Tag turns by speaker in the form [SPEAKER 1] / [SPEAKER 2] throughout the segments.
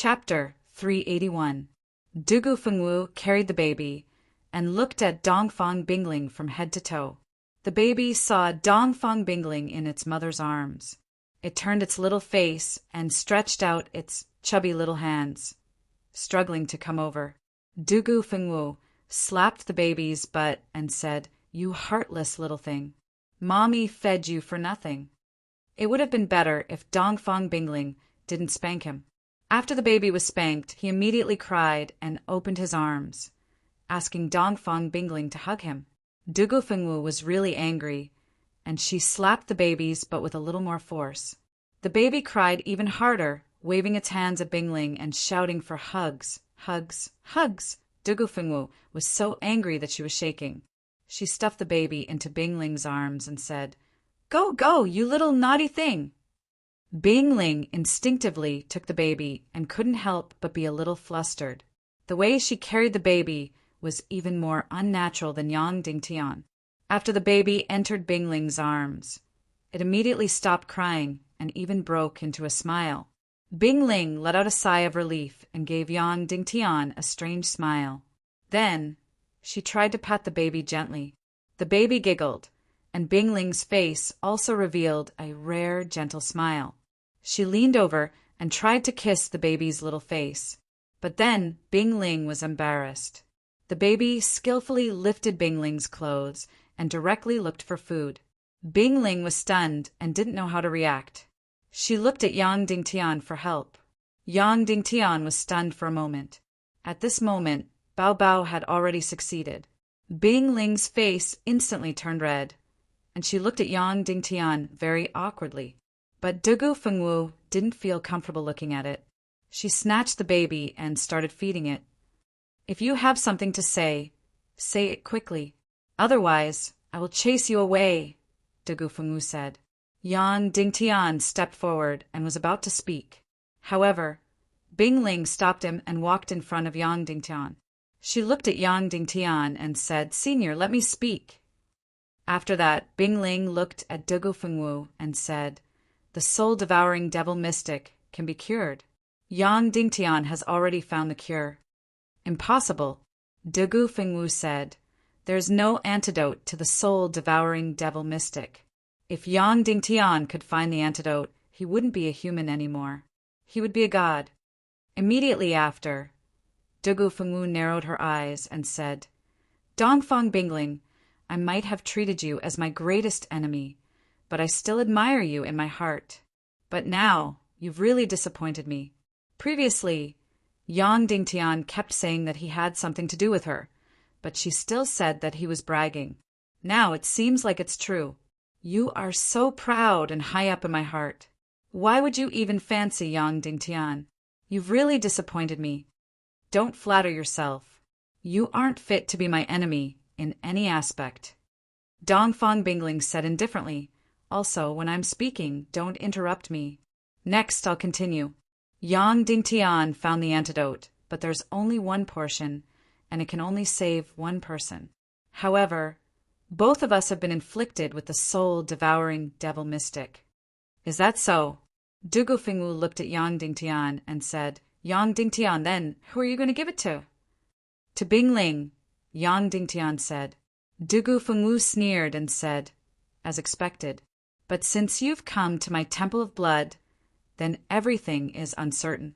[SPEAKER 1] Chapter 381. Dugu Fengwu carried the baby and looked at Dongfang Bingling from head to toe. The baby saw Dongfang Bingling in its mother's arms. It turned its little face and stretched out its chubby little hands, struggling to come over. Dugu Fengwu slapped the baby's butt and said, "You heartless little thing. Mommy fed you for nothing." It would have been better if Dongfang Bingling didn't spank him. After the baby was spanked, he immediately cried and opened his arms, asking Dongfang Bingling to hug him. Dugu Fengwu was really angry, and she slapped the babies but with a little more force. The baby cried even harder, waving its hands at Bingling and shouting for hugs, hugs, hugs. Dugu Fengwu was so angry that she was shaking. She stuffed the baby into Bingling's arms and said, "Go, go, you little naughty thing." Bingling instinctively took the baby and couldn't help but be a little flustered. The way she carried the baby was even more unnatural than Yang Dingtian. After the baby entered Bingling's arms, it immediately stopped crying and even broke into a smile. Bingling let out a sigh of relief and gave Yang Dingtian a strange smile. Then she tried to pat the baby gently. The baby giggled, and Bingling's face also revealed a rare, gentle smile. She leaned over and tried to kiss the baby's little face. But then Bingling was embarrassed. The baby skillfully lifted Bingling's clothes and directly looked for food. Bingling was stunned and didn't know how to react. She looked at Yang Dingtian for help. Yang Dingtian was stunned for a moment. At this moment, Bao Bao had already succeeded. Bingling's face instantly turned red, and she looked at Yang Dingtian very awkwardly. But Dugu Fengwu didn't feel comfortable looking at it. She snatched the baby and started feeding it. "If you have something to say it quickly. Otherwise, I will chase you away," Dugu Fengwu said. Yang Dingtian stepped forward and was about to speak. However, Bingling stopped him and walked in front of Yang Dingtian. She looked at Yang Dingtian and said, "Senior, let me speak." After that, Bingling looked at Dugu Fengwu and said, "The soul-devouring devil mystic can be cured. Yang Dingtian has already found the cure." "Impossible," Dugu Fengwu said. "There is no antidote to the soul-devouring devil mystic. If Yang Dingtian could find the antidote, he wouldn't be a human anymore. He would be a god." Immediately after, Dugu Fengwu narrowed her eyes and said, "Dongfang Bingling, I might have treated you as my greatest enemy, but I still admire you in my heart. But now, you've really disappointed me. Previously, Yang Dingtian kept saying that he had something to do with her, but she still said that he was bragging. Now it seems like it's true. You are so proud and high up in my heart. Why would you even fancy Yang Dingtian? You've really disappointed me. Don't flatter yourself. You aren't fit to be my enemy in any aspect." Dongfang Bingling said indifferently, "Also, when I'm speaking, don't interrupt me. Next, I'll continue. Yang Dingtian found the antidote, but there's only one portion, and it can only save one person. However, both of us have been inflicted with the soul-devouring devil mystic." "Is that so?" Dugu Fengwu looked at Yang Dingtian and said, "Yang Dingtian, then, who are you going to give it to?" "To Bingling," Yang Dingtian said. Dugu Fengwu sneered and said, "As expected. But since you've come to my temple of blood, then everything is uncertain."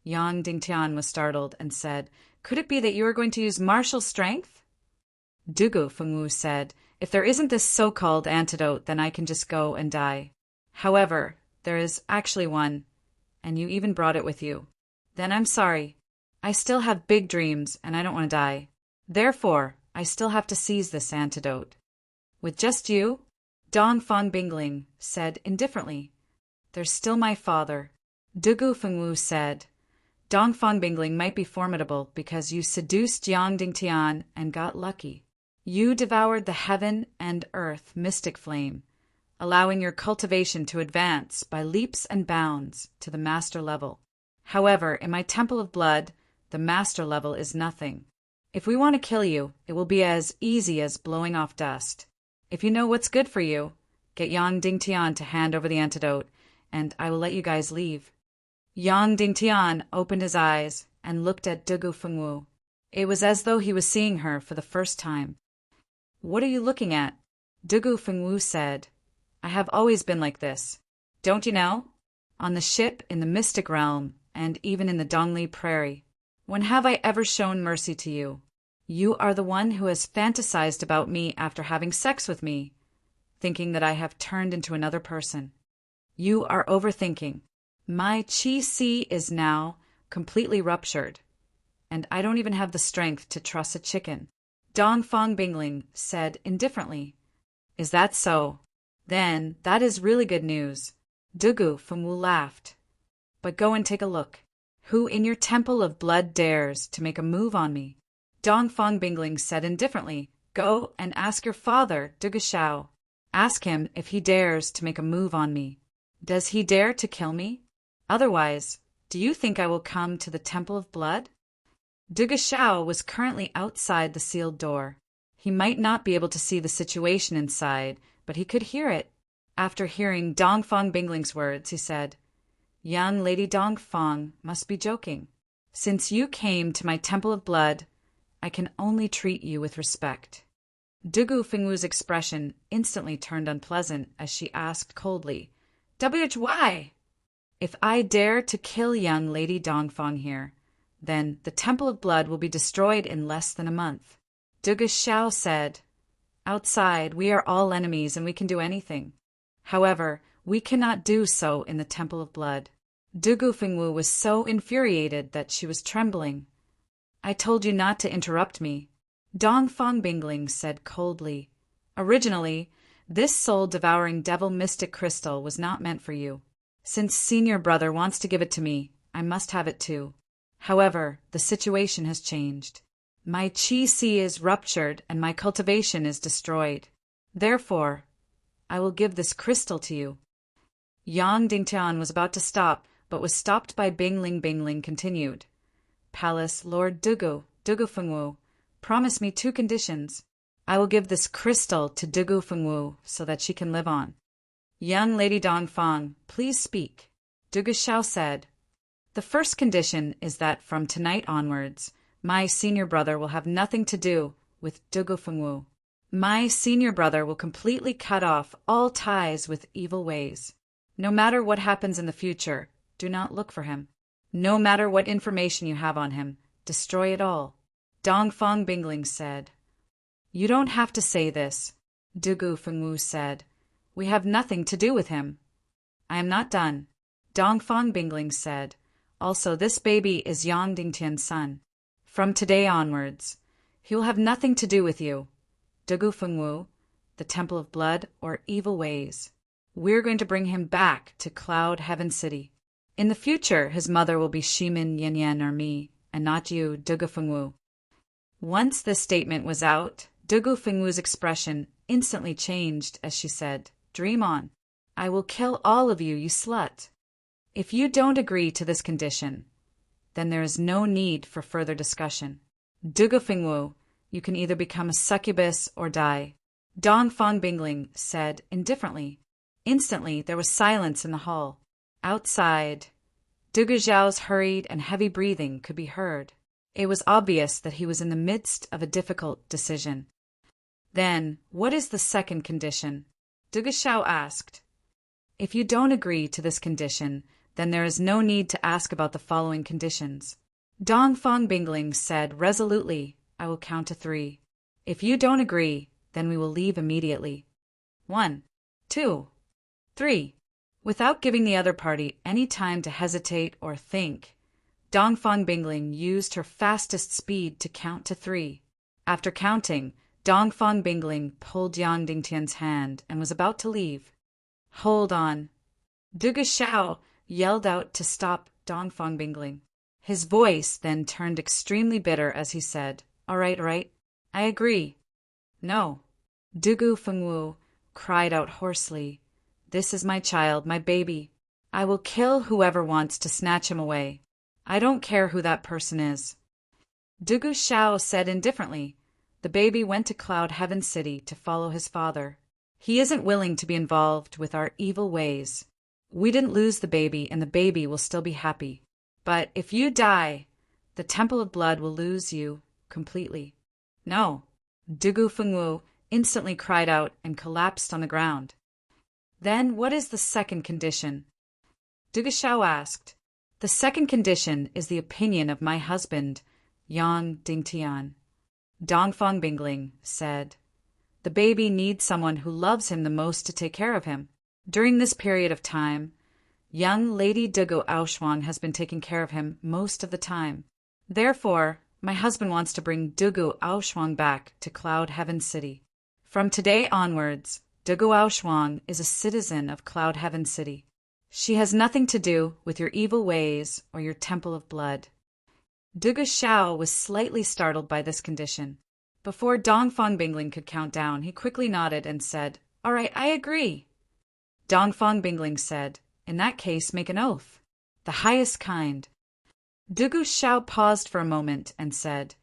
[SPEAKER 1] Yang Dingtian was startled and said, "Could it be that you are going to use martial strength?" Dugu Fengwu said, "If there isn't this so-called antidote, then I can just go and die. However, there is actually one, and you even brought it with you. Then I'm sorry. I still have big dreams, and I don't want to die. Therefore, I still have to seize this antidote." "With just you?" Dongfang Bingling said indifferently. "There's still my father." Dugu Fengwu said, "Dongfang Bingling might be formidable because you seduced Yang Dingtian and got lucky. You devoured the heaven and earth mystic flame, allowing your cultivation to advance by leaps and bounds to the master level. However, in my temple of blood, the master level is nothing. If we want to kill you, it will be as easy as blowing off dust. If you know what's good for you, get Yang Dingtian to hand over the antidote, and I will let you guys leave." Yang Dingtian opened his eyes and looked at Dugu Fengwu. It was as though he was seeing her for the first time. What are you looking at? Dugu Fengwu said. I have always been like this. Don't you know? On the ship, in the mystic realm, and even in the Dongli prairie. When have I ever shown mercy to you? You are the one who has fantasized about me after having sex with me, thinking that I have turned into another person. You are overthinking. My qi is now completely ruptured, and I don't even have the strength to truss a chicken. Dongfang Bingling said indifferently. Is that so? Then that is really good news. Dugu Fengwu laughed. But go and take a look. Who in your temple of blood dares to make a move on me? Dongfang Bingling said indifferently. Go and ask your father, Dugu Shao. Ask him if he dares to make a move on me. Does he dare to kill me? Otherwise, do you think I will come to the Temple of Blood? Dugu Shao was currently outside the sealed door. He might not be able to see the situation inside, but he could hear it. After hearing Dongfang Bingling's words, he said, Young Lady Dongfang must be joking. Since you came to my Temple of Blood, I can only treat you with respect. Dugu Fengwu's expression instantly turned unpleasant as she asked coldly, Why? If I dare to kill young Lady Dongfang here, then the Temple of Blood will be destroyed in less than a month. Dugu Shao said, Outside, we are all enemies and we can do anything. However, we cannot do so in the Temple of Blood. Dugu Fengwu was so infuriated that she was trembling. I told you not to interrupt me. Dongfang Bingling said coldly. Originally, this soul-devouring devil mystic crystal was not meant for you. Since senior brother wants to give it to me, I must have it too. However, the situation has changed. My qi is ruptured and my cultivation is destroyed. Therefore, I will give this crystal to you. Yang Dingtian was about to stop, but was stopped by Bingling. Bingling continued. Palace Lord Dugu Fengwu, promise me 2 conditions. I will give this crystal to Dugu Fengwu so that she can live on. Young Lady Dongfang, please speak. Dugu Shao said, The first condition is that from tonight onwards, my senior brother will have nothing to do with Dugu Fengwu. My senior brother will completely cut off all ties with evil ways. No matter what happens in the future, do not look for him. No matter what information you have on him, destroy it all. Dongfang Bingling said. You don't have to say this, Dugu Fengwu said. We have nothing to do with him. I am not done. Dongfang Bingling said. Also, this baby is Yang Dingtian's son. From today onwards, he will have nothing to do with you, Dugu Fengwu, the Temple of Blood, or evil ways. We're going to bring him back to Cloud Heaven City. In the future, his mother will be Shimin Yanyan or me, and not you, Dugu Fengwu. Once this statement was out, Dugu Fengwu's expression instantly changed as she said, Dream on. I will kill all of you, you slut. If you don't agree to this condition, then there is no need for further discussion. Dugu Fengwu, you can either become a succubus or die. Dongfang Bingling said indifferently. Instantly, there was silence in the hall. Outside, Dugu Zhao's hurried and heavy breathing could be heard. It was obvious that he was in the midst of a difficult decision. Then, what is the second condition? Dugu Shao asked. If you don't agree to this condition, then there is no need to ask about the following conditions. Dongfang Bingling said resolutely, I will count to 3. If you don't agree, then we will leave immediately. 1, 2, 3. Without giving the other party any time to hesitate or think, Dongfang Bingling used her fastest speed to count to 3. After counting, Dongfang Bingling pulled Yang Dingtian's hand and was about to leave. Hold on. Dugu Shao yelled out to stop Dongfang Bingling. His voice then turned extremely bitter as he said, all right, I agree. No. Dugu Fengwu cried out hoarsely, This is my child, my baby. I will kill whoever wants to snatch him away. I don't care who that person is. Dugu Shao said indifferently, The baby went to Cloud Heaven City to follow his father. He isn't willing to be involved with our evil ways. We didn't lose the baby, and the baby will still be happy. But if you die, the Temple of Blood will lose you completely. No. Dugu Fengwu instantly cried out and collapsed on the ground. Then what is the second condition? Dugu Shao asked. The second condition is the opinion of my husband, Yang Dingtian. Dongfang Bingling said. The baby needs someone who loves him the most to take care of him. During this period of time, young Lady Dugu Aoshuang has been taking care of him most of the time. Therefore, my husband wants to bring Dugu Aoshuang back to Cloud Heaven City. From today onwards, Dugu Aoshuang is a citizen of Cloud Heaven City. She has nothing to do with your evil ways or your Temple of Blood. Dugu Shao was slightly startled by this condition. Before Dongfang Bingling could count down, he quickly nodded and said, All right, I agree. Dongfang Bingling said, In that case, make an oath. The highest kind. Dugu Shao paused for a moment and said,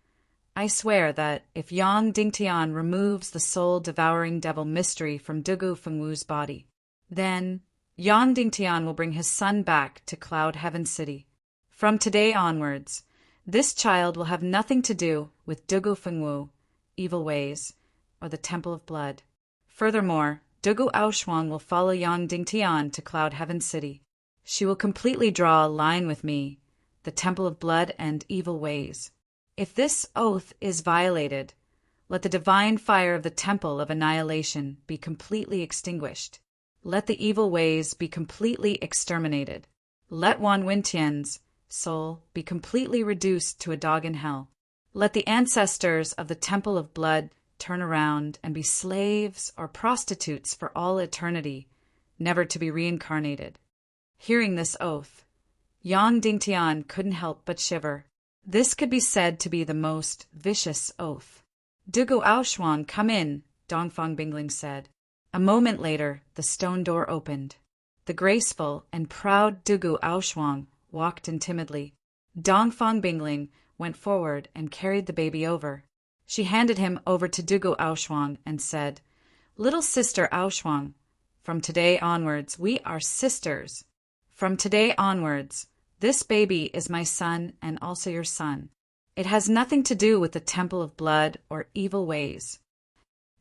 [SPEAKER 1] I swear that if Yang Dingtian removes the soul-devouring devil mystery from Dugu Fengwu's body, then Yang Dingtian will bring his son back to Cloud Heaven City. From today onwards, this child will have nothing to do with Dugu Fengwu, evil ways, or the Temple of Blood. Furthermore, Dugu Aoshuang will follow Yang Dingtian to Cloud Heaven City. She will completely draw a line with me, the Temple of Blood and evil ways. If this oath is violated, let the divine fire of the Temple of Annihilation be completely extinguished. Let the evil ways be completely exterminated. Let Wan Wintian's soul be completely reduced to a dog in hell. Let the ancestors of the Temple of Blood turn around and be slaves or prostitutes for all eternity, never to be reincarnated. Hearing this oath, Yang Dingtian couldn't help but shiver. This could be said to be the most vicious oath. Dugu Aoshuang, come in, Dongfang Bingling said. A moment later, the stone door opened. The graceful and proud Dugu Aoshuang walked in timidly. Dongfang Bingling went forward and carried the baby over. She handed him over to Dugu Aoshuang and said, Little sister Aoshuang, from today onwards we are sisters. From today onwards, this baby is my son and also your son. It has nothing to do with the Temple of Blood or evil ways.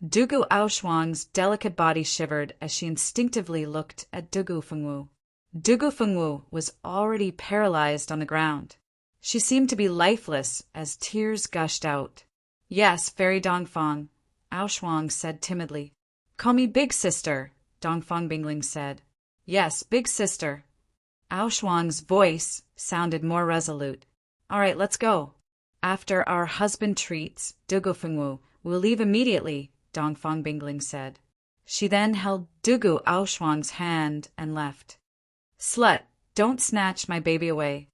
[SPEAKER 1] Dugu Aoshuang's delicate body shivered as she instinctively looked at Dugu Fengwu. Dugu Fengwu was already paralyzed on the ground. She seemed to be lifeless as tears gushed out. Yes, Fairy Dongfang, Aoshuang said timidly. Call me Big Sister, Dongfang Bingling said. Yes, Big Sister. Aoshuang's voice sounded more resolute. All right, let's go. After our husband treats Dugu Fengwu, we'll leave immediately, Dongfang Bingling said. She then held Dugu Aoshuang's hand and left. Slut, don't snatch my baby away.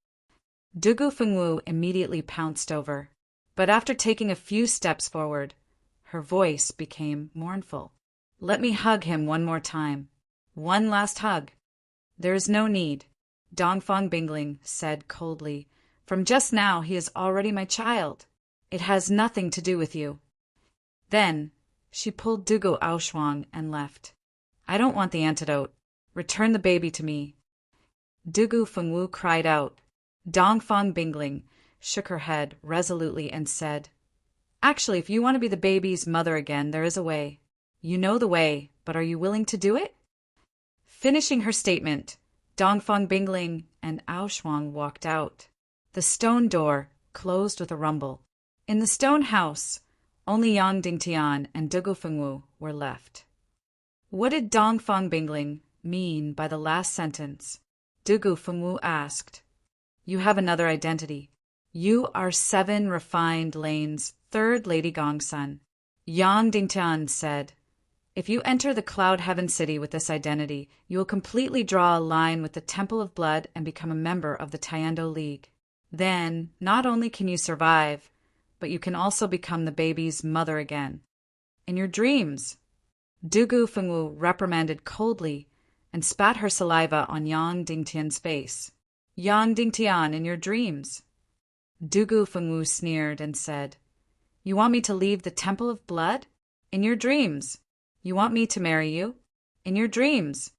[SPEAKER 1] Dugu Fengwu immediately pounced over, but after taking a few steps forward, her voice became mournful. Let me hug him one more time. One last hug. There is no need, Dongfang Bingling said coldly. From just now he is already my child. It has nothing to do with you. Then she pulled Dugu Aoshuang and left. I don't want the antidote. Return the baby to me. Dugu Fengwu cried out. Dongfang Bingling shook her head resolutely and said, Actually, if you want to be the baby's mother again, there is a way. You know the way, but are you willing to do it? Finishing her statement, Dongfang Bingling and Aoshuang walked out. The stone door closed with a rumble. In the stone house, only Yang Dingtian and Dugu Fengwu were left. What did Dongfang Bingling mean by the last sentence? Dugu Fengwu asked. You have another identity. You are 7 refined lanes, 3rd Lady Gongsun. Yang Dingtian said, If you enter the Cloud Heaven City with this identity, you will completely draw a line with the Temple of Blood and become a member of the Taiendo League. Then, not only can you survive, but you can also become the baby's mother again. In your dreams. Dugu Fengwu reprimanded coldly and spat her saliva on Yang Dingtian's face. Yang Dingtian, in your dreams. Dugu Fengwu sneered and said, You want me to leave the Temple of Blood? In your dreams. You want me to marry you? In your dreams.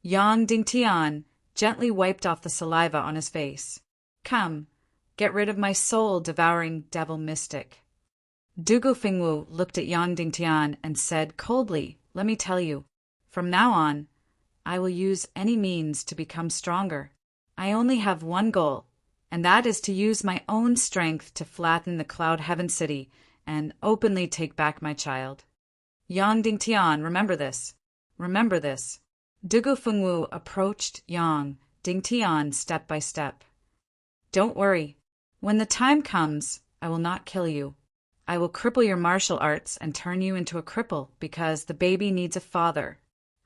[SPEAKER 1] Yang Dingtian gently wiped off the saliva on his face. Come, get rid of my soul-devouring devil mystic. Dugu Fengwu looked at Yang Dingtian and said coldly, let me tell you, from now on, I will use any means to become stronger. I only have one goal, and that is to use my own strength to flatten the Cloud Heaven City and openly take back my child. Yang Dingtian, remember this. Remember this. Dugu Fengwu approached Yang Dingtian step by step. Don't worry. When the time comes, I will not kill you. I will cripple your martial arts and turn you into a cripple because the baby needs a father.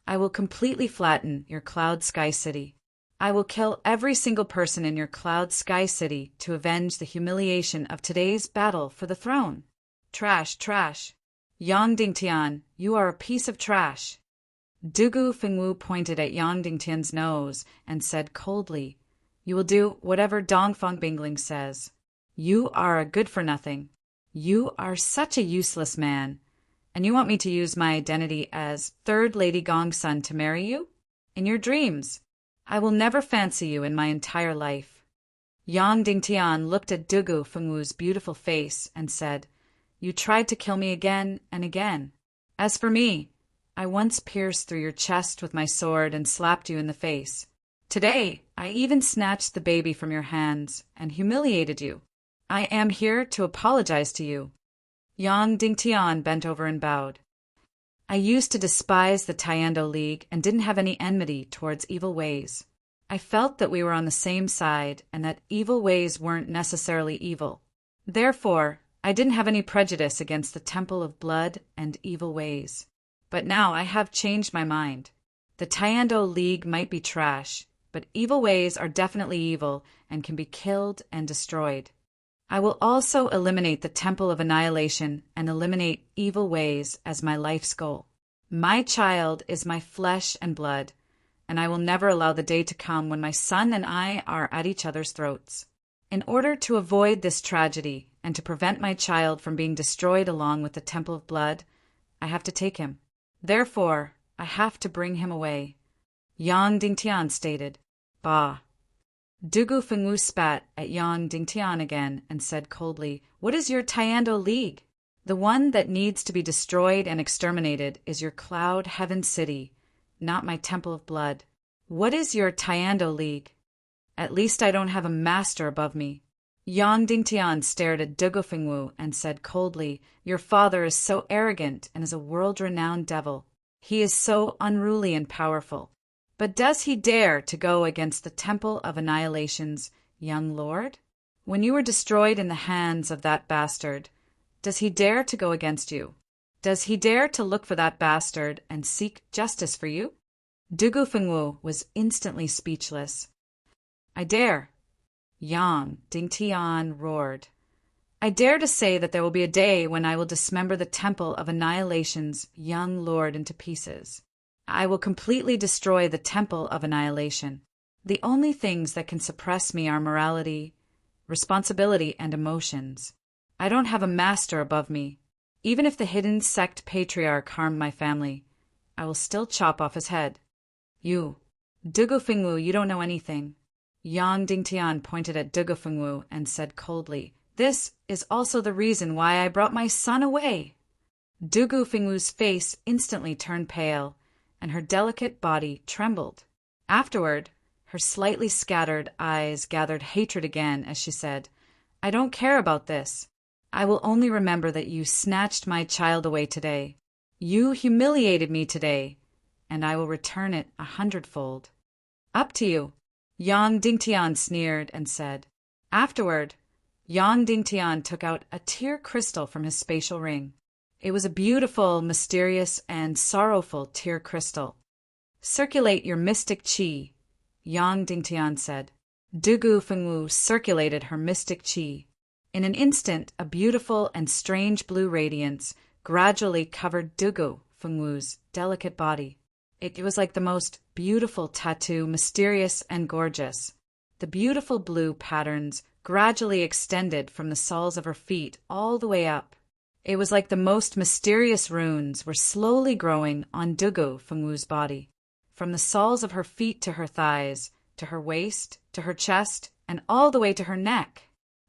[SPEAKER 1] I will completely flatten your Cloud Sky City. I will kill every single person in your Cloud Sky City to avenge the humiliation of today's battle for the throne. Trash, trash. Yang Dingtian, you are a piece of trash. Dugu Fengwu pointed at Yang Dingtian's nose and said coldly, you will do whatever Dongfang Bingling says. You are a good-for-nothing. You are such a useless man. And you want me to use my identity as Third Lady Gongsun to marry you? In your dreams. I will never fancy you in my entire life. Yang Dingtian looked at Dugu Fengwu's beautiful face and said, you tried to kill me again and again. As for me, I once pierced through your chest with my sword and slapped you in the face. Today, I even snatched the baby from your hands and humiliated you. I am here to apologize to you. Yang Dingtian bent over and bowed. I used to despise the Tiando League and didn't have any enmity towards evil ways. I felt that we were on the same side and that evil ways weren't necessarily evil. Therefore, I didn't have any prejudice against the Temple of Blood and evil ways. But now I have changed my mind. The Tiando League might be trash, but evil ways are definitely evil and can be killed and destroyed. I will also eliminate the Temple of Annihilation and eliminate evil ways as my life's goal. My child is my flesh and blood, and I will never allow the day to come when my son and I are at each other's throats. In order to avoid this tragedy and to prevent my child from being destroyed along with the Temple of Blood, I have to take him. Therefore, I have to bring him away. Yang Dingtian stated. Bah. Dugu Fengwu spat at Yang Dingtian again and said coldly, what is your Tiando League? The one that needs to be destroyed and exterminated is your Cloud Heaven City, not my Temple of Blood. What is your Tiando League? At least I don't have a master above me. Yang Dingtian stared at Dugu Fengwu and said coldly, your father is so arrogant and is a world-renowned devil. He is so unruly and powerful. But does he dare to go against the Temple of Annihilation's young lord? When you were destroyed in the hands of that bastard, does he dare to go against you? Does he dare to look for that bastard and seek justice for you? Dugu Fengwu was instantly speechless. I dare. Yang Dingtian roared. I dare to say that there will be a day when I will dismember the Temple of Annihilation's young lord into pieces. I will completely destroy the Temple of Annihilation. The only things that can suppress me are morality, responsibility, and emotions. I don't have a master above me. Even if the hidden sect patriarch harmed my family, I will still chop off his head. You, Dugu Fengwu, you don't know anything. Yang Dingtian pointed at Dugu Fengwu and said coldly, this is also the reason why I brought my son away. Dugu Fengwu's face instantly turned pale, and her delicate body trembled. Afterward, her slightly scattered eyes gathered hatred again as she said, I don't care about this. I will only remember that you snatched my child away today. You humiliated me today, and I will return it 100-fold. Up to you. Yang Dingtian sneered and said. Afterward, Yang Dingtian took out a tear crystal from his spatial ring. It was a beautiful, mysterious, and sorrowful tear crystal. Circulate your mystic qi, Yang Dingtian said. Dugu Fengwu circulated her mystic qi. In an instant, a beautiful and strange blue radiance gradually covered Dugu Fengwu's delicate body. It was like the most beautiful tattoo, mysterious and gorgeous. The beautiful blue patterns gradually extended from the soles of her feet all the way up. It was like the most mysterious runes were slowly growing on Dugu Fengwu's body. from the soles of her feet to her thighs, to her waist, to her chest, and all the way to her neck.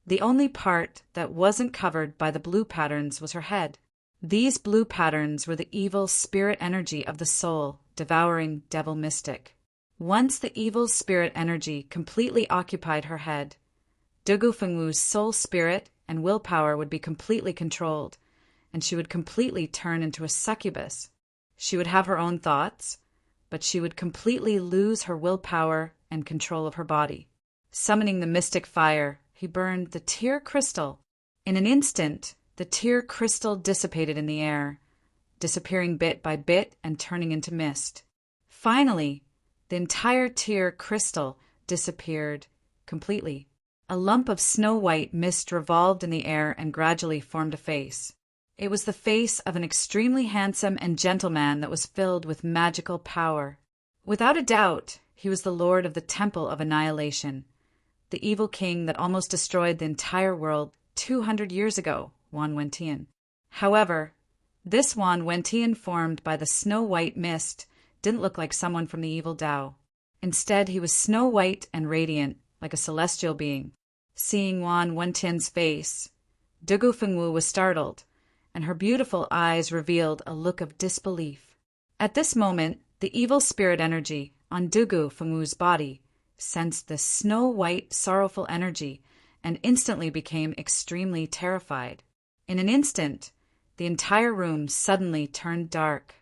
[SPEAKER 1] The only part that wasn't covered by the blue patterns was her head. These blue patterns were the evil spirit energy of the soul, devouring devil mystic. Once the evil spirit energy completely occupied her head, Dugu Fengwu's soul spirit and willpower would be completely controlled, and she would completely turn into a succubus. She would have her own thoughts, but she would completely lose her willpower and control of her body. Summoning the mystic fire, he burned the tear crystal. In an instant, the tear crystal dissipated in the air, disappearing bit by bit and turning into mist. Finally, the entire tear crystal disappeared completely. A lump of snow-white mist revolved in the air and gradually formed a face. It was the face of an extremely handsome and gentle man that was filled with magical power. Without a doubt, he was the lord of the Temple of Annihilation, the evil king that almost destroyed the entire world 200 years ago, Wan Wentian. However, this Wan Wentian formed by the snow-white mist didn't look like someone from the evil Tao. Instead, he was snow-white and radiant, like a celestial being. Seeing Wan Wentian's face, Dugu Fengwu was startled, and her beautiful eyes revealed a look of disbelief. At this moment, the evil spirit energy on Dugu Fengwu's body sensed the snow-white, sorrowful energy and instantly became extremely terrified. In an instant, the entire room suddenly turned dark.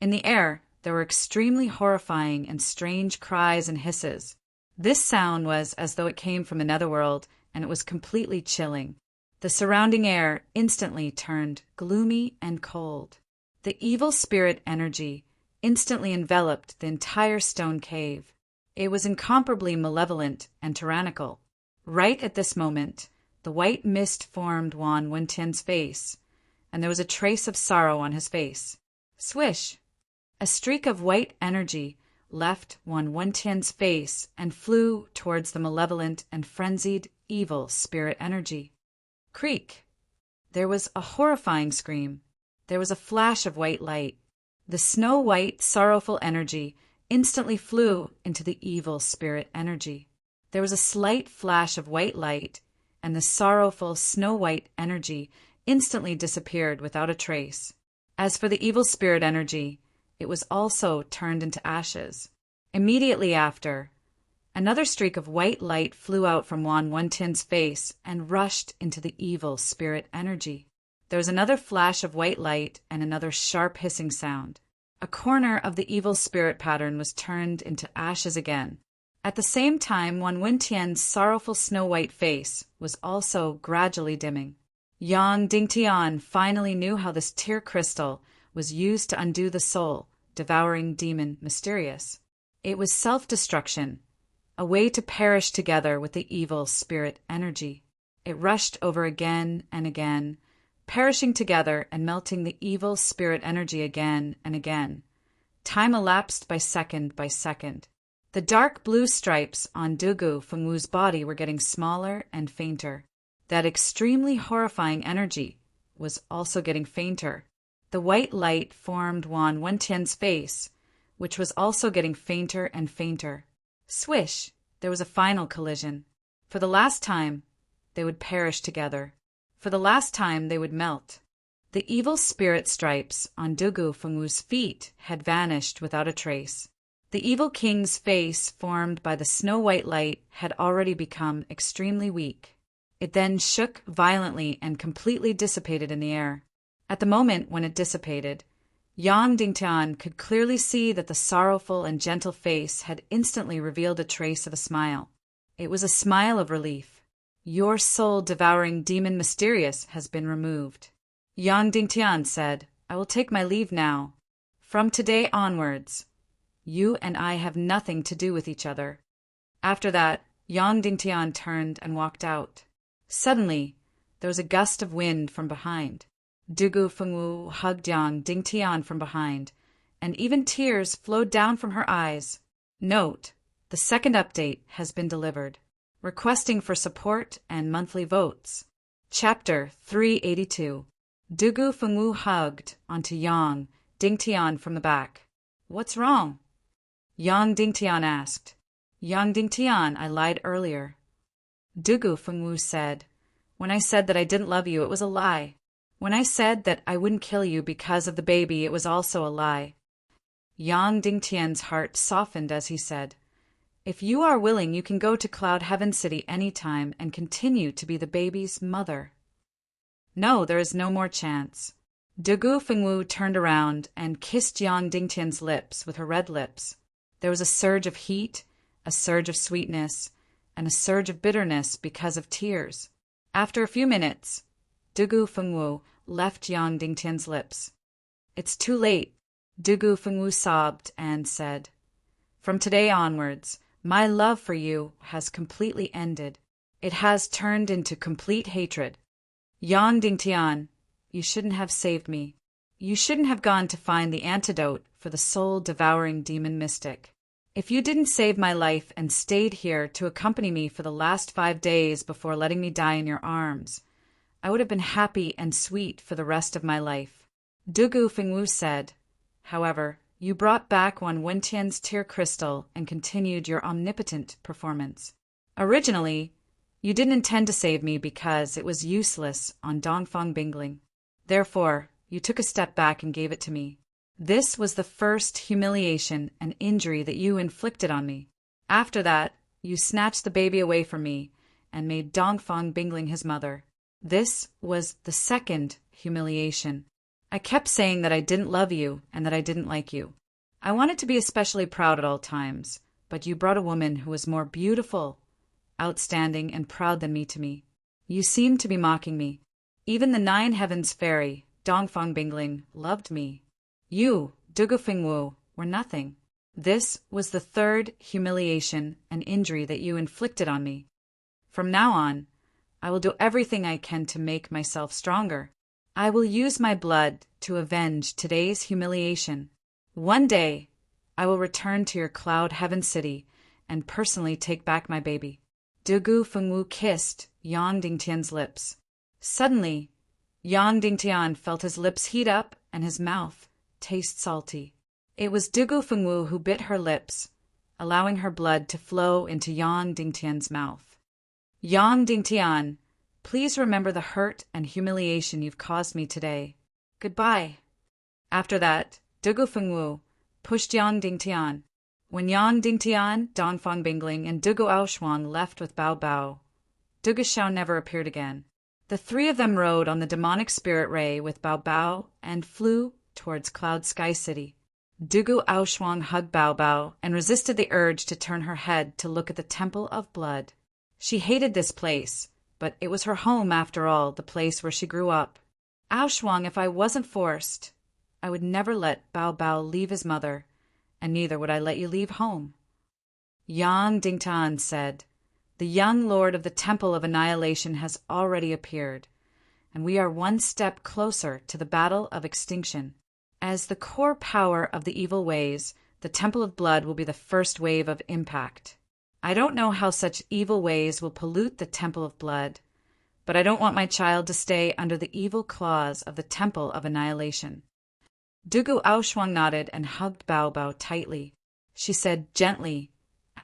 [SPEAKER 1] In the air, there were extremely horrifying and strange cries and hisses. This sound was as though it came from the netherworld, and it was completely chilling. The surrounding air instantly turned gloomy and cold. The evil spirit energy instantly enveloped the entire stone cave. It was incomparably malevolent and tyrannical. Right at this moment, the white mist formed Wan Wentian's face, and there was a trace of sorrow on his face. Swish! A streak of white energy left Wan Wentian's face and flew towards the malevolent and frenzied evil spirit energy. Creak! There was a horrifying scream. There was a flash of white light. The snow-white, sorrowful energy instantly flew into the evil spirit energy. There was a slight flash of white light, and the sorrowful, snow-white energy instantly disappeared without a trace. As for the evil spirit energy, it was also turned into ashes. Immediately after, another streak of white light flew out from Wan Wentian's face and rushed into the evil spirit energy. There was another flash of white light and another sharp hissing sound. A corner of the evil spirit pattern was turned into ashes again. At the same time, Wan Wentian's sorrowful snow-white face was also gradually dimming. Yang Dingtian finally knew how this tear crystal was used to undo the soul, devouring demon Mysterious. It was self-destruction, a way to perish together with the evil spirit energy. It rushed over again and again, perishing together and melting the evil spirit energy again and again. Time elapsed by second by second. The dark blue stripes on Dugu Fengwu's body were getting smaller and fainter. That extremely horrifying energy was also getting fainter. The white light formed Wan Wentian's face, which was also getting fainter and fainter. Swish! There was a final collision. For the last time, they would perish together. For the last time, they would melt. The evil spirit stripes on Dugu Fengwu's feet had vanished without a trace. The evil king's face, formed by the snow-white light, had already become extremely weak. It then shook violently and completely dissipated in the air. At the moment when it dissipated, Yang Dingtian could clearly see that the sorrowful and gentle face had instantly revealed a trace of a smile. It was a smile of relief. Your soul-devouring demon Mysterious has been removed. Yang Dingtian said, I will take my leave now. From today onwards, you and I have nothing to do with each other. After that, Yang Dingtian turned and walked out. Suddenly, there was a gust of wind from behind. Dugu Fengwu hugged Yang Dingtian from behind, and even tears flowed down from her eyes. Note: the second update has been delivered. Requesting for support and monthly votes. Chapter 382. Dugu Fengwu hugged onto Yang Dingtian from the back. What's wrong? Yang Dingtian asked. Yang Dingtian, I lied earlier. Dugu Fengwu said. When I said that I didn't love you, it was a lie. When I said that I wouldn't kill you because of the baby, it was also a lie. Yang Dingtian's heart softened as he said, If you are willing, you can go to Cloud Heaven City any time and continue to be the baby's mother. No, there is no more chance. Dugu Fengwu turned around and kissed Yang Dingtian's lips with her red lips. There was a surge of heat, a surge of sweetness, and a surge of bitterness because of tears. After a few minutes, Dugu Fengwu left Yang Dingtian's lips. It's too late, Dugu Fengwu sobbed and said. From today onwards, my love for you has completely ended. It has turned into complete hatred. Yang Dingtian, you shouldn't have saved me. You shouldn't have gone to find the antidote for the soul-devouring demon mystic. If you didn't save my life and stayed here to accompany me for the last 5 days before letting me die in your arms, I would have been happy and sweet for the rest of my life. Dugu Fengwu said, However, you brought back one Wentian's tear crystal and continued your omnipotent performance. Originally, you didn't intend to save me because it was useless on Dongfang Bingling. Therefore, you took a step back and gave it to me. This was the first humiliation and injury that you inflicted on me. After that, you snatched the baby away from me and made Dongfang Bingling his mother. This was the second humiliation. I kept saying that I didn't love you and that I didn't like you. I wanted to be especially proud at all times, but you brought a woman who was more beautiful, outstanding, and proud than me to me. You seemed to be mocking me. Even the 9 Heavens fairy, Dongfang Bingling, loved me. You, Dugu Fengwu, were nothing. This was the third humiliation and injury that you inflicted on me. From now on, I will do everything I can to make myself stronger. I will use my blood to avenge today's humiliation. One day, I will return to your Cloud Heaven City and personally take back my baby. Dugu Fengwu kissed Yang Dingtian's lips. Suddenly, Yang Dingtian felt his lips heat up and his mouth taste salty. It was Dugu Fengwu who bit her lips, allowing her blood to flow into Yang Dingtian's mouth. Yang Dingtian, please remember the hurt and humiliation you've caused me today. Goodbye. After that, Dugu Fengwu pushed Yang Dingtian. When Yang Dingtian, Dongfang Bingling, and Dugu Aoshuang left with Bao Bao, Dugu Xiao never appeared again. The 3 of them rode on the demonic spirit ray with Bao Bao and flew towards Cloud Sky City. Dugu Aoshuang hugged Bao Bao and resisted the urge to turn her head to look at the Temple of Blood. She hated this place, but it was her home after all, the place where she grew up. Aoshuang, if I wasn't forced, I would never let Bao Bao leave his mother, and neither would I let you leave home. Yang Dingtian said, The young lord of the Temple of Annihilation has already appeared, and we are one step closer to the battle of extinction. As the core power of the evil ways, the Temple of Blood will be the first wave of impact. I don't know how such evil ways will pollute the Temple of Blood, but I don't want my child to stay under the evil claws of the Temple of Annihilation. Dugu Aoshuang nodded and hugged Bao Bao tightly. She said gently,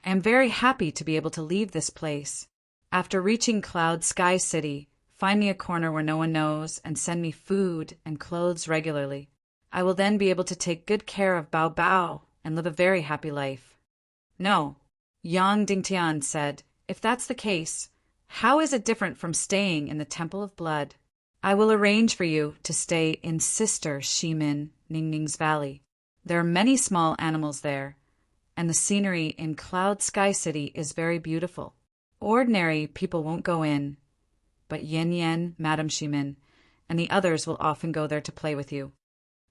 [SPEAKER 1] I am very happy to be able to leave this place. After reaching Cloud Sky City, find me a corner where no one knows and send me food and clothes regularly. I will then be able to take good care of Bao Bao and live a very happy life. No, Yang Dingtian said, if that's the case, how is it different from staying in the Temple of Blood? I will arrange for you to stay in Sister Shimin Ningning's Valley. There are many small animals there, and the scenery in Cloud Sky City is very beautiful. Ordinary people won't go in, but Yen Yen, Madam Shimin, and the others will often go there to play with you.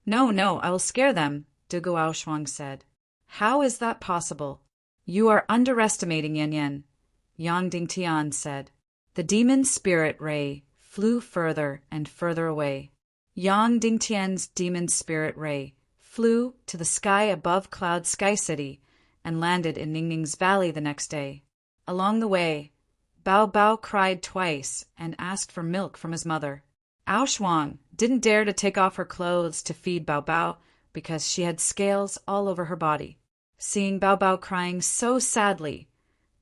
[SPEAKER 1] No, I will scare them, Dugu Aoshuang said. How is that possible? You are underestimating Yen Yen, Yang Dingtian said. The demon spirit ray flew further and further away. Yang Dingtian's demon spirit ray flew to the sky above Cloud Sky City and landed in Ningning's Valley the next day. Along the way, Bao Bao cried twice and asked for milk from his mother. Aoshuang didn't dare to take off her clothes to feed Bao Bao because she had scales all over her body. Seeing Bao Bao crying so sadly,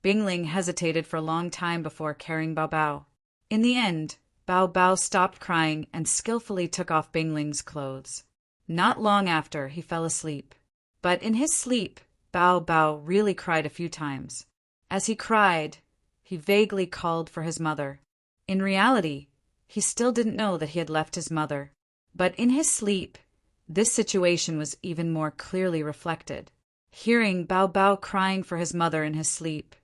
[SPEAKER 1] Bingling hesitated for a long time before carrying Bao Bao. In the end, Bao Bao stopped crying and skillfully took off Bingling's clothes. Not long after, he fell asleep. But in his sleep, Bao Bao really cried a few times. As he cried, he vaguely called for his mother. In reality, he still didn't know that he had left his mother. But in his sleep, this situation was even more clearly reflected. Hearing Bao Bao crying for his mother in his sleep,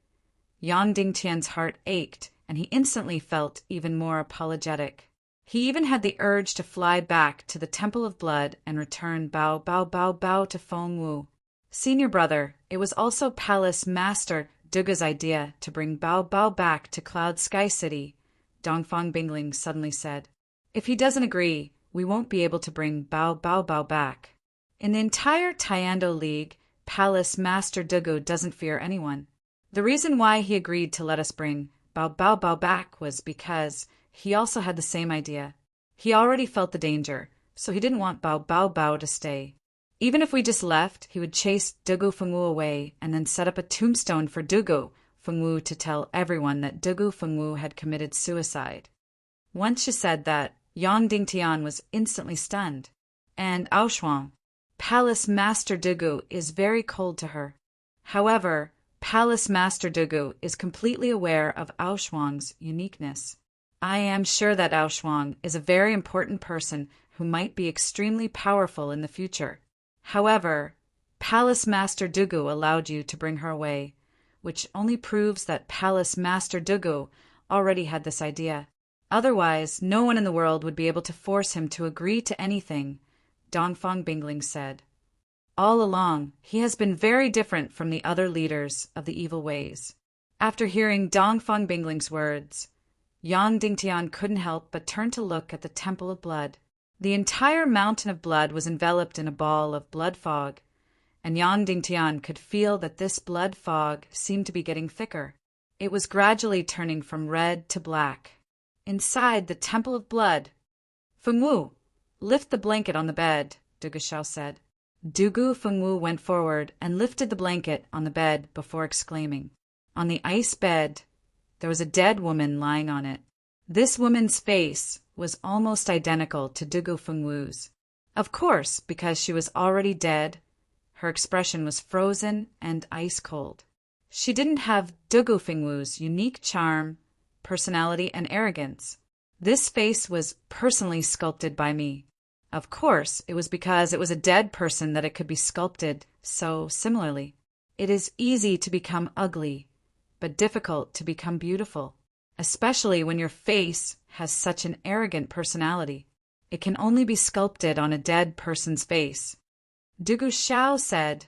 [SPEAKER 1] Yang Dingtian's heart ached, and he instantly felt even more apologetic. He even had the urge to fly back to the Temple of Blood and return Bao Bao Bao Bao to Fengwu. Senior brother, it was also Palace Master Duga's idea to bring Bao Bao back to Cloud Sky City, Dongfang Bingling suddenly said. If he doesn't agree, we won't be able to bring Bao Bao Bao back. In the entire Tiando League, Palace Master Dugu doesn't fear anyone. The reason why he agreed to let us bring Bao Bao Bao back was because he also had the same idea. He already felt the danger, so he didn't want Bao Bao Bao to stay. Even if we just left, he would chase Dugu Fengwu away and then set up a tombstone for Dugu Fengwu to tell everyone that Dugu Fengwu had committed suicide. Once she said that, Yang Dingtian was instantly stunned. And Aoshuang, Palace Master Dugu, is very cold to her. However, Palace Master Dugu is completely aware of Aoshuang's uniqueness. I am sure that Aoshuang is a very important person who might be extremely powerful in the future. However, Palace Master Dugu allowed you to bring her away, which only proves that Palace Master Dugu already had this idea. Otherwise, no one in the world would be able to force him to agree to anything, Dongfang Bingling said. All along, he has been very different from the other leaders of the evil ways. After hearing Dongfang Bingling's words, Yang Dingtian couldn't help but turn to look at the Temple of Blood. The entire mountain of blood was enveloped in a ball of blood fog, and Yang Dingtian could feel that this blood fog seemed to be getting thicker. It was gradually turning from red to black. Inside the Temple of Blood, Fengwu, lift the blanket on the bed, Dugu Shao said. Dugu Fengwu went forward and lifted the blanket on the bed before exclaiming. On the ice bed, there was a dead woman lying on it. This woman's face was almost identical to Dugu Fengwu's. Of course, because she was already dead, her expression was frozen and ice-cold. She didn't have Dugu Fengwu's unique charm, personality, and arrogance. This face was personally sculpted by me. Of course, it was because it was a dead person that it could be sculpted so similarly. It is easy to become ugly, but difficult to become beautiful, especially when your face has such an arrogant personality. It can only be sculpted on a dead person's face. Dugu Shao said,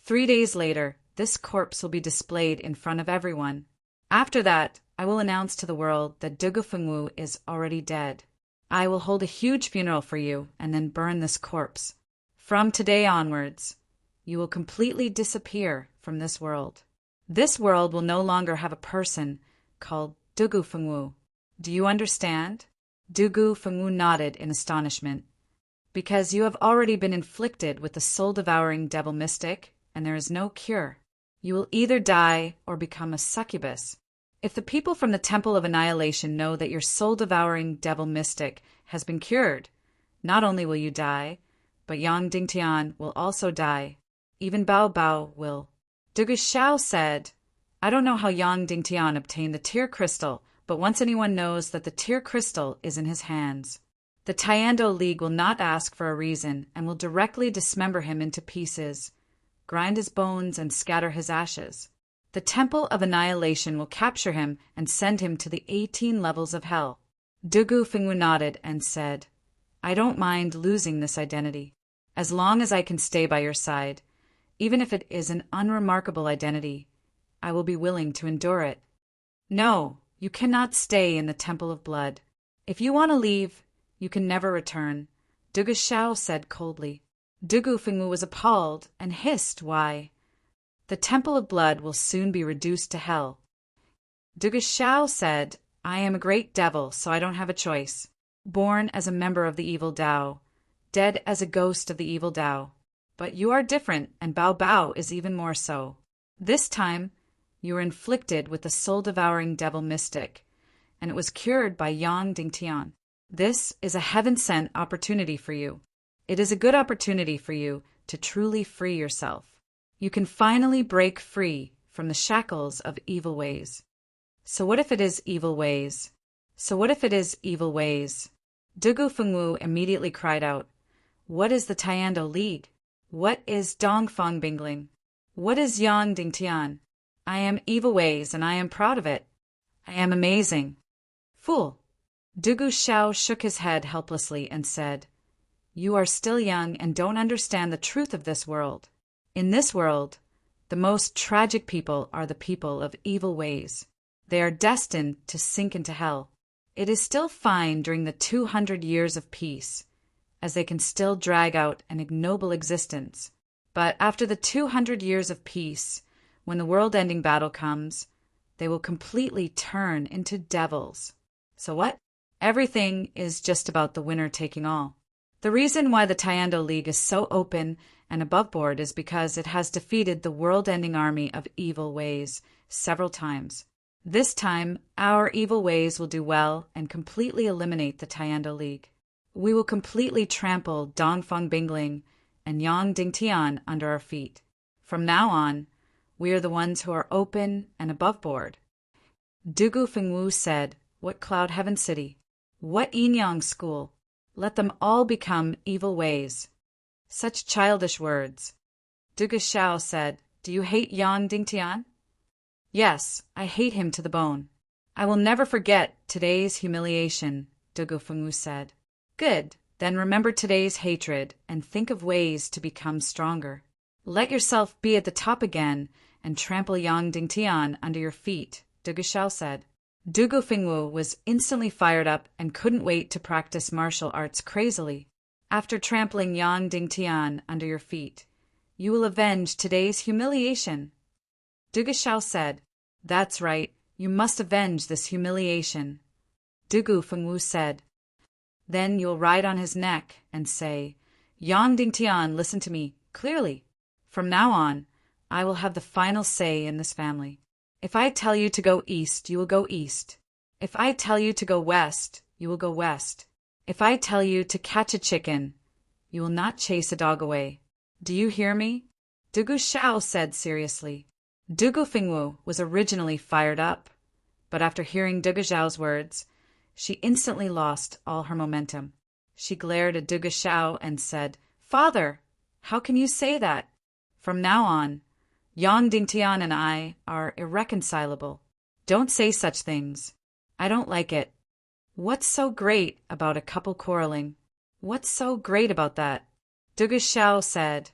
[SPEAKER 1] 3 days later, this corpse will be displayed in front of everyone. After that, I will announce to the world that Dugu Fengwu is already dead. I will hold a huge funeral for you and then burn this corpse. From today onwards, you will completely disappear from this world. This world will no longer have a person called Dugu Fengwu. Do you understand? Dugu Fengwu nodded in astonishment. Because you have already been inflicted with the soul-devouring devil mystic, and there is no cure. You will either die or become a succubus. If the people from the Temple of Annihilation know that your soul-devouring devil mystic has been cured, not only will you die, but Yang Dingtian will also die. Even Bao Bao will. Dugu Shao said, I don't know how Yang Dingtian obtained the tear crystal, but once anyone knows that the tear crystal is in his hands, the Tiando League will not ask for a reason and will directly dismember him into pieces, grind his bones, and scatter his ashes. The Temple of Annihilation will capture him and send him to the 18 levels of hell. Dugu Fengwu nodded and said, I don't mind losing this identity, as long as I can stay by your side. Even if it is an unremarkable identity, I will be willing to endure it. No, you cannot stay in the Temple of Blood. If you want to leave, you can never return, Dugu Shao said coldly. Dugu Fengwu was appalled and hissed why. The Temple of Blood will soon be reduced to hell. Dugu Shao said, I am a great devil, so I don't have a choice. Born as a member of the evil Tao, dead as a ghost of the evil Tao. But you are different, and Bao Bao is even more so. This time, you were inflicted with the soul-devouring devil mystic, and it was cured by Yang Dingtian. This is a heaven-sent opportunity for you. It is a good opportunity for you to truly free yourself. You can finally break free from the shackles of evil ways. So what if it is evil ways? So what if it is evil ways? Dugu Fengwu immediately cried out, "What is the Taiando League? What is Dongfang Bingling? What is Yang Dingtian? I am evil ways, and I am proud of it. I am amazing." Fool! Dugu Xiao shook his head helplessly and said, "You are still young and don't understand the truth of this world. In this world, the most tragic people are the people of evil ways. They are destined to sink into hell. It is still fine during the 200 years of peace, as they can still drag out an ignoble existence. But after the 200 years of peace, when the world-ending battle comes, they will completely turn into devils. So what? Everything is just about the winner taking all. The reason why the Taiando League is so open and above board is because it has defeated the world-ending army of evil ways several times. This time, our evil ways will do well and completely eliminate the Taiando League. We will completely trample Dongfang Bingling and Yang Dingtian under our feet. From now on, we are the ones who are open and above board." Dugu Fengwu said, "What Cloud Heaven City? What Yinyang School? Let them all become evil ways." Such childish words. Dugu Xiao said, "Do you hate Yang Dingtian?" "Yes, I hate him to the bone." "I will never forget today's humiliation," Dugu Fengwu said. "Good, then remember today's hatred and think of ways to become stronger. Let yourself be at the top again and trample Yang Dingtian under your feet," Dugu Xiao said. Dugu Fengwu was instantly fired up and couldn't wait to practice martial arts crazily. "After trampling Yang Dingtian under your feet, you will avenge today's humiliation." Dugu Xiao said, "That's right, you must avenge this humiliation." Dugu Fengwu said, "Then you'll ride on his neck and say, 'Yang Dingtian, listen to me clearly. From now on, I will have the final say in this family. If I tell you to go east, you will go east. If I tell you to go west, you will go west. If I tell you to catch a chicken, you will not chase a dog away. Do you hear me?" Dugu Xiao said seriously. Dugu Fengwu was originally fired up, but after hearing Dugu Xiao's words, she instantly lost all her momentum. She glared at Dugu Xiao and said, "Father, how can you say that? From now on, Yang Dingtian and I are irreconcilable. Don't say such things. I don't like it. What's so great about a couple quarreling? What's so great about that?" Dugu Xiao said,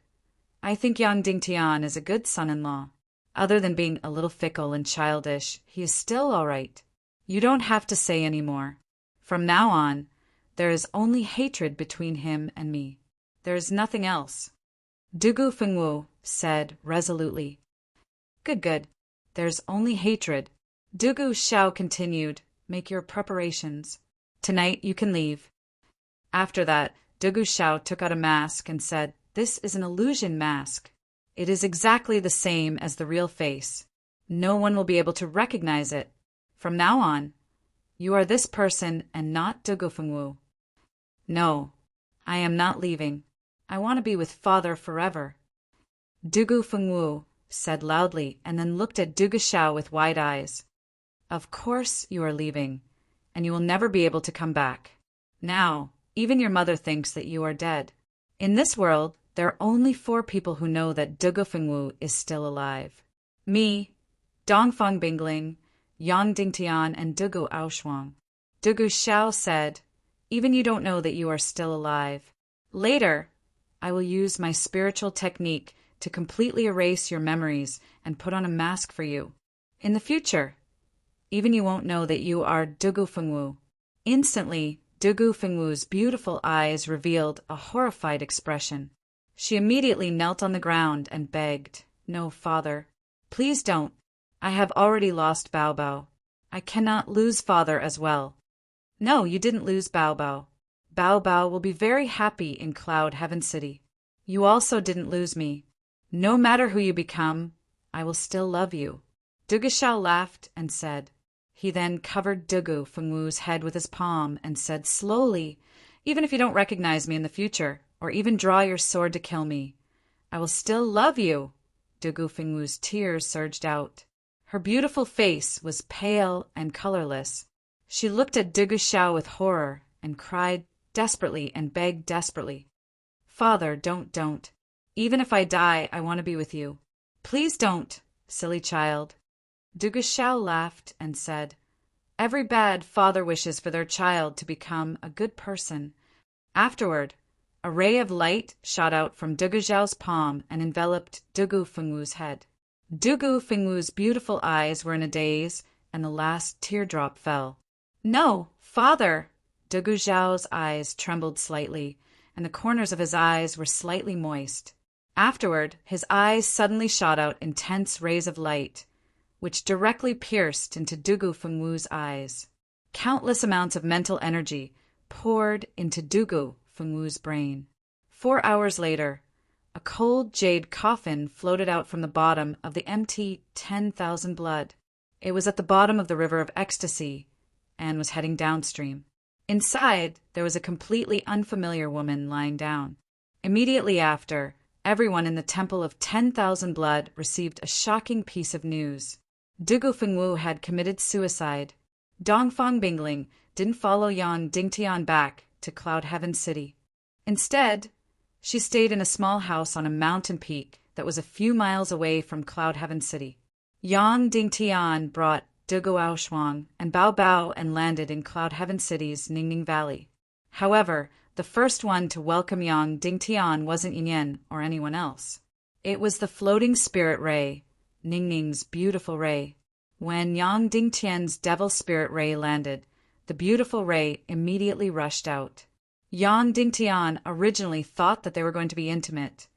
[SPEAKER 1] "I think Yang Dingtian is a good son-in-law. Other than being a little fickle and childish, he is still all right. You don't have to say any more. From now on, there is only hatred between him and me. There is nothing else." Dugu Fengwu said resolutely, "Good, good. There's only hatred." Dugu Xiao continued, "Make your preparations. Tonight you can leave." After that, Dugu Xiao took out a mask and said, "This is an illusion mask. It is exactly the same as the real face. No one will be able to recognize it. From now on, you are this person and not Dugu Fengwu." "No, I am not leaving. I want to be with Father forever." Dugu Fengwu said loudly and then looked at Dugu Xiao with wide eyes. "Of course you are leaving, and you will never be able to come back. Now, even your mother thinks that you are dead. In this world, there are only 4 people who know that Dugu Fengwu is still alive. Me, Dongfang Bingling, Yang Dingtian, and Dugu Aoshuang." Dugu Xiao said, "Even you don't know that you are still alive. Later, I will use my spiritual technique to completely erase your memories and put on a mask for you. In the future, even you won't know that you are Dugu Fengwu." Instantly, Dugu Fengwu's beautiful eyes revealed a horrified expression. She immediately knelt on the ground and begged, "No, Father, please don't. I have already lost Bao Bao. I cannot lose Father as well." "No, you didn't lose Bao Bao. Bao Bao will be very happy in Cloud Heaven City. You also didn't lose me. No matter who you become, I will still love you." Dugashao laughed and said. He then covered Dugu Fengwu's head with his palm and said slowly, "Even if you don't recognize me in the future, or even draw your sword to kill me, I will still love you." Dugu Fengwu's tears surged out. Her beautiful face was pale and colorless. She looked at Dugashao with horror and cried desperately and begged desperately, "Father, don't. Even if I die, I want to be with you. Please don't, silly child." Dugashao laughed and said, "Every bad father wishes for their child to become a good person." Afterward, a ray of light shot out from Dugushao's palm and enveloped Dugu Fengwu's head. Dugu Fengwu's beautiful eyes were in a daze, and the last teardrop fell. "No, father!" Dugushao's eyes trembled slightly, and the corners of his eyes were slightly moist. Afterward, his eyes suddenly shot out intense rays of light, which directly pierced into Dugu Fengwu's eyes. Countless amounts of mental energy poured into Dugu Fengwu's brain. 4 hours later, a cold jade coffin floated out from the bottom of the empty 10,000 blood. It was at the bottom of the river of ecstasy and was heading downstream. Inside, there was a completely unfamiliar woman lying down. Immediately after, everyone in the Temple of 10,000 Blood received a shocking piece of news. Dugu Fengwu had committed suicide. Dongfang Bingling didn't follow Yang Dingtian back to Cloud Heaven City. Instead, she stayed in a small house on a mountain peak that was a few miles away from Cloud Heaven City. Yang Dingtian brought Dugu Aoshuang and Bao Bao and landed in Cloud Heaven City's Ningning Valley. However, the first one to welcome Yang Dingtian wasn't Yin or anyone else. It was the floating spirit ray, Ningning's beautiful ray. When Yang Dingtian's devil spirit ray landed, the beautiful ray immediately rushed out. Yang Dingtian originally thought that they were going to be intimate,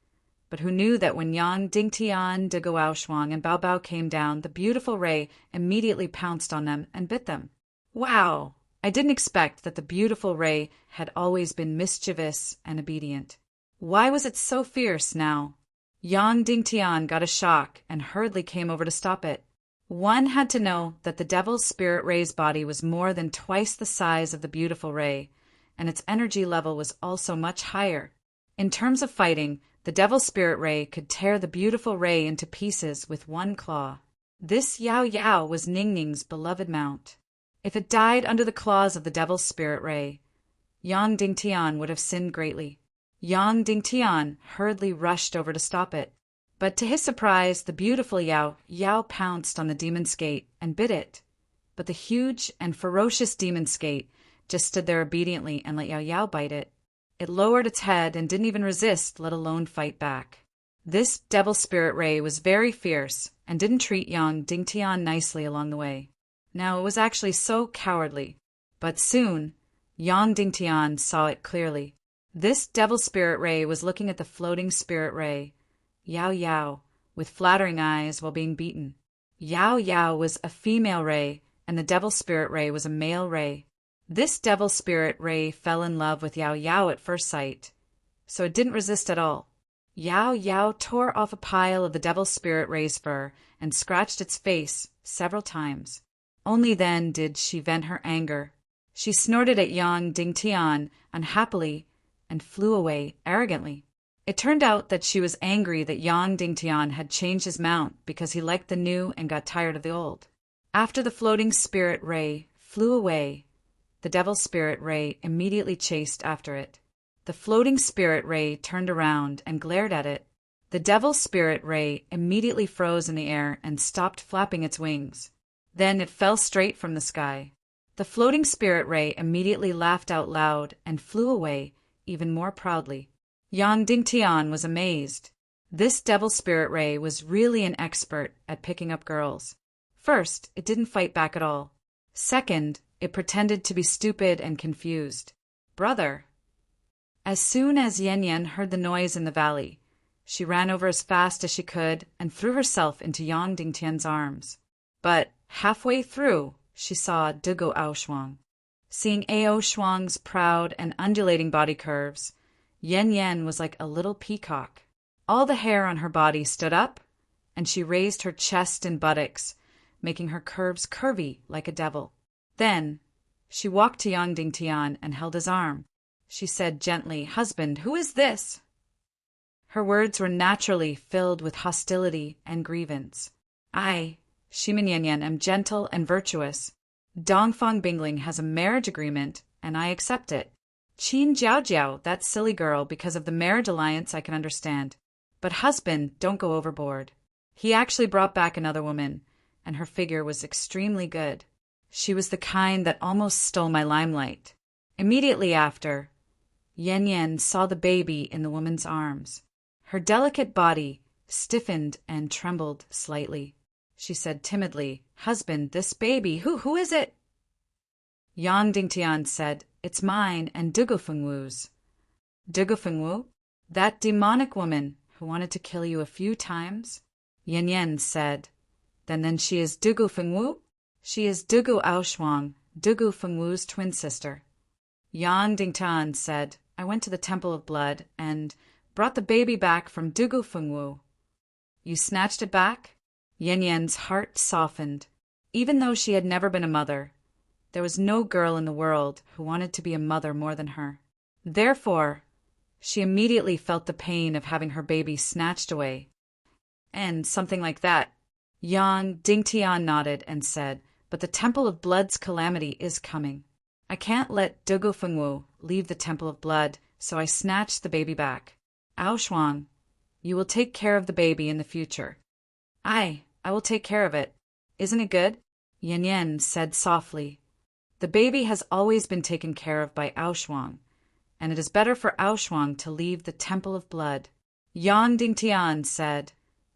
[SPEAKER 1] but who knew that when Yang Dingtian, Dugu Aoshuang, and Bao Bao came down, the beautiful ray immediately pounced on them and bit them. Wow! I didn't expect that the beautiful ray had always been mischievous and obedient. Why was it so fierce now? Yang Dingtian got a shock and hurriedly came over to stop it. One had to know that the devil's spirit ray's body was more than twice the size of the beautiful ray, and its energy level was also much higher. In terms of fighting, the devil's spirit ray could tear the beautiful ray into pieces with one claw. This Yao Yao was Ningning's beloved mount. If it died under the claws of the devil's spirit ray, Yang Dingtian would have sinned greatly. Yang Dingtian hurriedly rushed over to stop it. But to his surprise, the beautiful Yao Yao pounced on the demon skate and bit it. But the huge and ferocious demon skate just stood there obediently and let Yao Yao bite it. It lowered its head and didn't even resist, let alone fight back. This devil spirit ray was very fierce and didn't treat Yang Dingtian nicely along the way. Now, it was actually so cowardly. But soon, Yang Dingtian saw it clearly. This devil spirit ray was looking at the floating spirit ray, Yao Yao, with flattering eyes while being beaten. Yao Yao was a female ray, and the devil spirit ray was a male ray. This devil spirit ray fell in love with Yao Yao at first sight, so it didn't resist at all. Yao Yao tore off a pile of the devil spirit ray's fur and scratched its face several times. Only then did she vent her anger. She snorted at Yang Dingtian unhappily and flew away arrogantly. It turned out that she was angry that Yang Dingtian had changed his mount because he liked the new and got tired of the old. After the floating spirit ray flew away, the devil spirit ray immediately chased after it. The floating spirit ray turned around and glared at it. The devil spirit ray immediately froze in the air and stopped flapping its wings. Then it fell straight from the sky. The floating spirit ray immediately laughed out loud and flew away even more proudly. Yang Dingtian was amazed. This devil spirit ray was really an expert at picking up girls. First, it didn't fight back at all. Second, it pretended to be stupid and confused. Brother. As soon as Yen Yen heard the noise in the valley, she ran over as fast as she could and threw herself into Yang Dingtian's arms. But halfway through, she saw Dugu Aoshuang. Seeing Aoshuang's proud and undulating body curves, Yen Yen was like a little peacock. All the hair on her body stood up, and she raised her chest and buttocks, making her curves curvy like a devil. Then she walked to Yang Dingtian and held his arm. She said gently, "Husband, who is this?" Her words were naturally filled with hostility and grievance. "I, Shimin Yan Yan, am gentle and virtuous. Dongfang Bingling has a marriage agreement, and I accept it. Qin Jiao Jiao, that silly girl, because of the marriage alliance I can understand. But husband, don't go overboard." He actually brought back another woman, and her figure was extremely good. She was the kind that almost stole my limelight. Immediately after, Yen Yen saw the baby in the woman's arms. Her delicate body stiffened and trembled slightly. She said timidly, "Husband, this baby, who is it?" Yang Dingtian said, "It's mine and Dugu Fengwu's." "Dugu Fengwu? That demonic woman who wanted to kill you a few times?" Yen Yen said, Then she is Dugu Fengwu? She is Dugu Aoshuang, Dugu Fengwu's twin sister." Yang Dingtian said, "I went to the Temple of Blood and brought the baby back from Dugu Fengwu." "You snatched it back?" Yen Yen's heart softened. Even though she had never been a mother, there was no girl in the world who wanted to be a mother more than her. Therefore, she immediately felt the pain of having her baby snatched away. "And something like that." Yang Dingtian nodded and said, "But the Temple of Blood's calamity is coming. I can't let Dugu Fengwu leave the Temple of Blood, so I snatched the baby back. Aoshuang, you will take care of the baby in the future." I will take care of it. Isn't it good?" Yen Yen said softly. "The baby has always been taken care of by Aoshuang, and it is better for Aoshuang to leave the Temple of Blood." Yang Dingtian said,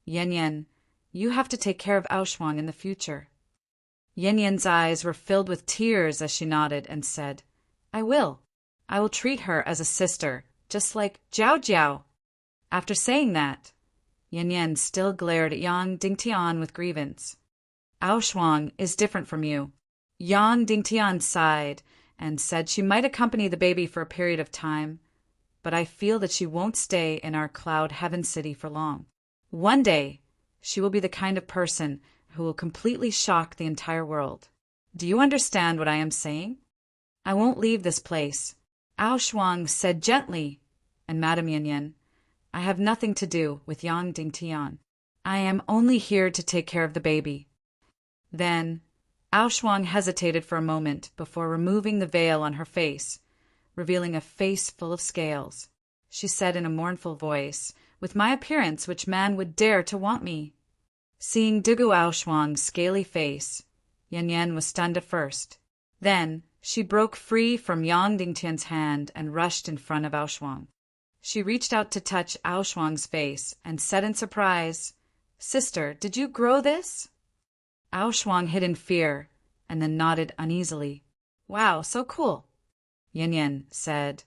[SPEAKER 1] "Yen Yen, you have to take care of Aoshuang in the future." Yen Yen's eyes were filled with tears as she nodded and said, "I will. I will treat her as a sister, just like Jiao Jiao." After saying that, Yen Yen still glared at Yang Dingtian with grievance. "Aoshuang is different from you." Yang Dingtian sighed and said she might accompany the baby for a period of time, but I feel that she won't stay in our cloud heaven city for long. One day, she will be the kind of person who will completely shock the entire world. Do you understand what I am saying? I won't leave this place," Aoshuang said gently, "and Madame Yen Yen, I have nothing to do with Yang Dingtian. I am only here to take care of the baby." Then Aoshuang hesitated for a moment before removing the veil on her face, revealing a face full of scales. She said in a mournful voice, "With my appearance, which man would dare to want me?" Seeing Dugu Aoshuang's scaly face, Yen Yen was stunned at first. Then she broke free from Yang Dingtian's hand and rushed in front of Aoshuang. She reached out to touch Aoshuang's face and said in surprise, "Sister, did you grow this?" Aoshuang hid in fear and then nodded uneasily. "Wow, so cool." Yen Yen said,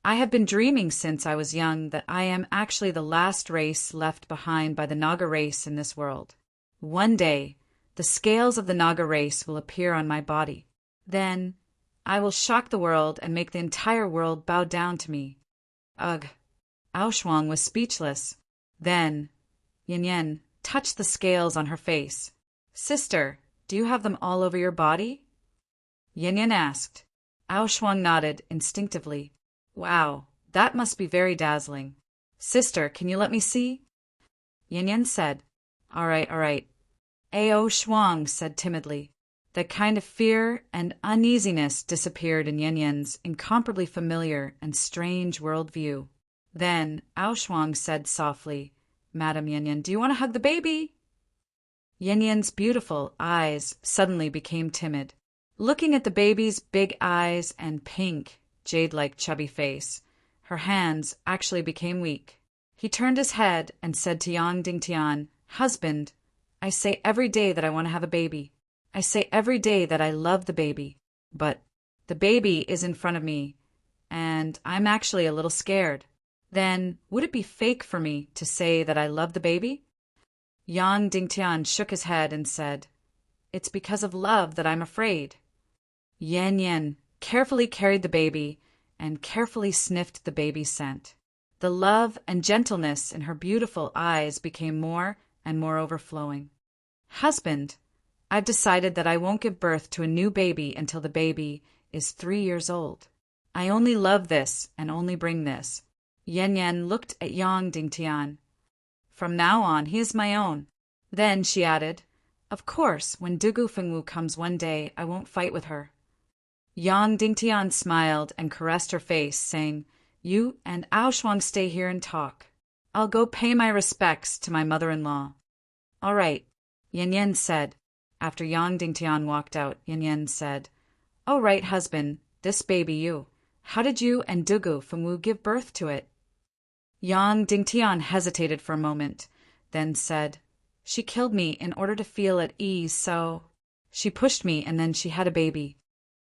[SPEAKER 1] "I have been dreaming since I was young that I am actually the last race left behind by the Naga race in this world. One day, the scales of the Naga race will appear on my body. Then, I will shock the world and make the entire world bow down to me." Ugh! Aoshuang was speechless. Then, Yen Yen touched the scales on her face. "Sister, do you have them all over your body?" Yen Yen asked. Aoshuang nodded instinctively. "Wow, that must be very dazzling. Sister, can you let me see?" Yen Yen said, All right. Aoshuang said timidly. That kind of fear and uneasiness disappeared in Yen Yen's incomparably familiar and strange worldview. Then Aoshuang said softly, "Madame Yen Yen, do you want to hug the baby?" Yen Yen's beautiful eyes suddenly became timid. Looking at the baby's big eyes and pink, jade-like chubby face, her hands actually became weak. He turned his head and said to Yang Dingtian, "Husband, I say every day that I want to have a baby. I say every day that I love the baby. But the baby is in front of me, and I'm actually a little scared. Then would it be fake for me to say that I love the baby?" Yang Dingtian shook his head and said, "It's because of love that I'm afraid." Yen Yen carefully carried the baby and carefully sniffed the baby's scent. The love and gentleness in her beautiful eyes became more and more overflowing. Husband, I've decided that I won't give birth to a new baby until the baby is 3 years old. I only love this and only bring this. Yan Yan looked at Yang Dingtian. From now on, he is my own. Then she added, of course, when Dugu Fengwu comes one day, I won't fight with her. Yang Dingtian smiled and caressed her face, saying, you and Ao Shuang stay here and talk. I'll go pay my respects to my mother-in-law. All right, Yan Yan said. After Yang Dingtian walked out, Yan Yan said, all right, husband, this baby you. How did you and Dugu Fengwu give birth to it? Yang Dingtian hesitated for a moment, then said, she killed me in order to feel at ease, so she pushed me and then she had a baby.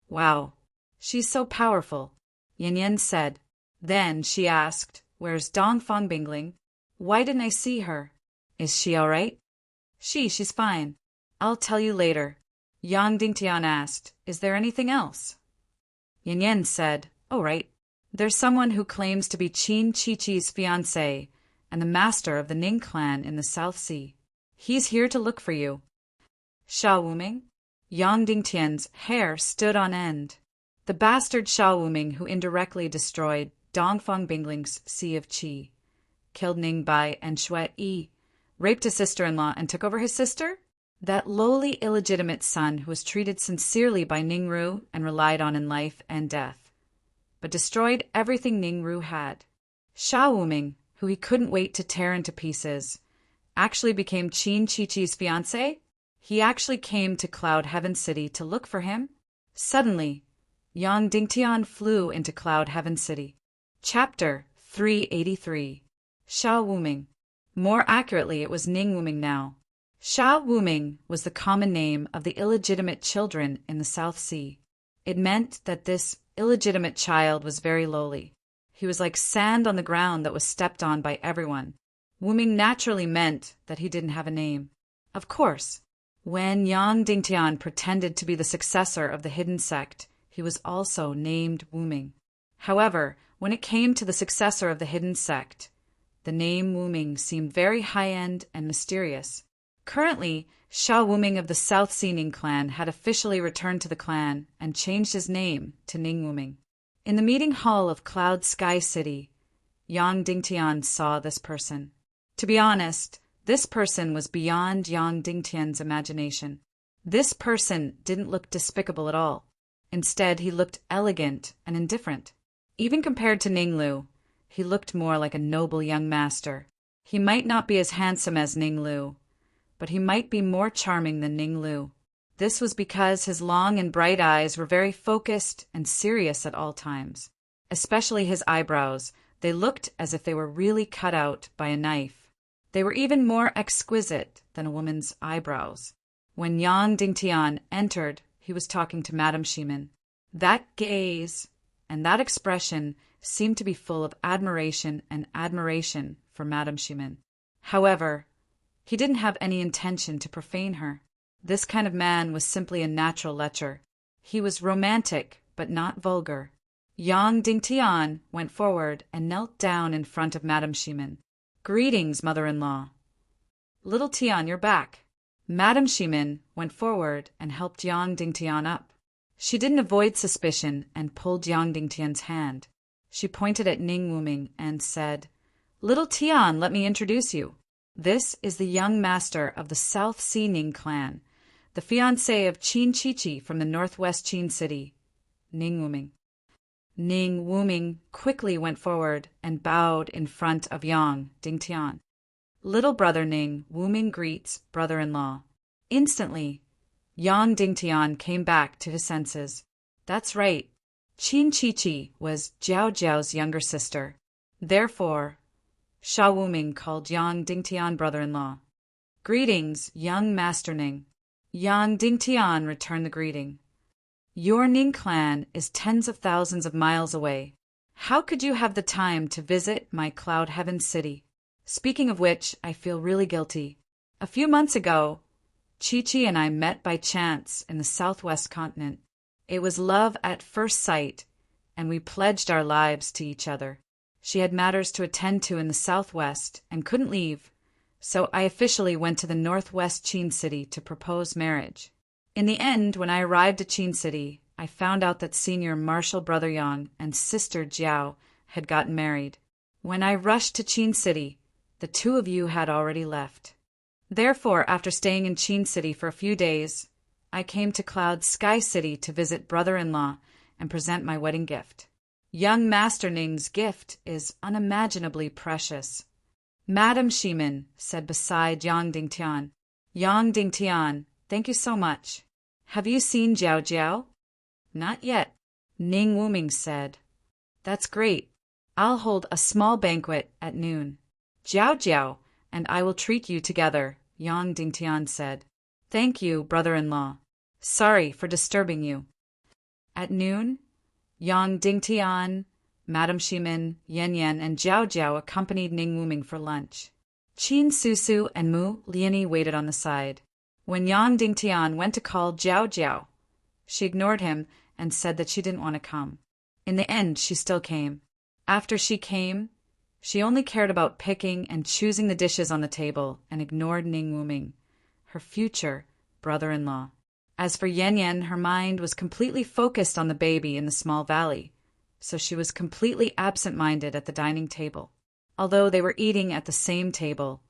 [SPEAKER 1] Wow, she's so powerful, Yan Yan said. Then she asked, where's Dongfang Bingling? Why didn't I see her? Is she all right? She's fine. I'll tell you later. Yang Dingtian asked, is there anything else? Yan Yan said, all right. There's someone who claims to be Qin Chi-Chi's fiancé and the master of the Ning clan in the South Sea. He's here to look for you. Xiao Wuming? Yang Dingtian's hair stood on end. The bastard Xiao Wuming who indirectly destroyed Dongfang Bingling's Sea of Qi, killed Ning Bai and Xue Yi, raped his sister-in-law and took over his sister? That lowly illegitimate son who was treated sincerely by Ningru and relied on in life and death, but destroyed everything Ningru had. Xiao Wuming, who he couldn't wait to tear into pieces, actually became Qin Chi-Chi's fiancé? He actually came to Cloud Heaven City to look for him? Suddenly, Yang Dingtian flew into Cloud Heaven City. Chapter 383. Xiao Wuming. More accurately, it was Ning Wuming now. Xiao Wuming was the common name of the illegitimate children in the South Sea. It meant that this illegitimate child was very lowly. He was like sand on the ground that was stepped on by everyone. Wuming naturally meant that he didn't have a name. Of course, when Yang Dingtian pretended to be the successor of the hidden sect, he was also named Wuming. However, when it came to the successor of the hidden sect, the name Wuming seemed very high-end and mysterious. Currently, Xiao Wuming of the South Sea Ning clan had officially returned to the clan and changed his name to Ning Wuming. In the meeting hall of Cloud Sky City, Yang Dingtian saw this person. To be honest, this person was beyond Yang Dingtian's imagination. This person didn't look despicable at all. Instead, he looked elegant and indifferent. Even compared to Ninglu, he looked more like a noble young master. He might not be as handsome as Ninglu, but he might be more charming than Ninglu. This was because his long and bright eyes were very focused and serious at all times. Especially his eyebrows, they looked as if they were really cut out by a knife. They were even more exquisite than a woman's eyebrows. When Yang Dingtian entered, he was talking to Madame Shimin. That gaze and that expression seemed to be full of admiration and admiration for Madame Shimin. However, he didn't have any intention to profane her. This kind of man was simply a natural lecher. He was romantic, but not vulgar. Yang Dingtian went forward and knelt down in front of Madame Shimin. Greetings, mother-in-law. Little Tian, you're back. Madame Shimin went forward and helped Yang Dingtian up. She didn't avoid suspicion and pulled Yang Dingtian's hand. She pointed at Ning Wuming and said, Little Tian, let me introduce you. This is the young master of the South Sea Ning clan, the fiancé of Qin Chi-Chi from the northwest Qin city, Ning Wuming. Ning Wuming quickly went forward and bowed in front of Yang Dingtian. Little brother Ning Wuming greets brother-in-law. Instantly, Yang Dingtian came back to his senses. That's right, Qin Chi-Chi was Jiao Jiao's younger sister. Therefore, Xiao Wuming called Yang Dingtian brother-in-law. Greetings, young Master Ning. Yang Dingtian returned the greeting. Your Ning clan is tens of thousands of miles away. How could you have the time to visit my Cloud Heaven City? Speaking of which, I feel really guilty. A few months ago, Chi-Chi and I met by chance in the southwest continent. It was love at first sight, and we pledged our lives to each other. She had matters to attend to in the southwest and couldn't leave, so I officially went to the northwest Qin City to propose marriage. In the end, when I arrived at Qin City, I found out that Senior Marshal Brother Yang and Sister Jiao had gotten married. When I rushed to Qin City, the two of you had already left. Therefore, after staying in Qin City for a few days, I came to Cloud Sky City to visit brother-in-law and present my wedding gift. Young Master Ning's gift is unimaginably precious. Madam Shimin said beside Yang Dingtian. Yang Dingtian, thank you so much. Have you seen Jiao Jiao? Not yet, Ning Wuming said. That's great. I'll hold a small banquet at noon. Jiao Jiao and I will treat you together, Yang Dingtian said. Thank you, brother-in-law. Sorry for disturbing you. At noon, Yang Dingtian, Madam Shimin, Yan Yan, and Jiao Jiao accompanied Ning Wuming for lunch. Qin Susu and Mu Liani waited on the side. When Yang Dingtian went to call Jiao Jiao, she ignored him and said that she didn't want to come. In the end, she still came. After she came, she only cared about picking and choosing the dishes on the table and ignored Ning Wuming, her future brother-in-law. As for Yan Yan, her mind was completely focused on the baby in the small valley, so she was completely absent-minded at the dining table. Although they were eating at the same table,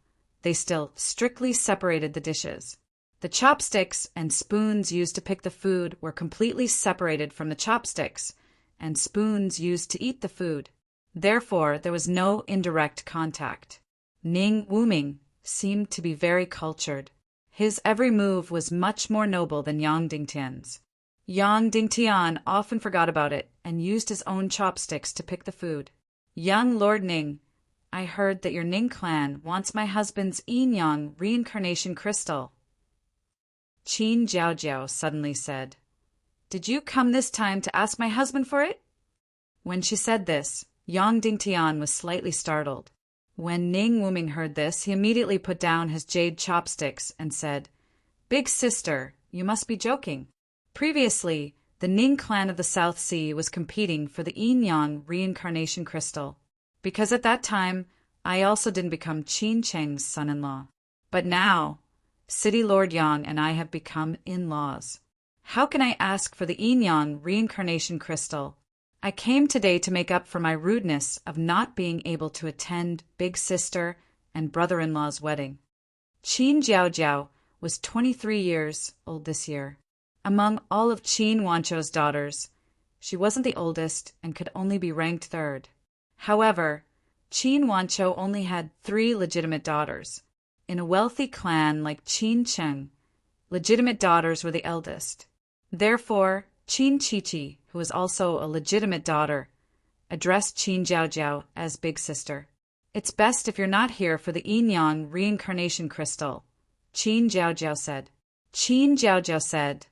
[SPEAKER 1] they still strictly separated the dishes. The chopsticks and spoons used to pick the food were completely separated from the chopsticks and spoons used to eat the food. Therefore, there was no indirect contact. Ning Wuming seemed to be very cultured. His every move was much more noble than Yang Dingtian's. Yang Dingtian often forgot about it and used his own chopsticks to pick the food. Young Lord Ning, I heard that your Ning clan wants my husband's yin-yang reincarnation crystal. Qin Jiao Jiao suddenly said, Did you come this time to ask my husband for it? When she said this, Yang Dingtian was slightly startled. When Ning Wuming heard this, he immediately put down his jade chopsticks and said, Big sister, you must be joking. Previously, the Ning clan of the South Sea was competing for the yin-yang reincarnation crystal, because at that time, I also didn't become Qin Cheng's son-in-law. But now, City Lord Yang and I have become in-laws. How can I ask for the yin-yang reincarnation crystal? I came today to make up for my rudeness of not being able to attend big sister and brother-in-law's wedding. Qin Jiao Jiao was 23 years old this year. Among all of Qin Wancho's daughters, she wasn't the oldest and could only be ranked third. However, Qin Wancho only had 3 legitimate daughters. In a wealthy clan like Qin Cheng, legitimate daughters were the eldest. Therefore, Qin Chichi, who was also a legitimate daughter, addressed Qin Jiao Jiao as big sister. It's best if you're not here for the yin-yang reincarnation crystal, Qin Jiao Jiao said. Qin Jiao Jiao said,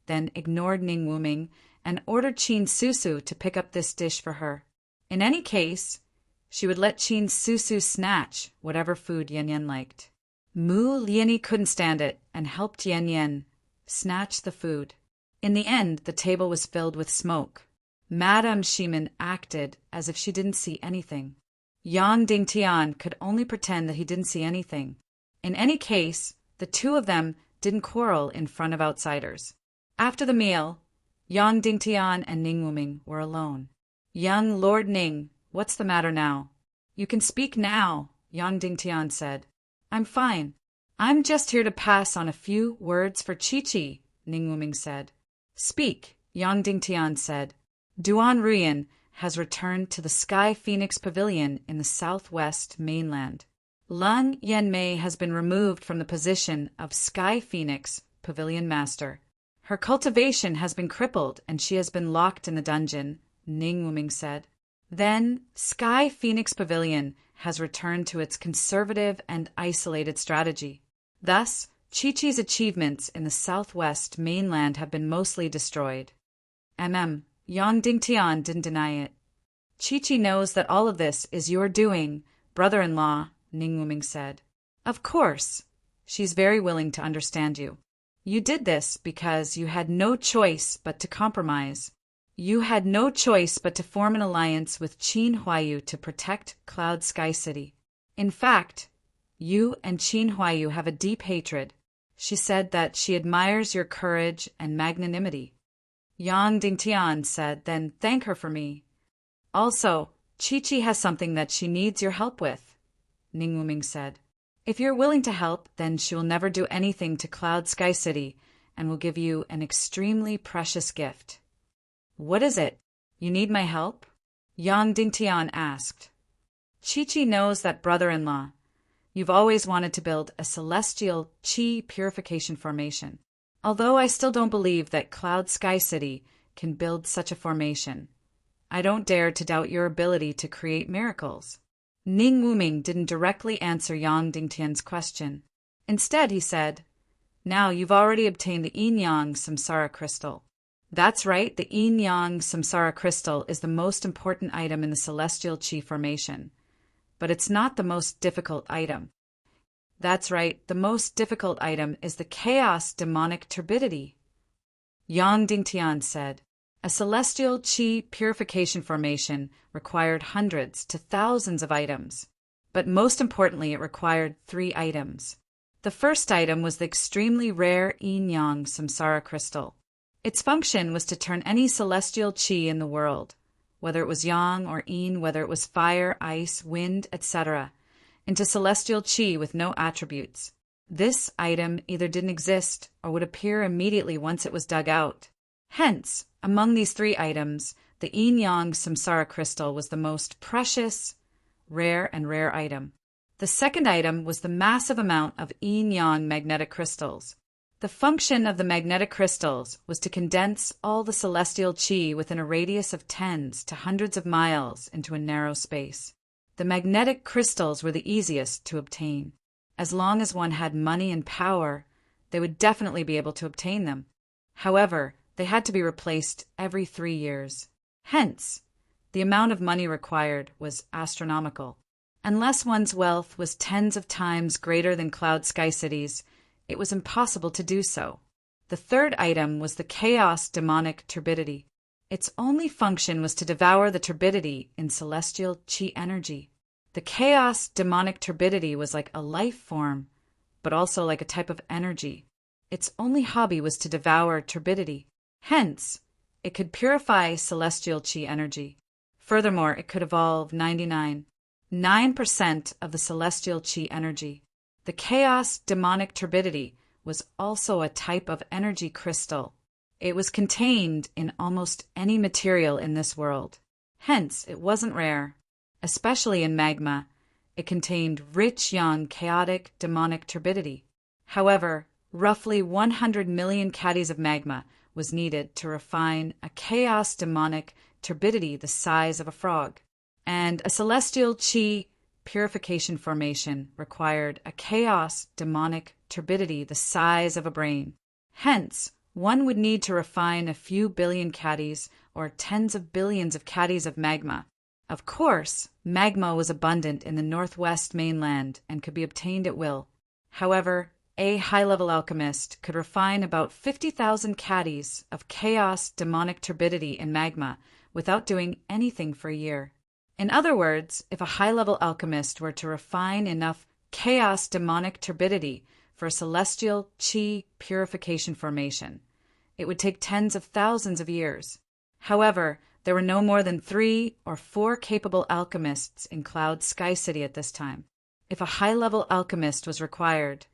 [SPEAKER 1] then ignored Ning Wuming and ordered Qin Susu to pick up this dish for her. In any case, she would let Qin Susu snatch whatever food Yan Yan liked. Mu Liani couldn't stand it and helped Yan Yan snatch the food. In the end, the table was filled with smoke. Madame Shimin acted as if she didn't see anything. Yang Dingtian could only pretend that he didn't see anything. In any case, the two of them didn't quarrel in front of outsiders. After the meal, Yang Dingtian and Ning Wuming were alone. Young Lord Ning, what's the matter now? You can speak now, Yang Dingtian said. I'm fine. I'm just here to pass on a few words for Chi-Chi, Ning Wuming said. Speak, Yang Dingtian said. Duan Ruyan has returned to the Sky Phoenix Pavilion in the southwest mainland. Lung Yanmei has been removed from the position of Sky Phoenix Pavilion Master. Her cultivation has been crippled and she has been locked in the dungeon, Ning Wuming said. Then, Sky Phoenix Pavilion has returned to its conservative and isolated strategy. Thus, Chi-Chi's achievements in the southwest mainland have been mostly destroyed. Yang Dingtian didn't deny it. Chi-Chi knows that all of this is your doing, brother-in-law, Ning Wuming said. Of course. She's very willing to understand you. You did this because you had no choice but to compromise. You had no choice but to form an alliance with Qin Huayu to protect Cloud Sky City. In fact, you and Qin Huayu have a deep hatred. She said that she admires your courage and magnanimity. Yang Dingtian said, then thank her for me. Also, Chi-Chi has something that she needs your help with, Ning Wuming said. If you're willing to help, then she will never do anything to Cloud Sky City and will give you an extremely precious gift. What is it? You need my help? Yang Dingtian asked. Chi-Chi knows that brother-in-law. You've always wanted to build a celestial Qi purification formation. Although I still don't believe that Cloud Sky City can build such a formation, I don't dare to doubt your ability to create miracles. Ning Wuming didn't directly answer Yang Dingtian's question. Instead, he said, now you've already obtained the Yin-Yang Samsara Crystal. That's right, the Yin-Yang Samsara Crystal is the most important item in the Celestial Qi formation. But it's not the most difficult item. That's right, the most difficult item is the Chaos Demonic Turbidity. Yang Dingtian said, a Celestial Qi purification formation required hundreds to thousands of items. But most importantly, it required 3 items. The first item was the extremely rare Yin-Yang Samsara Crystal. Its function was to turn any celestial qi in the world, whether it was yang or yin, whether it was fire, ice, wind, etc., into celestial qi with no attributes. This item either didn't exist or would appear immediately once it was dug out. Hence, among these 3 items, the Yin-Yang Samsara Crystal was the most precious, rare item. The second item was the massive amount of Yin-Yang magnetic crystals. The function of the magnetic crystals was to condense all the celestial qi within a radius of tens to hundreds of miles into a narrow space. The magnetic crystals were the easiest to obtain. As long as one had money and power, they would definitely be able to obtain them. However, they had to be replaced every 3 years. Hence, the amount of money required was astronomical. Unless one's wealth was tens of times greater than Cloud Sky City's, it was impossible to do so. The third item was the Chaos Demonic Turbidity. Its only function was to devour the turbidity in celestial qi energy. The Chaos Demonic Turbidity was like a life form, but also like a type of energy. Its only hobby was to devour turbidity. Hence, it could purify celestial qi energy. Furthermore, it could evolve 99.9% of the celestial qi energy. The Chaos Demonic Turbidity was also a type of energy crystal. It was contained in almost any material in this world. Hence, it wasn't rare. Especially in magma, it contained rich young chaotic demonic turbidity. However, roughly 100 million caddies of magma was needed to refine a chaos demonic turbidity the size of a frog. And a celestial qi purification formation required a chaos demonic turbidity the size of a brain. Hence, one would need to refine a few billion caddies or tens of billions of caddies of magma. Of course, magma was abundant in the northwest mainland and could be obtained at will. However, a high-level alchemist could refine about 50,000 caddies of chaos demonic turbidity in magma without doing anything for a year. In other words, if a high-level alchemist were to refine enough chaos demonic turbidity for a celestial qi purification formation, it would take tens of thousands of years. However, there were no more than 3 or 4 capable alchemists in Cloud Sky City at this time. If a high-level alchemist was required,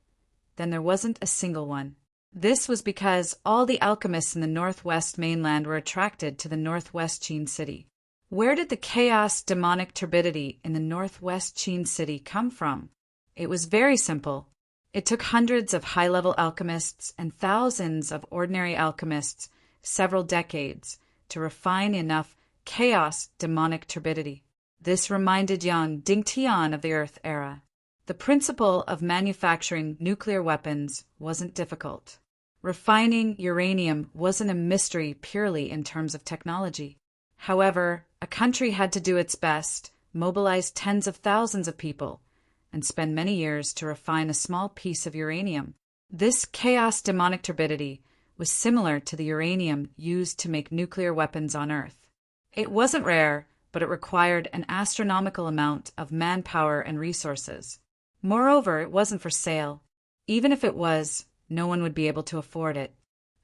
[SPEAKER 1] then there wasn't a single one. This was because all the alchemists in the northwest mainland were attracted to the northwest Qin City. Where did the chaos demonic turbidity in the northwest Qin City come from? It was very simple. It took hundreds of high-level alchemists and thousands of ordinary alchemists several decades to refine enough chaos demonic turbidity. This reminded Yang Dingtian of the Earth era. The principle of manufacturing nuclear weapons wasn't difficult. Refining uranium wasn't a mystery purely in terms of technology. However, a country had to do its best, mobilize tens of thousands of people, and spend many years to refine a small piece of uranium. This chaos demonic turbidity was similar to the uranium used to make nuclear weapons on Earth. It wasn't rare, but it required an astronomical amount of manpower and resources. Moreover, it wasn't for sale. Even if it was, no one would be able to afford it.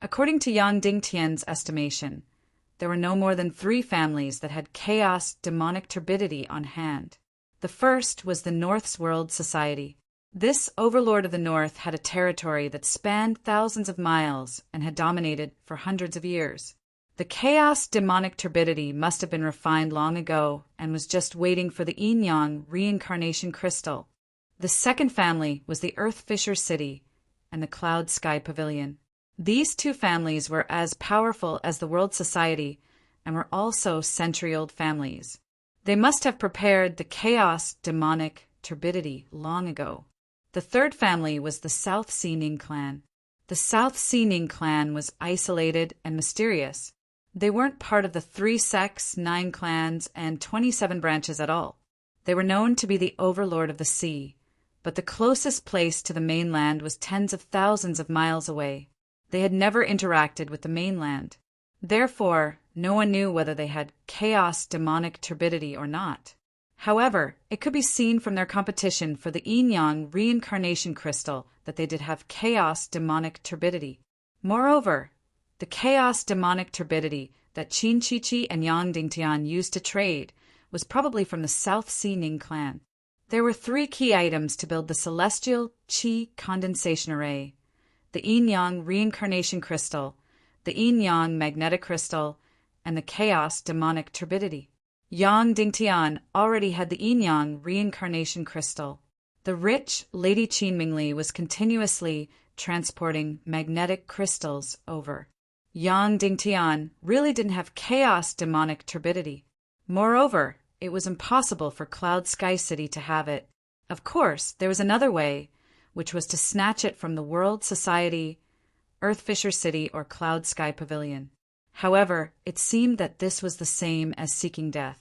[SPEAKER 1] According to Yang Dingtian's estimation, there were no more than 3 families that had chaos demonic turbidity on hand. The first was the North's World Society. This overlord of the North had a territory that spanned thousands of miles and had dominated for hundreds of years. The chaos demonic turbidity must have been refined long ago and was just waiting for the yin-yang reincarnation crystal. The second family was the Earth Fisher City and the Cloud Sky Pavilion. These 2 families were as powerful as the World Society and were also century-old families. They must have prepared the chaos demonic turbidity long ago. The third family was the South Sea Ning clan. The South Sea Ning clan was isolated and mysterious. They weren't part of the 3 sects, 9 clans, and 27 branches at all. They were known to be the overlord of the sea, but the closest place to the mainland was tens of thousands of miles away. They had never interacted with the mainland. Therefore, no one knew whether they had chaos demonic turbidity or not. However, it could be seen from their competition for the yin-yang reincarnation crystal that they did have chaos demonic turbidity. Moreover, the chaos demonic turbidity that Qin Chi and Yang Dingtian used to trade was probably from the South Sea Ning clan. There were 3 key items to build the celestial Qi condensation array: the yin-yang reincarnation crystal, the yin-yang magnetic crystal, and the chaos demonic turbidity. Yang Dingtian already had the yin-yang reincarnation crystal. The rich Lady Qin Mingli was continuously transporting magnetic crystals over. Yang Dingtian really didn't have chaos demonic turbidity. Moreover, it was impossible for Cloud Sky City to have it. Of course, there was another way, which was to snatch it from the World Society, Earth Fisher City, or Cloud Sky Pavilion. However, it seemed that this was the same as seeking death.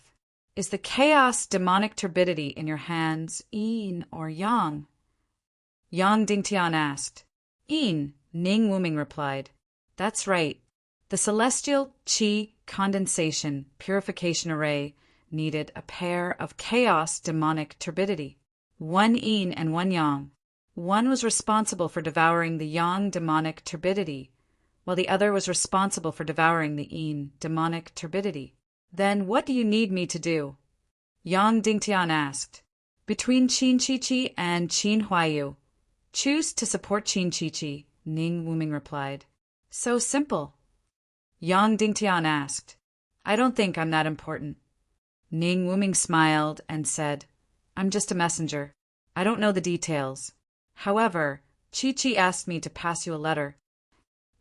[SPEAKER 1] Is the chaos demonic turbidity in your hands yin or yang? Yang Dingtian asked. Yin, Ning Wuming replied. That's right. The celestial Qi condensation purification array needed a pair of chaos demonic turbidity. 1 yin and 1 yang. One was responsible for devouring the yang demonic turbidity, while the other was responsible for devouring the yin demonic turbidity. Then what do you need me to do? Yang Dingtian asked. Between Qin Chi and Qin Huayu. Choose to support Qin Chi, Ning Wuming replied. So simple. Yang Dingtian asked. I don't think I'm that important. Ning Wuming smiled and said, I'm just a messenger. I don't know the details. However, Chi asked me to pass you a letter.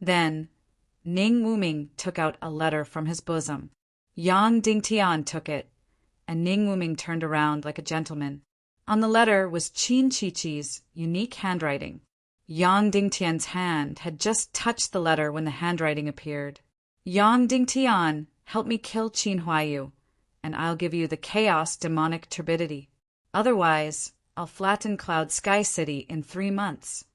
[SPEAKER 1] Then, Ning Wuming took out a letter from his bosom. Yang Dingtian took it, and Ning Wuming turned around like a gentleman. On the letter was Qin Chi's unique handwriting. Yang Dingtian's hand had just touched the letter when the handwriting appeared. Yang Dingtian, help me kill Qin Huayu, and I'll give you the chaos demonic turbidity. Otherwise, I'll flatten Cloud Sky City in 3 months.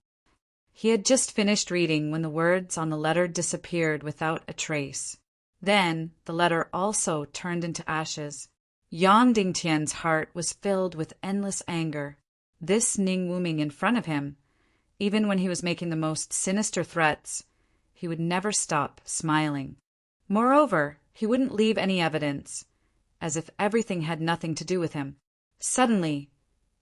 [SPEAKER 1] He had just finished reading when the words on the letter disappeared without a trace. Then the letter also turned into ashes. Yang Dingtian's heart was filled with endless anger. This Ning Wuming in front of him, even when he was making the most sinister threats, he would never stop smiling. Moreover, he wouldn't leave any evidence, as if everything had nothing to do with him. Suddenly,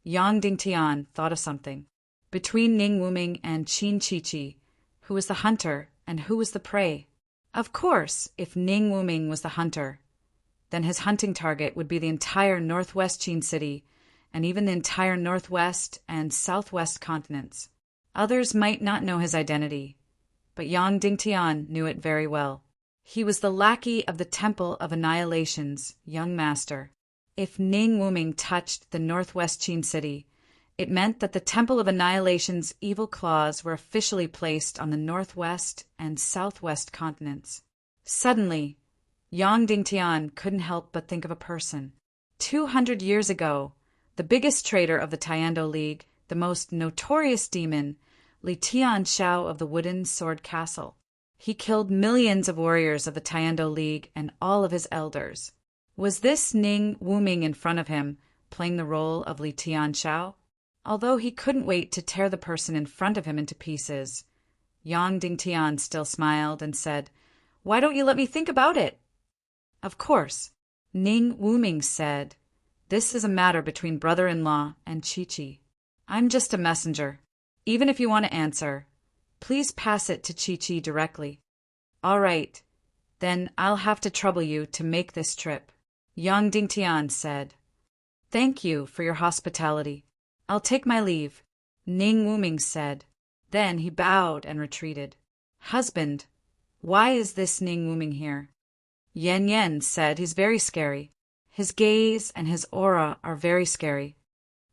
[SPEAKER 1] Yang Dingtian thought of something. Between Ning Wuming and Qin Chi, who was the hunter and who was the prey? Of course, if Ning Wuming was the hunter, then his hunting target would be the entire northwest Qin city and even the entire northwest and southwest continents. Others might not know his identity, but Yang Dingtian knew it very well. He was the lackey of the Temple of Annihilation's young master. If Ning Wuming touched the northwest Qin city, it meant that the Temple of Annihilation's evil claws were officially placed on the northwest and southwest continents. Suddenly, Yang Dingtian couldn't help but think of a person. 200 years ago, the biggest traitor of the Tiando League, the most notorious demon, Li Tianxiao of the Wooden Sword Castle. He killed millions of warriors of the Tiando League and all of his elders. Was this Ning Wuming in front of him, playing the role of Li Tianxiao? Although he couldn't wait to tear the person in front of him into pieces, Yang Dingtian still smiled and said, "Why don't you let me think about it?" "Of course," Ning Wuming said. "This is a matter between brother-in-law and Chi-Chi. I'm just a messenger. Even if you want to answer, please pass it to Chi-Chi directly." "All right. Then I'll have to trouble you to make this trip," Yang Dingtian said. "Thank you for your hospitality. I'll take my leave," Ning Wuming said. Then he bowed and retreated. "Husband, why is this Ning Wuming here?" Yan Yan said he's very scary. His gaze and his aura are very scary.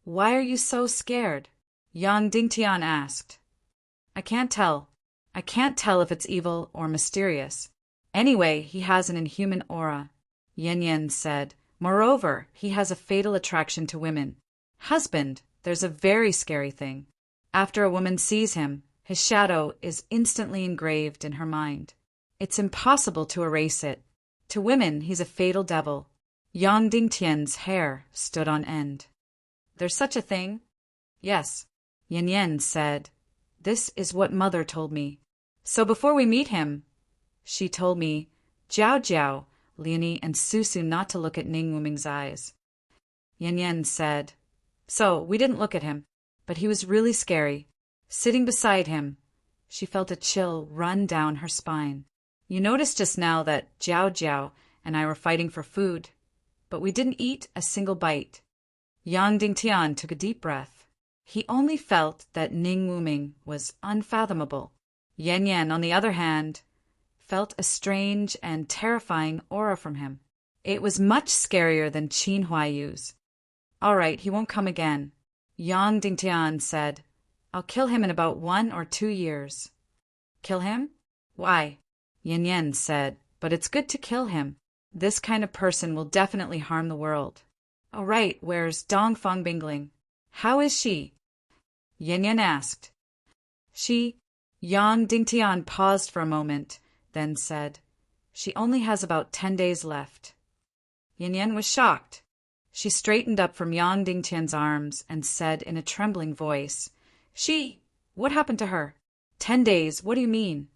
[SPEAKER 1] "Why are you so scared?" Yang Dingtian asked. "I can't tell. I can't tell if it's evil or mysterious. Anyway, he has an inhuman aura," Yan Yan said. "Moreover, he has a fatal attraction to women. Husband, there's a very scary thing. After a woman sees him, his shadow is instantly engraved in her mind. It's impossible to erase it. To women, he's a fatal devil." Yang Dingtian's hair stood on end. "There's such a thing?" "Yes," Yan Yan said. "This is what Mother told me. So before we meet him, she told me, Jiao Jiao, Leonie, and Susu not to look at Ning Wuming's eyes." Yan Yan said, "So we didn't look at him, but he was really scary. Sitting beside him, she felt a chill run down her spine. You noticed just now that Jiao Jiao and I were fighting for food, but we didn't eat a single bite." Yang Dingtian took a deep breath. He only felt that Ning Wuming was unfathomable. Yan Yan, on the other hand, felt a strange and terrifying aura from him. It was much scarier than Qin Huaiyu's. "All right, he won't come again," Yang Dingtian said. "I'll kill him in about 1 or 2 years." "Kill him? Why?" Yan Yan said. "But it's good to kill him. This kind of person will definitely harm the world." "Oh, right, where's Dongfang Bingling? How is she?" Yan Yan asked. Yang Dingtian paused for a moment, then said, "She only has about 10 days left." Yan Yan was shocked. She straightened up from Yang Dingtian's arms and said in a trembling voice, What happened to her? 10 days, what do you mean?"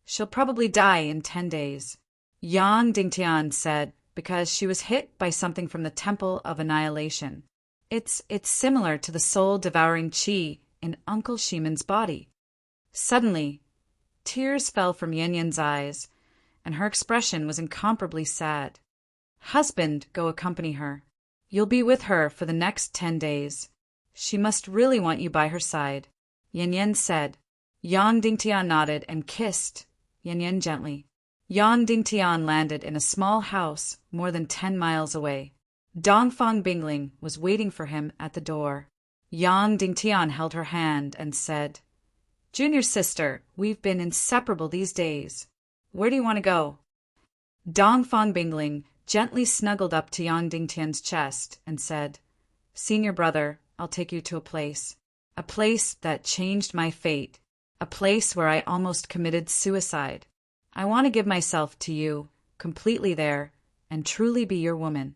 [SPEAKER 1] "She'll probably die in 10 days," Yang Dingtian said, "because she was hit by something from the Temple of Annihilation. It's similar to the soul-devouring qi in Uncle Shimon's body." Suddenly, tears fell from Yan Yan's eyes, and her expression was incomparably sad. "Husband, go accompany her. You'll be with her for the next 10 days. She must really want you by her side," Yan Yan said. Yang Dingtian nodded and kissed Yan Yan gently. Yang Dingtian landed in a small house more than 10 miles away. Dongfang Bingling was waiting for him at the door. Yang Dingtian held her hand and said, "Junior sister, we've been inseparable these days. Where do you want to go?" Dongfang Bingling gently snuggled up to Yang Dingtian's chest and said, "Senior brother, I'll take you to a place that changed my fate, a place where I almost committed suicide. I want to give myself to you, completely there, and truly be your woman."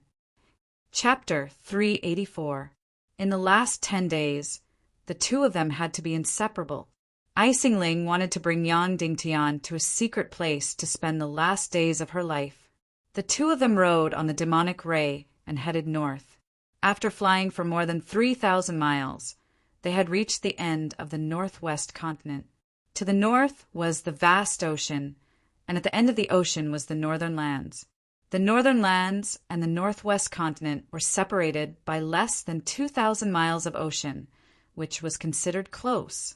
[SPEAKER 1] Chapter 384. In the last 10 days, the two of them had to be inseparable. Icing Ling wanted to bring Yang Dingtian to a secret place to spend the last days of her life. The two of them rode on the demonic ray and headed north. After flying for more than 3,000 miles, they had reached the end of the northwest continent. To the north was the vast ocean, and at the end of the ocean was the northern lands. The northern lands and the northwest continent were separated by less than 2,000 miles of ocean, which was considered close.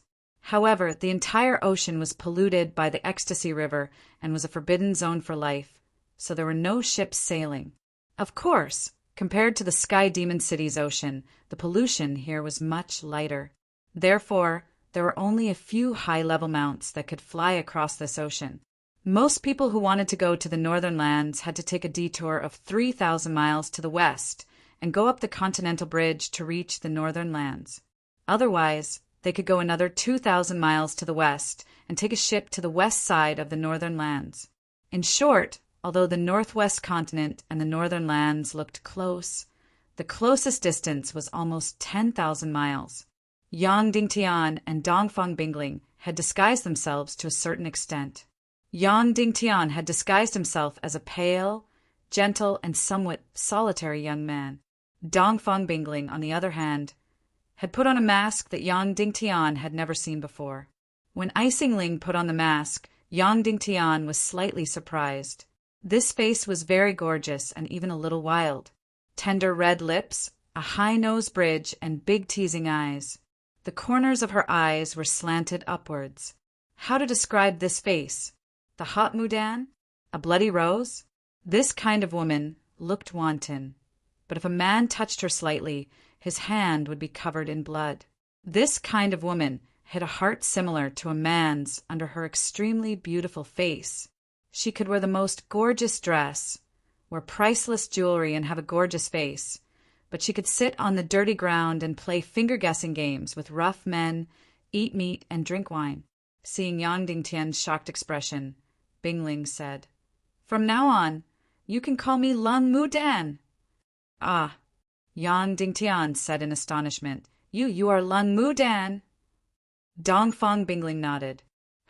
[SPEAKER 1] However, the entire ocean was polluted by the Ecstasy River and was a forbidden zone for life, so there were no ships sailing. Of course, compared to the Sky Demon City's ocean, the pollution here was much lighter. Therefore, there were only a few high-level mounts that could fly across this ocean. Most people who wanted to go to the northern lands had to take a detour of 3,000 miles to the west and go up the Continental Bridge to reach the northern lands. Otherwise, They could go another 2,000 miles to the west and take a ship to the west side of the northern lands. In short, although the northwest continent and the northern lands looked close, the closest distance was almost 10,000 miles. Yang Dingtian and Dongfang Bingling had disguised themselves to a certain extent. Yang Dingtian had disguised himself as a pale, gentle, and somewhat solitary young man. Dongfang Bingling, on the other hand, had put on a mask that Yang Dingtian had never seen before. When Icing put on the mask, Yang Dingtian was slightly surprised. This face was very gorgeous and even a little wild. Tender red lips, a high nose bridge, and big teasing eyes. The corners of her eyes were slanted upwards. How to describe this face? The hot Mudan? A bloody rose? This kind of woman looked wanton, but if a man touched her slightly, his hand would be covered in blood. This kind of woman had a heart similar to a man's under her extremely beautiful face. She could wear the most gorgeous dress, wear priceless jewelry, and have a gorgeous face, but she could sit on the dirty ground and play finger-guessing games with rough men, eat meat, and drink wine. Seeing Yang Dingtian's shocked expression, Bingling said, "From now on, you can call me Lung Mudan." "Ah," Yang Dingtian said in astonishment. You are Lung Mudan." Dongfang Bingling nodded.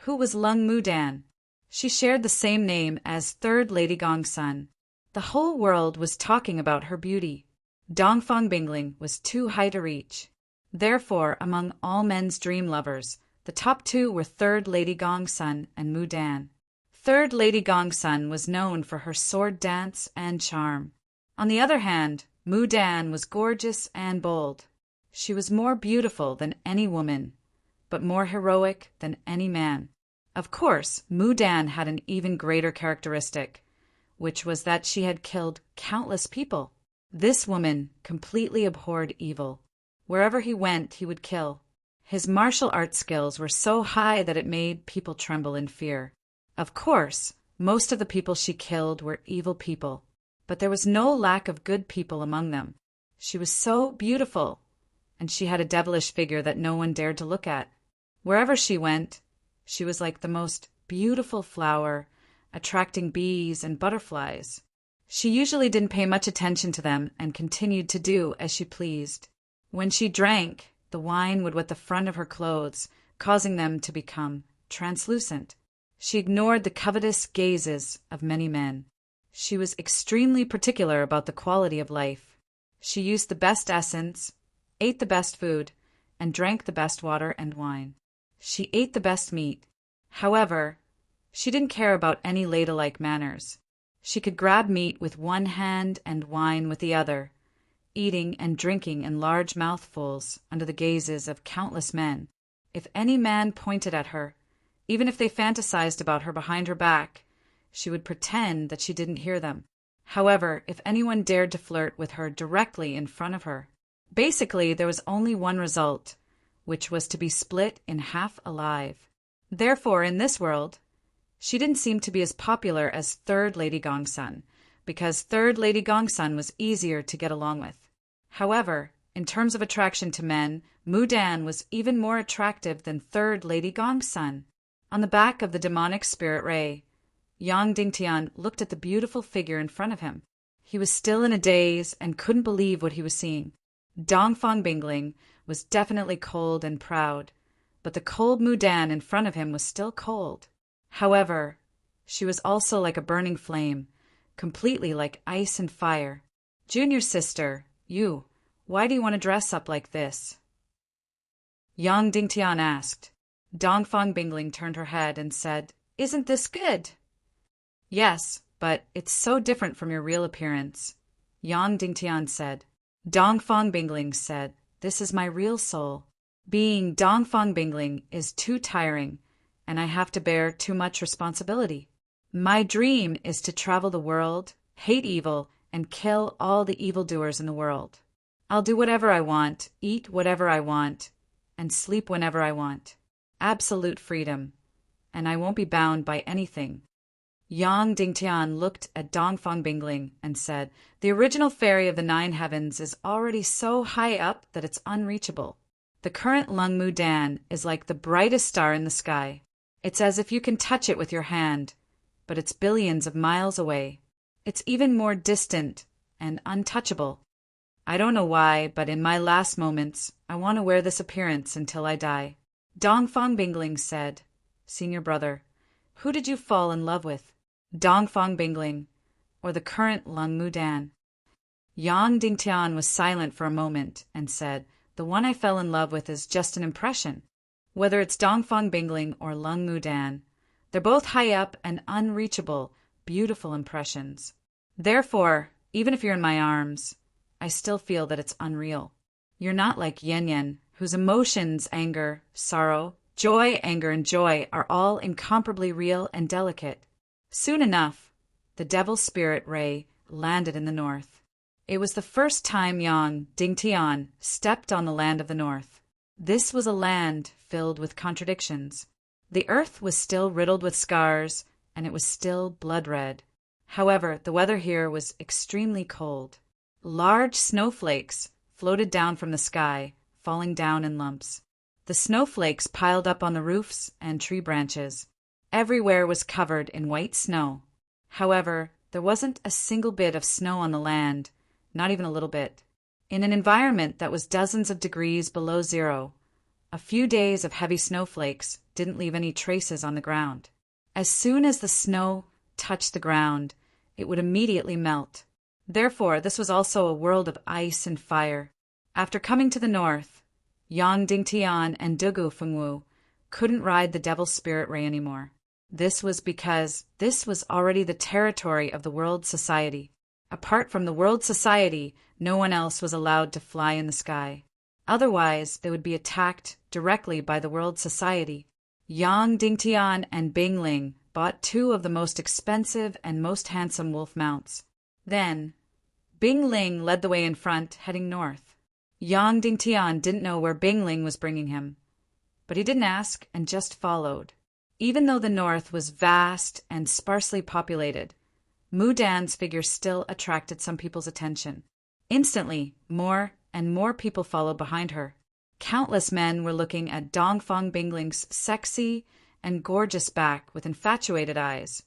[SPEAKER 1] Who was Lung Mudan? She shared the same name as Third Lady Gongsun. The whole world was talking about her beauty. Dongfang Bingling was too high to reach. Therefore, among all men's dream lovers, the top two were Third Lady Gongsun and Mudan. Third Lady Gongsun was known for her sword dance and charm. On the other hand, Mudan was gorgeous and bold. She was more beautiful than any woman, but more heroic than any man. Of course, Mudan had an even greater characteristic, which was that she had killed countless people. This woman completely abhorred evil. Wherever he went, he would kill. His martial arts skills were so high that it made people tremble in fear. Of course, most of the people she killed were evil people, but there was no lack of good people among them. She was so beautiful, and she had a devilish figure that no one dared to look at. Wherever she went, she was like the most beautiful flower, attracting bees and butterflies. She usually didn't pay much attention to them and continued to do as she pleased. When she drank, the wine would wet the front of her clothes, causing them to become translucent. She ignored the covetous gazes of many men. She was extremely particular about the quality of life. She used the best essence, ate the best food, and drank the best water and wine. She ate the best meat. However, she didn't care about any ladylike manners. She could grab meat with one hand and wine with the other, eating and drinking in large mouthfuls under the gazes of countless men. If any man pointed at her, even if they fantasized about her behind her back, she would pretend that she didn't hear them. However, if anyone dared to flirt with her directly in front of her, basically there was only one result, which was to be split in half alive. Therefore, in this world, she didn't seem to be as popular as Third Lady Gongsun, because Third Lady Gongsun was easier to get along with. However, in terms of attraction to men, Mudan was even more attractive than Third Lady Gongsun. On the back of the demonic spirit ray, Yang Dingtian looked at the beautiful figure in front of him. He was still in a daze and couldn't believe what he was seeing. Dongfang Bingling was definitely cold and proud, but the cold Mudan in front of him was still cold. However, she was also like a burning flame, completely like ice and fire. "Junior sister, why do you want to dress up like this?" Yang Dingtian asked. Dongfang Bingling turned her head and said, "Isn't this good?" "Yes, but it's so different from your real appearance," Yang Dingtian said. Dongfang Bingling said, "This is my real soul. Being Dongfang Bingling is too tiring, and I have to bear too much responsibility. My dream is to travel the world, hate evil, and kill all the evildoers in the world. I'll do whatever I want, eat whatever I want, and sleep whenever I want. Absolute freedom, and I won't be bound by anything." Yang Dingtian looked at Dongfang Bingling and said, "The original fairy of the 9 heavens is already so high up that it's unreachable. The current Lung Mu Dan is like the brightest star in the sky. It's as if you can touch it with your hand, but it's billions of miles away. It's even more distant and untouchable. I don't know why, but in my last moments, I want to wear this appearance until I die. Dongfang Bingling said, "Senior brother, who did you fall in love with? Dongfang Bingling, or the current Lung Mu Dan?" Yang Dingtian was silent for a moment and said, "The one I fell in love with is just an impression. Whether it's Dongfang Bingling or Lung Mu Dan, they're both high up and unreachable, beautiful impressions. Therefore, even if you're in my arms, I still feel that it's unreal. You're not like Yen Yen, whose emotions, anger, sorrow, joy, anger, and joy are all incomparably real and delicate." Soon enough, the devil's spirit ray landed in the north. It was the first time Yang Dingtian stepped on the land of the north. This was a land filled with contradictions. The earth was still riddled with scars, and it was still blood-red. However, the weather here was extremely cold. Large snowflakes floated down from the sky, falling down in lumps. The snowflakes piled up on the roofs and tree branches. Everywhere was covered in white snow. However, there wasn't a single bit of snow on the land, not even a little bit. In an environment that was dozens of degrees below zero, a few days of heavy snowflakes didn't leave any traces on the ground. As soon as the snow touched the ground, it would immediately melt. Therefore, this was also a world of ice and fire. After coming to the north, Yang Dingtian and Dugu Fengwu couldn't ride the devil's spirit ray anymore. This was because this was already the territory of the World Society. Apart from the World Society, no one else was allowed to fly in the sky. Otherwise, they would be attacked directly by the World Society. Yang Dingtian and Bingling bought 2 of the most expensive and most handsome wolf mounts. Then, Bingling led the way in front, heading north. Yang Dingtian didn't know where Bingling was bringing him, but he didn't ask and just followed. Even though the north was vast and sparsely populated, Mu Dan's figure still attracted some people's attention. Instantly, more and more people followed behind her. Countless men were looking at Dongfang Bingling's sexy and gorgeous back with infatuated eyes,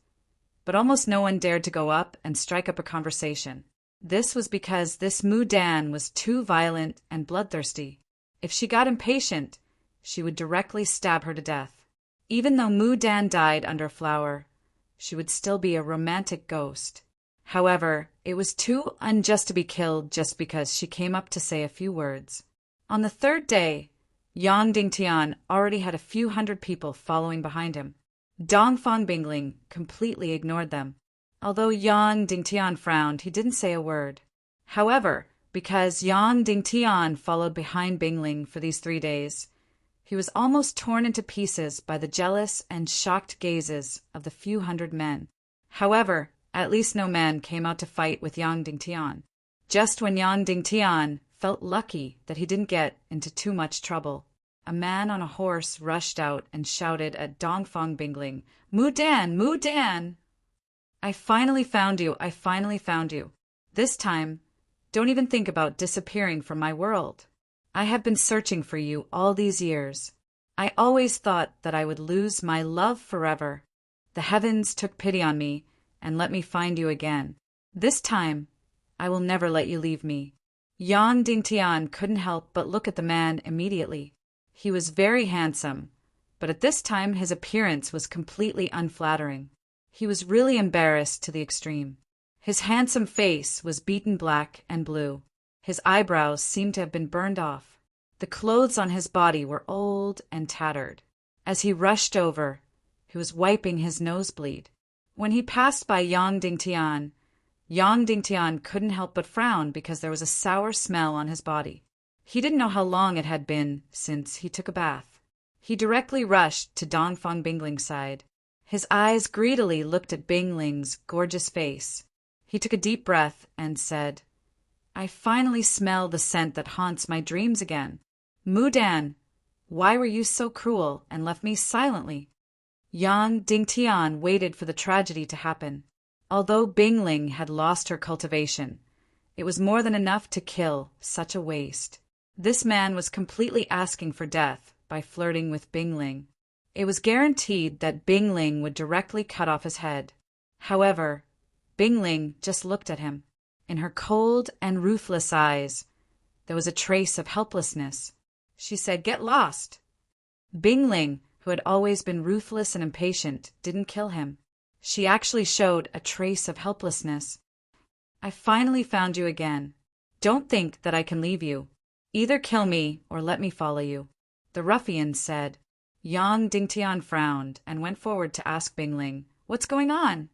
[SPEAKER 1] but almost no one dared to go up and strike up a conversation. This was because this Mu Dan was too violent and bloodthirsty. If she got impatient, she would directly stab her to death. Even though Mu Dan died under a flower, she would still be a romantic ghost. However, it was too unjust to be killed just because she came up to say a few words. On the 3rd day, Yang Dingtian already had a few hundred people following behind him. Dongfang Bingling completely ignored them. Although Yang Dingtian frowned, he didn't say a word. However, because Yang Dingtian followed behind Bingling for these 3 days, he was almost torn into pieces by the jealous and shocked gazes of the few hundred men. However, at least no man came out to fight with Yang Dingtian. Just when Yang Dingtian felt lucky that he didn't get into too much trouble, a man on a horse rushed out and shouted at Dongfang Bingling, "Mu Dan! Mu Dan! I finally found you! I finally found you! This time, don't even think about disappearing from my world. I have been searching for you all these years. I always thought that I would lose my love forever. The heavens took pity on me and let me find you again. This time, I will never let you leave me." Yang Dingtian couldn't help but look at the man immediately. He was very handsome, but at this time his appearance was completely unflattering. He was really embarrassed to the extreme. His handsome face was beaten black and blue. His eyebrows seemed to have been burned off. The clothes on his body were old and tattered. As he rushed over, he was wiping his nosebleed. When he passed by Yang Dingtian couldn't help but frown because there was a sour smell on his body. He didn't know how long it had been since he took a bath. He directly rushed to Dongfang Bingling's side. His eyes greedily looked at Bingling's gorgeous face. He took a deep breath and said, "I finally smell the scent that haunts my dreams again. Mu Dan, why were you so cruel and left me silently?" Yang Dingtian waited for the tragedy to happen. Although Bingling had lost her cultivation, it was more than enough to kill such a waste. This man was completely asking for death by flirting with Bingling. It was guaranteed that Bingling would directly cut off his head. However, Bingling just looked at him. In her cold and ruthless eyes, there was a trace of helplessness. She said, "Get lost." Bingling, who had always been ruthless and impatient, didn't kill him. She actually showed a trace of helplessness. "I finally found you again. Don't think that I can leave you. Either kill me or let me follow you," the ruffian said. Yang Dingtian frowned and went forward to ask Bingling, "What's going on?"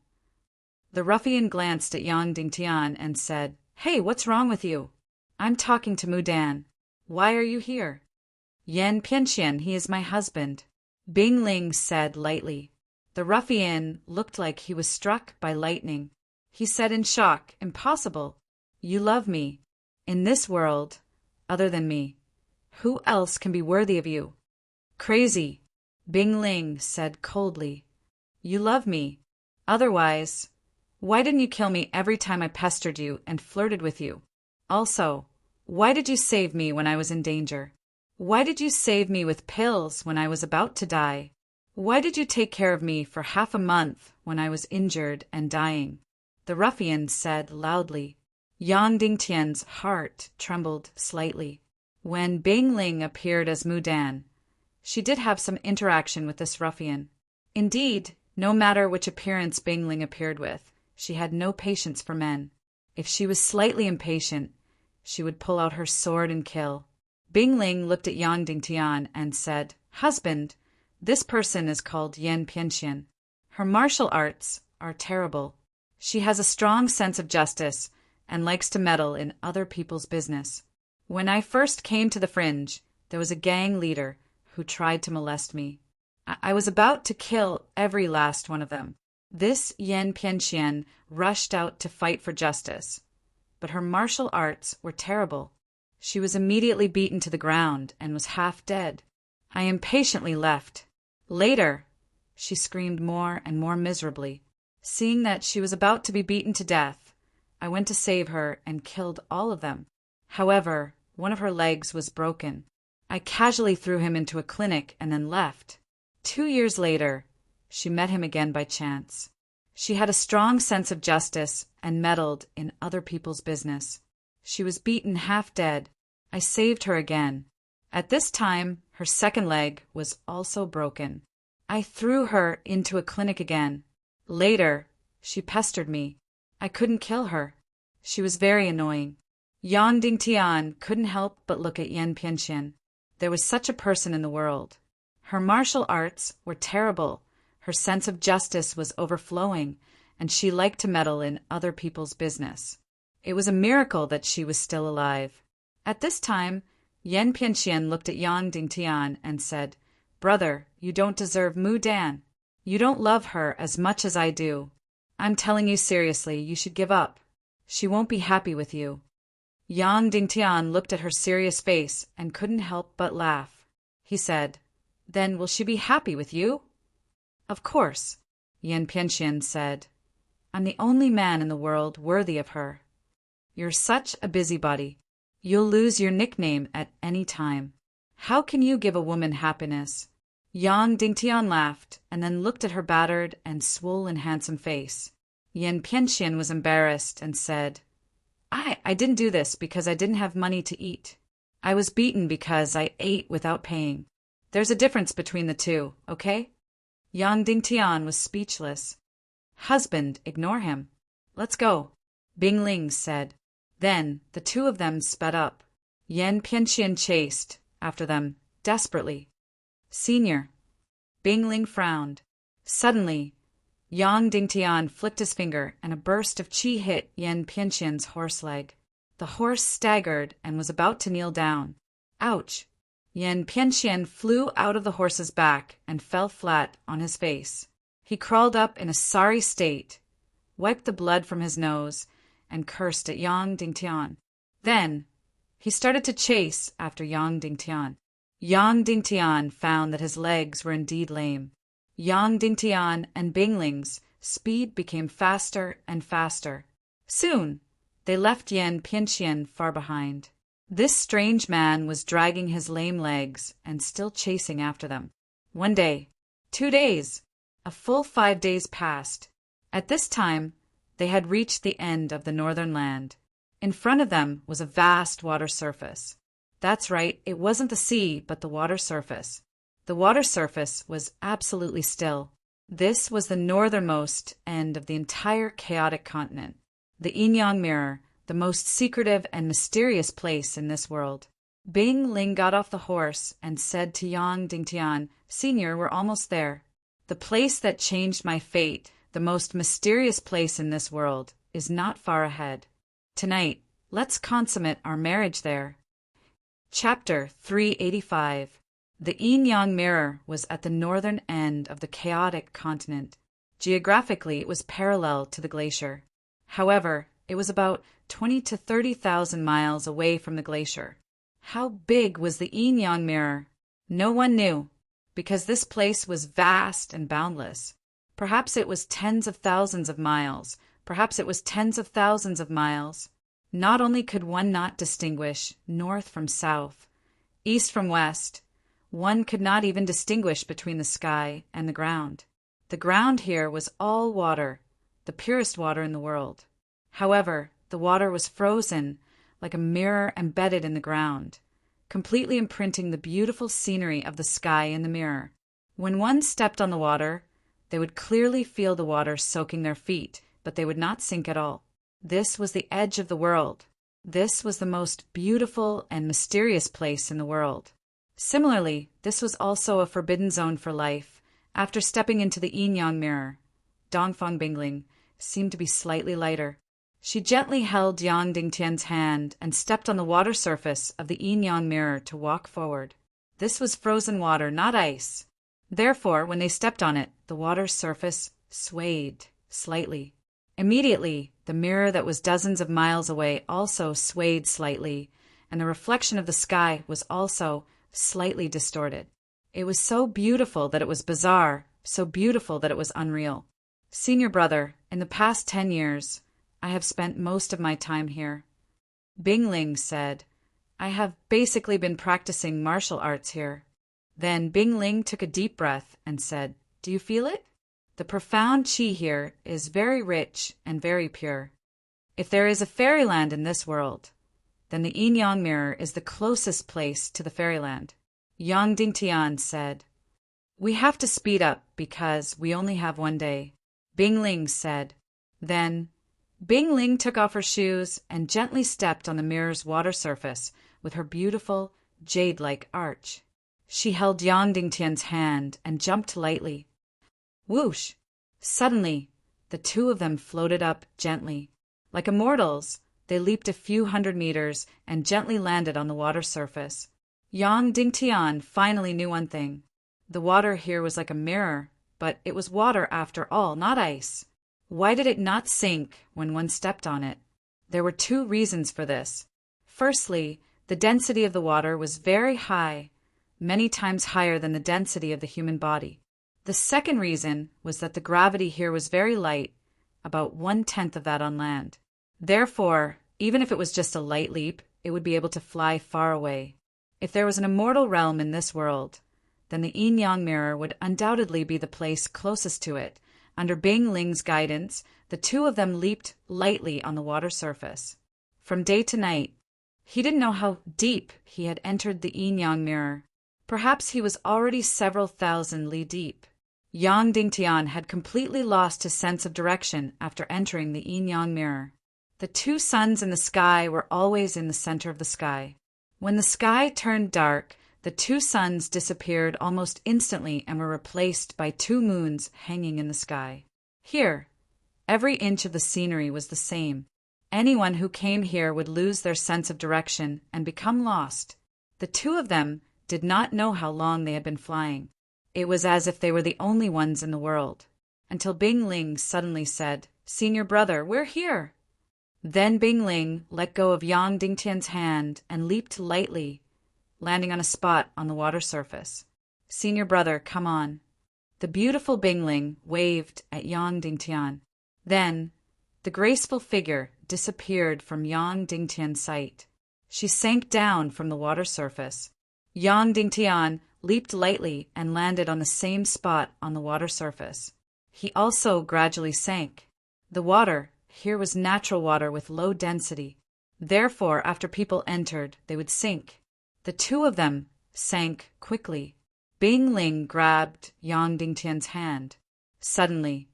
[SPEAKER 1] The ruffian glanced at Yang Dingtian and said, "Hey, what's wrong with you?" "I'm talking to Mudan. Why are you here?" "Yan Pianxian, he is my husband," Bingling said lightly. The ruffian looked like he was struck by lightning. He said in shock, "Impossible. You love me. In this world, other than me, who else can be worthy of you?" "Crazy," Bingling said coldly. "You love me. Otherwise, why didn't you kill me every time I pestered you and flirted with you? Also, why did you save me when I was in danger? Why did you save me with pills when I was about to die? Why did you take care of me for half a month when I was injured and dying?" The ruffian said loudly. Yang Dingtian's heart trembled slightly. When Bingling appeared as Mudan, she did have some interaction with this ruffian. Indeed, no matter which appearance Bingling appeared with, she had no patience for men. If she was slightly impatient, she would pull out her sword and kill. Bingling looked at Yang Dingtian and said, "Husband, this person is called Yan Pianxian. Her martial arts are terrible. She has a strong sense of justice and likes to meddle in other people's business. When I first came to the fringe, there was a gang leader who tried to molest me. I was about to kill every last one of them. This Yan Pianxian rushed out to fight for justice, but her martial arts were terrible. She was immediately beaten to the ground and was half dead. I impatiently left. Later, she screamed more and more miserably. Seeing that she was about to be beaten to death, I went to save her and killed all of them. However, one of her legs was broken. I casually threw him into a clinic and then left. 2 years later, she met him again by chance. She had a strong sense of justice and meddled in other people's business. She was beaten half dead. I saved her again. At this time, her second leg was also broken. I threw her into a clinic again. Later, she pestered me. I couldn't kill her. She was very annoying. Yang Dingtian couldn't help but look at Yan Pianxian. There was such a person in the world. Her martial arts were terrible. Her sense of justice was overflowing, and she liked to meddle in other people's business. It was a miracle that she was still alive. At this time, Yan Pianxian looked at Yang Dingtian and said, "Brother, you don't deserve Mudan. You don't love her as much as I do. I'm telling you seriously, you should give up. She won't be happy with you." Yang Dingtian looked at her serious face and couldn't help but laugh. He said, "Then will she be happy with you?" "Of course," Yan Pianxian said. "I'm the only man in the world worthy of her. You're such a busybody. You'll lose your nickname at any time. How can you give a woman happiness?" Yang Dingtian laughed and then looked at her battered and swollen handsome face. Yan Pianxian was embarrassed and said, I didn't do this because I didn't have money to eat. I was beaten because I ate without paying. There's a difference between the two, okay?" Yang Dingtian was speechless. "Husband, ignore him. Let's go," Bingling said. Then the two of them sped up. Yan Pianxian chased after them desperately. "Senior." Bingling frowned. Suddenly, Yang Dingtian flicked his finger and a burst of qi hit Yan Pianxian's horse leg. The horse staggered and was about to kneel down. Ouch! Yan Pianxian flew out of the horse's back and fell flat on his face. He crawled up in a sorry state, wiped the blood from his nose, and cursed at Yang Dingtian. Then he started to chase after Yang Dingtian. Yang Dingtian found that his legs were indeed lame. Yang Dingtian and Bingling's speed became faster and faster. Soon, they left Yan Pianxian far behind. This strange man was dragging his lame legs and still chasing after them. 1 day, 2 days, a full 5 days passed. At this time, they had reached the end of the northern land. In front of them was a vast water surface. That's right, it wasn't the sea, but the water surface. The water surface was absolutely still. This was the northernmost end of the entire chaotic continent. The Yin Yang Mirror, the most secretive and mysterious place in this world. Bing Ling got off the horse and said to Yang Dingtian, "Senior, we're almost there. The place that changed my fate, the most mysterious place in this world, is not far ahead. Tonight, let's consummate our marriage there." Chapter 385. The Yin Yang Mirror was at the northern end of the chaotic continent. Geographically, it was parallel to the glacier. However, it was about 20 to 30,000 miles away from the glacier. How big was the Yin Yang Mirror? No one knew, because this place was vast and boundless. Perhaps it was tens of thousands of miles. Perhaps it was tens of thousands of miles. Not only could one not distinguish north from south, east from west, one could not even distinguish between the sky and the ground. The ground here was all water, the purest water in the world. However, the water was frozen like a mirror embedded in the ground, completely imprinting the beautiful scenery of the sky in the mirror. When one stepped on the water, they would clearly feel the water soaking their feet, but they would not sink at all. This was the edge of the world. This was the most beautiful and mysterious place in the world. Similarly, this was also a forbidden zone for life. After stepping into the Yin Yang Mirror, Dongfang Bingling seemed to be slightly lighter. She gently held Yang Dingtian's hand and stepped on the water surface of the Yin Yang Mirror to walk forward. This was frozen water, not ice. Therefore, when they stepped on it, the water's surface swayed slightly. Immediately, the mirror that was dozens of miles away also swayed slightly, and the reflection of the sky was also slightly distorted. It was so beautiful that it was bizarre, so beautiful that it was unreal. Senior brother, in the past 10 years, I have spent most of my time here. Bing Ling said, I have basically been practicing martial arts here. Then Bing Ling took a deep breath and said, Do you feel it? The profound qi here is very rich and very pure. If there is a fairyland in this world, then the Yin Yang Mirror is the closest place to the fairyland. Yang Dingtian said, We have to speed up because we only have 1 day. Bing Ling said. Then Bing Ling took off her shoes and gently stepped on the mirror's water surface with her beautiful, jade-like arch. She held Yang Dingtian's hand and jumped lightly. Whoosh! Suddenly, the two of them floated up gently. Like immortals, they leaped a few hundred meters and gently landed on the water surface. Yang Dingtian finally knew one thing. The water here was like a mirror, but it was water after all, not ice. Why did it not sink when one stepped on it? There were 2 reasons for this. Firstly, the density of the water was very high, many times higher than the density of the human body. The second reason was that the gravity here was very light, about 1/10 of that on land. Therefore, even if it was just a light leap, it would be able to fly far away. If there was an immortal realm in this world, then the Yin Yang Mirror would undoubtedly be the place closest to it. Under Bing Ling's guidance, the 2 of them leaped lightly on the water surface. From day to night, he didn't know how deep he had entered the Yin Yang Mirror. Perhaps he was already several thousand li deep. Yang Dingtian had completely lost his sense of direction after entering the Yin Yang Mirror. The 2 suns in the sky were always in the center of the sky. When the sky turned dark, the 2 suns disappeared almost instantly and were replaced by 2 moons hanging in the sky. Here, every inch of the scenery was the same. Anyone who came here would lose their sense of direction and become lost. The 2 of them did not know how long they had been flying. It was as if they were the only ones in the world, until Bing Ling suddenly said, Senior brother, we're here. Then Bing Ling let go of Yang Dingtian's hand and leaped lightly, landing on a spot on the water surface. Senior brother, come on. The beautiful Bing Ling waved at Yang Dingtian. Then, the graceful figure disappeared from Yang Dingtian's sight. She sank down from the water surface. Yang Dingtian leaped lightly and landed on the same spot on the water surface. He also gradually sank. The water here was natural water with low density. Therefore, after people entered, they would sink. The two of them sank quickly. Bing Ling grabbed Yang Dingtian's hand. Suddenly,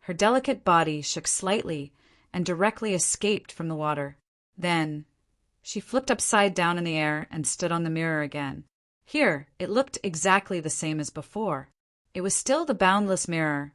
[SPEAKER 1] her delicate body shook slightly and directly escaped from the water. Then, she flipped upside down in the air and stood on the mirror again. Here, it looked exactly the same as before. It was still the boundless mirror,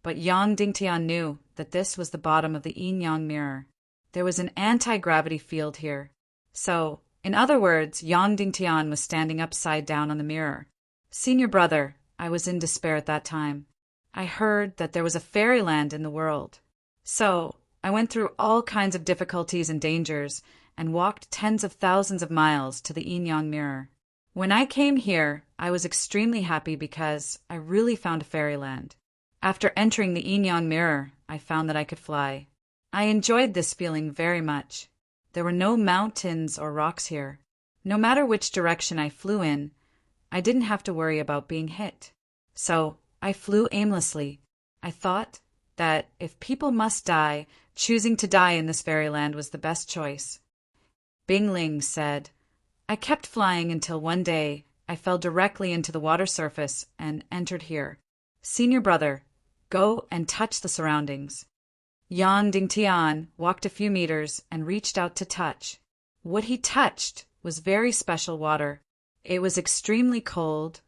[SPEAKER 1] but Yang Dingtian knew that this was the bottom of the yin-yang mirror. There was an anti-gravity field here. So, in other words, Yang Dingtian was standing upside down on the mirror. Senior brother, I was in despair at that time. I heard that there was a fairyland in the world. So, I went through all kinds of difficulties and dangers and walked tens of thousands of miles to the yin-yang mirror. When I came here, I was extremely happy because I really found a fairyland. After entering the yin-yang mirror, I found that I could fly. I enjoyed this feeling very much. There were no mountains or rocks here. No matter which direction I flew in, I didn't have to worry about being hit. So, I flew aimlessly. I thought that if people must die, choosing to die in this fairyland was the best choice. Bing Ling said, I kept flying until one day I fell directly into the water surface and entered here. Senior brother, go and touch the surroundings. Yang Dingtian walked a few meters and reached out to touch. What he touched was very special water. It was extremely cold,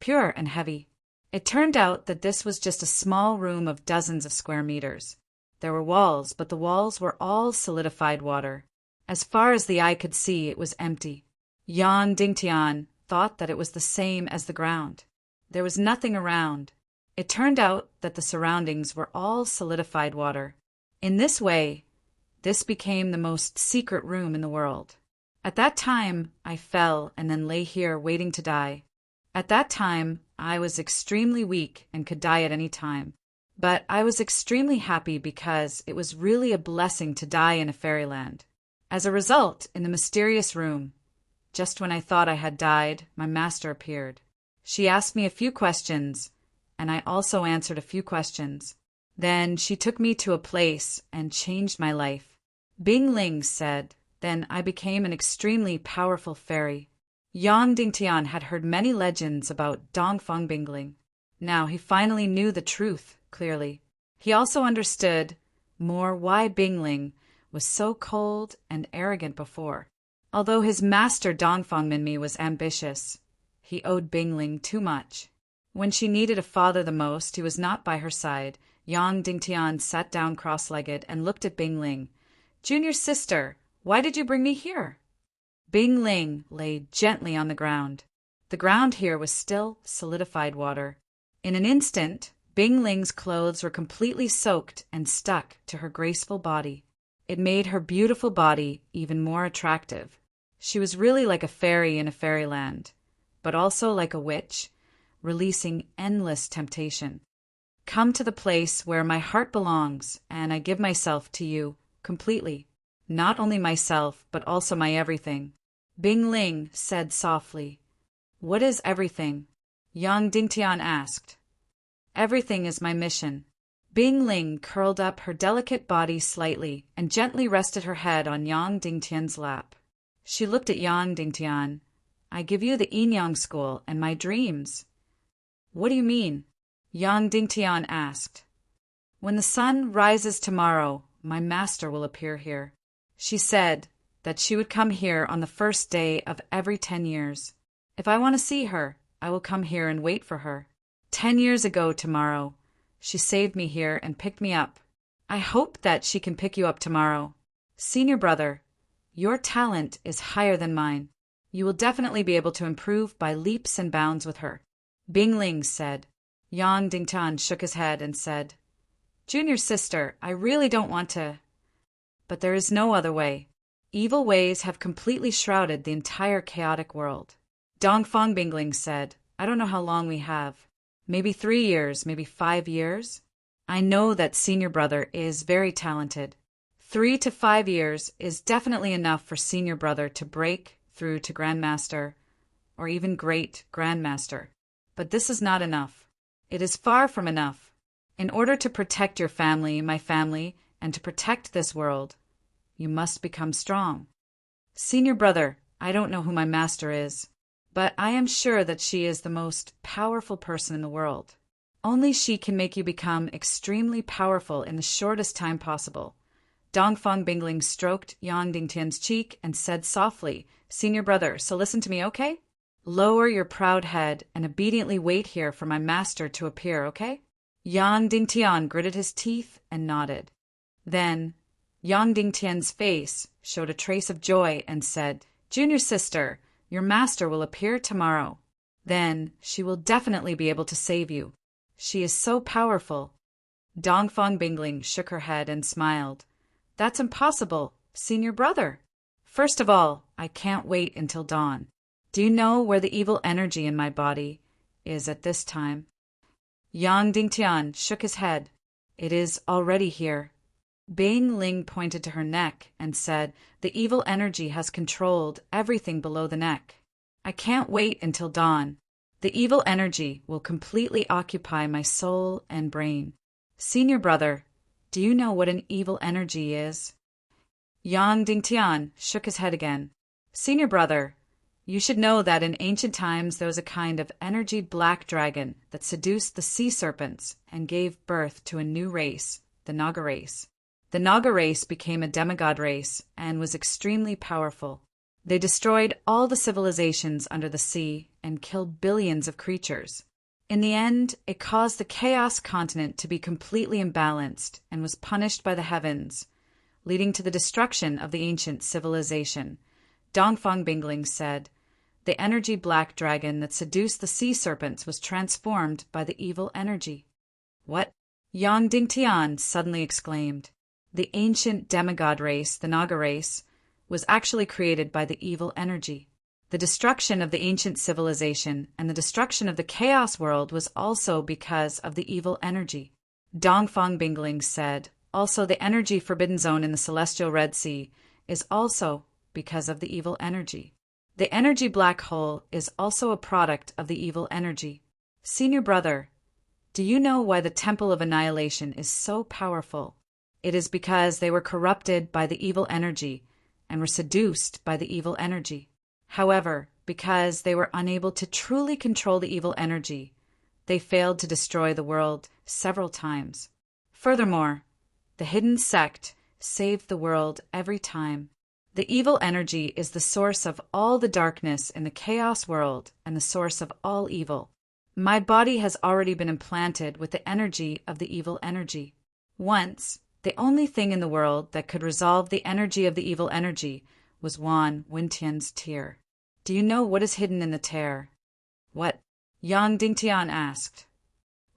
[SPEAKER 1] pure and heavy. It turned out that this was just a small room of dozens of square meters. There were walls, but the walls were all solidified water. As far as the eye could see, it was empty. Yang Dingtian thought that it was the same as the ground. There was nothing around. It turned out that the surroundings were all solidified water. In this way, this became the most secret room in the world. At that time, I fell and then lay here waiting to die. At that time, I was extremely weak and could die at any time. But I was extremely happy because it was really a blessing to die in a fairyland. As a result, in the mysterious room, just when I thought I had died, my master appeared. She asked me a few questions, and I also answered a few questions. Then she took me to a place and changed my life. Bing Ling said, then I became an extremely powerful fairy. Yang Dingtian had heard many legends about Dongfang Bingling. Now he finally knew the truth clearly. He also understood more why Bingling was so cold and arrogant before. Although his master Dongfang Minmi was ambitious, he owed Bingling too much. When she needed a father the most, he was not by her side. Yang Dingtian sat down cross-legged and looked at Bingling. Junior sister, why did you bring me here? Bingling lay gently on the ground. The ground here was still solidified water. In an instant, Bingling's clothes were completely soaked and stuck to her graceful body. It made her beautiful body even more attractive. She was really like a fairy in a fairyland, but also like a witch, releasing endless temptation. Come to the place where my heart belongs, and I give myself to you completely. Not only myself, but also my everything. Bing Ling said softly. What is everything? Yang Dingtian asked. Everything is my mission. Bing Ling curled up her delicate body slightly and gently rested her head on Yang Dingtian's lap. She looked at Yang Dingtian. I give you the yin-yang school and my dreams. What do you mean? Yang Dingtian asked. When the sun rises tomorrow, my master will appear here. She said that she would come here on the first day of every 10 years. If I want to see her, I will come here and wait for her. 10 years ago tomorrow, she saved me here and picked me up. I hope that she can pick you up tomorrow. Senior brother, your talent is higher than mine. You will definitely be able to improve by leaps and bounds with her. Bing Ling said. Yang Dingtian shook his head and said, Junior sister, I really don't want to. But there is no other way. Evil ways have completely shrouded the entire chaotic world. Dongfang Bingling said, I don't know how long we have. Maybe 3 years, maybe 5 years? I know that senior brother is very talented. 3 to 5 years is definitely enough for senior brother to break through to grandmaster or even great grandmaster. But this is not enough. It is far from enough. In order to protect your family, my family, and to protect this world, you must become strong. Senior brother, I don't know who my master is, but I am sure that she is the most powerful person in the world. Only she can make you become extremely powerful in the shortest time possible. Dongfang Bingling stroked Yang Dingtian's cheek and said softly, Senior brother, so listen to me, okay? Lower your proud head and obediently wait here for my master to appear, okay? Yang Dingtian gritted his teeth and nodded. Then, Yang Dingtian's face showed a trace of joy and said, Junior sister, your master will appear tomorrow. Then she will definitely be able to save you. She is so powerful. Dongfang Bingling shook her head and smiled. That's impossible, senior brother. First of all, I can't wait until dawn. Do you know where the evil energy in my body is at this time? Yang Dingtian shook his head. It is already here. Bing Ling pointed to her neck and said, The evil energy has controlled everything below the neck. I can't wait until dawn. The evil energy will completely occupy my soul and brain. Senior brother, do you know what an evil energy is? Yang Dingtian shook his head again. Senior brother, you should know that in ancient times there was a kind of energy black dragon that seduced the sea serpents and gave birth to a new race, the Naga race. The Naga race became a demigod race and was extremely powerful. They destroyed all the civilizations under the sea and killed billions of creatures. In the end, it caused the Chaos continent to be completely imbalanced and was punished by the heavens, leading to the destruction of the ancient civilization. Dongfang Bingling said, The energy black dragon that seduced the sea serpents was transformed by the evil energy. What? Yang Dingtian suddenly exclaimed. The ancient demigod race, the Naga race, was actually created by the evil energy. The destruction of the ancient civilization and the destruction of the chaos world was also because of the evil energy. Dongfang Bingling said, Also the energy forbidden zone in the celestial Red Sea is also because of the evil energy. The energy black hole is also a product of the evil energy. Senior brother, do you know why the Temple of Annihilation is so powerful? It is because they were corrupted by the evil energy and were seduced by the evil energy. However, because they were unable to truly control the evil energy, they failed to destroy the world several times. Furthermore, the hidden sect saved the world every time. The evil energy is the source of all the darkness in the chaos world and the source of all evil. My body has already been implanted with the energy of the evil energy. Once, the only thing in the world that could resolve the energy of the evil energy was Wan Wentian's tear. Do you know what is hidden in the tear? What? Yang Dingtian asked.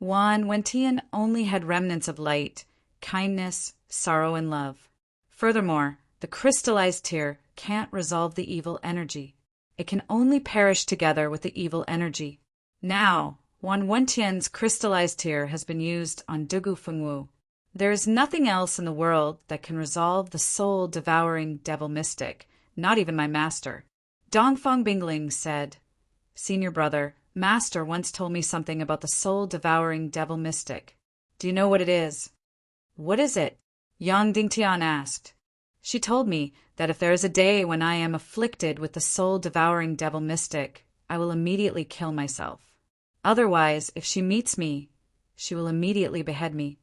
[SPEAKER 1] Wan Wentian only had remnants of light, kindness, sorrow, and love. Furthermore, the crystallized tear can't resolve the evil energy. It can only perish together with the evil energy. Now, Wan Wentian's crystallized tear has been used on Dugu Fengwu. There is nothing else in the world that can resolve the soul-devouring devil mystic, not even my master. Dongfang Bingling said, Senior brother, master once told me something about the soul-devouring devil mystic. Do you know what it is? What is it? Yang Dingtian asked. She told me that if there is a day when I am afflicted with the soul-devouring devil mystic, I will immediately kill myself. Otherwise, if she meets me, she will immediately behead me.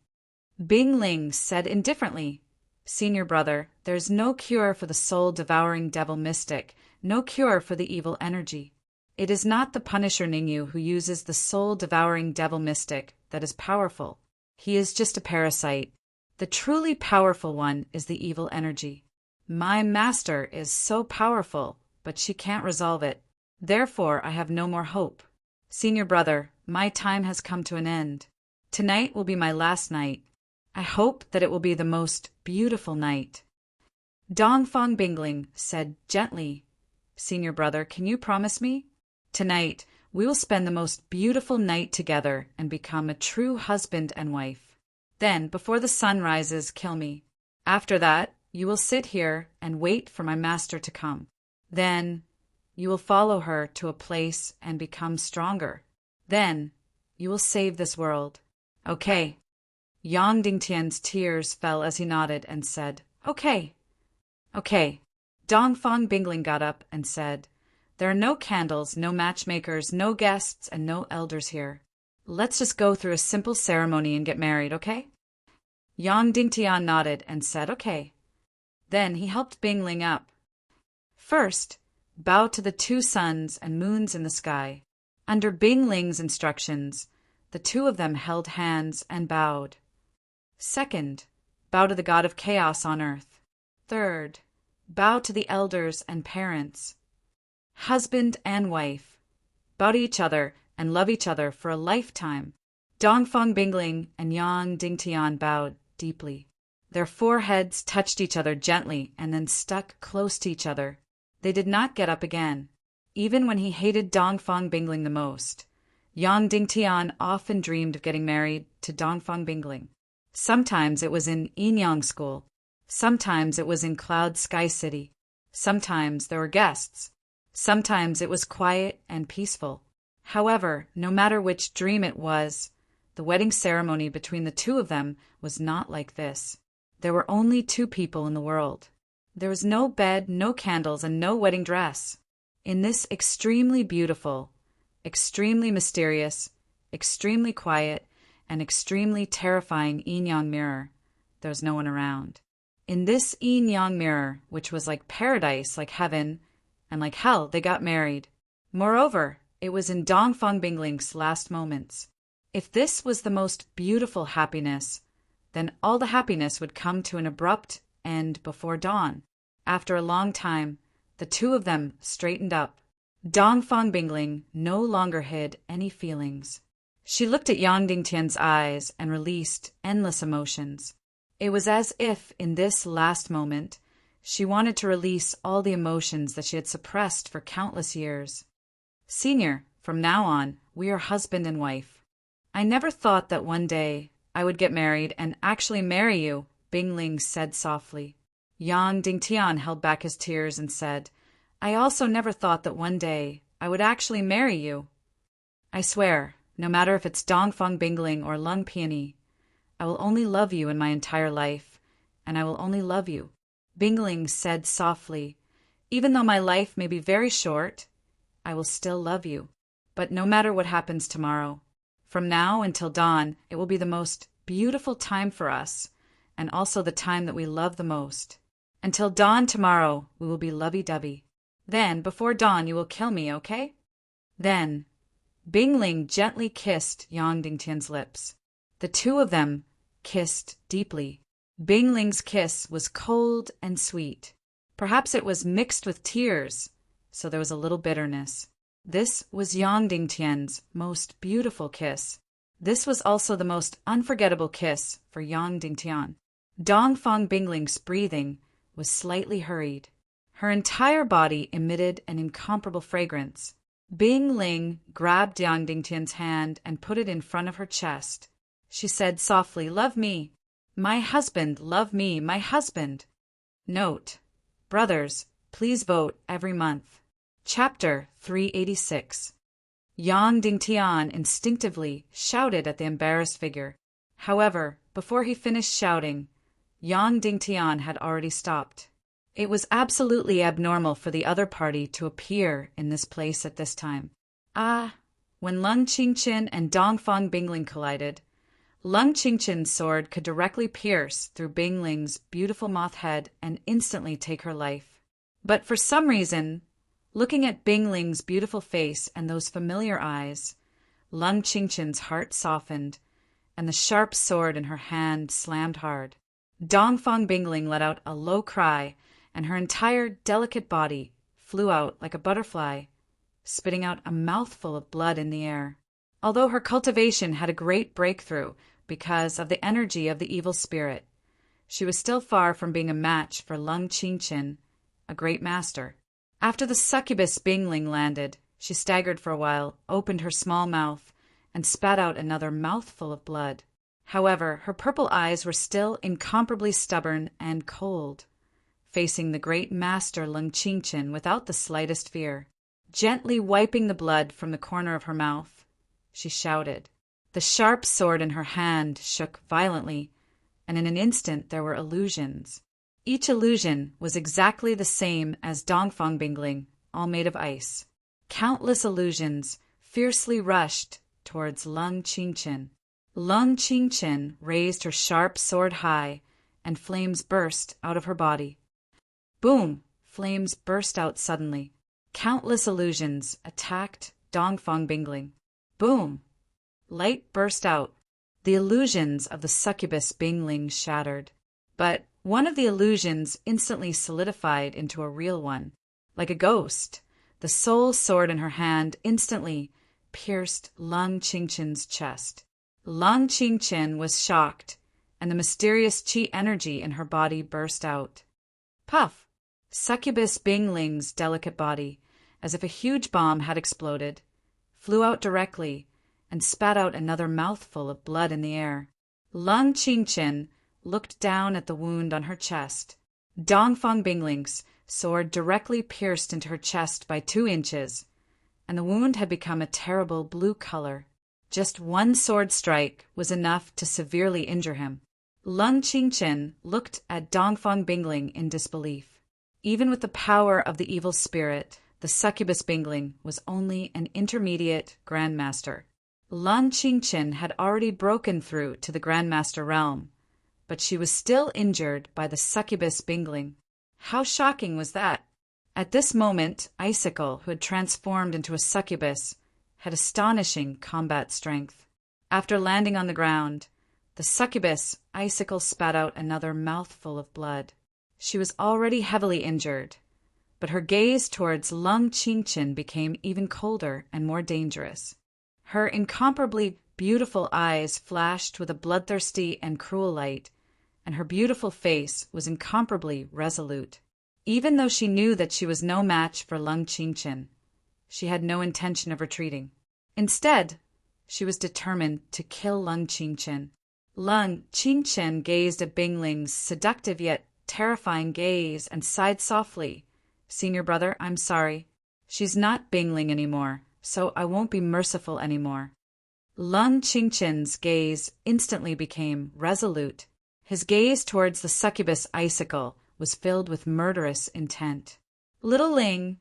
[SPEAKER 1] Bing Ling said indifferently, Senior brother, there is no cure for the soul-devouring devil mystic, no cure for the evil energy. It is not the Punisher Ningyu who uses the soul-devouring devil mystic that is powerful. He is just a parasite. The truly powerful one is the evil energy. My master is so powerful, but she can't resolve it. Therefore, I have no more hope. Senior brother, my time has come to an end. Tonight will be my last night. I hope that it will be the most beautiful night. Dongfang Bingling said gently, Senior brother, can you promise me? Tonight, we will spend the most beautiful night together and become a true husband and wife. Then, before the sun rises, kill me. After that, You will sit here and wait for my master to come. Then you will follow her to a place and become stronger. Then you will save this world. Okay. Yang Dingtian's tears fell as he nodded and said, Okay. Okay. Dongfang Bingling got up and said, There are no candles, no matchmakers, no guests, and no elders here. Let's just go through a simple ceremony and get married, okay? Yang Dingtian nodded and said, Okay. Then he helped Bingling up. First, bow to the 2 suns and moons in the sky. Under Bingling's instructions, the 2 of them held hands and bowed. Second, bow to the god of chaos on earth. Third, bow to the elders and parents. Husband and wife, bow to each other and love each other for a lifetime. Dongfang Bingling and Yang Dingtian bowed deeply. Their foreheads touched each other gently and then stuck close to each other. They did not get up again. Even when he hated Dongfang Bingling the most, Yang Dingtian often dreamed of getting married to Dongfang Bingling. Sometimes it was in Yinyang School. Sometimes it was in Cloud Sky City. Sometimes there were guests. Sometimes it was quiet and peaceful. However, no matter which dream it was, the wedding ceremony between the 2 of them was not like this. There were only 2 people in the world. There was no bed, no candles, and no wedding dress. In this extremely beautiful, extremely mysterious, extremely quiet, and extremely terrifying yin-yang mirror, there was no one around. In this yin-yang mirror, which was like paradise, like heaven, and like hell, they got married. Moreover, it was in Dongfang Bingling's last moments. If this was the most beautiful happiness, then all the happiness would come to an abrupt end before dawn. After a long time, the 2 of them straightened up. Dongfang Bingling no longer hid any feelings. She looked at Yang Dingtian's eyes and released endless emotions. It was as if, in this last moment, she wanted to release all the emotions that she had suppressed for countless years. Senior, from now on, we are husband and wife. I never thought that one day I would get married and actually marry you, Bingling said softly. Yang Dingtian held back his tears and said, I also never thought that one day I would actually marry you. I swear, no matter if it's Dongfang Bingling or Lung Peony, I will only love you in my entire life, and I will only love you. Bingling said softly, Even though my life may be very short, I will still love you. But no matter what happens tomorrow, from now until dawn, it will be the most beautiful time for us, and also the time that we love the most. Until dawn tomorrow, we will be lovey-dovey. Then, before dawn, you will kill me, okay? Then, Bingling gently kissed Yang Dingtian's lips. The 2 of them kissed deeply. Bingling's kiss was cold and sweet. Perhaps it was mixed with tears, so there was a little bitterness. This was Yang Dingtian's most beautiful kiss. This was also the most unforgettable kiss for Yang Dingtian. Dongfang Bingling's breathing was slightly hurried. Her entire body emitted an incomparable fragrance. Bingling grabbed Yang Dingtian's hand and put it in front of her chest. She said softly, Love me. My husband, love me, my husband. Note: Brothers, please vote every month. Chapter 386. Yang Dingtian instinctively shouted at the embarrassed figure. However, before he finished shouting, Yang Dingtian had already stopped. It was absolutely abnormal for the other party to appear in this place at this time. When Lung Qingqin and Dongfang Bingling collided, Lung Qingqin's sword could directly pierce through Bingling's beautiful moth head and instantly take her life. But for some reason, looking at Bingling's beautiful face and those familiar eyes, Lung Qingqin's heart softened, and the sharp sword in her hand slammed hard. Dongfang Bingling let out a low cry, and her entire delicate body flew out like a butterfly, spitting out a mouthful of blood in the air. Although her cultivation had a great breakthrough because of the energy of the evil spirit, she was still far from being a match for Lung Qingqin, a great master. After the succubus Bingling landed, she staggered for a while, opened her small mouth, and spat out another mouthful of blood. However, her purple eyes were still incomparably stubborn and cold. facing the great master Lung Qingchen without the slightest fear. Gently wiping the blood from the corner of her mouth, she shouted. The sharp sword in her hand shook violently, and in an instant there were illusions. Each illusion was exactly the same as Dongfang Bingling, all made of ice. Countless illusions fiercely rushed towards Lung Qingchen. Lung Qingchen raised her sharp sword high, and flames burst out of her body. Boom! Flames burst out suddenly. Countless illusions attacked Dongfang Bingling. Boom! Light burst out. The illusions of the succubus Bingling shattered. But one of the illusions instantly solidified into a real one. Like a ghost, the soul sword in her hand instantly pierced Lung Qingchen's chest. Lung Qingchen was shocked, and the mysterious qi energy in her body burst out. Puff! Succubus Bingling's delicate body, as if a huge bomb had exploded, flew out directly and spat out another mouthful of blood in the air. Lung Qingchen looked down at the wound on her chest. Dongfang Bingling's sword directly pierced into her chest by 2 inches, and the wound had become a terrible blue color. Just one sword strike was enough to severely injure him. Lung Qingchen looked at Dongfang Bingling in disbelief. Even with the power of the evil spirit, the succubus Bingling was only an intermediate grandmaster. Lung Qingchen had already broken through to the grandmaster realm, but she was still injured by the succubus Bingling. How shocking was that? At this moment, Icicle, who had transformed into a succubus, had astonishing combat strength. After landing on the ground, the succubus Icicle spat out another mouthful of blood. She was already heavily injured, but her gaze towards Lung Qingchen became even colder and more dangerous. Her incomparably beautiful eyes flashed with a bloodthirsty and cruel light, and her beautiful face was incomparably resolute. Even though she knew that she was no match for Lung Qingchen, she had no intention of retreating. Instead, she was determined to kill Lung Qingchen. Lung Qingchen gazed at Bingling's seductive yet terrifying gaze and sighed softly. "Senior brother, I'm sorry. She's not Bingling anymore, so I won't be merciful anymore." Lung Qingchen's gaze instantly became resolute. His gaze towards the succubus Icicle was filled with murderous intent. "Little Ling,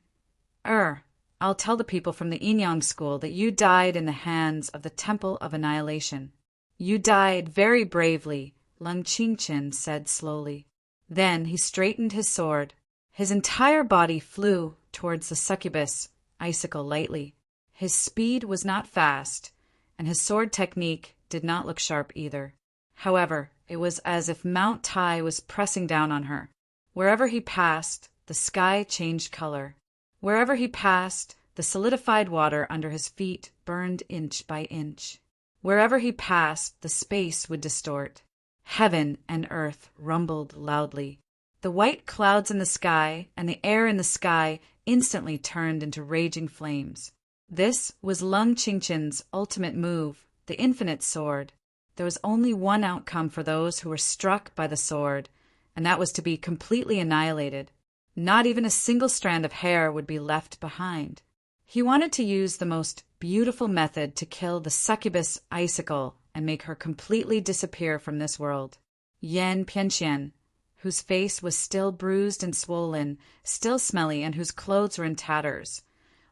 [SPEAKER 1] I'll tell the people from the Yinyang school that you died in the hands of the Temple of Annihilation." "You died very bravely," Lung Qingchen said slowly. Then he straightened his sword. His entire body flew towards the succubus Icicle lightly. His speed was not fast, and his sword technique did not look sharp either. However, it was as if Mount Tai was pressing down on her. Wherever he passed, the sky changed color. Wherever he passed, the solidified water under his feet burned inch by inch. Wherever he passed, the space would distort. Heaven and earth rumbled loudly. The white clouds in the sky and the air in the sky instantly turned into raging flames. This was Lung Qingchen's ultimate move, the infinite sword. There was only one outcome for those who were struck by the sword, and that was to be completely annihilated. Not even a single strand of hair would be left behind. He wanted to use the most beautiful method to kill the succubus Icicle and make her completely disappear from this world. Yan Pianxian, whose face was still bruised and swollen, still smelly, and whose clothes were in tatters,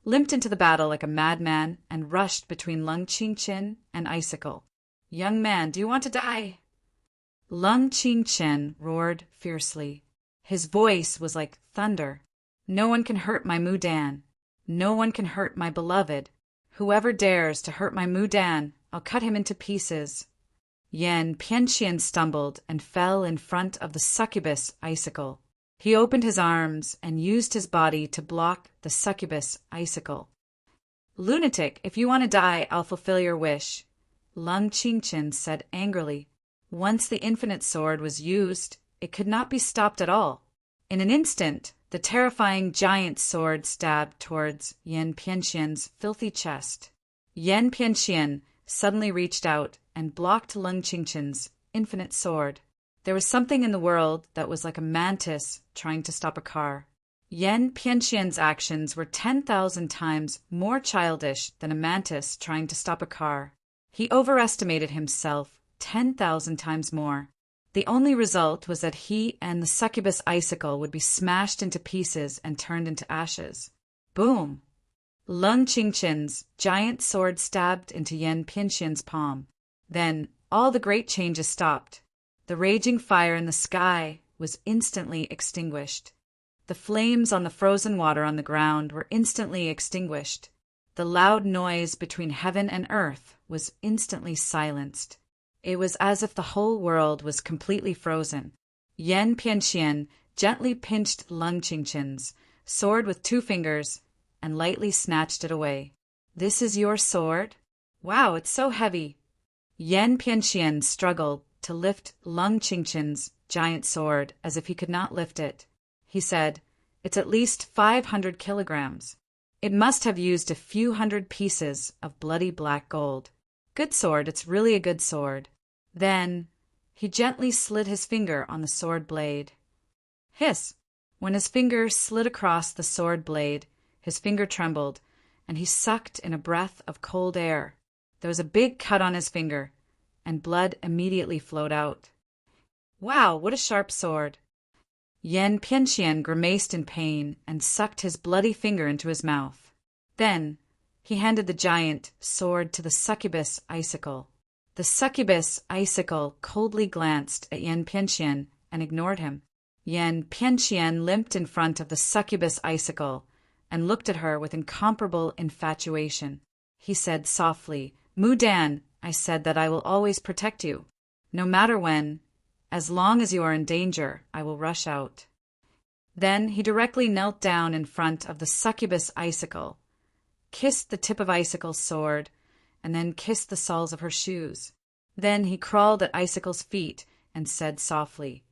[SPEAKER 1] limped into the battle like a madman and rushed between Lung Qingchen and Icicle. "Young man, do you want to die?" Lung Qingchen roared fiercely. His voice was like thunder. "No one can hurt my Mudan. No one can hurt my beloved. Whoever dares to hurt my Mudan, I'll cut him into pieces." Yan Pianxian stumbled and fell in front of the succubus Icicle. He opened his arms and used his body to block the succubus Icicle. "Lunatic, if you want to die, I'll fulfill your wish," Lung Qingchen said angrily. Once the infinite sword was used, it could not be stopped at all. In an instant, the terrifying giant sword stabbed towards Yan Pianxian's filthy chest. Yan Pianxian suddenly reached out and blocked Lung Qingchen's infinite sword. There was something in the world that was like a mantis trying to stop a car. Yan Pianxian's actions were 10,000 times more childish than a mantis trying to stop a car. He overestimated himself 10,000 times more. The only result was that he and the succubus icicle would be smashed into pieces and turned into ashes. Boom! Lung Qingqian's giant sword stabbed into Yan Pianxian's palm. Then all the great changes stopped. The raging fire in the sky was instantly extinguished. The flames on the frozen water on the ground were instantly extinguished. The loud noise between heaven and earth was instantly silenced. It was as if the whole world was completely frozen. Yan Pianxian gently pinched Lung Qingqian's sword with 2 fingers and lightly snatched it away. "This is your sword? Wow, it's so heavy." Yan Pianxian struggled to lift Lung Qingqian's giant sword as if he could not lift it. He said, "It's at least 500 kilograms. It must have used a few hundred pieces of bloody black gold. Good sword, it's really a good sword." Then he gently slid his finger on the sword blade. Hiss! When his finger slid across the sword blade, his finger trembled, and he sucked in a breath of cold air. There was a big cut on his finger, and blood immediately flowed out. Wow, what a sharp sword! Yan Pianxian grimaced in pain and sucked his bloody finger into his mouth. Then he handed the giant sword to the succubus icicle. The succubus icicle coldly glanced at Yan Pianxian and ignored him. Yan Pianxian limped in front of the succubus icicle and looked at her with incomparable infatuation. He said softly, "Mu Dan, I said that I will always protect you. No matter when, as long as you are in danger, I will rush out." Then he directly knelt down in front of the succubus icicle, kissed the tip of Icicle's sword, and then kissed the soles of her shoes. Then he crawled at Icicle's feet and said softly,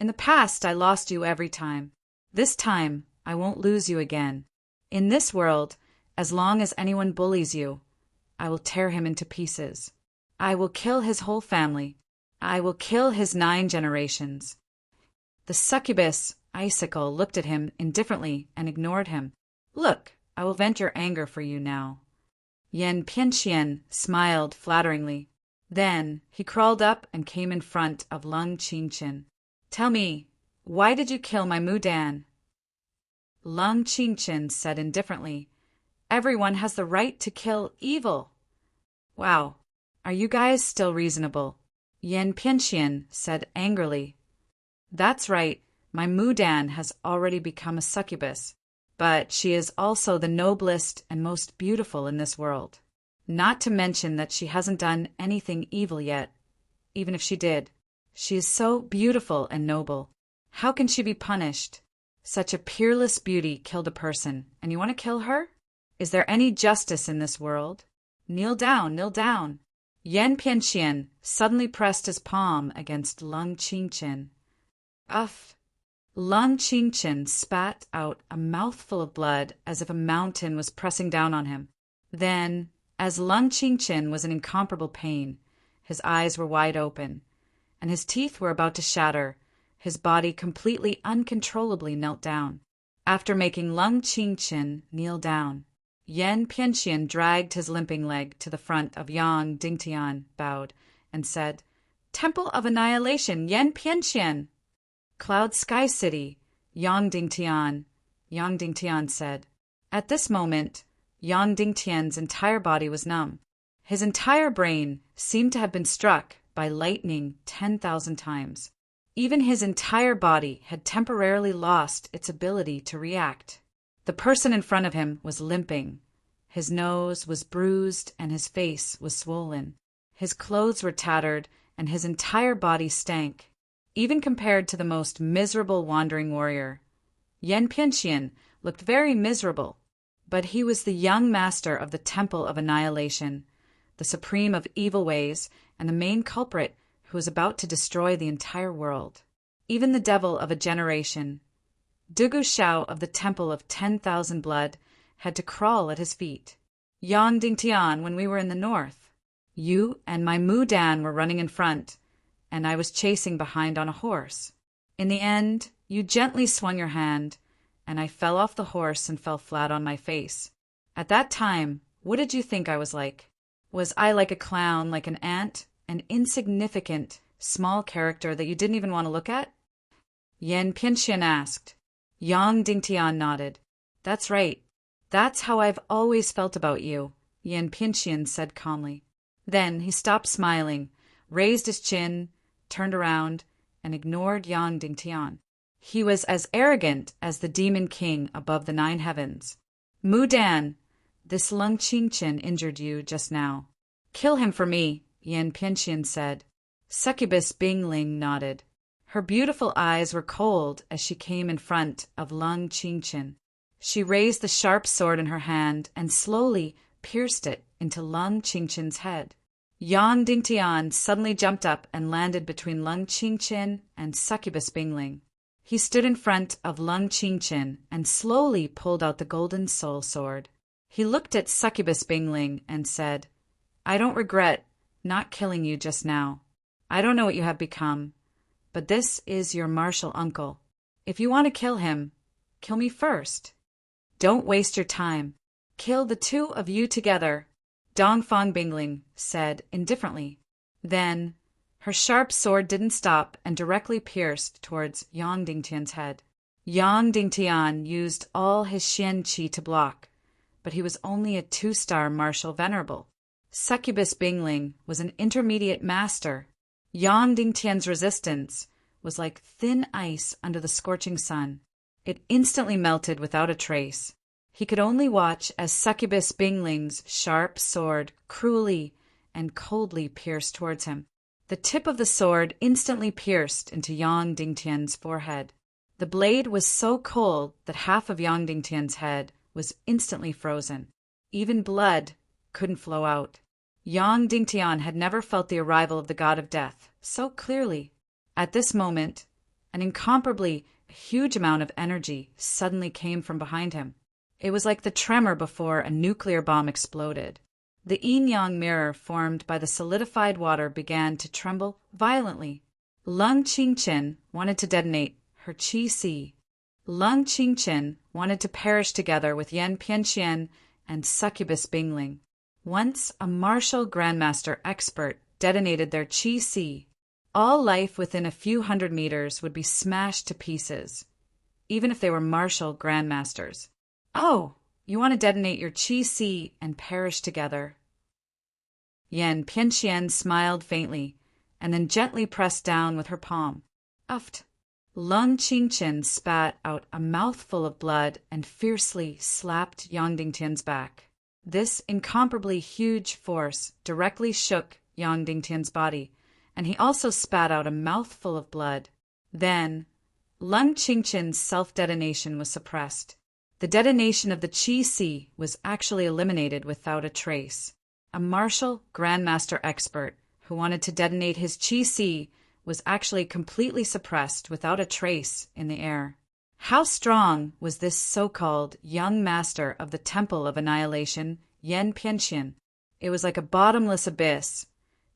[SPEAKER 1] "In the past I lost you every time. This time I won't lose you again. In this world, as long as anyone bullies you, I will tear him into pieces. I will kill his whole family. I will kill his 9 generations." The succubus icicle looked at him indifferently and ignored him. "Look, I will vent your anger for you now." Yan Pianxian smiled flatteringly. Then he crawled up and came in front of Lung Qingqian. "Tell me, why did you kill my Mu Dan?" Lung Qingqian said indifferently, "Everyone has the right to kill evil." "Wow, are you guys still reasonable?" Yan Pianxian said angrily. "That's right, my Mu Dan has already become a succubus, but she is also the noblest and most beautiful in this world. Not to mention that she hasn't done anything evil yet. Even if she did, she is so beautiful and noble. How can she be punished? Such a peerless beauty killed a person, and you want to kill her? Is there any justice in this world? Kneel down, kneel down." Yan Pianxian suddenly pressed his palm against Lung Qingqian. Uff! Lung Qingqian spat out a mouthful of blood as if a mountain was pressing down on him. Then, as Lung Qingqian was in incomparable pain, his eyes were wide open, and his teeth were about to shatter, his body completely uncontrollably knelt down. After making Lung Qingqian kneel down, Yan Pianxian dragged his limping leg to the front of Yang Dingtian, bowed, and said, "Temple of Annihilation, Yan Pianxian!" "Cloud Sky City, Yang Dingtian said. At this moment, Yang Dingtian's entire body was numb. His entire brain seemed to have been struck by lightning 10,000 times. Even his entire body had temporarily lost its ability to react. The person in front of him was limping. His nose was bruised and his face was swollen. His clothes were tattered and his entire body stank. Even compared to the most miserable wandering warrior, Yan Pianxian looked very miserable. But he was the young master of the Temple of Annihilation, the supreme of evil ways, and the main culprit who was about to destroy the entire world. Even the devil of a generation, Dugu Shao of the Temple of 10,000 Blood, had to crawl at his feet. "Yang Dingtian, when we were in the north, you and my Mu Dan were running in front, and I was chasing behind on a horse. In the end, you gently swung your hand, and I fell off the horse and fell flat on my face. At that time, what did you think I was like? Was I like a clown, like an ant, an insignificant, small character that you didn't even want to look at? Yan Pianxian asked. Yang Dingtian nodded. That's right. That's how I've always felt about you, Yan Pianxian said calmly. Then he stopped smiling, raised his chin, turned around, and ignored Yang Dingtian. He was as arrogant as the demon king above the 9 heavens. Mu Dan, this Lung Qingchen injured you just now. Kill him for me, Yan Pianxian said. Succubus Bingling nodded. Her beautiful eyes were cold as she came in front of Lung Qingchen. She raised the sharp sword in her hand and slowly pierced it into Lung Qingchen's head. Yang Dingtian suddenly jumped up and landed between Lung Qingchen and Succubus Bingling. He stood in front of Lung Qingchen and slowly pulled out the golden soul sword. He looked at Succubus Bingling and said, I don't regret not killing you just now. I don't know what you have become, but this is your martial uncle. If you want to kill him, kill me first. Don't waste your time. Kill the 2 of you together, Dongfang Bingling said indifferently. Then her sharp sword didn't stop and directly pierced towards Yang Dingtian's head. Yang Dingtian used all his Xian Qi to block, but he was only a 2-star martial venerable. Succubus Bingling was an intermediate master. Yang Dingtian's resistance was like thin ice under the scorching sun. It instantly melted without a trace. He could only watch as Succubus Bingling's sharp sword cruelly and coldly pierced towards him. The tip of the sword instantly pierced into Yang Dingtian's forehead. The blade was so cold that half of Yang Dingtian's head was instantly frozen. Even blood couldn't flow out. Yang Dingtian had never felt the arrival of the god of death so clearly. At this moment, an incomparably huge amount of energy suddenly came from behind him. It was like the tremor before a nuclear bomb exploded. The yin-yang mirror formed by the solidified water began to tremble violently. Lung Qingchen wanted to detonate her qi-si. Lung Qingchen wanted to perish together with Yan Pianxian and Succubus Bingling. Once a martial grandmaster expert detonated their qi-si, all life within a few hundred meters would be smashed to pieces, even if they were martial grandmasters. Oh, you want to detonate your qi-si and perish together. Yan Pianxian smiled faintly, and then gently pressed down with her palm. Uft. Lung Qingchen spat out a mouthful of blood and fiercely slapped Yang Dingtian's back. This incomparably huge force directly shook Yang Dingtian's body, and he also spat out a mouthful of blood. Then, Lung Qingchen's self-detonation was suppressed. The detonation of the qi-si was actually eliminated without a trace. A martial grandmaster expert who wanted to detonate his qi-si was actually completely suppressed without a trace in the air. How strong was this so-called young master of the Temple of Annihilation, Yan Pianxian? It was like a bottomless abyss,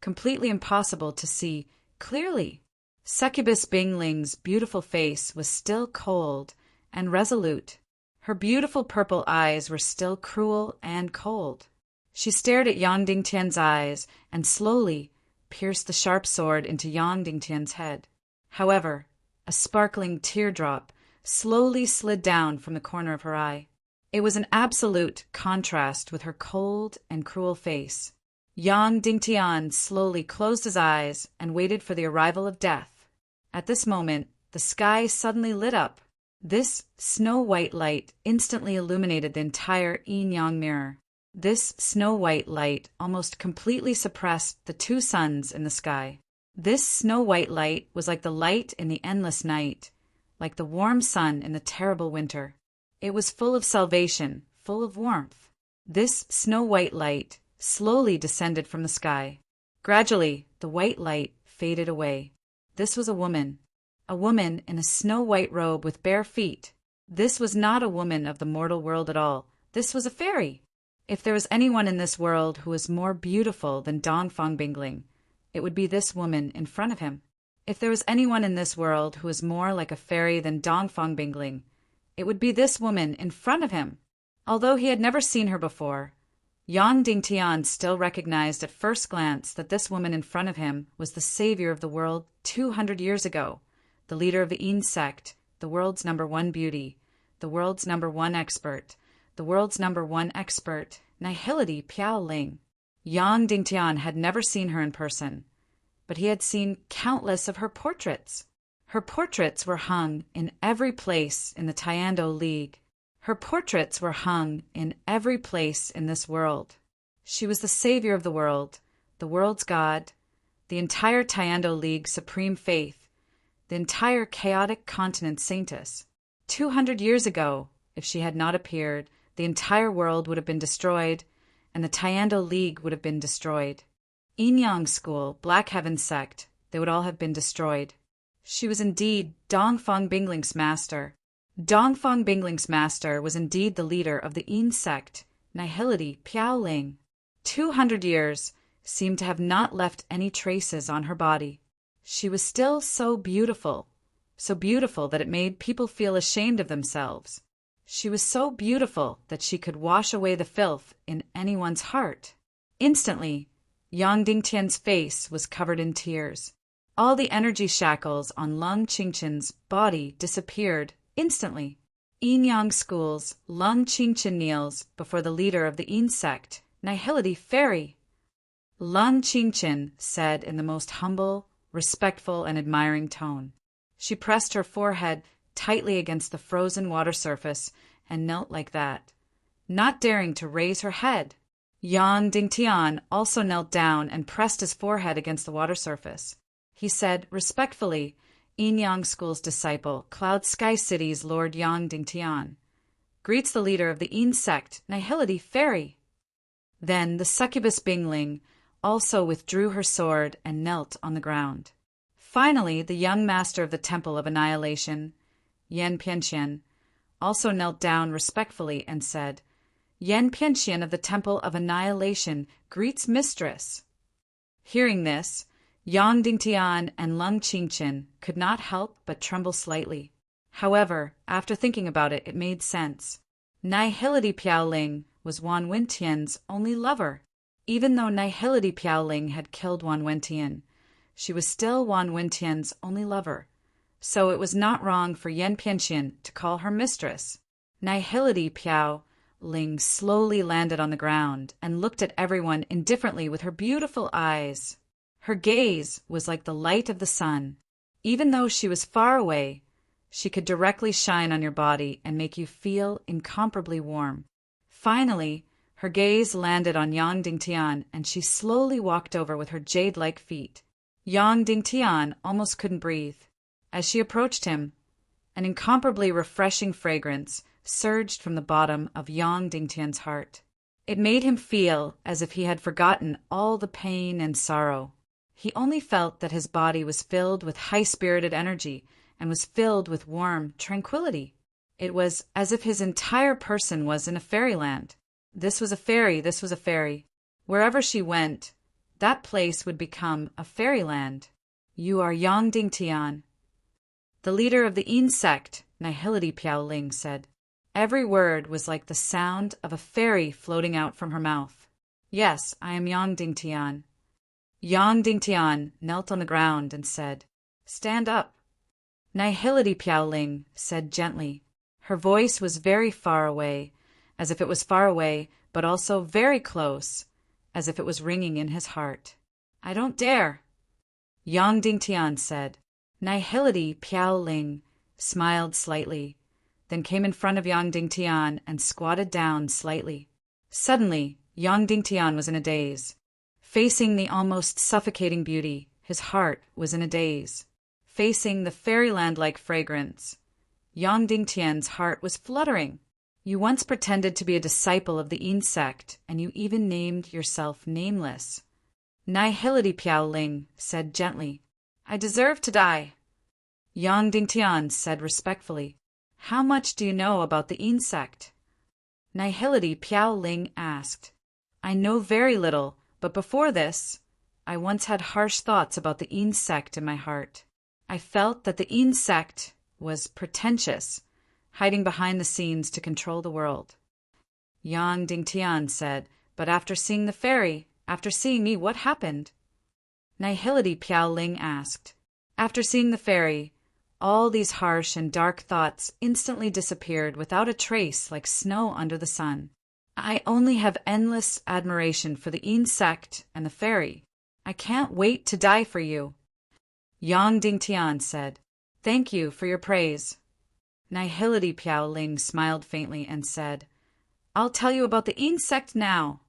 [SPEAKER 1] completely impossible to see clearly. Succubus Bingling's beautiful face was still cold and resolute. Her beautiful purple eyes were still cruel and cold. She stared at Yang Dingtian's eyes and slowly pierced the sharp sword into Yang Dingtian's head. However, a sparkling teardrop slowly slid down from the corner of her eye. It was an absolute contrast with her cold and cruel face. Yang Dingtian slowly closed his eyes and waited for the arrival of death. At this moment, the sky suddenly lit up. This snow-white light instantly illuminated the entire yin-yang mirror. This snow-white light almost completely suppressed the 2 suns in the sky. This snow-white light was like the light in the endless night, like the warm sun in the terrible winter. It was full of salvation, full of warmth. This snow-white light slowly descended from the sky. Gradually, the white light faded away. This was a woman in a snow-white robe with bare feet. This was not a woman of the mortal world at all. This was a fairy. If there was anyone in this world who was more beautiful than Dongfang Bingling, it would be this woman in front of him. If there was anyone in this world who was more like a fairy than Dongfang Bingling, it would be this woman in front of him. Although he had never seen her before, Yang Dingtian still recognized at first glance that this woman in front of him was the savior of the world 200 years ago, the leader of the Yin sect, the world's #1 beauty, the world's #1 expert, the world's #1 expert, Nihility Piao Ling. Yang Dingtian had never seen her in person, but he had seen countless of her portraits. Her portraits were hung in every place in the Tiando League. Her portraits were hung in every place in this world. She was the savior of the world's God, the entire Tiando League supreme faith, the entire chaotic continent saintess. 200 years ago, if she had not appeared, the entire world would have been destroyed, and the Tiando League would have been destroyed. Yin Yang School, Black Heaven Sect, they would all have been destroyed. She was indeed Dongfang Bingling's master. Dongfang Bingling's master was indeed the leader of the Yin sect, Nihility Piao Ling. 200 years seemed to have not left any traces on her body. She was still so beautiful that it made people feel ashamed of themselves. She was so beautiful that she could wash away the filth in anyone's heart. Instantly, Yang Dingtian's face was covered in tears. All the energy shackles on Lung Qingchen's body disappeared instantly. Yin Yang School's Lung Qingchen kneels before the leader of the Yin sect, Nihility Fairy. Lung Qingchen said in the most humble, respectful, and admiring tone. She pressed her forehead tightly against the frozen water surface and knelt like that, not daring to raise her head. Yang Dingtian also knelt down and pressed his forehead against the water surface. He said, respectfully, Yin Yang School's disciple, Cloud Sky City's Lord Yang Dingtian, greets the leader of the Yin sect, Nihility Fairy. Then the succubus Bingling also withdrew her sword and knelt on the ground. Finally, the young master of the Temple of Annihilation, Yan Pianqian, also knelt down respectfully and said, Yan Pianqian of the Temple of Annihilation greets mistress. Hearing this, Yang Dingtian and Lung Qingchen could not help but tremble slightly. However, after thinking about it, it made sense. Nihility Piao Ling was Wan Wentian's only lover. Even though Nihility Piao Ling had killed Wan Wentian, she was still Wan Wentian's only lover, so it was not wrong for Yan Pianqian to call her mistress. Nihility Piao Ling slowly landed on the ground and looked at everyone indifferently with her beautiful eyes. Her gaze was like the light of the sun. Even though she was far away, she could directly shine on your body and make you feel incomparably warm. Finally, her gaze landed on Yang Dingtian, and she slowly walked over with her jade-like feet. Yang Dingtian almost couldn't breathe. As she approached him, an incomparably refreshing fragrance surged from the bottom of Yang Dingtian's heart. It made him feel as if he had forgotten all the pain and sorrow. He only felt that his body was filled with high-spirited energy and was filled with warm tranquility. It was as if his entire person was in a fairyland. This was a fairy, this was a fairy. Wherever she went, that place would become a fairyland. You are Yang Dingtian. The leader of the Yin sect, Nihility Piao Ling, said. Every word was like the sound of a fairy floating out from her mouth. Yes, I am Yang Dingtian. Yang Dingtian knelt on the ground and said, Stand up. Nihility Piao Ling said gently. Her voice was very far away, as if it was far away, but also very close, as if it was ringing in his heart. I don't dare. Yang Dingtian said. Nihility Piao Ling smiled slightly, then came in front of Yang Dingtian and squatted down slightly. Suddenly, Yang Dingtian was in a daze. Facing the almost suffocating beauty, his heart was in a daze. Facing the fairyland-like fragrance, Yang Dingtian's heart was fluttering. You once pretended to be a disciple of the Yin sect, and you even named yourself nameless. Nihility Piao Ling said gently, I deserve to die. Yang Dingtian said respectfully, How much do you know about the Yin sect? Nihility Piao Ling asked, I know very little, but before this, I once had harsh thoughts about the insect in my heart. I felt that the insect was pretentious, hiding behind the scenes to control the world. Yang Dingtian said, "But after seeing the fairy, after seeing me, what happened?" Nihility Piao Ling asked. After seeing the fairy, all these harsh and dark thoughts instantly disappeared without a trace, like snow under the sun. I only have endless admiration for the insect and the fairy. I can't wait to die for you. Yang Dingtian said, "Thank you for your praise." Nihility Piao Ling smiled faintly and said, "I'll tell you about the insect now."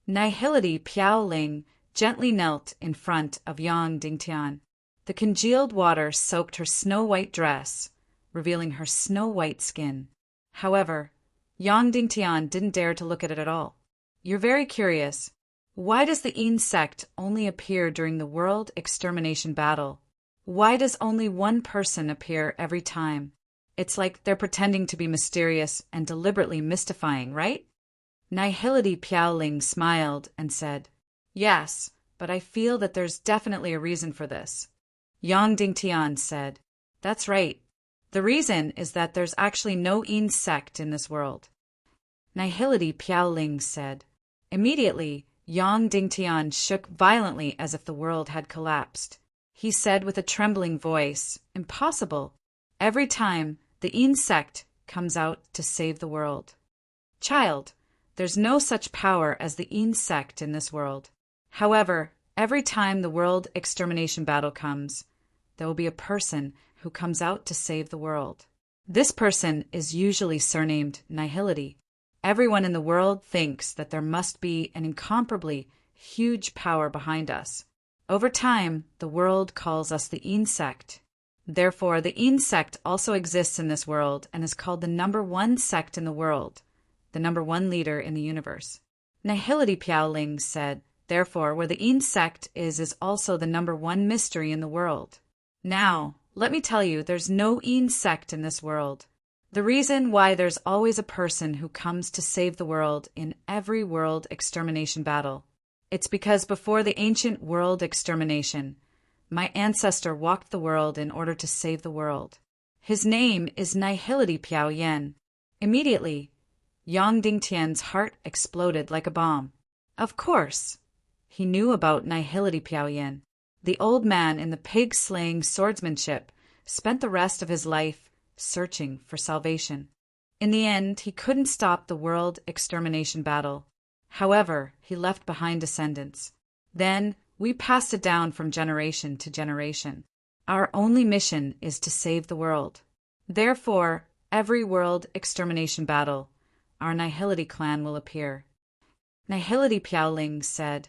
[SPEAKER 1] Nihility Piao Ling gently knelt in front of Yang Dingtian. The congealed water soaked her snow-white dress, revealing her snow-white skin. However, Yang Dingtian didn't dare to look at it at all. "You're very curious. Why does the insect only appear during the world extermination battle? Why does only one person appear every time? It's like they're pretending to be mysterious and deliberately mystifying, right?" Nihility Piao Ling smiled and said, "Yes, but I feel that there's definitely a reason for this." Yang Dingtian said, "That's right. The reason is that there's actually no insect in this world." Nihility Piao Ling said. Immediately, Yang Dingtian shook violently as if the world had collapsed. He said with a trembling voice, "Impossible. Every time, the insect comes out to save the world." "Child, there's no such power as the insect in this world. However, every time the world extermination battle comes, there will be a person who comes out to save the world. This person is usually surnamed Nihility. Everyone in the world thinks that there must be an incomparably huge power behind us. Over time, the world calls us the insect. Therefore, the insect also exists in this world and is called the number one sect in the world, the number one leader in the universe." Nihility Piao Ling said, "Therefore, where the insect is also the number one mystery in the world. Now, let me tell you, there's no insect in this world. The reason why there's always a person who comes to save the world in every world extermination battle, it's because before the ancient world extermination, my ancestor walked the world in order to save the world. His name is Nihility Piao Yen." Immediately, Yang Dingtian's heart exploded like a bomb. Of course, he knew about Nihility Piao Yen. The old man in the pig-slaying swordsmanship spent the rest of his life searching for salvation. In the end, he couldn't stop the world extermination battle. However, he left behind descendants. Then, we passed it down from generation to generation. Our only mission is to save the world. Therefore, every world extermination battle, our Nihility clan will appear." Nihility Piao Ling said,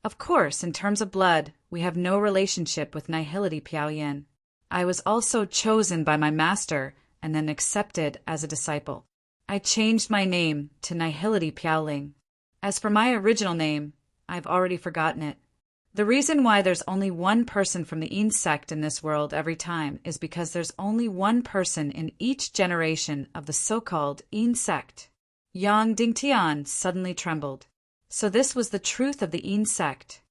[SPEAKER 1] "Of course, in terms of blood, we have no relationship with Nihility Piao Yen. I was also chosen by my master and then accepted as a disciple. I changed my name to Nihility Piao Ling. As for my original name, I've already forgotten it. The reason why there's only one person from the insect in this world every time is because there's only one person in each generation of the so-called insect." Yang Dingtian suddenly trembled. So this was the truth of the insect.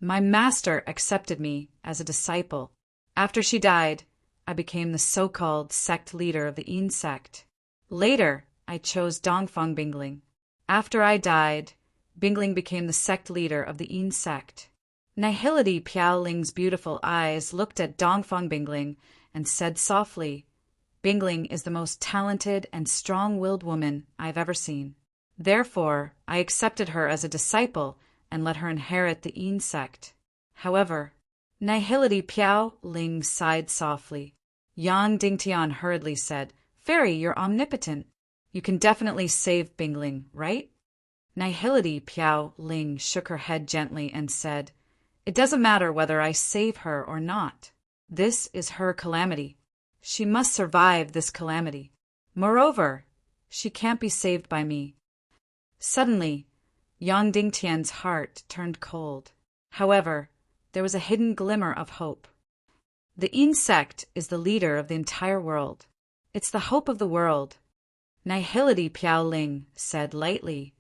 [SPEAKER 1] My master accepted me as a disciple. After she died, I became the so-called sect leader of the insect. Later, I chose Dongfang Bingling. After I died, Bingling became the sect leader of the insect. Nihility Piao Ling's beautiful eyes looked at Dongfang Bingling and said softly, "Bingling is the most talented and strong-willed woman I've ever seen. Therefore, I accepted her as a disciple and let her inherit the insect." However, Nihility Piao Ling sighed softly. Yang Dingtian hurriedly said, "Fairy, you're omnipotent. You can definitely save Bingling, right?" Nihility Piao Ling shook her head gently and said, "It doesn't matter whether I save her or not. This is her calamity. She must survive this calamity. Moreover, she can't be saved by me." Suddenly, Yang Dingtian's heart turned cold. However, there was a hidden glimmer of hope. The insect is the leader of the entire world. It's the hope of the world. Nihility Piao Ling said lightly,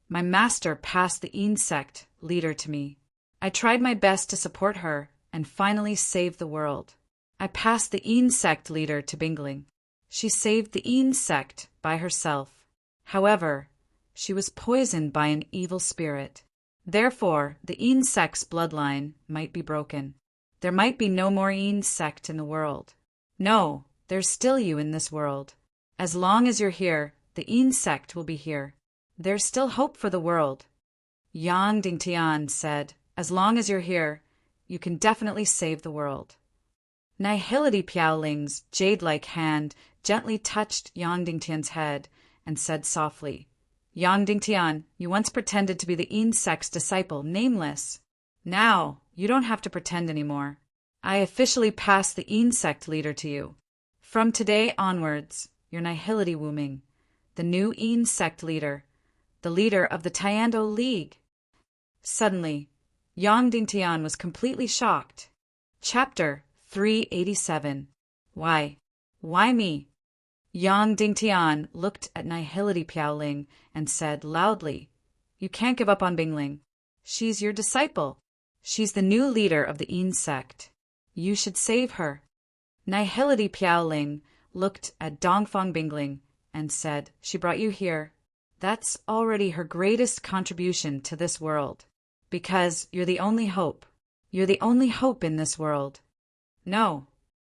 [SPEAKER 1] "My master passed the insect leader to me. I tried my best to support her and finally saved the world. I passed the insect leader to Bingling. She saved the insect by herself. However, she was poisoned by an evil spirit. Therefore, the insect's bloodline might be broken. There might be no more insect in the world. No, there's still you in this world. As long as you're here, the insect will be here. There's still hope for the world. Yang Dingtian said, as long as you're here, you can definitely save the world. Nihility Piaoling's jade-like hand gently touched Yang Dingtian's head and said softly, Yang Dingtian, you once pretended to be the insect's disciple, Nameless. Now, you don't have to pretend anymore. I officially pass the insect leader to you. From today onwards, you're Nihility Wuming, the new insect leader, the leader of the Tiando League. Suddenly, Yang Dingtian was completely shocked. Chapter 387. Why? Why me? Yang Dingtian looked at Nihility Piaoling and said loudly, You can't give up on Bingling. She's your disciple. She's the new leader of the insect. You should save her. Nihility Piaoling looked at Dongfang Bingling and said, She brought you here. That's already her greatest contribution to this world. Because you're the only hope. You're the only hope in this world. No.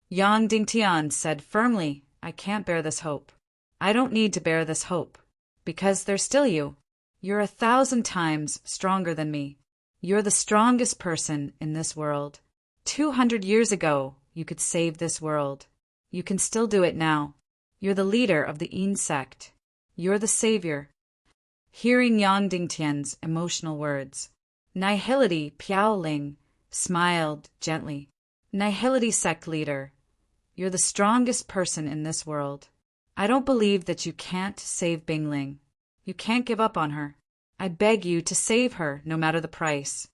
[SPEAKER 1] Yang Dingtian said firmly, I can't bear this hope. I don't need to bear this hope. Because there's still you. You're 1,000 times stronger than me. You're the strongest person in this world. 200 years ago, you could save this world. You can still do it now. You're the leader of the insect. You're the savior. Hearing Yang Dingtian's emotional words, Nihility Piaoling smiled gently. Nihility sect leader, you're the strongest person in this world. I don't believe that you can't save Bingling. You can't give up on her. I beg you to save her no matter the price.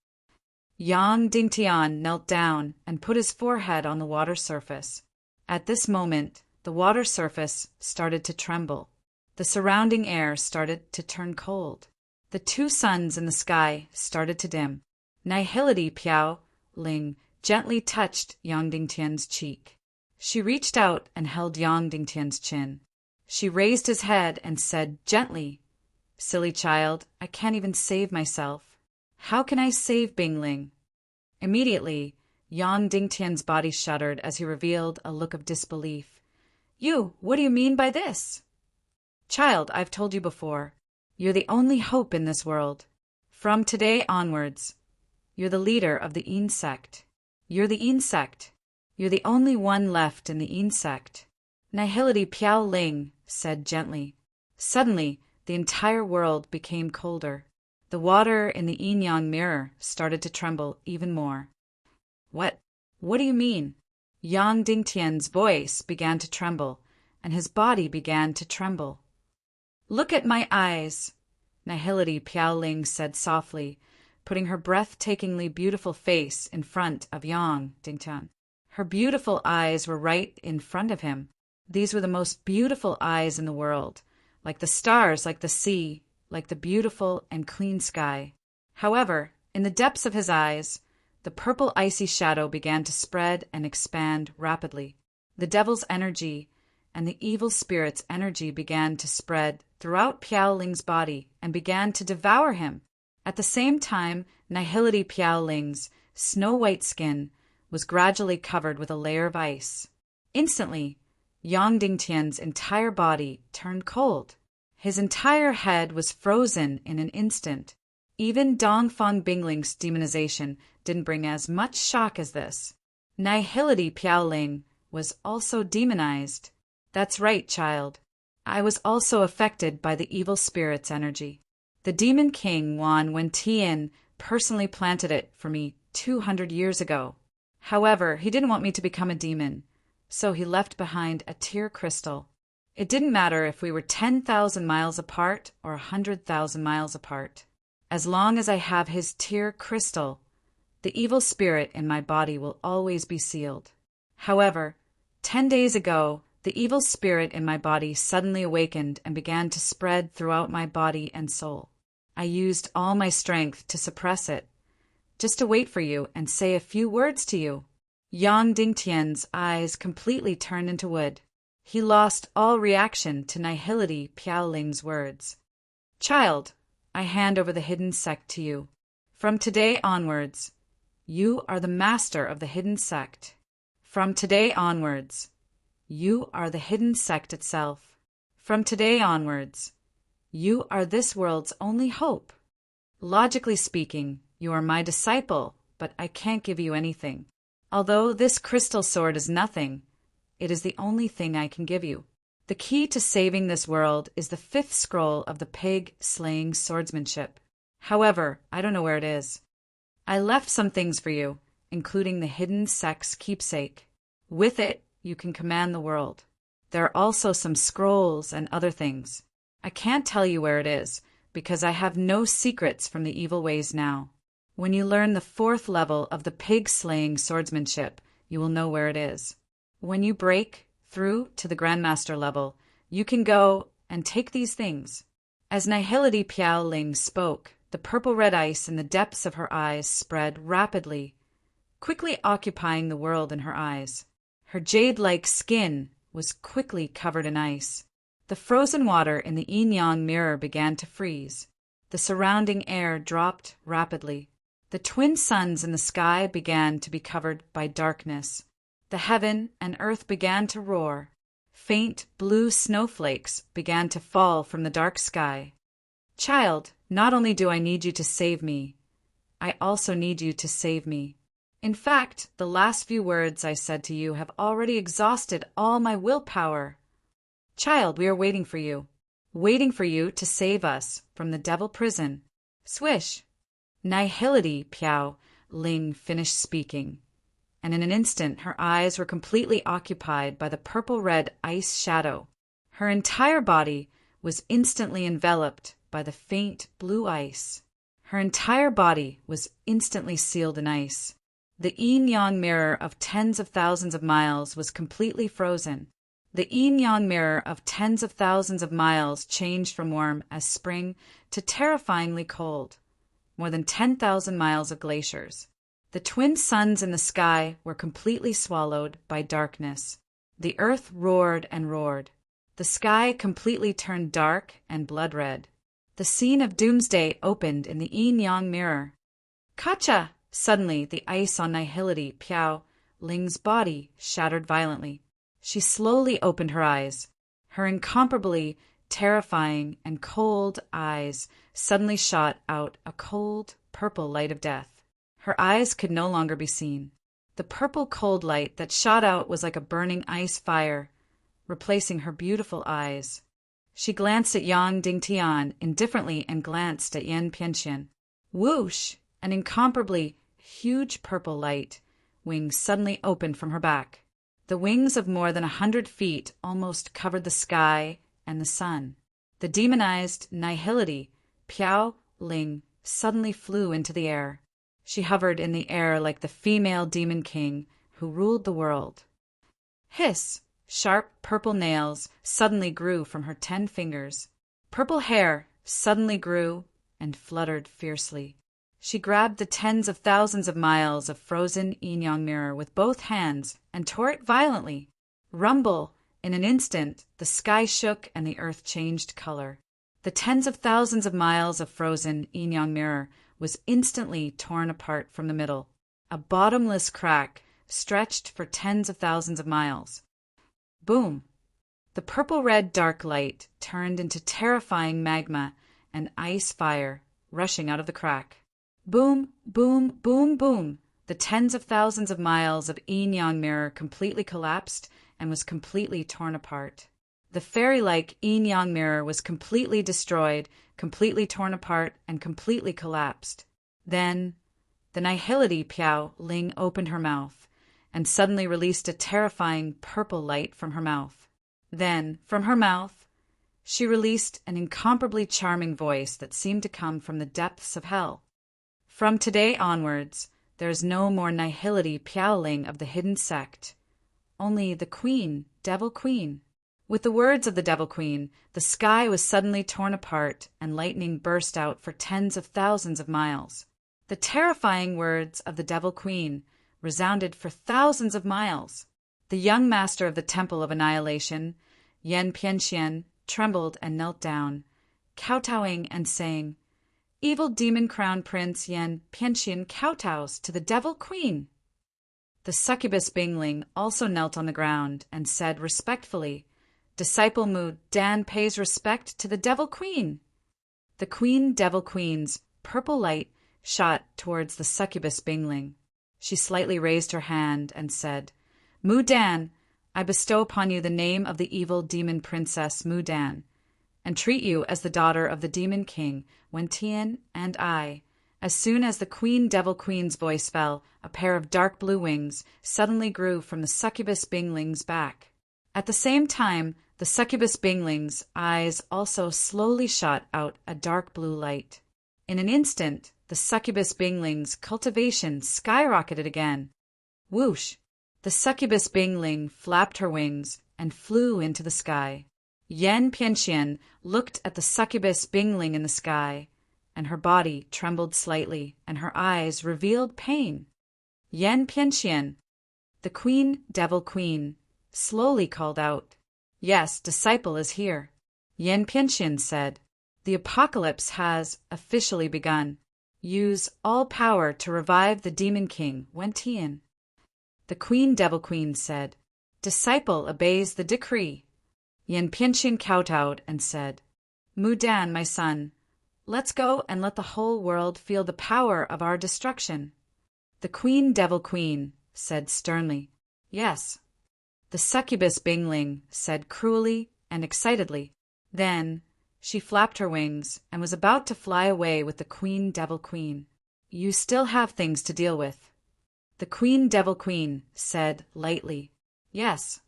[SPEAKER 1] Yang Dingtian knelt down and put his forehead on the water surface. At this moment, the water surface started to tremble. The surrounding air started to turn cold. The two suns in the sky started to dim. Nihility Piaoling gently touched Yang Dingtian's cheek. She reached out and held Yang Dingtian's chin. She raised his head and said gently, Silly child, I can't even save myself. How can I save Bingling? Immediately, Yang Dingtian's body shuddered as he revealed a look of disbelief. What do you mean by this? Child, I've told you before, you're the only hope in this world. From today onwards, you're the leader of the insect. You're the insect. You're the only one left in the insect. Nihility Piaoling said gently. Suddenly, the entire world became colder. The water in the yin-yang mirror started to tremble even more. What do you mean? Yang Dingtian's voice began to tremble, and his body began to tremble. Look at my eyes, Nihility Piaoling said softly, putting her breathtakingly beautiful face in front of Yang Dingtian. Her beautiful eyes were right in front of him. These were the most beautiful eyes in the world, like the stars, like the sea, like the beautiful and clean sky. However, in the depths of his eyes, the purple icy shadow began to spread and expand rapidly. The devil's energy and the evil spirit's energy began to spread throughout Piaoling's body and began to devour him. At the same time, Nihility Piaoling's snow-white skin was gradually covered with a layer of ice. Instantly, Yang Dingtian's entire body turned cold. His entire head was frozen in an instant. Even Dongfang Bingling's demonization didn't bring as much shock as this. Nihility Piaoling was also demonized. That's right, child. I was also affected by the evil spirit's energy. The Demon King Wan Wentian personally planted it for me 200 years ago. However, he didn't want me to become a demon, so he left behind a tear crystal. It didn't matter if we were 10,000 miles apart or 100,000 miles apart. As long as I have his tear crystal, the evil spirit in my body will always be sealed. However, 10 days ago, the evil spirit in my body suddenly awakened and began to spread throughout my body and soul. I used all my strength to suppress it, just to wait for you and say a few words to you." Yang Dingtian's eyes completely turned into wood. He lost all reaction to Nihility Piaoling's words. "Child, I hand over the hidden sect to you. From today onwards, you are the master of the hidden sect. From today onwards, you are the hidden sect itself. From today onwards, you are this world's only hope. Logically speaking, you are my disciple, but I can't give you anything. Although this crystal sword is nothing, it is the only thing I can give you. The key to saving this world is the 5th scroll of the pig-slaying swordsmanship. However, I don't know where it is. I left some things for you, including the hidden sect's keepsake. With it, you can command the world. There are also some scrolls and other things. I can't tell you where it is, because I have no secrets from the evil ways now. When you learn the 4th level of the pig-slaying swordsmanship, you will know where it is. When you break through to the Grandmaster level, you can go and take these things." As Nihility Piaoling spoke, the purple-red ice in the depths of her eyes spread rapidly, quickly occupying the world in her eyes. Her jade-like skin was quickly covered in ice. The frozen water in the yin-yang mirror began to freeze. The surrounding air dropped rapidly. The twin suns in the sky began to be covered by darkness. The heaven and earth began to roar. Faint blue snowflakes began to fall from the dark sky. "Child, not only do I need you to save me, I also need you to save me. In fact, the last few words I said to you have already exhausted all my willpower. Child, we are waiting for you to save us from the devil prison." Swish! Nihility Piaoling finished speaking, and in an instant her eyes were completely occupied by the purple-red ice shadow. Her entire body was instantly enveloped by the faint blue ice. Her entire body was instantly sealed in ice. The yin-yang mirror of tens of thousands of miles was completely frozen. The yin-yang mirror of tens of thousands of miles changed from warm as spring to terrifyingly cold. More than 10,000 miles of glaciers. The twin suns in the sky were completely swallowed by darkness. The earth roared and roared. The sky completely turned dark and blood-red. The scene of doomsday opened in the yin-yang mirror. Kacha! Suddenly, the ice on Nihility Piaoling's body shattered violently. She slowly opened her eyes. Her incomparably terrifying and cold eyes suddenly shot out a cold, purple light of death. Her eyes could no longer be seen. The purple cold light that shot out was like a burning ice fire, replacing her beautiful eyes. She glanced at Yang Dingtian indifferently and glanced at Yan Pianxian. Whoosh! An incomparably huge purple light wings suddenly opened from her back. The wings of more than 100 feet almost covered the sky and the sun. The demonized Nihility Piaoling suddenly flew into the air. She hovered in the air like the female demon king who ruled the world. Hiss! Sharp purple nails suddenly grew from her 10 fingers. Purple hair suddenly grew and fluttered fiercely. She grabbed the tens of thousands of miles of frozen yin-yang mirror with both hands and tore it violently. Rumble! In an instant, the sky shook and the earth changed color. The tens of thousands of miles of frozen yin-yang mirror was instantly torn apart from the middle. A bottomless crack stretched for tens of thousands of miles. Boom! The purple-red dark light turned into terrifying magma and ice fire rushing out of the crack. Boom, boom, boom, boom! The tens of thousands of miles of yin-yang mirror completely collapsed and was completely torn apart. The fairy-like yin-yang mirror was completely destroyed, completely torn apart, and completely collapsed. Then, the Nihility Piaoling opened her mouth, and suddenly released a terrifying purple light from her mouth. Then, from her mouth, she released an incomparably charming voice that seemed to come from the depths of hell. From today onwards, there is no more Nihility Piaoling of the hidden sect. Only the Queen, Devil Queen. With the words of the Devil Queen, the sky was suddenly torn apart and lightning burst out for tens of thousands of miles. The terrifying words of the Devil Queen resounded for thousands of miles. The young master of the Temple of Annihilation, Yen Pianxian, trembled and knelt down, kowtowing and saying, "Evil demon crown prince Yen Pianxian kowtows to the Devil Queen." The succubus Bingling also knelt on the ground and said respectfully, "Disciple Mu Dan pays respect to the Devil Queen." The Queen Devil Queen's purple light shot towards the succubus Bingling. She slightly raised her hand and said, "Mu Dan, I bestow upon you the name of the evil demon princess Mu Dan, and treat you as the daughter of the demon king Wen Tian, and I." As soon as the Queen Devil Queen's voice fell, a pair of dark blue wings suddenly grew from the succubus Bingling's back. At the same time, the succubus Bingling's eyes also slowly shot out a dark blue light. In an instant, the succubus Bingling's cultivation skyrocketed again. Whoosh! The succubus Bingling flapped her wings and flew into the sky. Yen Pianxian looked at the succubus Bingling in the sky, and her body trembled slightly, and her eyes revealed pain. "Yen Pianxian," the Queen Devil Queen slowly called out. "Yes, disciple is here." Yen Pianxian said, "The apocalypse has officially begun. Use all power to revive the demon king Wen Tian." The Queen Devil Queen said, "Disciple obeys the decree." Yen Pianxian kowtowed and said, "Mu Dan, my son, let's go and let the whole world feel the power of our destruction." The Queen Devil Queen said sternly, "Yes." The succubus Bingling said cruelly and excitedly. Then she flapped her wings and was about to fly away with the Queen Devil Queen. "You still have things to deal with." The Queen Devil Queen said lightly, "Yes."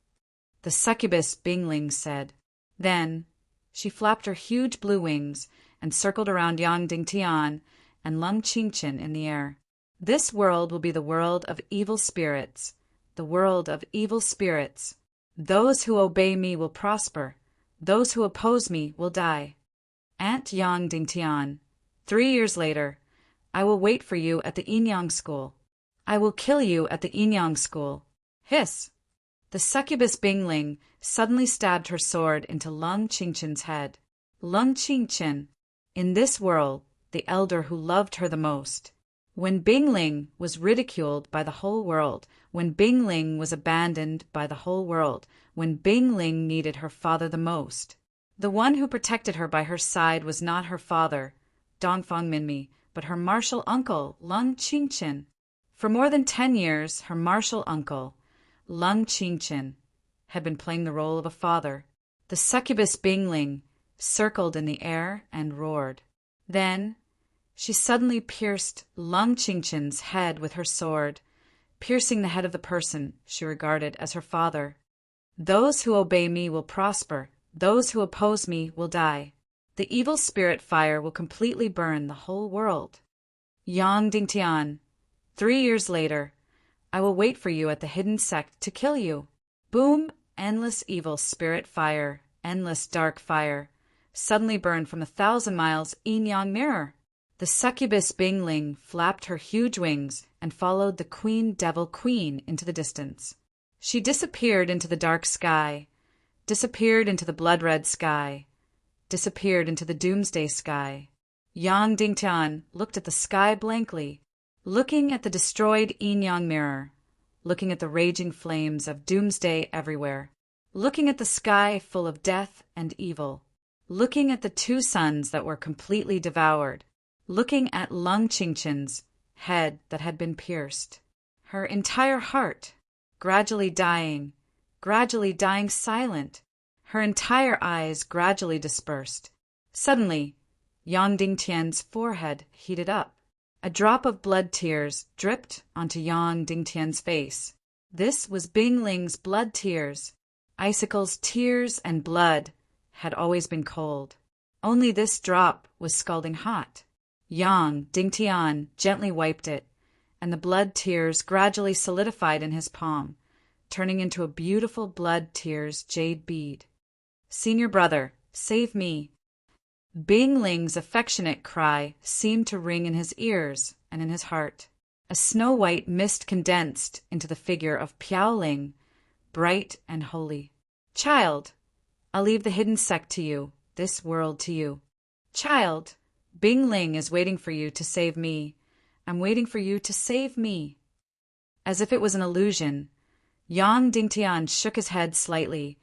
[SPEAKER 1] The succubus Bingling said. Then she flapped her huge blue wings and circled around Yang Dingtian and Lung Qingchen in the air. "This world will be the world of evil spirits, the world of evil spirits. Those who obey me will prosper. Those who oppose me will die. Aunt Yang Dingtian, 3 years later, I will wait for you at the Yinyang school. I will kill you at the Yinyang school. Hiss!" The succubus Bingling suddenly stabbed her sword into Lung Qingchen's head. Lung Qingchen, in this world, the elder who loved her the most. When Bingling was ridiculed by the whole world, when Bingling was abandoned by the whole world, when Bingling needed her father the most, the one who protected her by her side was not her father, Dongfang Minmi, but her martial uncle, Lung Qingchen. For more than 10 years, her martial uncle, Lung Qingchen, had been playing the role of a father. The succubus Bingling circled in the air and roared. Then she suddenly pierced Lung Qingchen's head with her sword, piercing the head of the person she regarded as her father. "Those who obey me will prosper. Those who oppose me will die. The evil spirit fire will completely burn the whole world. Yang Dingtian, 3 years later, I will wait for you at the hidden sect to kill you." Boom! Endless evil spirit fire, endless dark fire, suddenly burned from 1,000 miles yin-yang mirror. The succubus Bingling flapped her huge wings and followed the Queen Devil Queen into the distance. She disappeared into the dark sky, disappeared into the blood-red sky, disappeared into the doomsday sky. Yang Dingtian looked at the sky blankly, looking at the destroyed yin-yang mirror, looking at the raging flames of doomsday everywhere, looking at the sky full of death and evil, looking at the 2 suns that were completely devoured, looking at Lung Qingchen's head that had been pierced, her entire heart gradually dying silent, her entire eyes gradually dispersed. Suddenly, Yang Dingtian's forehead heated up. A drop of blood tears dripped onto Yang Dingtian's face. This was Bingling's blood tears. Icicles, tears, and blood had always been cold. Only this drop was scalding hot. Yang Dingtian gently wiped it, and the blood tears gradually solidified in his palm, turning into a beautiful blood tears jade bead. "Senior brother, save me." Bingling's affectionate cry seemed to ring in his ears and in his heart. A snow-white mist condensed into the figure of Piaoling, bright and holy. Child, I'll leave the hidden sect to you, this world to you. Child, Bingling is waiting for you to save me. I'm waiting for you to save me. As if it was an illusion, Yang Dingtian shook his head slightly,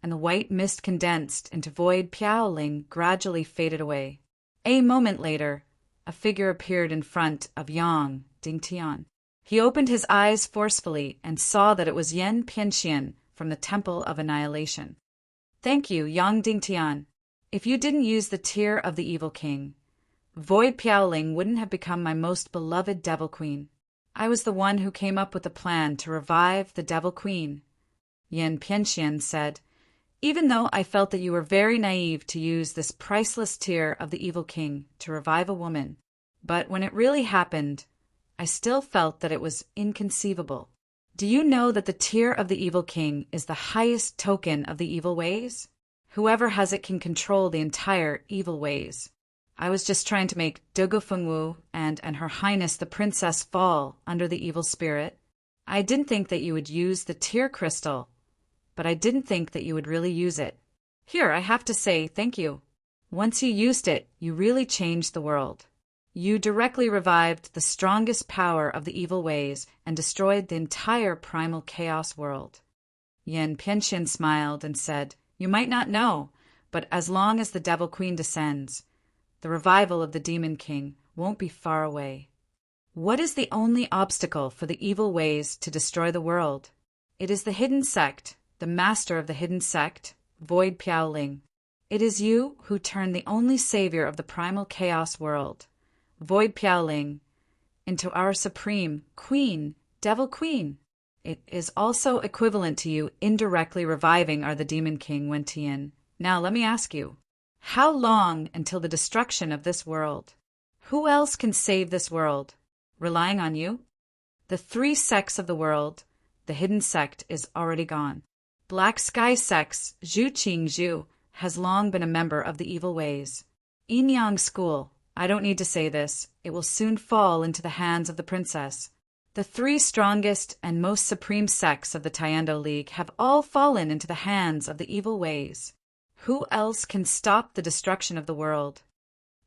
[SPEAKER 1] and the white mist condensed into void Piaoling gradually faded away. A moment later, a figure appeared in front of Yang Dingtian. He opened his eyes forcefully and saw that it was Yen Pianxian from the Temple of Annihilation. Thank you, Yang Dingtian. If you didn't use the tear of the evil king, Void Piaoling wouldn't have become my most beloved Devil Queen. I was the one who came up with the plan to revive the Devil Queen, Yen Pianxian said, even though I felt that you were very naive to use this priceless tear of the evil king to revive a woman. But when it really happened, I still felt that it was inconceivable. Do you know that the tear of the evil king is the highest token of the evil ways? Whoever has it can control the entire evil ways. I was just trying to make Dugu Fengwu and Her Highness the Princess fall under the evil spirit. I didn't think that you would use the tear crystal, but I didn't think that you would really use it. Here, I have to say thank you. Once you used it, you really changed the world. You directly revived the strongest power of the evil ways and destroyed the entire primal chaos world. Yen Pianxian smiled and said, You might not know, but as long as the Devil Queen descends, the revival of the Demon King won't be far away. What is the only obstacle for the evil ways to destroy the world? It is the hidden sect, the master of the hidden sect, Void Piaoling. It is you who turned the only savior of the primal chaos world, Void Piaoling, into our supreme queen, Devil Queen. It is also equivalent to you indirectly reviving the Demon King, Wen Tian. Now let me ask you, how long until the destruction of this world? Who else can save this world? Relying on you? The 3 sects of the world, the hidden sect is already gone. Black Sky Sect's Zhu Qingzhu has long been a member of the evil ways. Yin Yang School, I don't need to say this, it will soon fall into the hands of the princess. The 3 strongest and most supreme sects of the Tiando League have all fallen into the hands of the evil ways. Who else can stop the destruction of the world?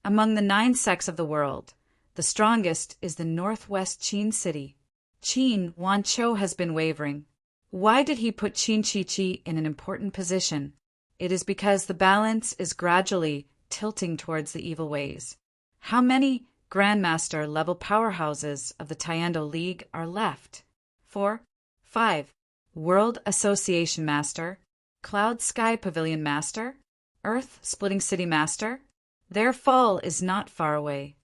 [SPEAKER 1] Among the 9 sects of the world, the strongest is the Northwest Qin City. Qin Wanqiu has been wavering. Why did he put Qin Chichi in an important position? It is because the balance is gradually tilting towards the evil ways. How many Grandmaster level powerhouses of the Tiando League are left? 4, 5. World Association Master, Cloud Sky Pavilion Master, Earth Splitting City Master. Their fall is not far away.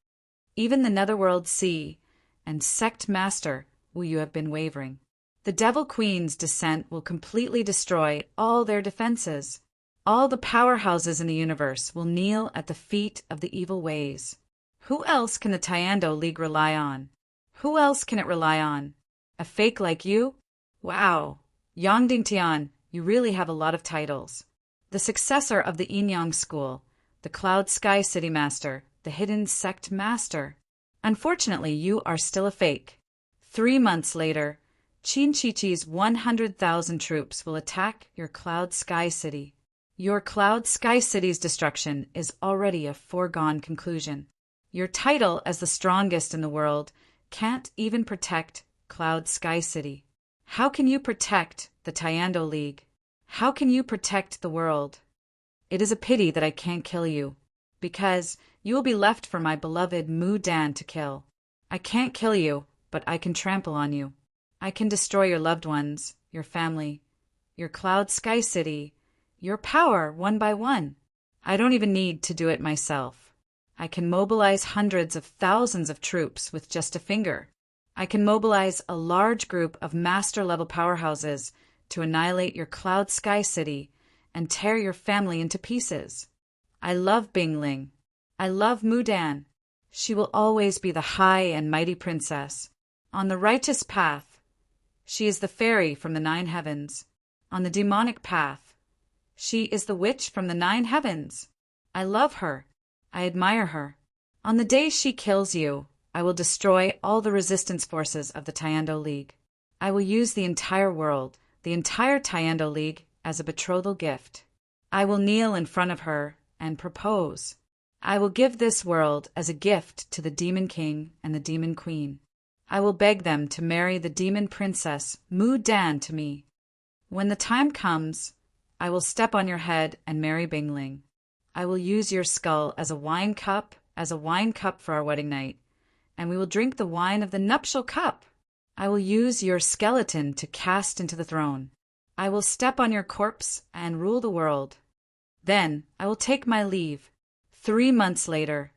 [SPEAKER 1] Even the Netherworld Sea and Sect Master will you have been wavering. The Devil Queen's descent will completely destroy all their defenses. All the powerhouses in the universe will kneel at the feet of the evil ways. Who else can the Tiando League rely on? Who else can it rely on? A fake like you? Wow! Yang Dingtian, you really have a lot of titles. The successor of the Yin Yang School, the Cloud Sky City Master, the Hidden Sect Master. Unfortunately, you are still a fake. 3 months later, Qin Chichi's 100,000 troops will attack your Cloud Sky City. Your Cloud Sky City's destruction is already a foregone conclusion. Your title as the strongest in the world can't even protect Cloud Sky City. How can you protect the Tiando League? How can you protect the world? It is a pity that I can't kill you, because you will be left for my beloved Mu Dan to kill. I can't kill you, but I can trample on you. I can destroy your loved ones, your family, your Cloud Sky City, your power one by one. I don't even need to do it myself. I can mobilize hundreds of thousands of troops with just a finger. I can mobilize a large group of master-level powerhouses to annihilate your Cloud Sky City and tear your family into pieces. I love Bingling. I love Mudan. She will always be the high and mighty princess. On the righteous path, she is the fairy from the 9 heavens. On the demonic path, she is the witch from the 9 heavens. I love her. I admire her. On the day she kills you, I will destroy all the resistance forces of the Tayando League. I will use the entire world, the entire Tayando League, as a betrothal gift. I will kneel in front of her and propose. I will give this world as a gift to the Demon King and the Demon Queen. I will beg them to marry the Demon Princess Mu Dan to me. When the time comes, I will step on your head and marry Bingling. I will use your skull as a wine cup for our wedding night, and we will drink the wine of the nuptial cup. I will use your skeleton to cast into the throne. I will step on your corpse and rule the world. Then I will take my leave. 3 months later,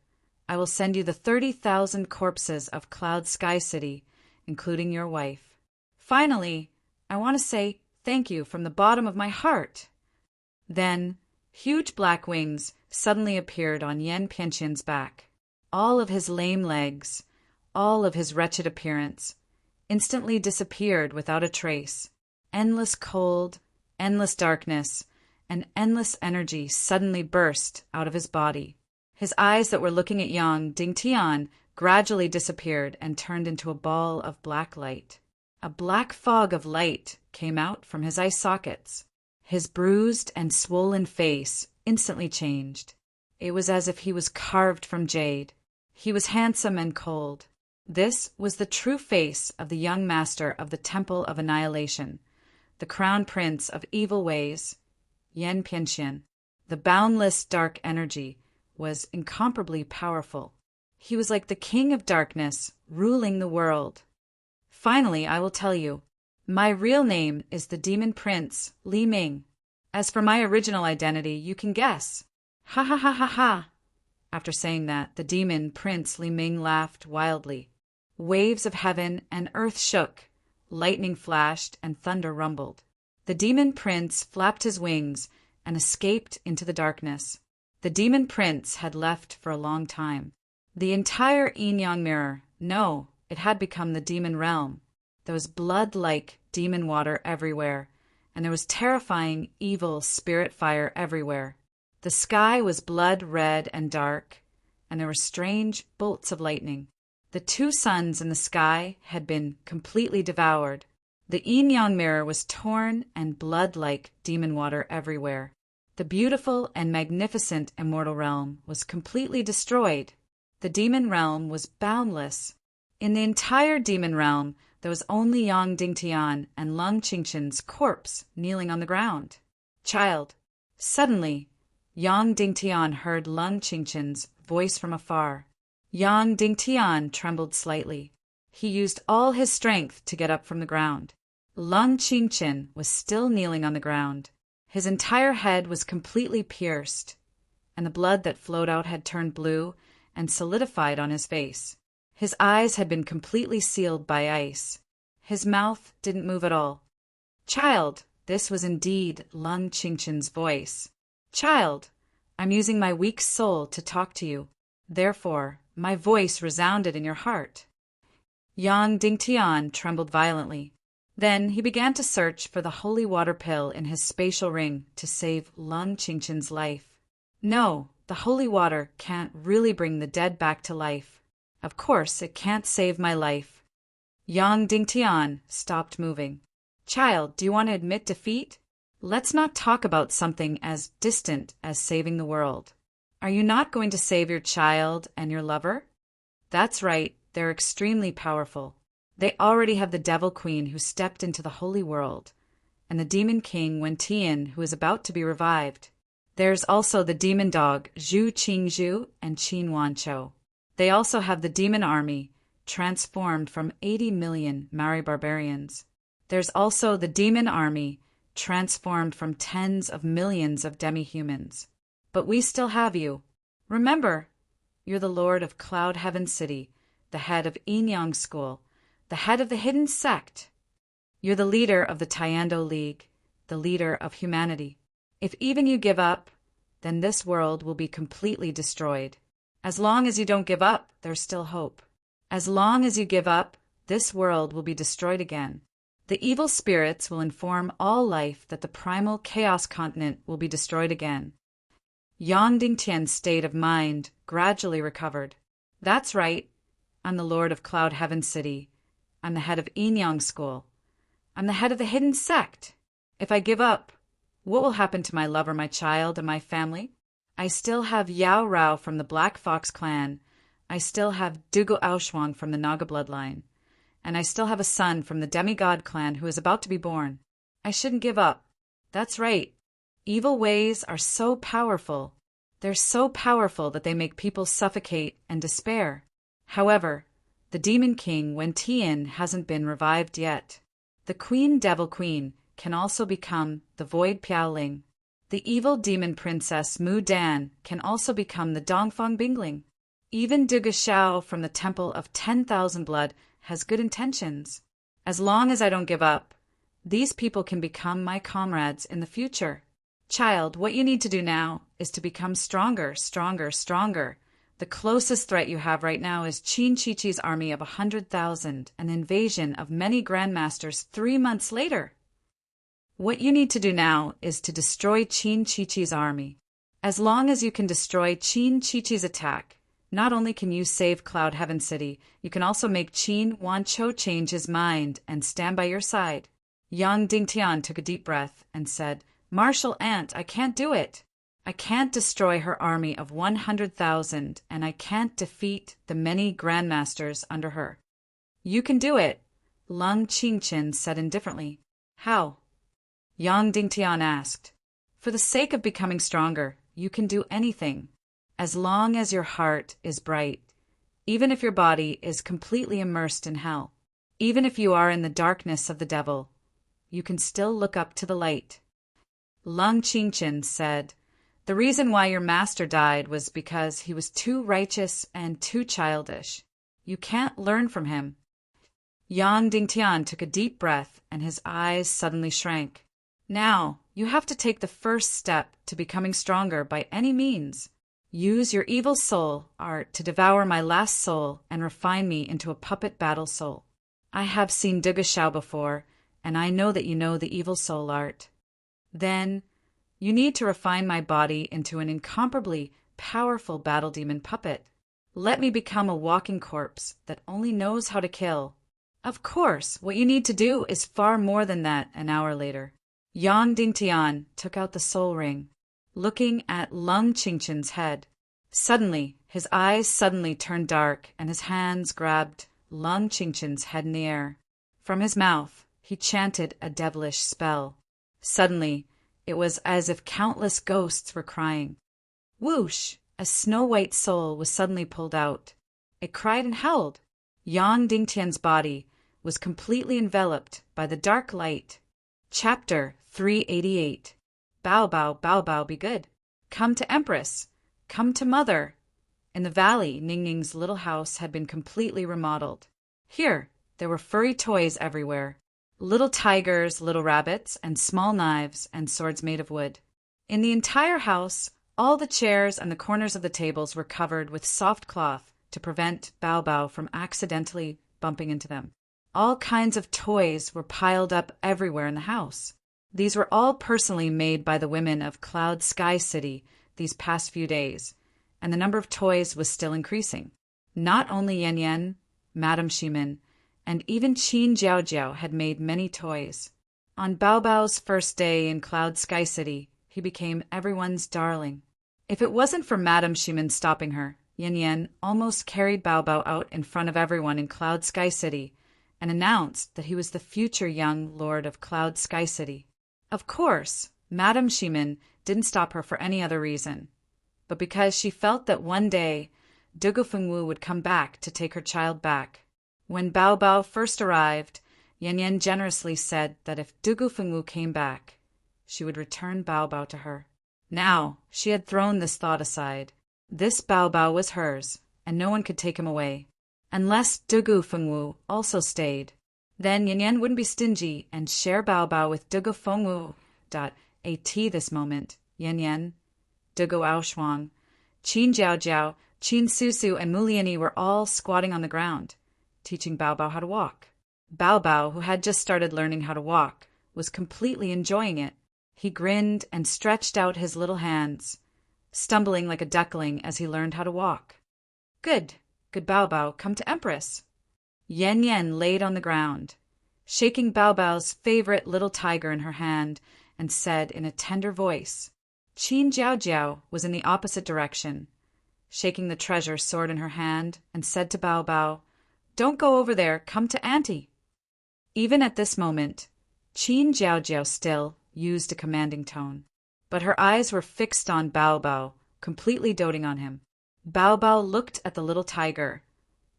[SPEAKER 1] I will send you the 30,000 corpses of Cloud Sky City, including your wife. Finally, I want to say thank you from the bottom of my heart. Then, huge black wings suddenly appeared on Yan Pianqian's back. All of his lame legs, all of his wretched appearance, instantly disappeared without a trace. Endless cold, endless darkness, and endless energy suddenly burst out of his body. His eyes that were looking at Yang Dingtian gradually disappeared and turned into a ball of black light. A black fog of light came out from his eye sockets. His bruised and swollen face instantly changed. It was as if he was carved from jade. He was handsome and cold. This was the true face of the young master of the Temple of Annihilation, the crown prince of evil ways, Yan Pianqian. The boundless dark energy was incomparably powerful. He was like the king of darkness, ruling the world. Finally, I will tell you, my real name is the Demon Prince, Li Ming. As for my original identity, you can guess. Ha ha ha ha ha. After saying that, the Demon Prince Li Ming laughed wildly. Waves of heaven and earth shook, lightning flashed, and thunder rumbled. The Demon Prince flapped his wings and escaped into the darkness. The Demon Prince had left for a long time. The entire Yin-Yang Mirror, no, it had become the Demon Realm. There was blood-like demon water everywhere, and there was terrifying, evil spirit fire everywhere. The sky was blood red and dark, and there were strange bolts of lightning. The 2 suns in the sky had been completely devoured. The Yin-Yang Mirror was torn, and blood-like demon water everywhere. The beautiful and magnificent immortal realm was completely destroyed. The demon realm was boundless. In the entire demon realm, there was only Yang Dingtian and Lung Qingqian's corpse kneeling on the ground. Child. Suddenly, Yang Dingtian heard Lung Qingqian's voice from afar. Yang Dingtian trembled slightly. He used all his strength to get up from the ground. Lung Qingqian was still kneeling on the ground. His entire head was completely pierced, and the blood that flowed out had turned blue and solidified on his face. His eyes had been completely sealed by ice. His mouth didn't move at all. Child, this was indeed Lung Qingqian's voice. Child, I'm using my weak soul to talk to you. Therefore, my voice resounded in your heart. Yang Dingtian trembled violently. Then he began to search for the holy water pill in his spatial ring to save Lung Qingqian's life. No, the holy water can't really bring the dead back to life. Of course, it can't save my life. Yang Dingtian stopped moving. Child, do you want to admit defeat? Let's not talk about something as distant as saving the world. Are you not going to save your child and your lover? That's right, they're extremely powerful. They already have the Devil Queen who stepped into the holy world, and the Demon King Wen-Tian who is about to be revived. There's also the demon dog Zhu Qingzhu and Qin Wanqiu. They also have the demon army, transformed from 80 million Maori barbarians. There's also the demon army, transformed from tens of millions of demi-humans. But we still have you. Remember, you're the Lord of Cloud Heaven City, the head of Yin-Yang School, the head of the hidden sect. You're the leader of the Tayando League, the leader of humanity. If even you give up, then this world will be completely destroyed. As long as you don't give up, there's still hope. As long as you give up, this world will be destroyed again. The evil spirits will inform all life that the primal chaos continent will be destroyed again. Yang Dingtian's state of mind gradually recovered. That's right. I'm the Lord of Cloud Heaven City. I'm the head of Inyang School. I'm the head of the hidden sect. If I give up, what will happen to my lover, my child, and my family? I still have Yao Rao from the Black Fox clan. I still have Dugu Aoshwang from the Naga bloodline. And I still have a son from the demigod clan who is about to be born. I shouldn't give up. That's right. Evil ways are so powerful. They're so powerful that they make people suffocate and despair. However, the Demon King Wen Tian hasn't been revived yet. The Queen Devil Queen can also become the Void Piaoling. The evil demon princess Mu Dan can also become the Dongfang Bingling. Even Duga Xiao from the Temple of 10,000 Blood has good intentions. As long as I don't give up, these people can become my comrades in the future. Child, what you need to do now is to become stronger, stronger, stronger. The closest threat you have right now is Qin Chi-Chi's army of 100,000, an invasion of many grandmasters 3 months later. What you need to do now is to destroy Qin Chi-Chi's army. As long as you can destroy Qin Chi-Chi's attack, not only can you save Cloud Heaven City, you can also make Qin Wanchou change his mind and stand by your side. Yang Dingtian took a deep breath and said, Martial Aunt, I can't do it. I can't destroy her army of 100,000, and I can't defeat the many grandmasters under her. You can do it, Lung Qingchen said indifferently. How? Yang Dingtian asked. For the sake of becoming stronger, you can do anything, as long as your heart is bright, even if your body is completely immersed in hell. Even if you are in the darkness of the devil, you can still look up to the light. Lung Qingchen said, The reason why your master died was because he was too righteous and too childish. You can't learn from him. Yang Dingtian took a deep breath and his eyes suddenly shrank. Now, you have to take the first step to becoming stronger by any means. Use your evil soul art to devour my last soul and refine me into a puppet battle soul. I have seen Duga Xiao before, and I know that you know the evil soul art. Then, you need to refine my body into an incomparably powerful battle demon puppet. Let me become a walking corpse that only knows how to kill. Of course, what you need to do is far more than that an hour later. Yang Dingtian took out the soul ring, looking at Lung Qingchen's head. Suddenly, his eyes suddenly turned dark and his hands grabbed Lung Qingchen's head in the air. From his mouth, he chanted a devilish spell. Suddenly, it was as if countless ghosts were crying. Whoosh! A snow-white soul was suddenly pulled out. It cried and howled. Yang Dingtian's body was completely enveloped by the dark light. Chapter 388. Bao Bao, Bao Bao, be good. Come to Empress. Come to Mother. In the valley, Ning Ning's little house had been completely remodeled. Here, there were furry toys everywhere. Little tigers, little rabbits, and small knives and swords made of wood. In the entire house, all the chairs and the corners of the tables were covered with soft cloth to prevent Bao Bao from accidentally bumping into them. All kinds of toys were piled up everywhere in the house. These were all personally made by the women of Cloud Sky City these past few days, and the number of toys was still increasing. Not only Yan Yan, Madame Shimin, and even Qin Jiao Jiao had made many toys. On Bao Bao's first day in Cloud Sky City, he became everyone's darling. If it wasn't for Madame Shimin stopping her, Yan Yan almost carried Bao Bao out in front of everyone in Cloud Sky City and announced that he was the future young lord of Cloud Sky City. Of course, Madame Shimin didn't stop her for any other reason, but because she felt that one day Dugu Fengwu would come back to take her child back. When Bao Bao first arrived, Yan Yan generously said that if Dugu Fengwu came back, she would return Bao Bao to her. Now, she had thrown this thought aside. This Bao Bao was hers, and no one could take him away. Unless Dugu Fengwu also stayed. Then Yan Yan wouldn't be stingy and share Bao Bao with Dugu Fengwu. At this moment, Yan Yan, Dugu Aoshwang, Qin Jiao Jiao, Qin Susu, and Muliani were all squatting on the ground, teaching Bao Bao how to walk. Bao Bao, who had just started learning how to walk, was completely enjoying it. He grinned and stretched out his little hands. stumbling like a duckling as he learned how to walk. Good, good Bao Bao, come to Empress. Yan Yan laid on the ground, shaking Bao Bao's favorite little tiger in her hand, and said in a tender voice. Qin Jiao Jiao was in the opposite direction, shaking the treasure sword in her hand, and said to Bao Bao, Don't go over there, come to Auntie. Even at this moment, Qin Jiao Jiao still used a commanding tone, but her eyes were fixed on Bao Bao, completely doting on him. Bao Bao looked at the little tiger,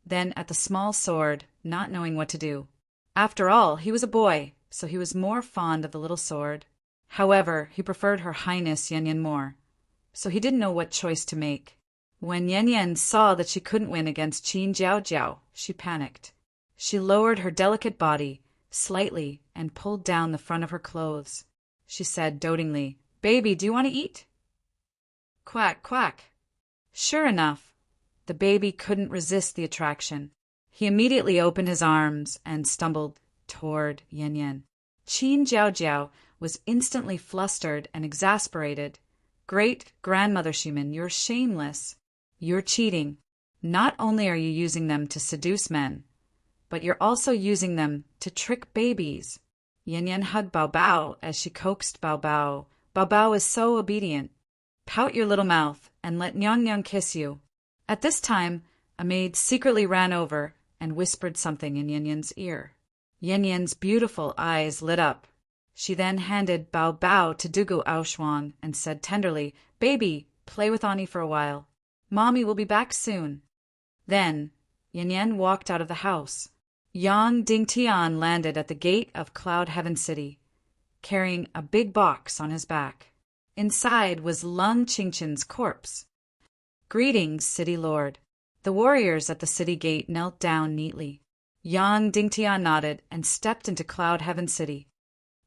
[SPEAKER 1] then at the small sword, not knowing what to do. After all, he was a boy, so he was more fond of the little sword. However, he preferred Her Highness Yan Yan more, so he didn't know what choice to make. When Yan Yan saw that she couldn't win against Qin Jiao Jiao, she panicked. She lowered her delicate body slightly and pulled down the front of her clothes. She said dotingly, Baby, do you want to eat? Quack, quack. Sure enough, the baby couldn't resist the attraction. He immediately opened his arms and stumbled toward Yan Yan. Qin Jiao Jiao was instantly flustered and exasperated. Great grandmother Shimin, you're shameless. You're cheating. Not only are you using them to seduce men, but you're also using them to trick babies. Yan Yan hugged Bao Bao as she coaxed Bao Bao. Bao Bao is so obedient. Pout your little mouth and let Nyang Nyang kiss you. At this time, a maid secretly ran over and whispered something in Yan Yan's ear. Yan Yan's beautiful eyes lit up. She then handed Bao Bao to Dugu Aoshuang and said tenderly, Baby, play with Ani for a while. Mommy will be back soon. Then, Yan Yan walked out of the house. Yang Dingtian landed at the gate of Cloud Heaven City, carrying a big box on his back. Inside was Lung Qingqin's corpse. Greetings, City Lord. The warriors at the city gate knelt down neatly. Yang Dingtian nodded and stepped into Cloud Heaven City.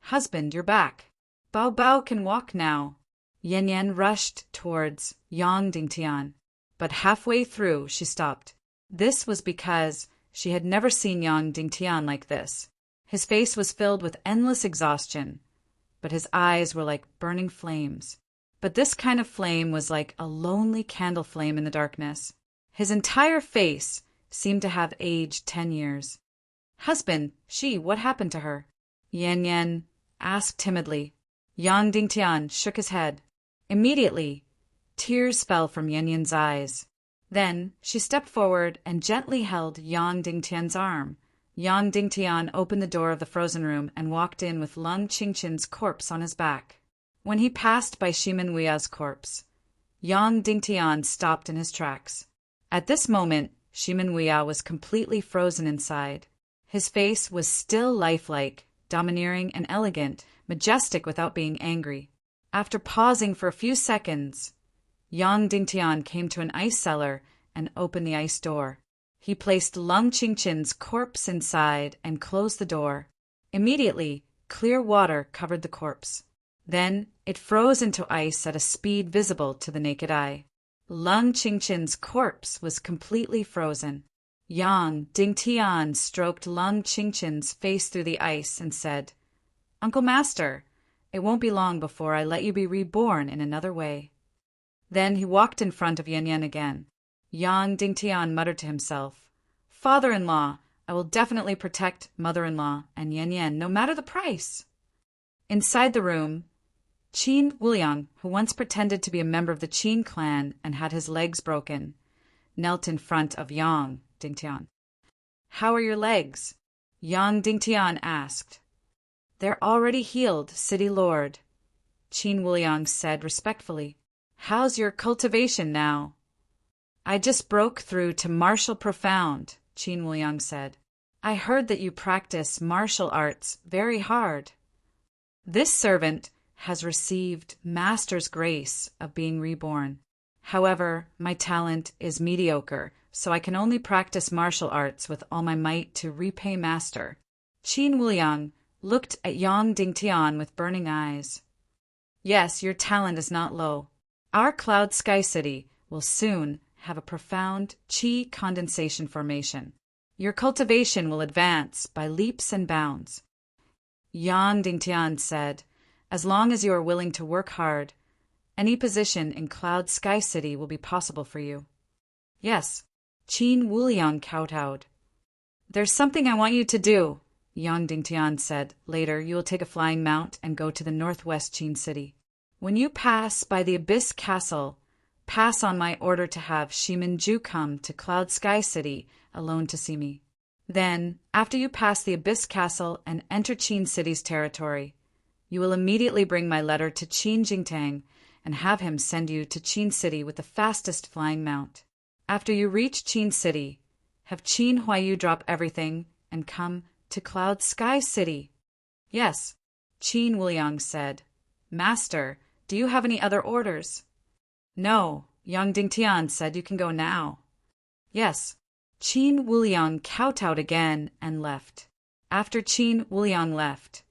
[SPEAKER 1] Husband, you're back. Bao Bao can walk now. Yan Yan rushed towards Yang Dingtian, but halfway through she stopped. This was because she had never seen Yang Dingtian like this. His face was filled with endless exhaustion, but his eyes were like burning flames. But this kind of flame was like a lonely candle flame in the darkness. His entire face seemed to have aged 10 years. Husband, what happened to her? Yan Yan asked timidly. Yang Dingtian shook his head. Immediately, tears fell from Yan Yan's eyes. Then she stepped forward and gently held Yang Dingtian's arm. Yang Dingtian opened the door of the frozen room and walked in with Lung Qingqin's corpse on his back. When he passed by Shimin Wuya's corpse, Yang Dingtian stopped in his tracks. At this moment, Shimin Wuya was completely frozen inside. His face was still lifelike, domineering and elegant, majestic without being angry. After pausing for a few seconds, Yang Dingtian came to an ice cellar and opened the ice door. He placed Lung Qingqin's corpse inside and closed the door. Immediately, clear water covered the corpse. Then it froze into ice at a speed visible to the naked eye. Lung Qingqin's corpse was completely frozen. Yang Dingtian stroked Lung Qingqin's face through the ice and said, Uncle Master, it won't be long before I let you be reborn in another way. Then he walked in front of Yan Yan again. Yang Dingtian muttered to himself, Father-in-law, I will definitely protect mother-in-law and Yan Yan no matter the price. Inside the room, Qin Wuliang, who once pretended to be a member of the Qin clan and had his legs broken, knelt in front of Yang Dingtian. How are your legs? Yang Dingtian asked. They're already healed, City Lord, Qin Wuliang said respectfully. How's your cultivation now? I just broke through to martial profound, Qin Wuliang said. I heard that you practice martial arts very hard. This servant has received Master's grace of being reborn. However, my talent is mediocre, so I can only practice martial arts with all my might to repay Master. Qin Wuliang looked at Yang Dingtian with burning eyes. Yes, your talent is not low. Our Cloud Sky City will soon have a profound qi condensation formation. Your cultivation will advance by leaps and bounds. Yang Dingtian said, as long as you are willing to work hard Any position in Cloud Sky City will be possible for you. Yes, Qin Wuliang kowtowed. There's something I want you to do, Yang Dingtian said. Later, you will take a flying mount and go to the northwest Qin City. When you pass by the Abyss Castle, pass on my order to have Shimin-ju come to Cloud Sky City alone to see me. Then, after you pass the Abyss Castle and enter Qin City's territory, you will immediately bring my letter to Qin Jingtang and have him send you to Qin City with the fastest flying mount. After you reach Qin City, have Qin Huayu drop everything and come to Cloud Sky City. Yes, Qin Wuliang said. Master, do you have any other orders? No, Yang Dingtian said you can go now. Yes, Qin Wuliang kowtowed again and left. After Qin Wuliang left,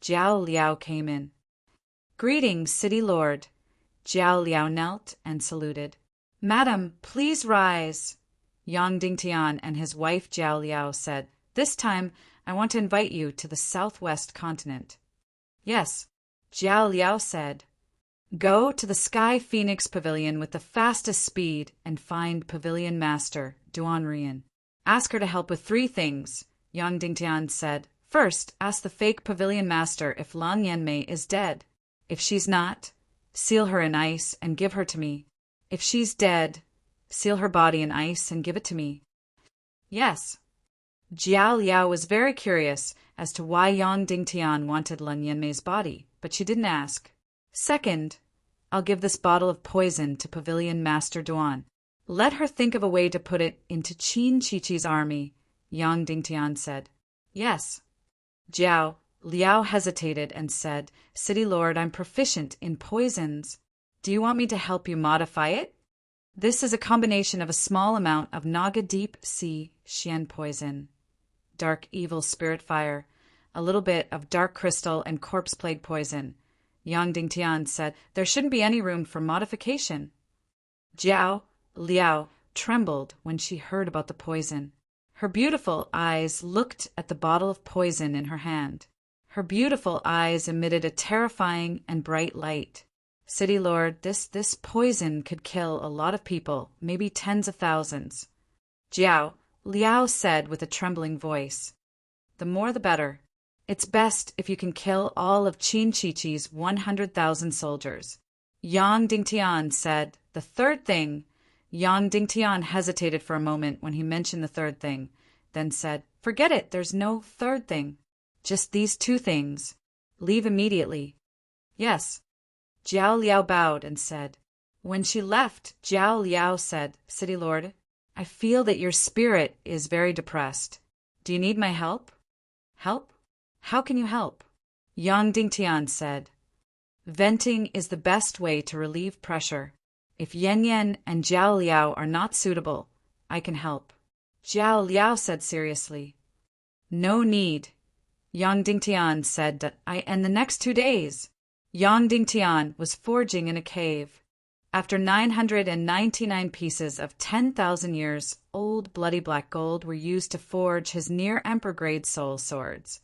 [SPEAKER 1] Jiao Liao came in. Greetings, City Lord. Jiao Liao knelt and saluted. Madam, please rise. Yang Dingtian and his wife Jiao Liao said, This time I want to invite you to the southwest continent. Yes, Jiao Liao said. Go to the Sky Phoenix Pavilion with the fastest speed and find Pavilion Master, Duan Rian. Ask her to help with 3 things, Yang Dingtian said. First, ask the fake Pavilion Master if Lang Yanmei is dead. If she's not, seal her in ice and give her to me. If she's dead, seal her body in ice and give it to me. Yes. Jiao Liao was very curious as to why Yang Dingtian wanted Lang Yanmei's body, but she didn't ask. Second, I'll give this bottle of poison to Pavilion Master Duan. Let her think of a way to put it into Qin Chi-Chi's army, Yang Dingtian said. Yes. Jiao Liao hesitated and said, City Lord, I'm proficient in poisons. Do you want me to help you modify it? This is a combination of a small amount of Naga Deep Sea Xian poison, dark evil spirit fire, a little bit of dark crystal and corpse plague poison. Yang Dingtian said, There shouldn't be any room for modification. Jiao Liao trembled when she heard about the poison. Her beautiful eyes looked at the bottle of poison in her hand. Her beautiful eyes emitted a terrifying and bright light. City Lord, this poison could kill a lot of people, maybe tens of thousands. Jiao Liao said with a trembling voice. The more the better. It's best if you can kill all of Qin Chi-Chi's 100,000 soldiers. Yang Dingtian said, The third thing. Yang Dingtian hesitated for a moment when he mentioned the third thing, then said, Forget it, there's no third thing. Just these 2 things. Leave immediately. Yes. Jiao Liao bowed and said. When she left, Jiao Liao said, City Lord, I feel that your spirit is very depressed. Do you need my help? Help? How can you help? Yang Dingtian said. Venting is the best way to relieve pressure. If Yan Yan and Jiao Liao are not suitable, I can help. Jiao Liao said seriously. No need. Yang Dingtian said that and the next 2 days. Yang Dingtian was forging in a cave. After 999 pieces of 10,000 years old bloody black gold were used to forge his near emperor-grade soul swords,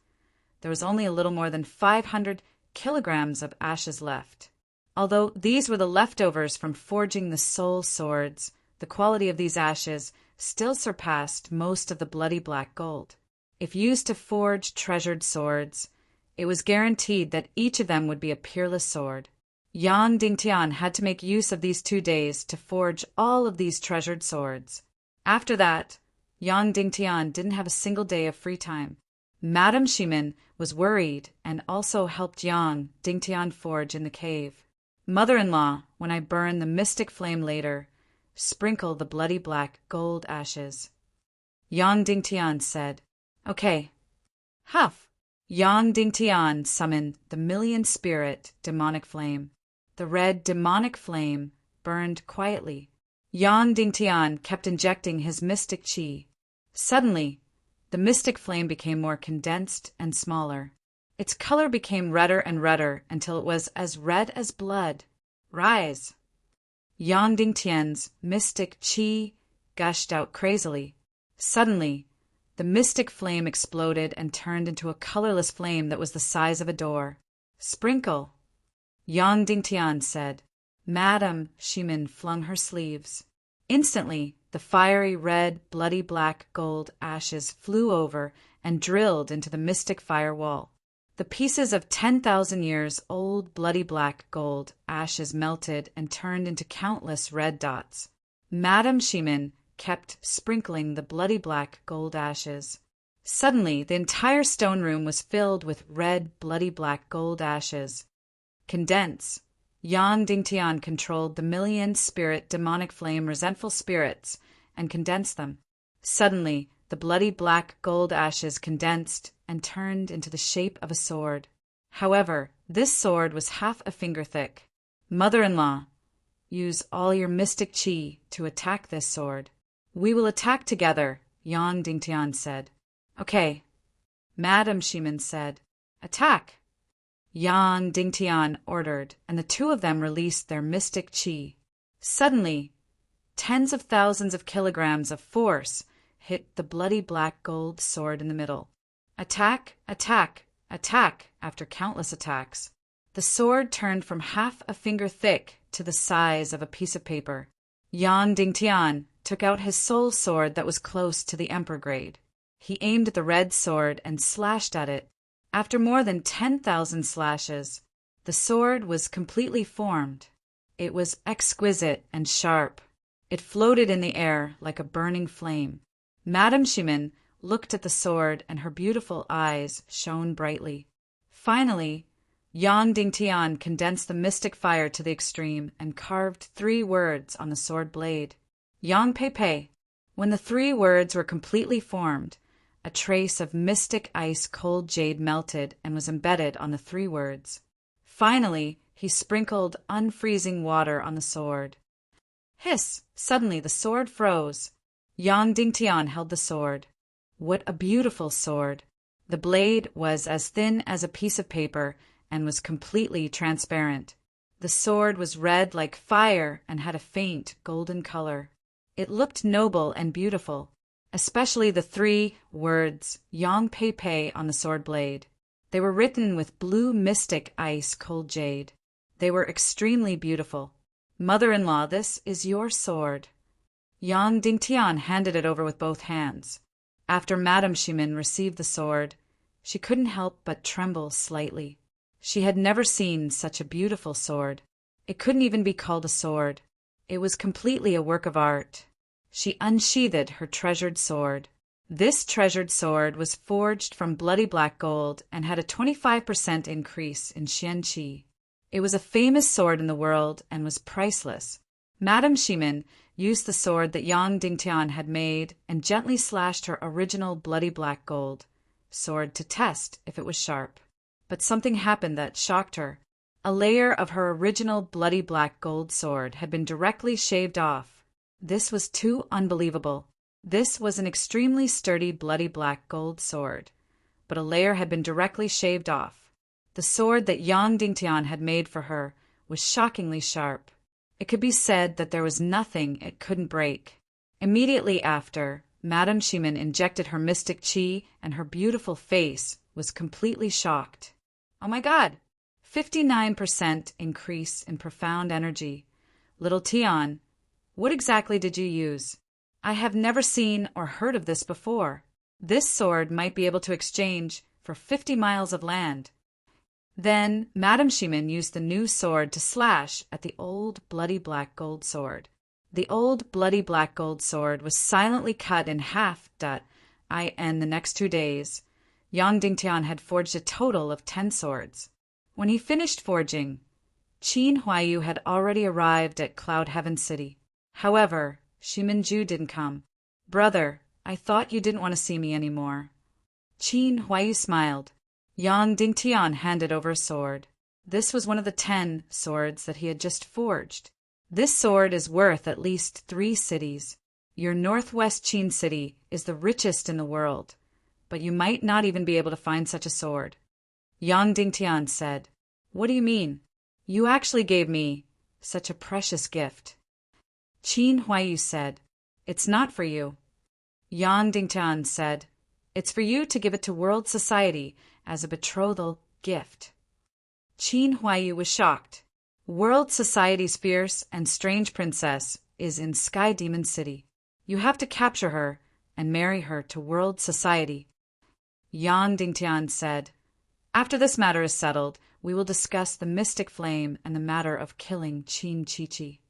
[SPEAKER 1] there was only a little more than 500 kilograms of ashes left. Although these were the leftovers from forging the soul swords, the quality of these ashes still surpassed most of the bloody black gold. If used to forge treasured swords, it was guaranteed that each of them would be a peerless sword. Yang Dingtian had to make use of these 2 days to forge all of these treasured swords. After that, Yang Dingtian didn't have a single day of free time. Madame Shimin was worried and also helped Yang Dingtian forge in the cave. Mother-in-law, when I burn the mystic flame later, sprinkle the bloody black gold ashes. Yang Dingtian said, Okay. Huff. Yang Dingtian summoned the million-spirit demonic flame. The red demonic flame burned quietly. Yang Dingtian kept injecting his mystic qi. Suddenly, the mystic flame became more condensed and smaller. Its color became redder and redder until it was as red as blood. Rise! Yang Dingtian's mystic qi gushed out crazily. Suddenly, the mystic flame exploded and turned into a colorless flame that was the size of a door. Sprinkle! Yang Dingtian said. Madame Shimin flung her sleeves. Instantly, the fiery red, bloody black gold ashes flew over and drilled into the mystic firewall. The pieces of 10,000 years old bloody black gold ashes melted and turned into countless red dots. Madame Shimin kept sprinkling the bloody black gold ashes. Suddenly, the entire stone room was filled with red, bloody black gold ashes. Condense. Yang Dingtian controlled the million-spirit demonic flame resentful spirits and condensed them. Suddenly, the bloody black gold ashes condensed and turned into the shape of a sword. However, this sword was half a finger thick. Mother-in-law, use all your mystic qi to attack this sword. We will attack together, Yang Dingtian said. Okay. Madame Shimin said, attack. Yang Dingtian ordered, and the two of them released their mystic qi. Suddenly, tens of thousands of kilograms of force hit the bloody black gold sword in the middle. Attack, attack, attack, after countless attacks. The sword turned from half a finger thick to the size of a piece of paper. Yang Dingtian took out his soul sword that was close to the emperor grade. He aimed at the red sword and slashed at it. After more than 10,000 slashes, the sword was completely formed. It was exquisite and sharp. It floated in the air like a burning flame. Madame Shimin looked at the sword and her beautiful eyes shone brightly. Finally, Yang Dingtian condensed the mystic fire to the extreme and carved 3 words on the sword blade. Yang Pei Pei. When the 3 words were completely formed, a trace of mystic ice-cold jade melted and was embedded on the 3 words. Finally, he sprinkled unfreezing water on the sword. Hiss! Suddenly the sword froze. Yang Dingtian held the sword. What a beautiful sword! The blade was as thin as a piece of paper and was completely transparent. The sword was red like fire and had a faint golden color. It looked noble and beautiful, especially the 3 words Yang Pei Pei on the sword blade. They were written with blue mystic ice-cold jade. They were extremely beautiful. Mother-in-law, this is your sword. Yang Dingtian handed it over with both hands. After Madame Shimin received the sword, she couldn't help but tremble slightly. She had never seen such a beautiful sword. It couldn't even be called a sword. It was completely a work of art. She unsheathed her treasured sword. This treasured sword was forged from bloody black gold and had a 25% increase in Xian Qi. It was a famous sword in the world and was priceless. Madame Shimin used the sword that Yang Dingtian had made and gently slashed her original bloody black gold sword to test if it was sharp. But something happened that shocked her. A layer of her original bloody black gold sword had been directly shaved off. This was too unbelievable. This was an extremely sturdy bloody black gold sword, but a layer had been directly shaved off. The sword that Yang Dingtian had made for her was shockingly sharp. It could be said that there was nothing it couldn't break. Immediately after, Madame Shimin injected her mystic qi and her beautiful face was completely shocked. Oh my God! 59% increase in profound energy. Little Tian, what exactly did you use? I have never seen or heard of this before. This sword might be able to exchange for 50 miles of land. Then Madame Shimin used the new sword to slash at the old bloody black gold sword. The old bloody black gold sword was silently cut in half. In the next 2 days, Yang Dingtian had forged a total of 10 swords. When he finished forging, Qin Huaiyu had already arrived at Cloud Heaven City. However, Shiminju didn't come. Brother, I thought you didn't want to see me anymore. Qin Huaiyu smiled. Yang Dingtian handed over a sword. This was one of the 10 swords that he had just forged. This sword is worth at least 3 cities. Your northwest Qin city is the richest in the world, but you might not even be able to find such a sword. Yang Dingtian said, What do you mean? You actually gave me such a precious gift. Qin Huaiyu said, It's not for you. Yang Dingtian said, It's for you to give it to world society as a betrothal gift. Qin Huaiyu was shocked. World Society's fierce and strange princess is in Sky Demon City. You have to capture her and marry her to World Society. Yang Dingtian said, "After this matter is settled, we will discuss the mystic flame and the matter of killing Qin Chichi."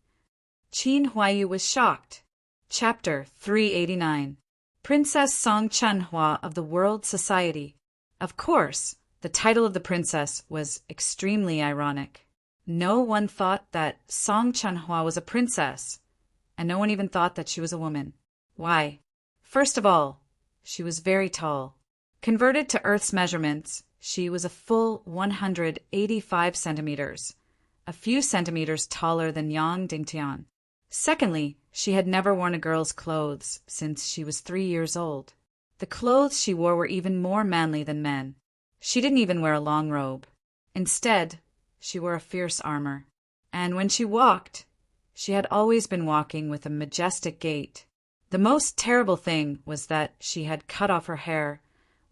[SPEAKER 1] Qin Huaiyu was shocked. Chapter 389. Princess Song Chanhua of the World Society. Of course, the title of the princess was extremely ironic. No one thought that Song Chanhua was a princess, and no one even thought that she was a woman. Why? First of all, she was very tall. Converted to Earth's measurements, she was a full 185 centimeters, a few centimeters taller than Yang Dingtian. Secondly, she had never worn a girl's clothes since she was 3 years old. The clothes she wore were even more manly than men. She didn't even wear a long robe. Instead, she wore a fierce armor. And when she walked, she had always been walking with a majestic gait. The most terrible thing was that she had cut off her hair,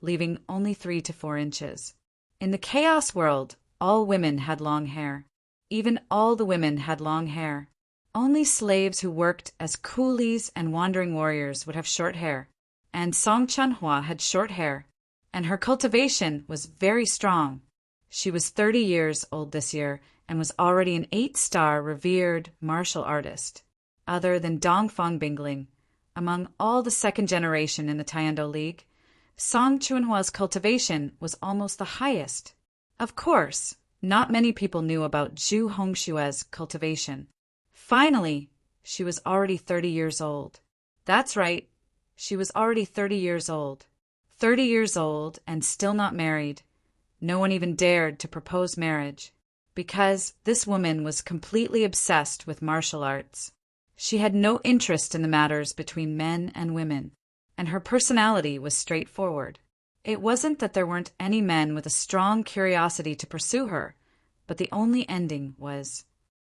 [SPEAKER 1] leaving only 3 to 4 inches. In the chaos world, all women had long hair. Even all the women had long hair. Only slaves who worked as coolies and wandering warriors would have short hair. And Song Chanhua had short hair, and her cultivation was very strong. She was 30 years old this year and was already an 8-star revered martial artist. Other than Dongfang Bingling, among all the second generation in the Taekwondo League, Song Chunhua's cultivation was almost the highest. Of course, not many people knew about Zhu Hongshue's cultivation. Finally, she was already 30 years old. That's right, she was already 30 years old. 30 years old and still not married. No one even dared to propose marriage, because this woman was completely obsessed with martial arts. She had no interest in the matters between men and women, and her personality was straightforward. It wasn't that there weren't any men with a strong curiosity to pursue her, but the only ending was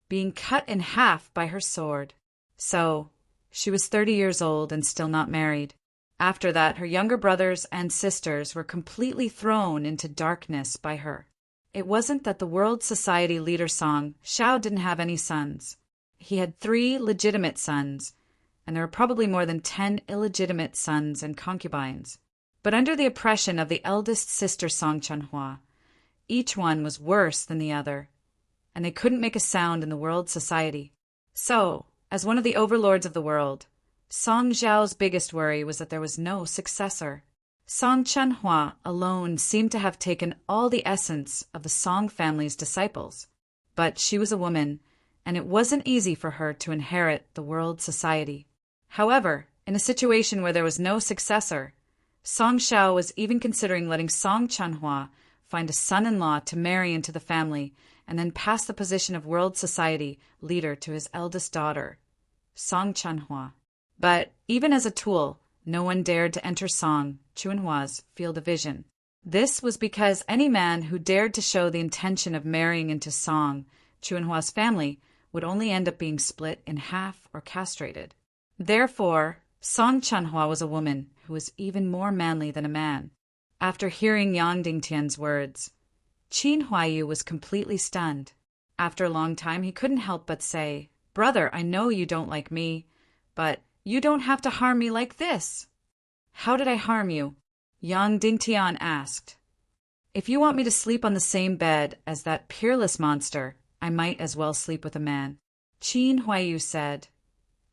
[SPEAKER 1] being cut in half by her sword. So, she was 30 years old and still not married. After that, her younger brothers and sisters were completely thrown into darkness by her. It wasn't that the World Society leader Song Xiao didn't have any sons. He had 3 legitimate sons, and there were probably more than 10 illegitimate sons and concubines. But under the oppression of the eldest sister Song Chanhua, each one was worse than the other, and they couldn't make a sound in the World Society. So, as one of the overlords of the world, Song Zhao's biggest worry was that there was no successor. Song Chanhua alone seemed to have taken all the essence of the Song family's disciples. But she was a woman, and it wasn't easy for her to inherit the World Society. However, in a situation where there was no successor, Song Xiao was even considering letting Song Chanhua find a son-in-law to marry into the family and then pass the position of World Society leader to his eldest daughter, Song Chanhua. But even as a tool, no one dared to enter Song Chunhua's field of vision. This was because any man who dared to show the intention of marrying into Song Chunhua's family would only end up being split in half or castrated. Therefore, Song Chanhua was a woman who was even more manly than a man. After hearing Yang Dingtian's words, Qin Huaiyu was completely stunned. After a long time, he couldn't help but say, "Brother, I know you don't like me, but you don't have to harm me like this." "How did I harm you?" Yang Dingtian asked. "If you want me to sleep on the same bed as that peerless monster, I might as well sleep with a man." Qin Huaiyu said,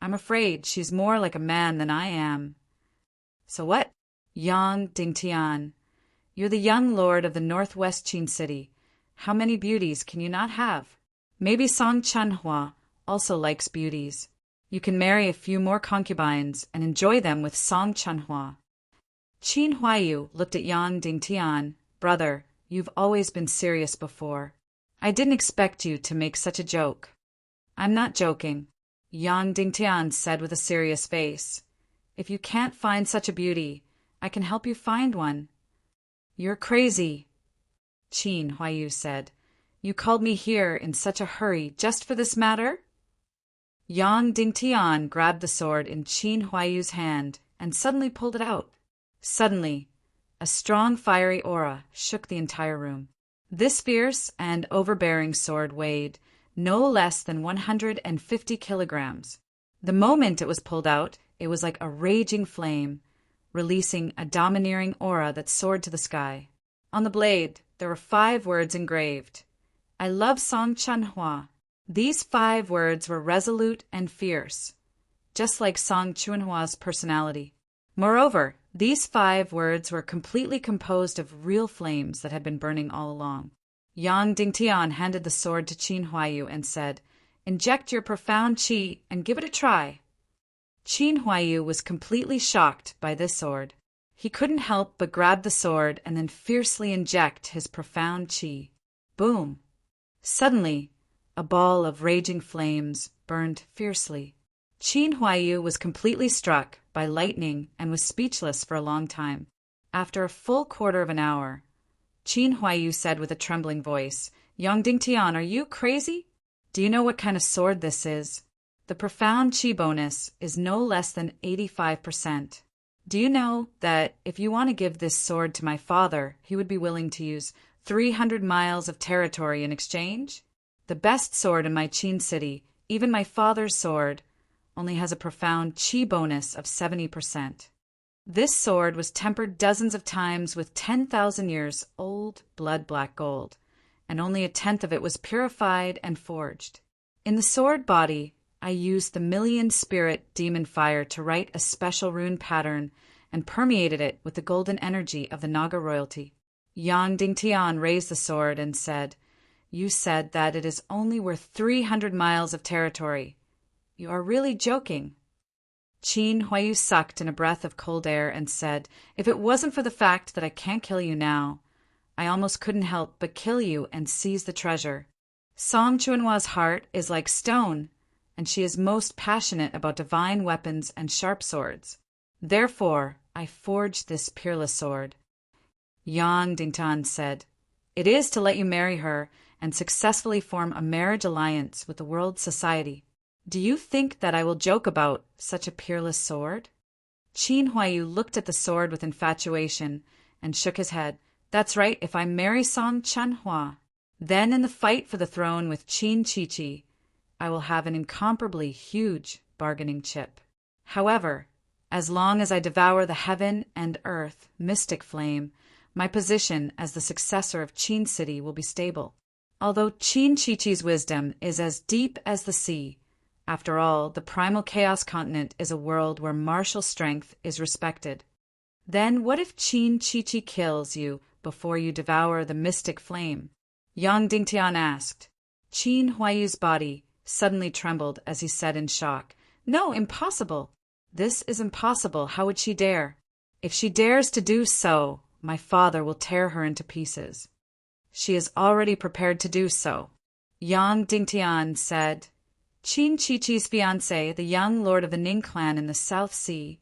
[SPEAKER 1] "I'm afraid she's more like a man than I am." "So what?" Yang Dingtian, "You're the young lord of the northwest Qin city. How many beauties can you not have? Maybe Song Chanhua also likes beauties. You can marry a few more concubines and enjoy them with Song Chanhua." Qin Huaiyu looked at Yang Dingtian. "Brother, you've always been serious before. I didn't expect you to make such a joke." "I'm not joking," Yang Dingtian said with a serious face. "If you can't find such a beauty, I can help you find one." "You're crazy," Qin Huaiyu said. "You called me here in such a hurry just for this matter?" Yang Dingtian grabbed the sword in Qin Huaiyu's hand and suddenly pulled it out. Suddenly, a strong fiery aura shook the entire room. This fierce and overbearing sword weighed no less than 150 kilograms. The moment it was pulled out, it was like a raging flame, releasing a domineering aura that soared to the sky. On the blade, there were 5 words engraved. I love Song Chunhua. These 5 words were resolute and fierce, just like Song Chunhua's personality. Moreover, these 5 words were completely composed of real flames that had been burning all along. Yang Dingtian handed the sword to Qin Huaiyu and said, "Inject your profound qi and give it a try." Qin Huaiyu was completely shocked by this sword. He couldn't help but grab the sword and then fiercely inject his profound qi. Boom! Suddenly, a ball of raging flames burned fiercely. Qin Huaiyu was completely struck by lightning and was speechless for a long time. After a full quarter of an hour, Qin Huaiyu said with a trembling voice, "Yang Dingtian, are you crazy? Do you know what kind of sword this is? The profound qi bonus is no less than 85%. Do you know that if you want to give this sword to my father, he would be willing to use 300 miles of territory in exchange? The best sword in my Qin city, even my father's sword, only has a profound qi bonus of 70%. This sword was tempered dozens of times with 10,000 years old blood-black gold, and only a tenth of it was purified and forged. In the sword body, I used the million spirit demon fire to write a special rune pattern and permeated it with the golden energy of the Naga royalty." Yang Dingtian raised the sword and said, "You said that it is only worth 300 miles of territory. You are really joking." Qin Huaiyu sucked in a breath of cold air and said, "If it wasn't for the fact that I can't kill you now, I almost couldn't help but kill you and seize the treasure. Song Chunhua's heart is like stone, and she is most passionate about divine weapons and sharp swords. Therefore, I forged this peerless sword." Yang Dingtian said, "It is to let you marry her and successfully form a marriage alliance with the world society. Do you think that I will joke about such a peerless sword?" Qin Huaiyu looked at the sword with infatuation and shook his head. "That's right, if I marry Song Chunhua, then in the fight for the throne with Qin Chichi, I will have an incomparably huge bargaining chip. However, as long as I devour the heaven and earth mystic flame, my position as the successor of Qin City will be stable. Although Qin Chichi's wisdom is as deep as the sea, after all, the primal chaos continent is a world where martial strength is respected. Then what if Qin Chichi kills you before you devour the mystic flame?" Yang Dingtian asked. Qin Huaiyu's body suddenly trembled as he said in shock, "No, impossible. This is impossible. How would she dare? If she dares to do so, my father will tear her into pieces. She is already prepared to do so." Yang Dingtian said, "Qin Chichi's fiancé, the young lord of the Ning clan in the South Sea,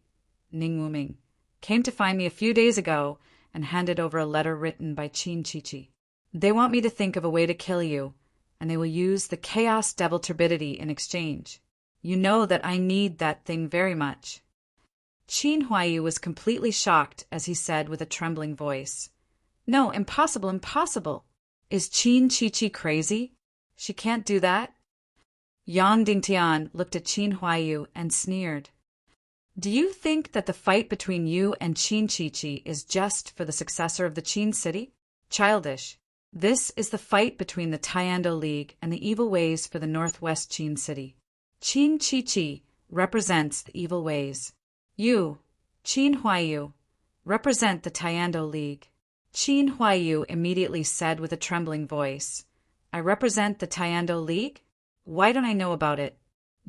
[SPEAKER 1] Ning Wuming, came to find me a few days ago and handed over a letter written by Qin Chichi. They want me to think of a way to kill you, and they will use the Chaos Devil Turbidity in exchange. You know that I need that thing very much." Qin Huaiyu was completely shocked as he said with a trembling voice, "No, impossible, impossible. Is Qin Chichi crazy? She can't do that." Yang Dingtian looked at Qin Huaiyu and sneered. "Do you think that the fight between you and Qin Chichi is just for the successor of the Qin city? Childish. This is the fight between the Taiando League and the evil ways for the northwest Qin city. Qin Chichi represents the evil ways. You, Qin Huaiyu, represent the Taiando League." Qin Huaiyu immediately said with a trembling voice, "I represent the Taiando League? Why don't I know about it?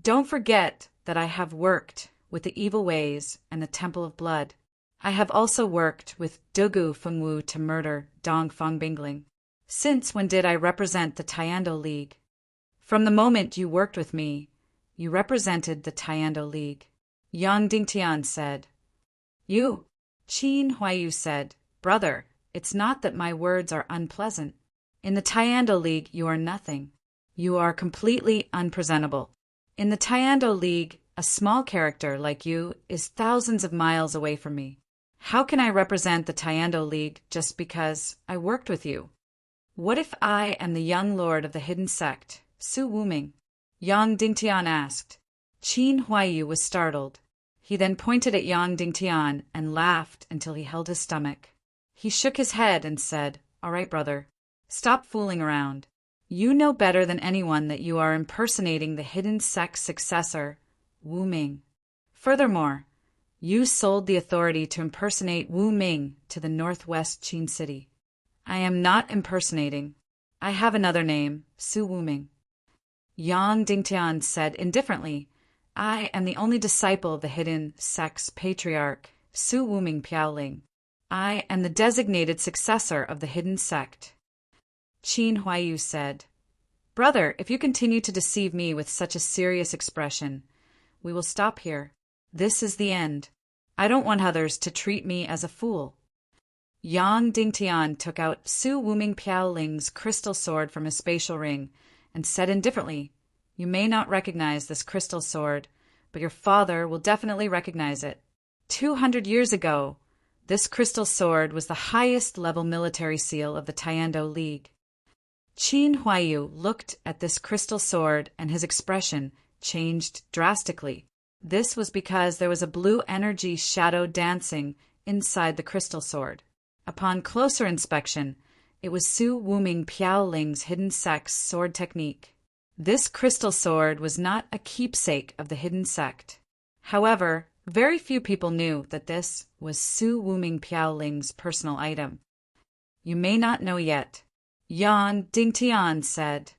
[SPEAKER 1] Don't forget that I have worked with the evil ways and the Temple of Blood. I have also worked with Dugu Fengwu to murder Dong Fong Bingling. Since when did I represent the Taiando League? From the moment you worked with me, you represented the Taiando League." Yang Dingtian said. "You," Qin Huaiyu said, "brother, it's not that my words are unpleasant. In the Taiando League you are nothing. You are completely unpresentable. In the Taiando League, a small character like you is thousands of miles away from me. How can I represent the Taiando League just because I worked with you? What if I am the young lord of the hidden sect, Su Wuming? Yang Dingtian asked. Qin Huaiyu was startled. He then pointed at Yang Dingtian and laughed until he held his stomach. He shook his head and said, "All right, brother. Stop fooling around. You know better than anyone that you are impersonating the hidden sect's successor, Wu Ming. Furthermore, you sold the authority to impersonate Wu Ming to the northwest Qin city. I am not impersonating. I have another name, Su Wuming." Yang Dingtian said indifferently, "I am the only disciple of the hidden sect's patriarch, Su Wuming Piaoling. I am the designated successor of the hidden sect." Qin Huaiyu said, "Brother, if you continue to deceive me with such a serious expression, we will stop here. This is the end. I don't want others to treat me as a fool." Yang Dingtian took out Su Wuming Piaoling's crystal sword from his spatial ring and said indifferently, "You may not recognize this crystal sword, but your father will definitely recognize it. 200 years ago, this crystal sword was the highest level military seal of the Taekwondo League." Qin Huaiyu looked at this crystal sword and his expression changed drastically. This was because there was a blue energy shadow dancing inside the crystal sword. Upon closer inspection, it was Su Wuming Piaoling's hidden sect's sword technique. This crystal sword was not a keepsake of the hidden sect. However, very few people knew that this was Su Wuming Piaoling's personal item. "You may not know yet," Yang Dingtian said.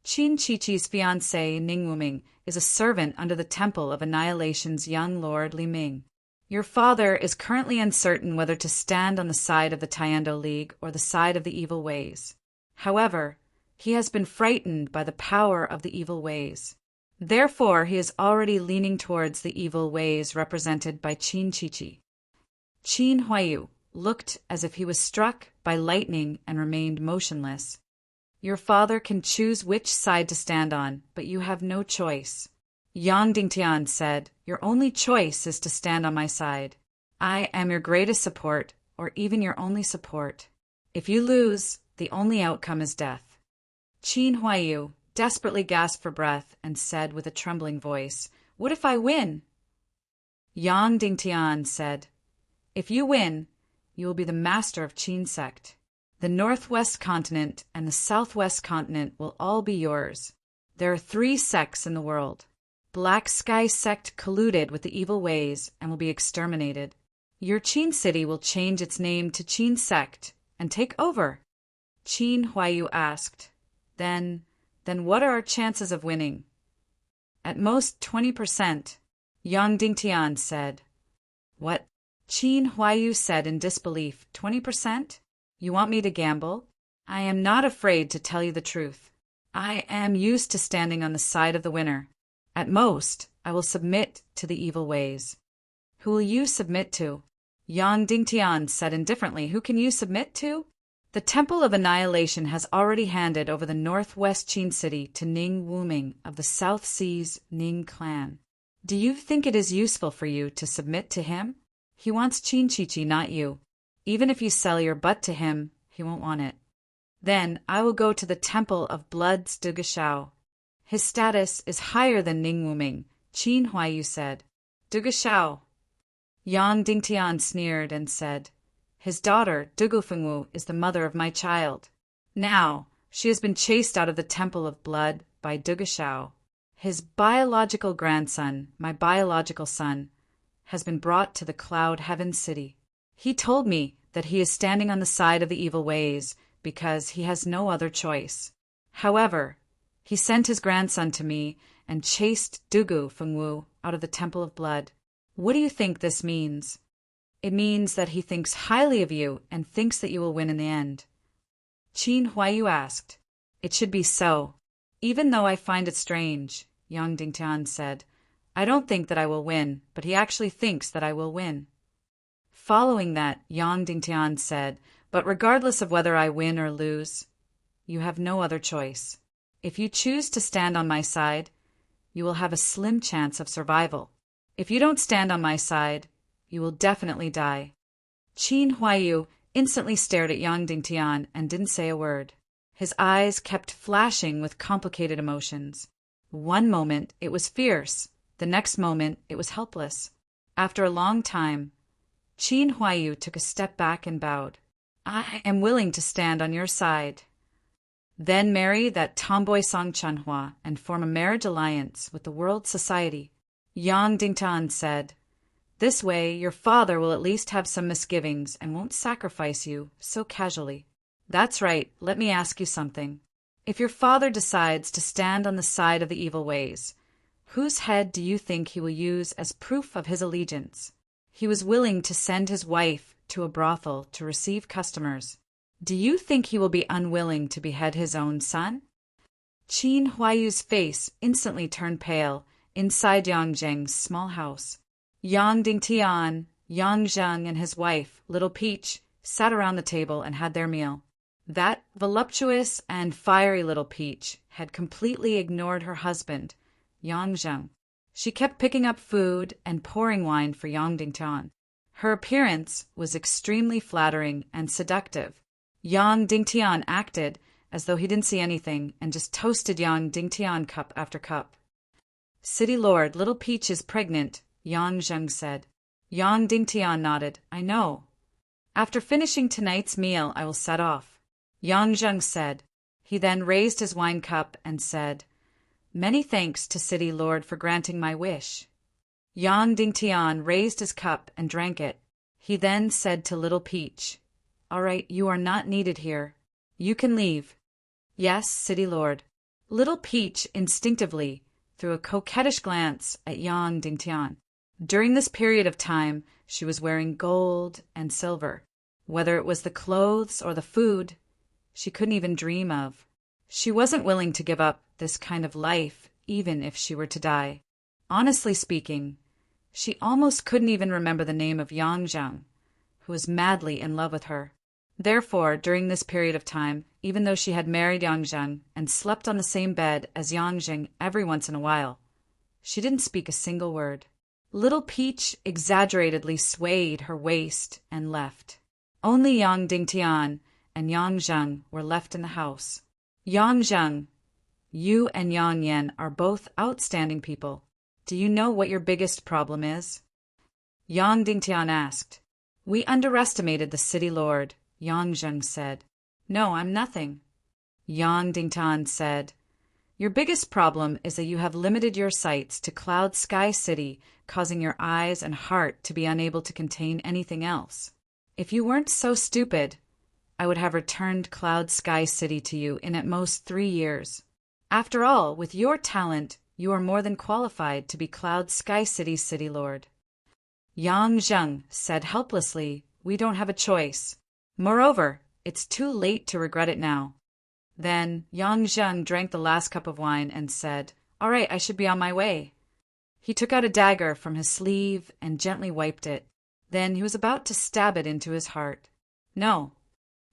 [SPEAKER 1] "Qin Chichi's fiancé Ning Wuming is a servant under the Temple of Annihilation's young lord Li Ming. Your father is currently uncertain whether to stand on the side of the Taekwondo League or the side of the evil ways. However, he has been frightened by the power of the evil ways. Therefore, he is already leaning towards the evil ways represented by Qin Chichi." Qin Huaiyu looked as if he was struck by lightning and remained motionless. "Your father can choose which side to stand on, but you have no choice." Yang Dingtian said, "Your only choice is to stand on my side. I am your greatest support, or even your only support. If you lose, the only outcome is death." Qin Huaiyu desperately gasped for breath and said with a trembling voice, "What if I win?" Yang Dingtian said, "If you win, you will be the master of Qin sect. The northwest continent and the southwest continent will all be yours. There are 3 sects in the world. Black Sky sect colluded with the evil ways and will be exterminated. Your Qin city will change its name to Qin sect and take over." Qin Huaiyu asked, Then what are our chances of winning?" "At most 20%, Yang Dingtian said. "What?" Qin Huaiyu said in disbelief. 20%? You want me to gamble? I am not afraid to tell you the truth. I am used to standing on the side of the winner. At most, I will submit to the evil ways." "Who will you submit to?" Yang Dingtian said indifferently. "Who can you submit to? The Temple of Annihilation has already handed over the northwest Qin city to Ning Wuming of the South Sea's Ning clan. Do you think it is useful for you to submit to him? He wants Qin Chichi, not you. Even if you sell your butt to him, he won't want it. Then I will go to the Temple of Blood's Dugashao. His status is higher than Ning Wuming," Qin Huaiyu said. "Dugashao." Yang Dingtian sneered and said, "His daughter, Dugufengwu, is the mother of my child. Now, she has been chased out of the Temple of Blood by Dugashao. His biological grandson, my biological son, has been brought to the Cloud Heaven City. He told me that he is standing on the side of the evil ways because he has no other choice. However, he sent his grandson to me and chased Dugu Fengwu out of the Temple of Blood. What do you think this means?" "It means that he thinks highly of you and thinks that you will win in the end." Qin Huaiyu asked. "It should be so. Even though I find it strange," Yang Dingtian said, "I don't think that I will win, but he actually thinks that I will win." Following that, Yang Dingtian said, "But regardless of whether I win or lose, you have no other choice. If you choose to stand on my side, you will have a slim chance of survival. If you don't stand on my side, you will definitely die." Qin Huaiyu instantly stared at Yang Dingtian and didn't say a word. His eyes kept flashing with complicated emotions. One moment it was fierce, the next moment it was helpless. After a long time, Qin Huaiyu took a step back and bowed. I am willing to stand on your side. Then marry that tomboy Song Chanhua and form a marriage alliance with the World Society. Yang Dingtan said, This way your father will at least have some misgivings and won't sacrifice you so casually. That's right, let me ask you something. If your father decides to stand on the side of the evil ways, whose head do you think he will use as proof of his allegiance? He was willing to send his wife to a brothel to receive customers. Do you think he will be unwilling to behead his own son? Qin Huaiyu's face instantly turned pale inside Yang Zheng's small house. Yang Dingtian, Yang Zheng, and his wife, Little Peach, sat around the table and had their meal. That voluptuous and fiery Little Peach had completely ignored her husband, Yang Zheng. She kept picking up food and pouring wine for Yang Dingtian. Her appearance was extremely flattering and seductive. Yang Dingtian acted as though he didn't see anything and just toasted Yang Dingtian cup after cup. City Lord, Little Peach is pregnant, Yang Zheng said. Yang Dingtian nodded. I know. After finishing tonight's meal, I will set off. Yang Zheng said. He then raised his wine cup and said, Many thanks to City Lord for granting my wish. Yang Dingtian raised his cup and drank it. He then said to Little Peach, All right, you are not needed here. You can leave. Yes, City Lord. Little Peach instinctively threw a coquettish glance at Yang Dingtian. During this period of time, she was wearing gold and silver. Whether it was the clothes or the food, she couldn't even dream of. She wasn't willing to give up this kind of life, even if she were to die. Honestly speaking, she almost couldn't even remember the name of Yang Zheng, who was madly in love with her. Therefore, during this period of time, even though she had married Yang Zheng and slept on the same bed as Yang Zheng every once in a while, she didn't speak a single word. Little Peach exaggeratedly swayed her waist and left. Only Yang Dingtian and Yang Zheng were left in the house. Yang Zheng, you and Yang Yan are both outstanding people. Do you know what your biggest problem is? Yang Dingtian asked. We underestimated the city lord, Yang Zheng said. No, I'm nothing. Yang Dingtian said. Your biggest problem is that you have limited your sights to Cloud Sky City, causing your eyes and heart to be unable to contain anything else. If you weren't so stupid, I would have returned Cloud Sky City to you in at most 3 years. After all, with your talent, you are more than qualified to be Cloud Sky City's city lord. Yang Zheng said helplessly, We don't have a choice. Moreover, it's too late to regret it now. Then Yang Zheng drank the last cup of wine and said, All right, I should be on my way. He took out a dagger from his sleeve and gently wiped it. Then he was about to stab it into his heart. No.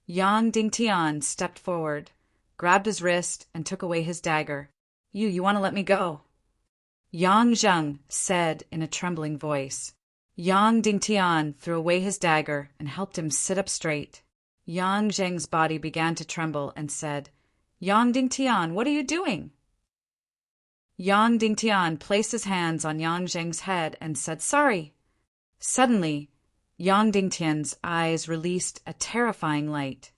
[SPEAKER 1] Yang Dingtian stepped forward, grabbed his wrist, and took away his dagger. You want to let me go? Yang Zheng said in a trembling voice. Yang Dingtian threw away his dagger and helped him sit up straight. Yang Zheng's body began to tremble and said, Yang Dingtian, what are you doing? Yang Dingtian placed his hands on Yang Zheng's head and said, Sorry. Suddenly, Yang Dingtian's eyes released a terrifying light.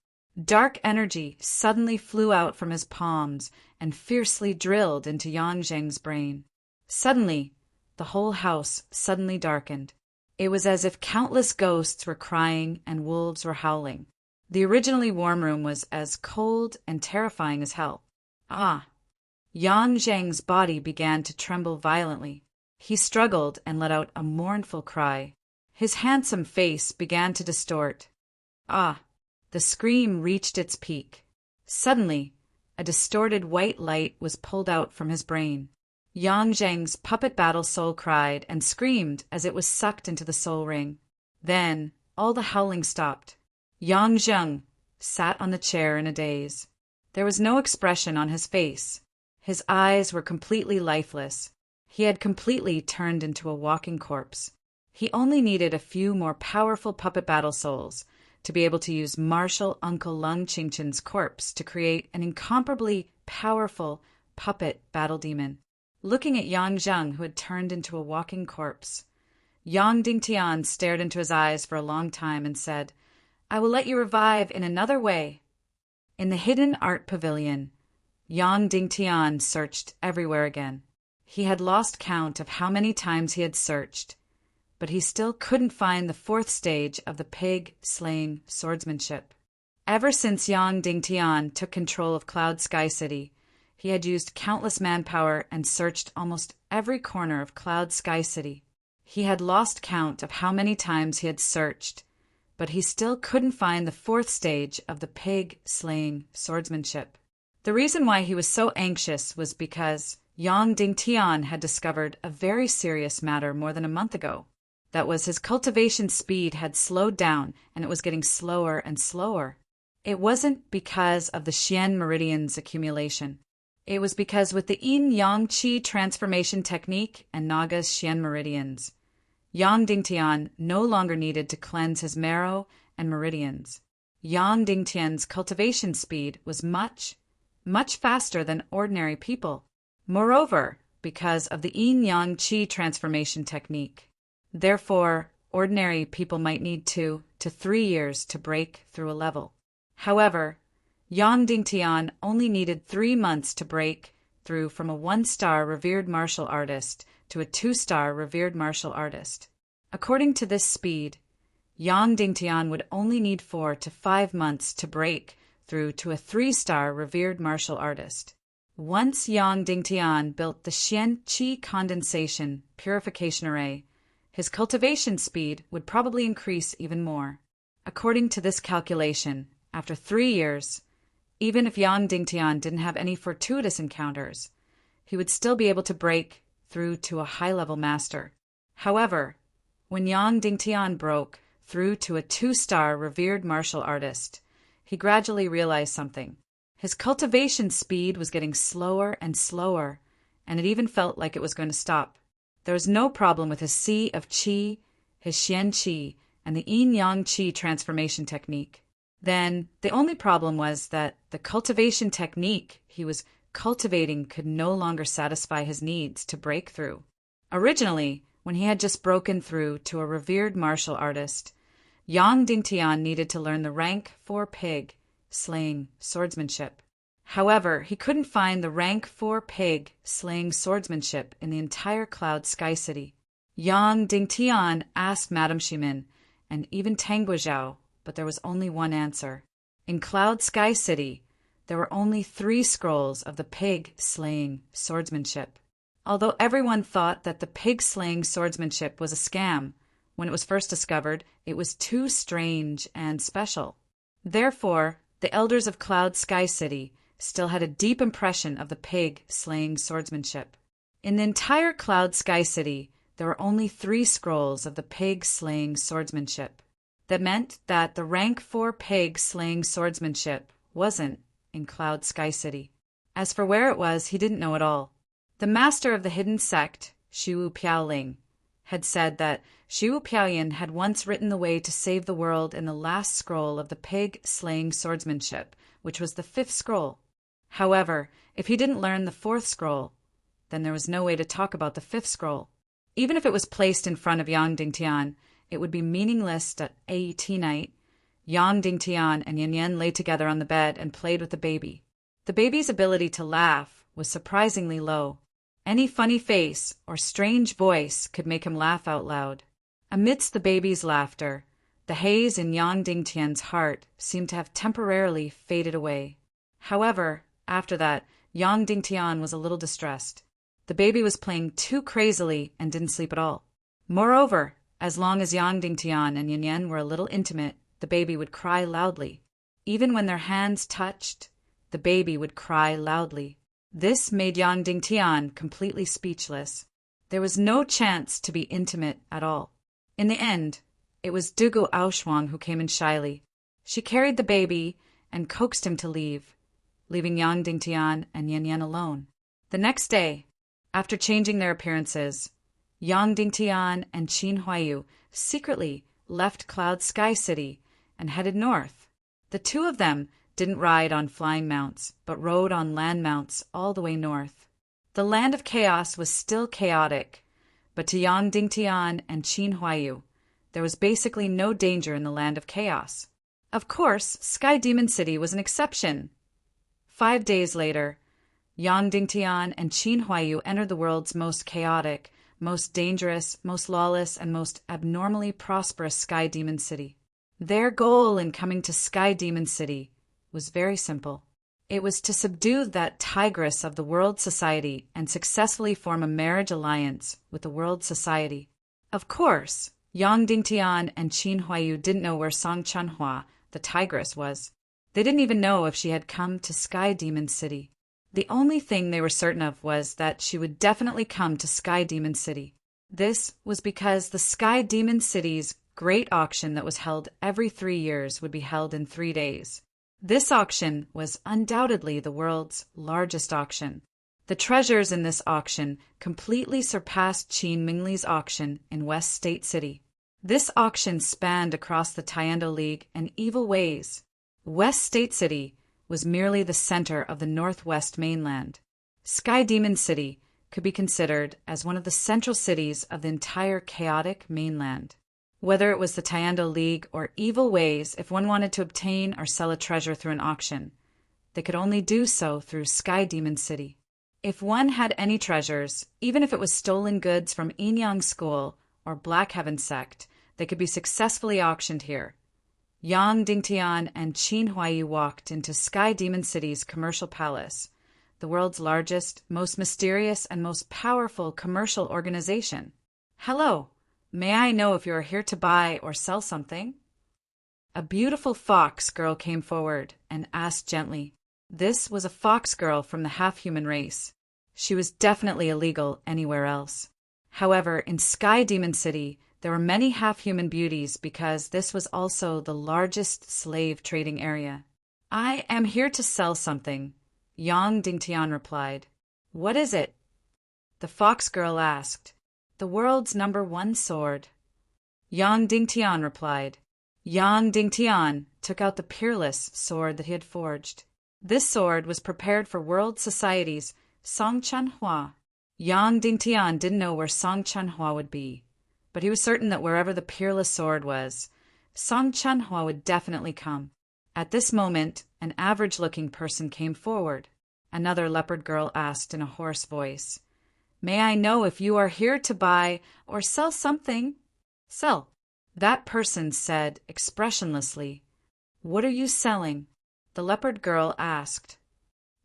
[SPEAKER 1] Dark energy suddenly flew out from his palms and fiercely drilled into Yang Zheng's brain. Suddenly, the whole house suddenly darkened. It was as if countless ghosts were crying and wolves were howling. The originally warm room was as cold and terrifying as hell. Ah! Yang Zheng's body began to tremble violently. He struggled and let out a mournful cry. His handsome face began to distort. Ah! The scream reached its peak. Suddenly, a distorted white light was pulled out from his brain. Yang Zheng's puppet battle soul cried and screamed as it was sucked into the soul ring. Then, all the howling stopped. Yang Zheng sat on the chair in a daze. There was no expression on his face. His eyes were completely lifeless. He had completely turned into a walking corpse. He only needed a few more powerful puppet battle souls to be able to use Marshal Uncle Lung Chingchen's corpse to create an incomparably powerful puppet battle demon. Looking at Yang Zheng, who had turned into a walking corpse, Yang Dingtian stared into his eyes for a long time and said, "I will let you revive in another way." In the hidden art pavilion, Yang Dingtian searched everywhere again. He had lost count of how many times he had searched, but he still couldn't find the fourth stage of the pig-slaying swordsmanship. Ever since Yang Dingtian took control of Cloud Sky City, he had used countless manpower and searched almost every corner of Cloud Sky City. He had lost count of how many times he had searched, but he still couldn't find the fourth stage of the pig-slaying swordsmanship. The reason why he was so anxious was because Yang Dingtian had discovered a very serious matter more than a month ago. That was, his cultivation speed had slowed down, and it was getting slower and slower. It wasn't because of the Xian Meridian's accumulation. It was because with the Yin-Yang Qi transformation technique and Naga's Xian Meridians, Yang Dingtian no longer needed to cleanse his marrow and meridians. Yang Dingtian's cultivation speed was much, much faster than ordinary people. Moreover, because of the Yin-Yang Qi transformation technique. Therefore, ordinary people might need 2 to 3 years to break through a level. However, Yang Dingtian only needed 3 months to break through from a 1-star revered martial artist to a 2-star revered martial artist. According to this speed, Yang Dingtian would only need 4 to 5 months to break through to a 3-star revered martial artist. Once Yang Dingtian built the Xian Qi condensation purification array, his cultivation speed would probably increase even more. According to this calculation, after 3 years, even if Yang Dingtian didn't have any fortuitous encounters, he would still be able to break through to a high-level master. However, when Yang Dingtian broke through to a 2-star revered martial artist, he gradually realized something. His cultivation speed was getting slower and slower, and it even felt like it was going to stop. There was no problem with his Sea of Qi, his Xian Qi, and the Yin-Yang Qi transformation technique. Then, the only problem was that the cultivation technique he was cultivating could no longer satisfy his needs to break through. Originally, when he had just broken through to a revered martial artist, Yang Dingtian needed to learn the rank 4 pig slaying swordsmanship. However, he couldn't find the rank 4 pig slaying swordsmanship in the entire Cloud Sky City. Yang Dingtian asked Madame Ximin and even Tang Guizhou, but there was only one answer. In Cloud Sky City, there were only 3 scrolls of the pig-slaying swordsmanship. Although everyone thought that the pig-slaying swordsmanship was a scam, when it was first discovered, it was too strange and special. Therefore, the elders of Cloud Sky City still had a deep impression of the pig-slaying swordsmanship. In the entire Cloud Sky City, there were only 3 scrolls of the pig-slaying swordsmanship. That meant that the rank 4 pig-slaying swordsmanship wasn't in Cloud Sky City. As for where it was, he didn't know at all. The master of the hidden sect, Shiwu Piaoling, had said that Shiwu Piaoyan had once written the way to save the world in the last scroll of the pig-slaying swordsmanship, which was the 5th scroll. However, if he didn't learn the 4th scroll, then there was no way to talk about the 5th scroll. Even if it was placed in front of Yang Dingtian, it would be meaningless at AET night. Yang Dingtian and Yan Yan lay together on the bed and played with the baby. The baby's ability to laugh was surprisingly low. Any funny face or strange voice could make him laugh out loud. Amidst the baby's laughter, the haze in Yang Dingtian's heart seemed to have temporarily faded away. However, after that, Yang Dingtian was a little distressed. The baby was playing too crazily and didn't sleep at all. Moreover, as long as Yang Dingtian and Yan Yan were a little intimate, the baby would cry loudly. Even when their hands touched, the baby would cry loudly. This made Yang Dingtian completely speechless. There was no chance to be intimate at all. In the end, it was Dugu Aoshuang who came in shyly. She carried the baby and coaxed him to leave, leaving Yang Dingtian and Yan Yan alone. The next day, after changing their appearances, Yang Dingtian and Qin Huaiyu secretly left Cloud Sky City and headed north. The two of them didn't ride on flying mounts, but rode on land mounts all the way north. The land of chaos was still chaotic, but to Yang Dingtian and Qin Huaiyu, there was basically no danger in the land of chaos. Of course, Sky Demon City was an exception. 5 days later, Yang Dingtian and Qin Huaiyu entered the world's most chaotic, most dangerous, most lawless, and most abnormally prosperous Sky Demon City. Their goal in coming to Sky Demon City was very simple. It was to subdue that tigress of the world society and successfully form a marriage alliance with the world society. Of course, Yang Dingtian and Qin Huaiyu didn't know where Song Chanhua, the tigress, was. They didn't even know if she had come to Sky Demon City. The only thing they were certain of was that she would definitely come to Sky Demon City. This was because the Sky Demon City's great auction that was held every 3 years would be held in 3 days. This auction was undoubtedly the world's largest auction. The treasures in this auction completely surpassed Qin Mingli's auction in West State City. This auction spanned across the Tiando League and evil ways. West State City was merely the center of the northwest mainland. Sky Demon City could be considered as one of the central cities of the entire chaotic mainland. Whether it was the Tiando League or evil ways, if one wanted to obtain or sell a treasure through an auction, they could only do so through Sky Demon City. If one had any treasures, even if it was stolen goods from Yin Yang School or Black Heaven Sect, they could be successfully auctioned here. Yang Dingtian and Qin Huaiyu walked into Sky Demon City's commercial palace, the world's largest, most mysterious, and most powerful commercial organization. "Hello, may I know if you are here to buy or sell something?" A beautiful fox girl came forward and asked gently. This was a fox girl from the half-human race. She was definitely illegal anywhere else. However, in Sky Demon City, there were many half-human beauties because this was also the largest slave trading area. "I am here to sell something," Yang Dingtian replied. "What is it?" The fox girl asked. "The world's #1 sword." Yang Dingtian replied. Yang Dingtian took out the peerless sword that he had forged. This sword was prepared for world society's Song Chanhua. Yang Dingtian didn't know where Song Chanhua would be, but he was certain that wherever the peerless sword was, Song Chanhua would definitely come. At this moment, an average-looking person came forward. Another leopard girl asked in a hoarse voice, "May I know if you are here to buy or sell something?" "Sell." That person said expressionlessly. "What are you selling?" The leopard girl asked.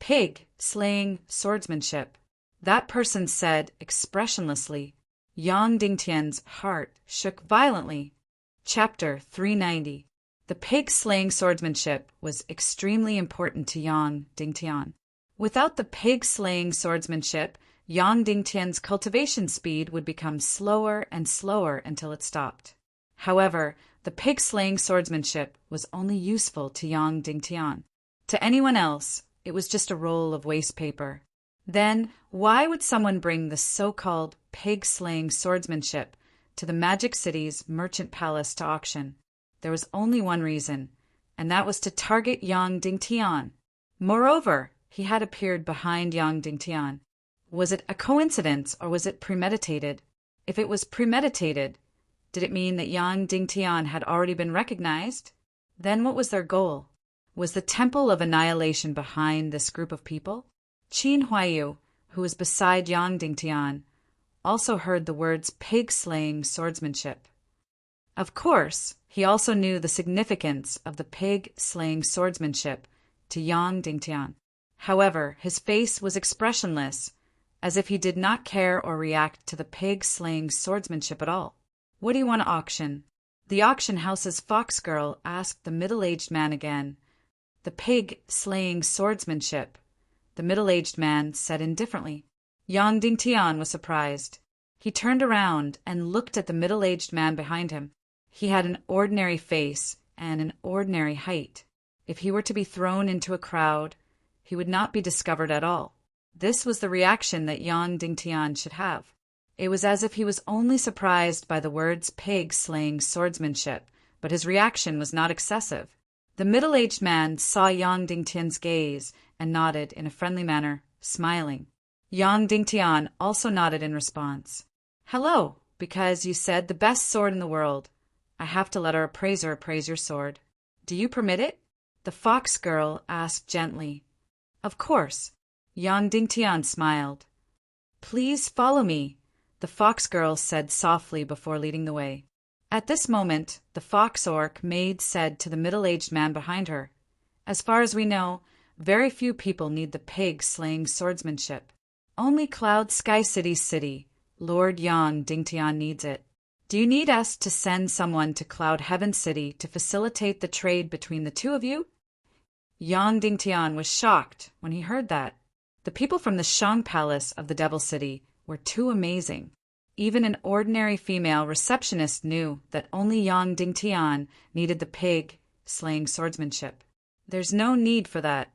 [SPEAKER 1] "Pig, slaying, swordsmanship." That person said expressionlessly. Yang Dingtian's heart shook violently. Chapter 390. The pig-slaying swordsmanship was extremely important to Yang Dingtian. Without the pig-slaying swordsmanship, Yang Dingtian's cultivation speed would become slower and slower until it stopped. However, the pig-slaying swordsmanship was only useful to Yang Dingtian. To anyone else, it was just a roll of waste paper. Then, why would someone bring the so-called pig-slaying swordsmanship to the Magic City's merchant palace to auction? There was only one reason, and that was to target Yang Dingtian. Moreover, he had appeared behind Yang Dingtian. Was it a coincidence or was it premeditated? If it was premeditated, did it mean that Yang Dingtian had already been recognized? Then what was their goal? Was the Temple of Annihilation behind this group of people? Qin Huaiyu, who was beside Yang Dingtian, also heard the words pig-slaying swordsmanship. Of course, he also knew the significance of the pig-slaying swordsmanship to Yang Dingtian. However, his face was expressionless, as if he did not care or react to the pig-slaying swordsmanship at all. "What do you want to auction?" The auction house's fox girl asked the middle-aged man again. "The pig-slaying swordsmanship," the middle-aged man said indifferently. Yang Dingtian was surprised. He turned around and looked at the middle-aged man behind him. He had an ordinary face and an ordinary height. If he were to be thrown into a crowd, he would not be discovered at all. This was the reaction that Yang Dingtian should have. It was as if he was only surprised by the words pig-slaying swordsmanship, but his reaction was not excessive. The middle-aged man saw Yang Dingtian's gaze and nodded in a friendly manner, smiling. Yang Dingtian also nodded in response. "Hello, because you said the best sword in the world. I have to let our appraiser appraise your sword. Do you permit it?" The fox girl asked gently. "Of course." Yang Dingtian smiled. "Please follow me," the fox girl said softly before leading the way. At this moment, the fox orc maid said to the middle-aged man behind her, "As far as we know, very few people need the pig-slaying swordsmanship. Only Cloud Sky City's city, Lord Yang Dingtian, needs it. Do you need us to send someone to Cloud Heaven City to facilitate the trade between the two of you?" Yang Dingtian was shocked when he heard that. The people from the Shang Palace of the Devil City were too amazing. Even an ordinary female receptionist knew that only Yang Dingtian needed the pig-slaying swordsmanship. "There's no need for that.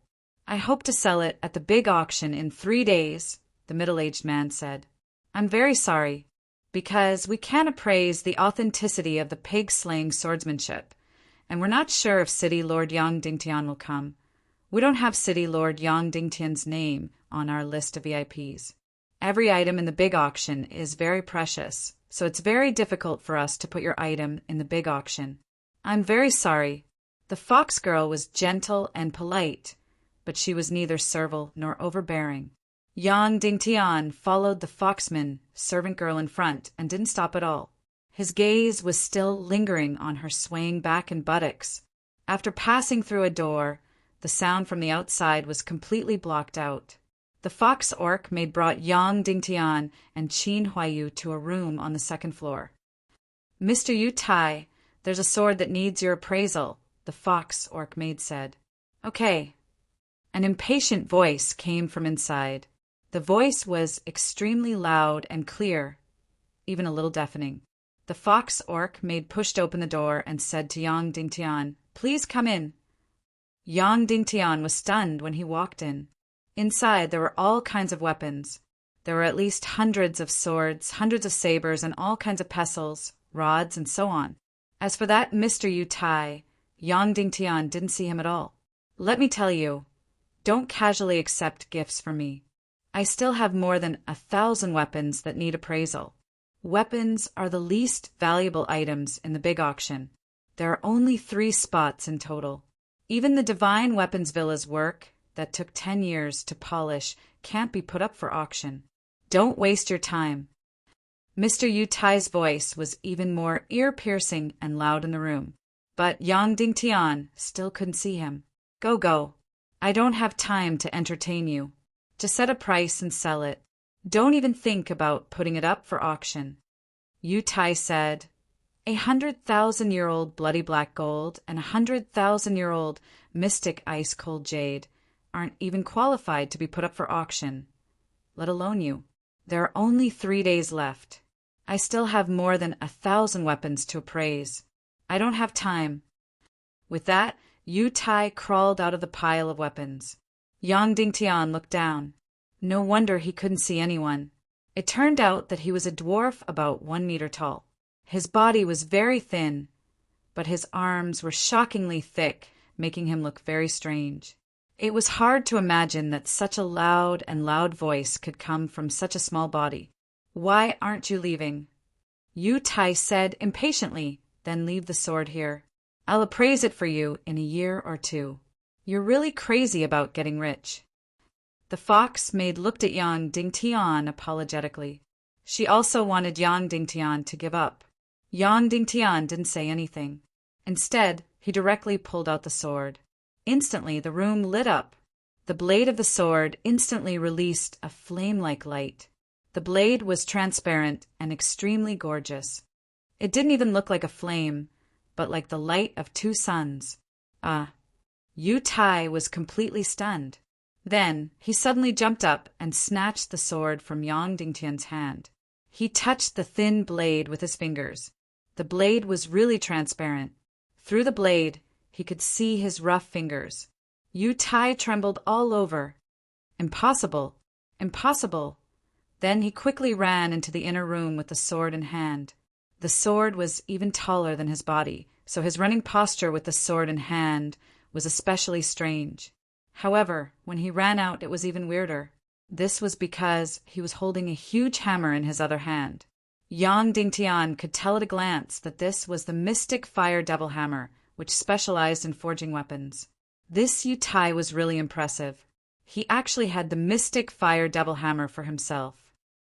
[SPEAKER 1] I hope to sell it at the big auction in 3 days," the middle-aged man said. "I'm very sorry, because we can't appraise the authenticity of the pig-slaying swordsmanship, and we're not sure if City Lord Yang Dingtian will come. We don't have City Lord Yang Dingtian's name on our list of VIPs. Every item in the big auction is very precious, so it's very difficult for us to put your item in the big auction. I'm very sorry." The fox girl was gentle and polite, but she was neither servile nor overbearing. Yang Dingtian followed the foxman servant girl in front and didn't stop at all. His gaze was still lingering on her swaying back and buttocks. After passing through a door, the sound from the outside was completely blocked out. The fox orc maid brought Yang Dingtian and Qin Huayu to a room on the second floor. "Mr. Yu Tai, there's a sword that needs your appraisal," the fox orc maid said. "Okay." An impatient voice came from inside. The voice was extremely loud and clear, even a little deafening. The fox orc maid pushed open the door and said to Yang Dingtian, "Please come in." Yang Dingtian was stunned when he walked in. Inside, there were all kinds of weapons. There were at least hundreds of swords, hundreds of sabers, and all kinds of pestles, rods, and so on. As for that Mr. Yu Tai, Yang Dingtian didn't see him at all. "Let me tell you, don't casually accept gifts from me. I still have more than 1,000 weapons that need appraisal. Weapons are the least valuable items in the big auction. There are only 3 spots in total. Even the Divine Weapons Villa's work that took 10 years to polish can't be put up for auction. Don't waste your time." Mr. Yu Tai's voice was even more ear-piercing and loud in the room, but Yang Dingtian still couldn't see him. Go. I don't have time to entertain you. Just set a price and sell it. Don't even think about putting it up for auction." Yu Tai said, 100,000-year-old bloody black gold and 100,000-year-old mystic ice-cold jade aren't even qualified to be put up for auction, let alone you. There are only 3 days left. I still have more than 1,000 weapons to appraise. I don't have time." With that, Yu Tai crawled out of the pile of weapons. Yang Dingtian looked down. No wonder he couldn't see anyone. It turned out that he was a dwarf about 1 meter tall. His body was very thin, but his arms were shockingly thick, making him look very strange. It was hard to imagine that such a loud voice could come from such a small body. "Why aren't you leaving?" Yu Tai said impatiently, "Then leave the sword here. I'll appraise it for you in a year or 2. You're really crazy about getting rich." The fox maid looked at Yang Dingtian apologetically. She also wanted Yang Dingtian to give up. Yang Dingtian didn't say anything. Instead, he directly pulled out the sword. Instantly, the room lit up. The blade of the sword instantly released a flame-like light. The blade was transparent and extremely gorgeous. It didn't even look like a flame, but like the light of 2 suns. Yu Tai was completely stunned. Then he suddenly jumped up and snatched the sword from Yang Dingtian's hand. He touched the thin blade with his fingers. The blade was really transparent. Through the blade, he could see his rough fingers. Yu Tai trembled all over. Impossible! Impossible! Then he quickly ran into the inner room with the sword in hand. The sword was even taller than his body, so his running posture with the sword in hand was especially strange. However, when he ran out, it was even weirder. This was because he was holding a huge hammer in his other hand. Yang Dingtian could tell at a glance that this was the Mystic Fire Devil Hammer, which specialized in forging weapons. This Yu Tai was really impressive. He actually had the Mystic Fire Devil Hammer for himself.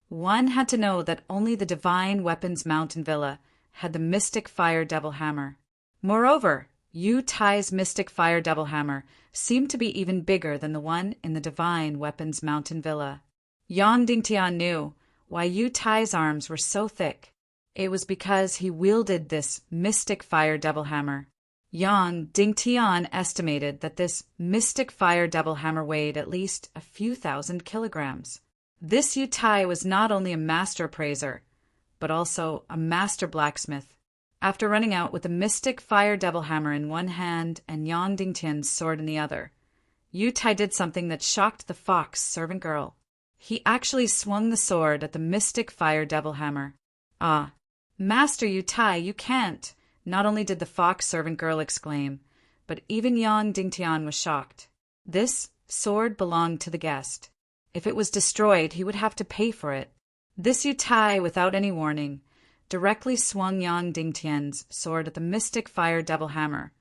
[SPEAKER 1] One had to know that only the Divine Weapons Mountain Villa had the Mystic Fire Devil Hammer. Moreover, Yu Tai's Mystic Fire Devil Hammer seemed to be even bigger than the one in the Divine Weapons Mountain Villa. Yang Dingtian knew why Yu Tai's arms were so thick. It was because he wielded this Mystic Fire Devil Hammer. Yang Dingtian estimated that this Mystic Fire Devil Hammer weighed at least a few thousand kilograms. This Yu Tai was not only a master appraiser, but also a master blacksmith. After running out with the Mystic Fire Devil Hammer in one hand and Yang Dingtian's sword in the other, Yu Tai did something that shocked the fox servant girl. He actually swung the sword at the Mystic Fire Devil Hammer. "Ah, Master Yu Tai, you can't!" Not only did the fox servant girl exclaim, but even Yang Dingtian was shocked. This sword belonged to the guest. If it was destroyed, he would have to pay for it. This Yu Tai, without any warning, directly swung Yang Dingtian's sword at the Mystic Fire Devil Hammer,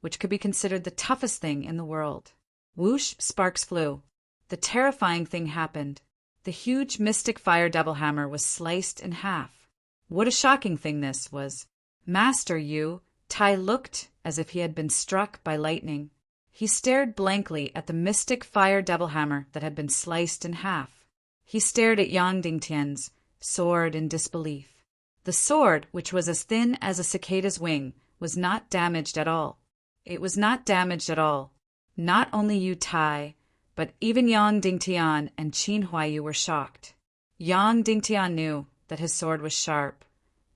[SPEAKER 1] which could be considered the toughest thing in the world. Whoosh, sparks flew. The terrifying thing happened. The huge Mystic Fire Devil Hammer was sliced in half. What a shocking thing this was. Master Yu Tai looked as if he had been struck by lightning. He stared blankly at the Mystic Fire Devil Hammer that had been sliced in half. He stared at Yang Dingtian's sword in disbelief. The sword, which was as thin as a cicada's wing, was not damaged at all. It was not damaged at all. Not only Yu Tai, but even Yang Dingtian and Qin Huaiyu were shocked. Yang Dingtian knew that his sword was sharp,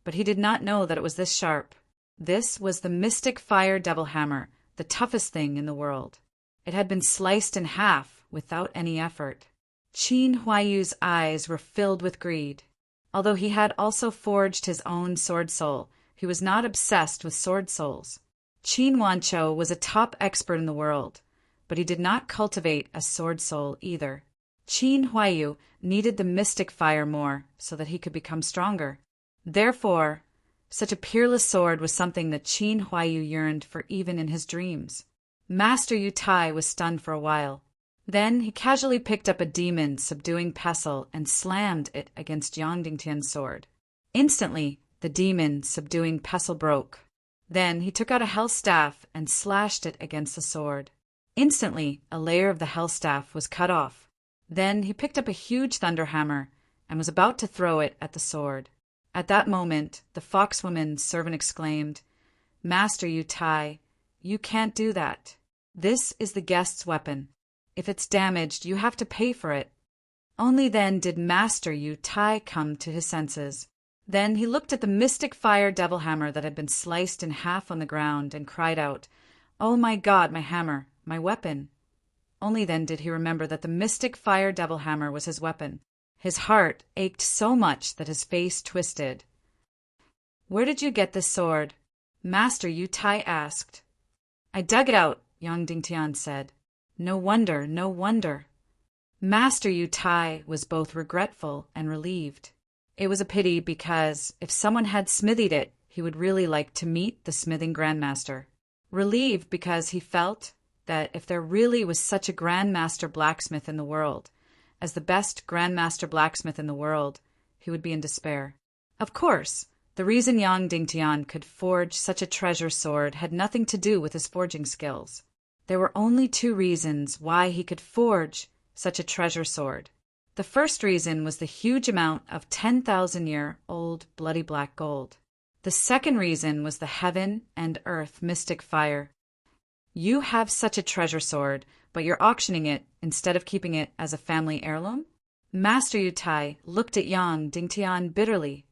[SPEAKER 1] but he did not know that it was this sharp. This was the Mystic Fire Devil Hammer, the toughest thing in the world. It had been sliced in half without any effort. Qin Huaiyu's eyes were filled with greed. Although he had also forged his own sword soul, he was not obsessed with sword souls. Qin Wanqiu was a top expert in the world, but he did not cultivate a sword soul either. Qin Huaiyu needed the mystic fire more so that he could become stronger. Therefore, such a peerless sword was something that Qin Huaiyu yearned for even in his dreams. Master Yu Tai was stunned for a while. Then he casually picked up a demon subduing pestle and slammed it against Yang Dingtian's sword. Instantly, the demon subduing pestle broke. Then he took out a hell staff and slashed it against the sword. Instantly, a layer of the hell staff was cut off. Then he picked up a huge thunder hammer and was about to throw it at the sword. At that moment, the foxwoman's servant exclaimed, "Master Yu Tai, you can't do that. This is the guest's weapon. If it's damaged, you have to pay for it." Only then did Master Yu Tai come to his senses. Then he looked at the mystic fire devil hammer that had been sliced in half on the ground and cried out, "Oh my God, my hammer, my weapon." Only then did he remember that the mystic fire devil hammer was his weapon. His heart ached so much that his face twisted. "Where did you get this sword?" Master Yu Tai asked. "I dug it out," Yang Dingtian said. "No wonder, no wonder." Master Yu Tai was both regretful and relieved. It was a pity because if someone had smithied it, he would really like to meet the smithing grandmaster. Relieved because he felt that if there really was such a grandmaster blacksmith in the world, as the best grandmaster blacksmith in the world, he would be in despair. Of course, the reason Yang Dingtian could forge such a treasure sword had nothing to do with his forging skills. There were only two reasons why he could forge such a treasure sword. The first reason was the huge amount of 10,000-year-old bloody black gold. The second reason was the heaven and earth mystic fire. You have such a treasure sword, but you're auctioning it instead of keeping it as a family heirloom? Master Yu Tai looked at Yang Dingtian bitterly.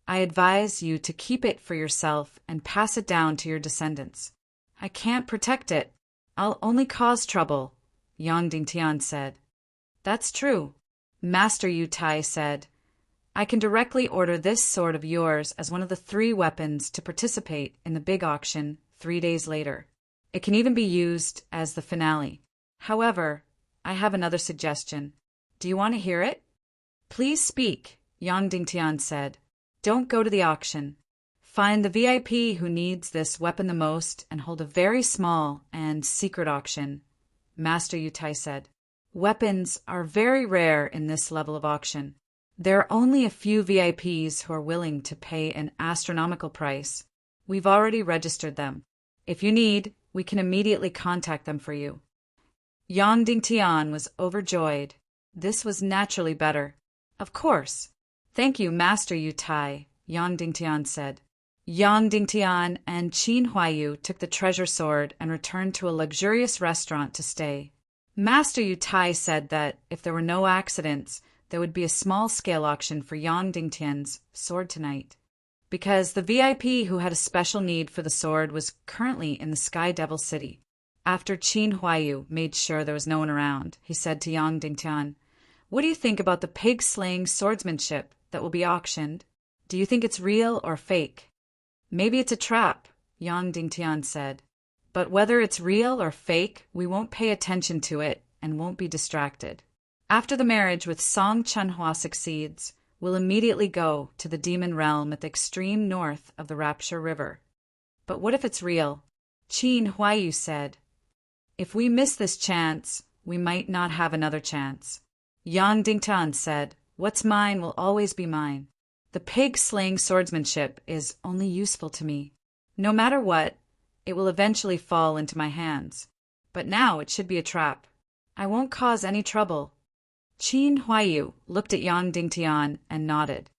[SPEAKER 1] "I advise you to keep it for yourself and pass it down to your descendants." "I can't protect it. I'll only cause trouble," Yang Dingtian said. "That's true," Master Yu Tai said. I can directly order this sword of yours as one of the 3 weapons to participate in the big auction 3 days later. It can even be used as the finale. However, I have another suggestion. Do you want to hear it? Please speak, Yang Dingtian said. Don't go to the auction. Find the VIP who needs this weapon the most and hold a very small and secret auction, Master Yutai said. Weapons are very rare in this level of auction. There are only a few VIPs who are willing to pay an astronomical price. We've already registered them. If you need, we can immediately contact them for you. Yang Dingtian was overjoyed. This was naturally better. Of course. Thank you, Master Yutai, Yang Dingtian said. Yang Dingtian and Qin Huaiyu took the treasure sword and returned to a luxurious restaurant to stay. Master Yutai said that if there were no accidents, there would be a small-scale auction for Yang Dingtian's sword tonight. Because the VIP who had a special need for the sword was currently in the Sky Devil City. After Qin Huaiyu made sure there was no one around, he said to Yang Dingtian, "What do you think about the pig-slaying swordsmanship that will be auctioned? Do you think it's real or fake?" "Maybe it's a trap," Yang Dingtian said. "But whether it's real or fake, we won't pay attention to it and won't be distracted. After the marriage with Song Chunhua succeeds, we'll immediately go to the demon realm at the extreme north of the Rapture River." "But what if it's real?" Qin Huaiyu said. "If we miss this chance, we might not have another chance." Yang Dingtian said, "What's mine will always be mine. The pig-slaying swordsmanship is only useful to me. No matter what, it will eventually fall into my hands. But now it should be a trap. I won't cause any trouble." Qin Huaiyu looked at Yang Dingtian and nodded.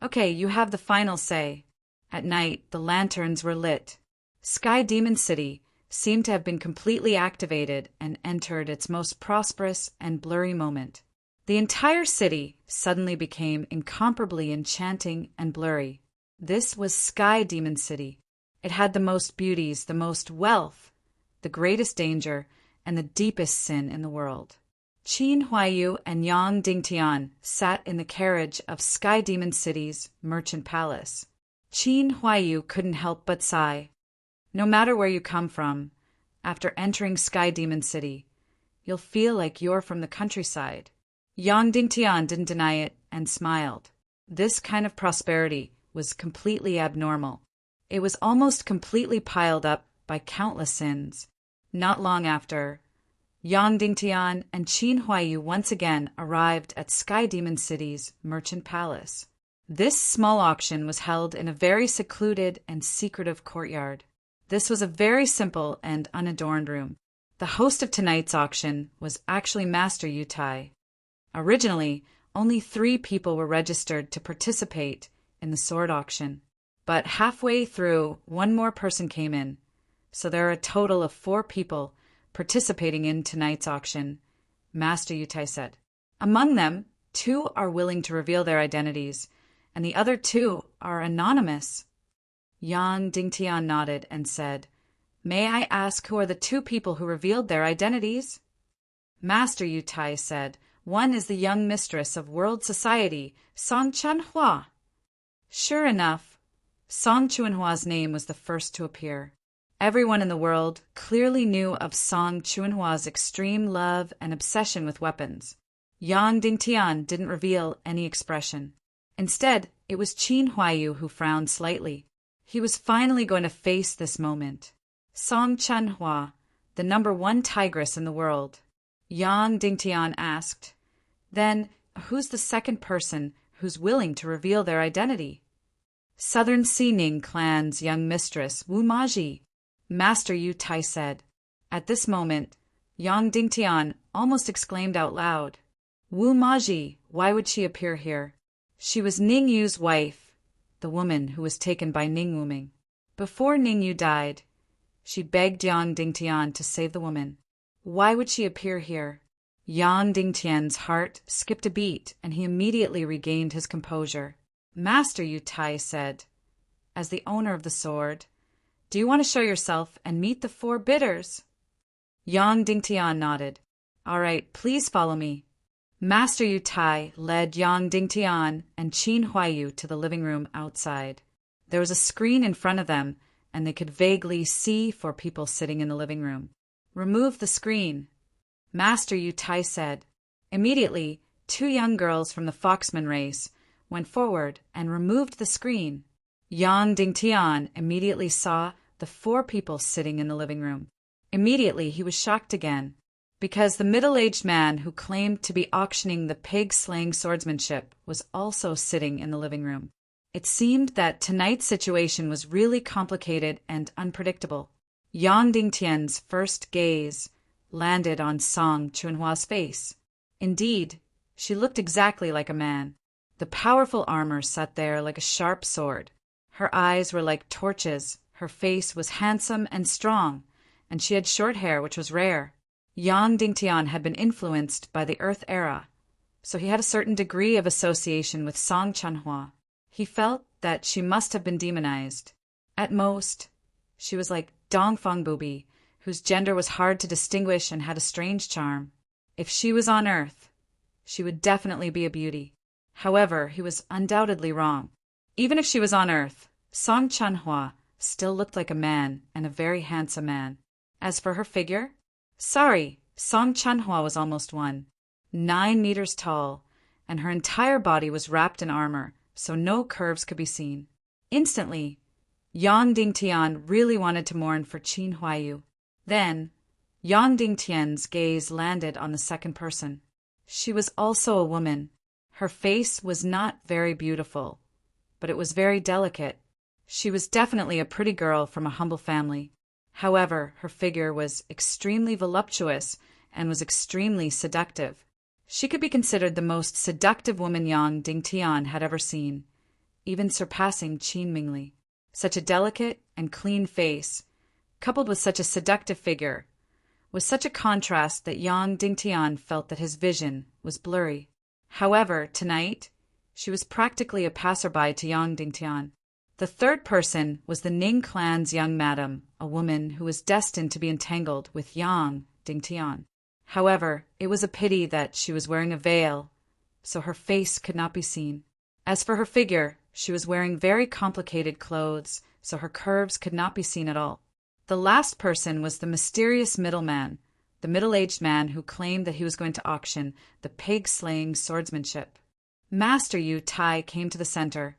[SPEAKER 1] "Okay, you have the final say." At night, the lanterns were lit. Sky Demon City seemed to have been completely activated and entered its most prosperous and blurry moment. The entire city suddenly became incomparably enchanting and blurry. This was Sky Demon City. It had the most beauties, the most wealth, the greatest danger, and the deepest sin in the world. Qin Huaiyu and Yang Dingtian sat in the carriage of Sky Demon City's merchant palace. Qin Huaiyu couldn't help but sigh. No matter where you come from, after entering Sky Demon City, you'll feel like you're from the countryside. Yang Dingtian didn't deny it and smiled. This kind of prosperity was completely abnormal. It was almost completely piled up by countless sins. Not long after, Yang Dingtian and Qin Huaiyu once again arrived at Sky Demon City's merchant palace. This small auction was held in a very secluded and secretive courtyard. This was a very simple and unadorned room. The host of tonight's auction was actually Master Yutai. Originally, only 3 people were registered to participate in the sword auction. But halfway through, one more person came in. So there are a total of 4 people participating in tonight's auction, Master Yutai said. Among them, 2 are willing to reveal their identities, and the other 2 are anonymous. Yang Dingtian nodded and said, "May I ask who are the 2 people who revealed their identities?" Master Yutai said, "One is the young mistress of world society, Song Chunhua." Sure enough, Song Chunhua's name was the first to appear. Everyone in the world clearly knew of Song Chunhua's extreme love and obsession with weapons. Yang Dingtian didn't reveal any expression. Instead, it was Qin Huaiyu who frowned slightly. He was finally going to face this moment. Song Chunhua, the #1 tigress in the world. Yang Dingtian asked, "Then, who's the second person who's willing to reveal their identity?" "Southern Xining clan's young mistress, Wu Maji," Master Yutai said. At this moment, Yang Dingtian almost exclaimed out loud, "Wu Maji, why would she appear here?" She was Ning Yu's wife, the woman who was taken by Ning Wuming. Before Ning Yu died, she begged Yang Dingtian to save the woman. Why would she appear here? Yang Dingtian's heart skipped a beat, and he immediately regained his composure. "Master Yutai said, as the owner of the sword, do you want to show yourself and meet the 4 bidders?" Yang Dingtian nodded. "All right, please follow me." Master Yu Tai led Yang Dingtian and Qin Huaiyu to the living room outside. There was a screen in front of them, and they could vaguely see 4 people sitting in the living room. "Remove the screen," Master Yu Tai said. Immediately, 2 young girls from the Foxman race went forward and removed the screen. Yang Dingtian immediately saw the 4 people sitting in the living room. Immediately, he was shocked again, because the middle-aged man who claimed to be auctioning the pig-slaying swordsmanship was also sitting in the living room. It seemed that tonight's situation was really complicated and unpredictable. Yang Dingtian's first gaze landed on Song Chunhua's face. Indeed, she looked exactly like a man. The powerful armor sat there like a sharp sword. Her eyes were like torches, her face was handsome and strong, and she had short hair, which was rare. Yang Dingtian had been influenced by the Earth era, so he had a certain degree of association with Song Chunhua. He felt that she must have been demonized. At most, she was like Dongfang Bubi, whose gender was hard to distinguish and had a strange charm. If she was on Earth, she would definitely be a beauty. However, he was undoubtedly wrong. Even if she was on Earth, Song Chunhua still looked like a man, and a very handsome man. As for her figure, Song Chunhua was almost 9 meters tall, and her entire body was wrapped in armor, so no curves could be seen. Instantly, Yang Dingtian really wanted to mourn for Qin Huaiyu. Then, Yang Dingtian's gaze landed on the second person. She was also a woman. Her face was not very beautiful, but it was very delicate. She was definitely a pretty girl from a humble family. However, her figure was extremely voluptuous and was extremely seductive. She could be considered the most seductive woman Yang Dingtian had ever seen, even surpassing Qin Mingli. Such a delicate and clean face, coupled with such a seductive figure, was such a contrast that Yang Dingtian felt that his vision was blurry. However, tonight, she was practically a passerby to Yang Dingtian. The third person was the Ning clan's young madam, a woman who was destined to be entangled with Yang Dingtian. However, it was a pity that she was wearing a veil, so her face could not be seen. As for her figure, she was wearing very complicated clothes, so her curves could not be seen at all. The last person was the mysterious middleman, the middle-aged man who claimed that he was going to auction the pig-slaying swordsmanship. Master Yu Tai came to the center,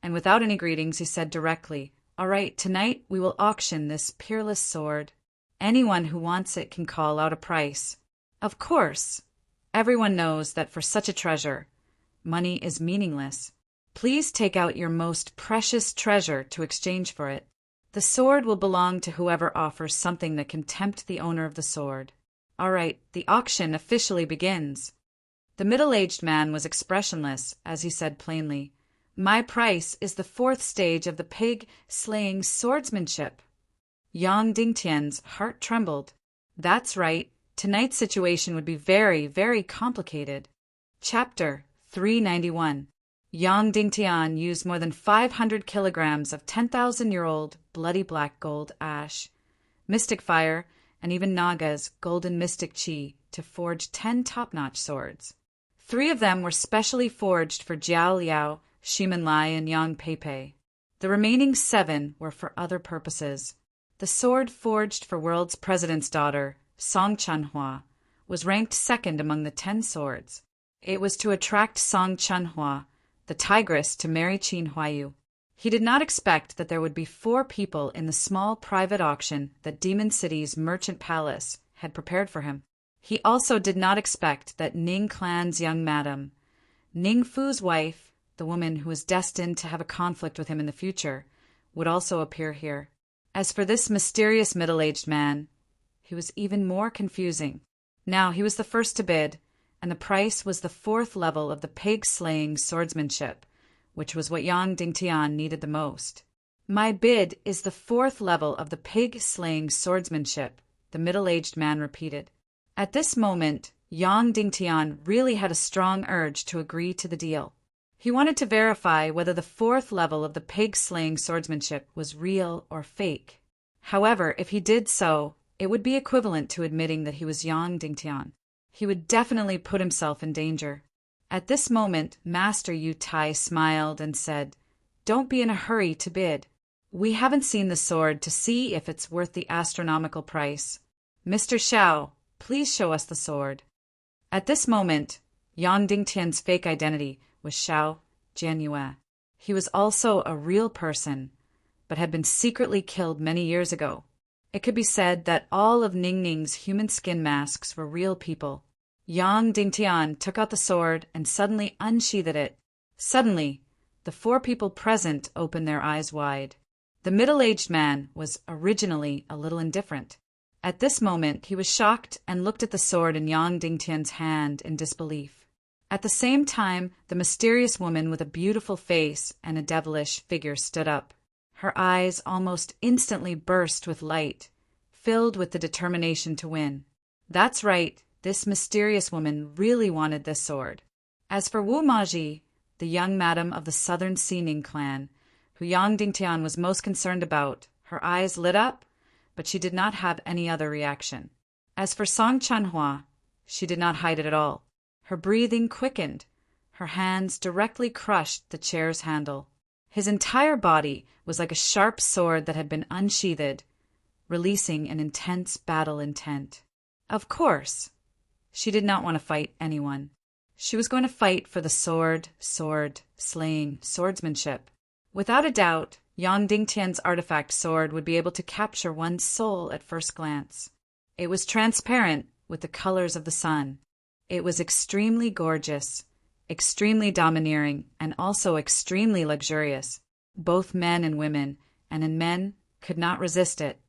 [SPEAKER 1] and without any greetings he said directly, "All right, tonight we will auction this peerless sword. Anyone who wants it can call out a price. Of course, everyone knows that for such a treasure, money is meaningless. Please take out your most precious treasure to exchange for it. The sword will belong to whoever offers something that can tempt the owner of the sword. All right, the auction officially begins." The middle-aged man was expressionless as he said plainly, "My price is the 4th stage of the pig-slaying swordsmanship." Yang Dingtian's heart trembled. That's right, tonight's situation would be very, very complicated. Chapter 391. Yang Dingtian used more than 500 kilograms of 10,000-year-old bloody black gold ash, mystic fire, and even Naga's golden mystic chi to forge 10 top-notch swords. 3 of them were specially forged for Jiao Liao, Shimen Lai, and Yang Peipei. The remaining 7 were for other purposes. The sword forged for World's President's daughter, Song Chunhua, was ranked 2nd among the 10 swords. It was to attract Song Chunhua, the tigress, to marry Qin Huaiyu. He did not expect that there would be 4 people in the small private auction that Demon City's merchant palace had prepared for him. He also did not expect that Ning clan's young madam, Ning Fu's wife, the woman who was destined to have a conflict with him in the future, would also appear here. As for this mysterious middle-aged man, he was even more confusing. Now he was the first to bid, and the price was the 4th level of the pig-slaying swordsmanship, which was what Yang Dingtian needed the most. "My bid is the 4th level of the pig-slaying swordsmanship," the middle-aged man repeated. At this moment, Yang Dingtian really had a strong urge to agree to the deal. He wanted to verify whether the 4th level of the pig-slaying swordsmanship was real or fake. However, if he did so, it would be equivalent to admitting that he was Yang Dingtian. He would definitely put himself in danger. At this moment, Master Yu Tai smiled and said, "Don't be in a hurry to bid. We haven't seen the sword to see if it's worth the astronomical price. Mr. Xiao, please show us the sword." At this moment, Yang Dingtian's fake identity was Xiao Jianyue. He was also a real person, but had been secretly killed many years ago. It could be said that all of Ningning's human skin masks were real people. Yang Dingtian took out the sword and suddenly unsheathed it. Suddenly, the four people present opened their eyes wide. The middle-aged man was originally a little indifferent. At this moment, he was shocked and looked at the sword in Yang Dingtian's hand in disbelief. At the same time, the mysterious woman with a beautiful face and a devilish figure stood up. Her eyes almost instantly burst with light, filled with the determination to win. That's right, this mysterious woman really wanted this sword. As for Wu Maji, the young madam of the Southern Xining clan, who Yang Dingtian was most concerned about, her eyes lit up, but she did not have any other reaction. As for Song Chanhua, she did not hide it at all. Her breathing quickened. Her hands directly crushed the chair's handle. His entire body was like a sharp sword that had been unsheathed, releasing an intense battle intent. Of course, she did not want to fight anyone. She was going to fight for the sword, slaying, swordsmanship. Without a doubt, Yang Dingtian's artifact sword would be able to capture one's soul at first glance. It was transparent with the colors of the sun. It was extremely gorgeous, extremely domineering, and also extremely luxurious. Both men and women, and in men, could not resist it.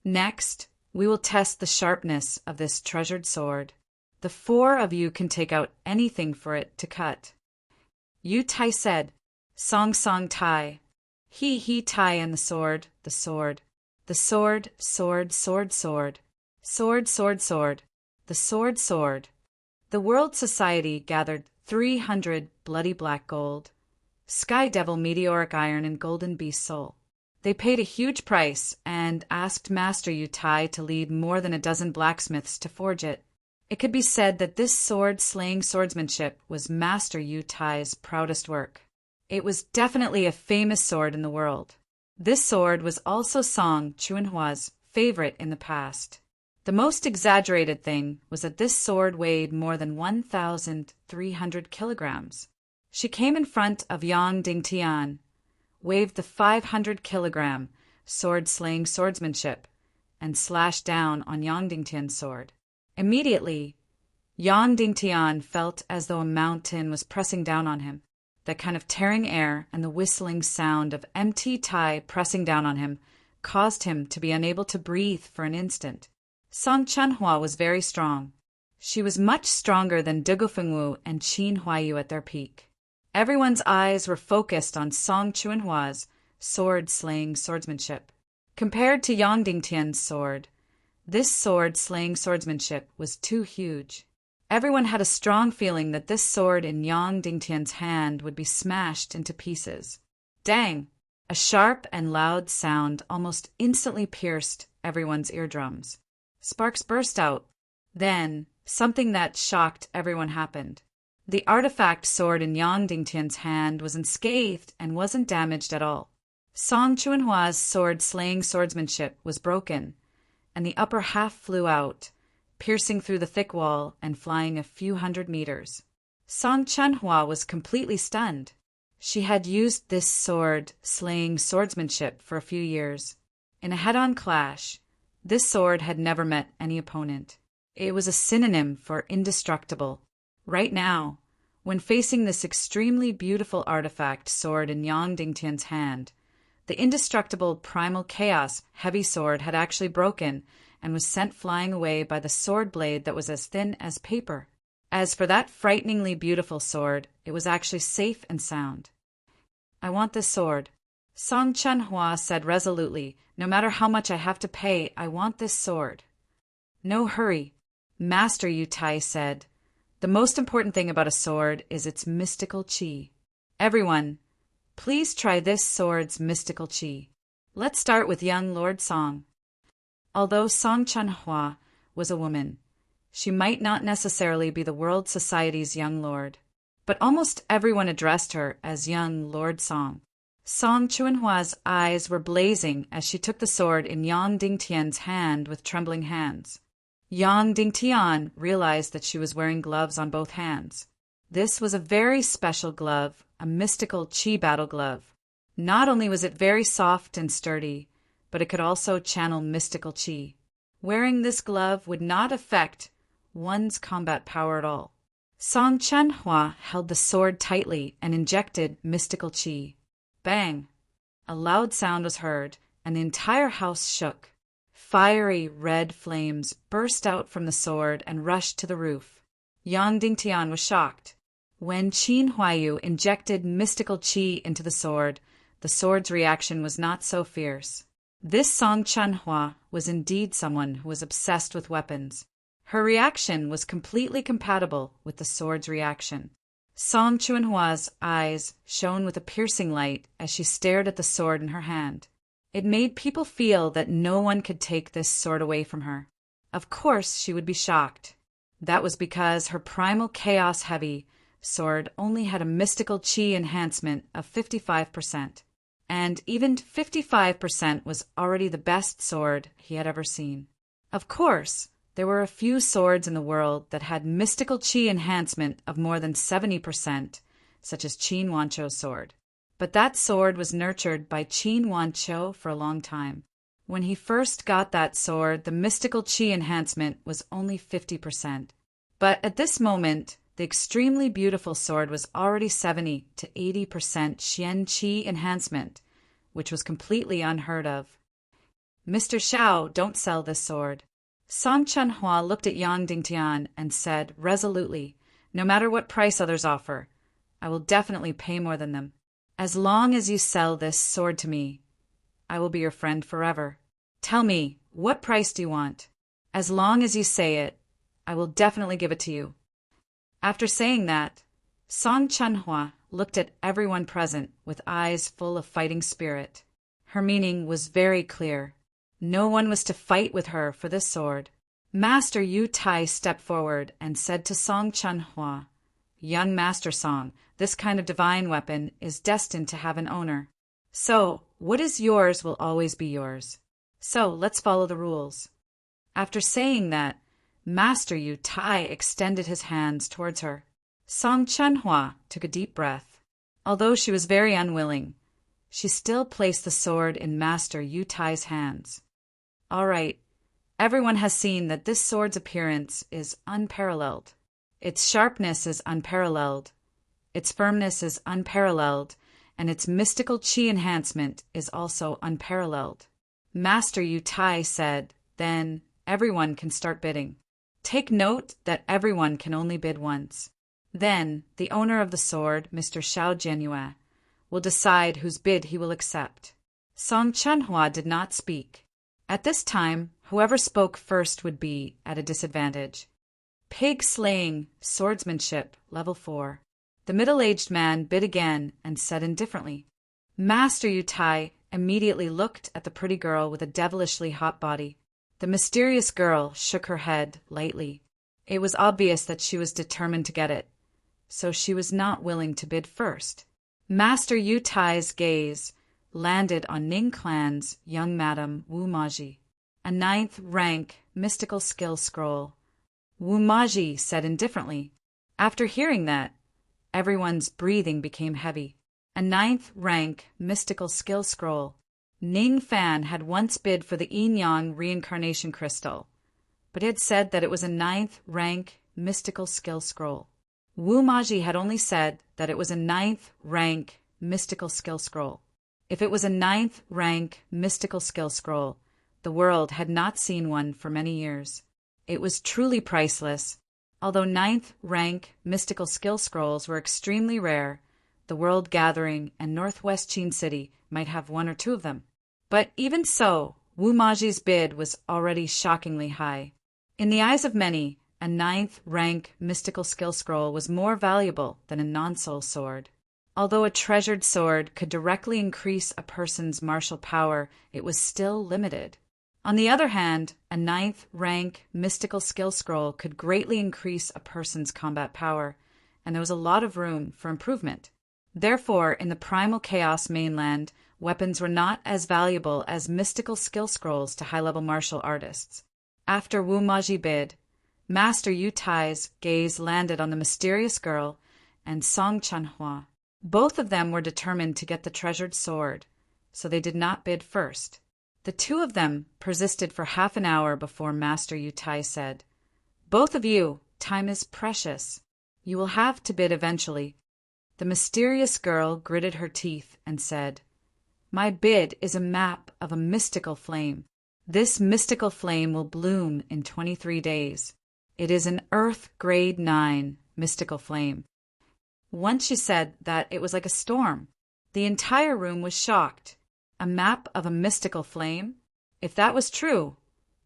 [SPEAKER 1] Next, we will test the sharpness of this treasured sword. The four of you can take out anything for it to cut. Yu Tai said, "Song Song Tai." He Tai and the sword, the sword. The sword, sword, sword, sword. Sword, sword, sword. The sword, sword. The World Society gathered 300 bloody black gold, Sky Devil meteoric iron, and golden beast soul. They paid a huge price and asked Master Yu Tai to lead more than a dozen blacksmiths to forge it. It could be said that this sword-slaying swordsmanship was Master Yu Tai's proudest work. It was definitely a famous sword in the world. This sword was also Song Chuanhua's favorite in the past. The most exaggerated thing was that this sword weighed more than 1,300 kilograms. She came in front of Yang Dingtian, waved the 500-kilogram sword-slaying swordsmanship, and slashed down on Yang Dingtian's sword. Immediately, Yang Dingtian felt as though a mountain was pressing down on him. That kind of tearing air and the whistling sound of MT Tai pressing down on him caused him to be unable to breathe for an instant. Song Chanhua was very strong. She was much stronger than Dugu Fengwu and Qin Huayu at their peak. Everyone's eyes were focused on Song Chuanhua's sword-slaying swordsmanship. Compared to Yang Dingtian's sword, this sword-slaying swordsmanship was too huge. Everyone had a strong feeling that this sword in Yang Dingtian's hand would be smashed into pieces. Dang! A sharp and loud sound almost instantly pierced everyone's eardrums. Sparks burst out. Then, something that shocked everyone happened. The artifact sword in Yang Dingtian's hand was unscathed and wasn't damaged at all. Song Chuanhua's sword-slaying swordsmanship was broken, and the upper half flew out, piercing through the thick wall and flying a few hundred meters. Song Chanhua was completely stunned. She had used this sword-slaying swordsmanship for a few years. In a head-on clash, this sword had never met any opponent. It was a synonym for indestructible. Right now, when facing this extremely beautiful artifact sword in Yang Dingtian's hand, the indestructible primal chaos heavy sword had actually broken and was sent flying away by the sword blade that was as thin as paper. As for that frighteningly beautiful sword, it was actually safe and sound. "I want this sword," Song Chanhua said resolutely. "No matter how much I have to pay, I want this sword." "No hurry," Master Yu Tai said. "The most important thing about a sword is its mystical qi. Everyone, please try this sword's mystical qi. Let's start with young Lord Song." Although Song Chanhua was a woman, She might not necessarily be the World Society's young lord, but almost everyone addressed her as young Lord Song. Song Chuanhua's eyes were blazing as she took the sword in Yang Dingtian's hand with trembling hands. Yang Dingtian realized that she was wearing gloves on both hands. This was a very special glove, a mystical qi battle glove. Not only was it very soft and sturdy, but it could also channel mystical qi. Wearing this glove would not affect one's combat power at all. Song Chuanhua held the sword tightly and injected mystical qi. Bang! A loud sound was heard, and the entire house shook. Fiery red flames burst out from the sword and rushed to the roof. Yang Dingtian was shocked. When Qin Huayu injected mystical qi into the sword's reaction was not so fierce. This Song Chuanhua was indeed someone who was obsessed with weapons. Her reaction was completely compatible with the sword's reaction. Song Chuanhua's eyes shone with a piercing light as she stared at the sword in her hand. It made people feel that no one could take this sword away from her. Of course, she would be shocked. That was because her primal chaos-heavy sword only had a mystical qi enhancement of 55%, and even 55% was already the best sword he had ever seen. Of course, there were a few swords in the world that had mystical qi enhancement of more than 70%, such as Qin Wancho's sword. But that sword was nurtured by Qin Wancho for a long time. When he first got that sword, the mystical qi enhancement was only 50%. But at this moment, the extremely beautiful sword was already 70 to 80% Xian qi enhancement, which was completely unheard of. "Mr. Xiao, don't sell this sword." Song Chuanhua looked at Yang Dingtian and said resolutely, "No matter what price others offer, I will definitely pay more than them. As long as you sell this sword to me, I will be your friend forever. Tell me, what price do you want? As long as you say it, I will definitely give it to you." After saying that, Song Chuanhua looked at everyone present with eyes full of fighting spirit. Her meaning was very clear. No one was to fight with her for this sword. Master Yu Tai stepped forward and said to Song Chuanhua, "Young Master Song, this kind of divine weapon is destined to have an owner. So, what is yours will always be yours. So, let's follow the rules." After saying that, Master Yu Tai extended his hands towards her. Song Chuanhua took a deep breath. Although she was very unwilling, she still placed the sword in Master Yu Tai's hands. All right, everyone has seen that this sword's appearance is unparalleled. Its sharpness is unparalleled, its firmness is unparalleled, and its mystical qi enhancement is also unparalleled. Master Yu Tai said, "Then everyone can start bidding. Take note that everyone can only bid once. Then the owner of the sword, Mr. Xiao Jianyue, will decide whose bid he will accept." Song Chuanhua did not speak. At this time, whoever spoke first would be at a disadvantage. Pig slaying, swordsmanship, level 4. The middle-aged man bid again and said indifferently. Master Yu Tai immediately looked at the pretty girl with a devilishly hot body. The mysterious girl shook her head lightly. It was obvious that she was determined to get it, so she was not willing to bid first. Master Yu Tai's gaze landed on Ning Clan's young madam Wu Maji, a 9th rank mystical skill scroll. Wu Maji said indifferently. After hearing that, everyone's breathing became heavy. A 9th rank mystical skill scroll. Ning Fan had once bid for the Yin Yang reincarnation crystal, but had said that it was a 9th rank mystical skill scroll. Wu Maji had only said that it was a 9th rank mystical skill scroll. If it was a 9th rank mystical skill scroll, the world had not seen one for many years. It was truly priceless. Although 9th rank mystical skill scrolls were extremely rare, the World Gathering and Northwest Qin City might have 1 or 2 of them. But even so, Wu Maji's bid was already shockingly high. In the eyes of many, a 9th rank mystical skill scroll was more valuable than a non-soul sword. Although a treasured sword could directly increase a person's martial power, it was still limited. On the other hand, a 9th rank mystical skill scroll could greatly increase a person's combat power, and there was a lot of room for improvement. Therefore, in the Primal Chaos mainland, weapons were not as valuable as mystical skill scrolls to high-level martial artists. After Wu Maji bid, Master Yu Tai's gaze landed on the mysterious girl and Song Chanhua. Both of them were determined to get the treasured sword, so they did not bid first. The two of them persisted for half an hour before Master Yu Tai said, "Both of you, time is precious. You will have to bid eventually." The mysterious girl gritted her teeth and said, "My bid is a map of a mystical flame. This mystical flame will bloom in 23 days. It is an Earth Grade 9 mystical flame." Once she said that it was like a storm. The entire room was shocked. A map of a mystical flame? If that was true,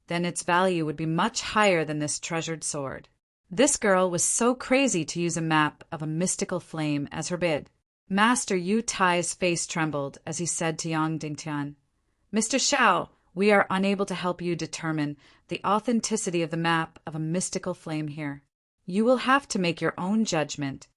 [SPEAKER 1] then its value would be much higher than this treasured sword. This girl was so crazy to use a map of a mystical flame as her bid. Master Yu Tai's face trembled as he said to Yang Dingtian, "Mr. Xiao, we are unable to help you determine the authenticity of the map of a mystical flame here. You will have to make your own judgment."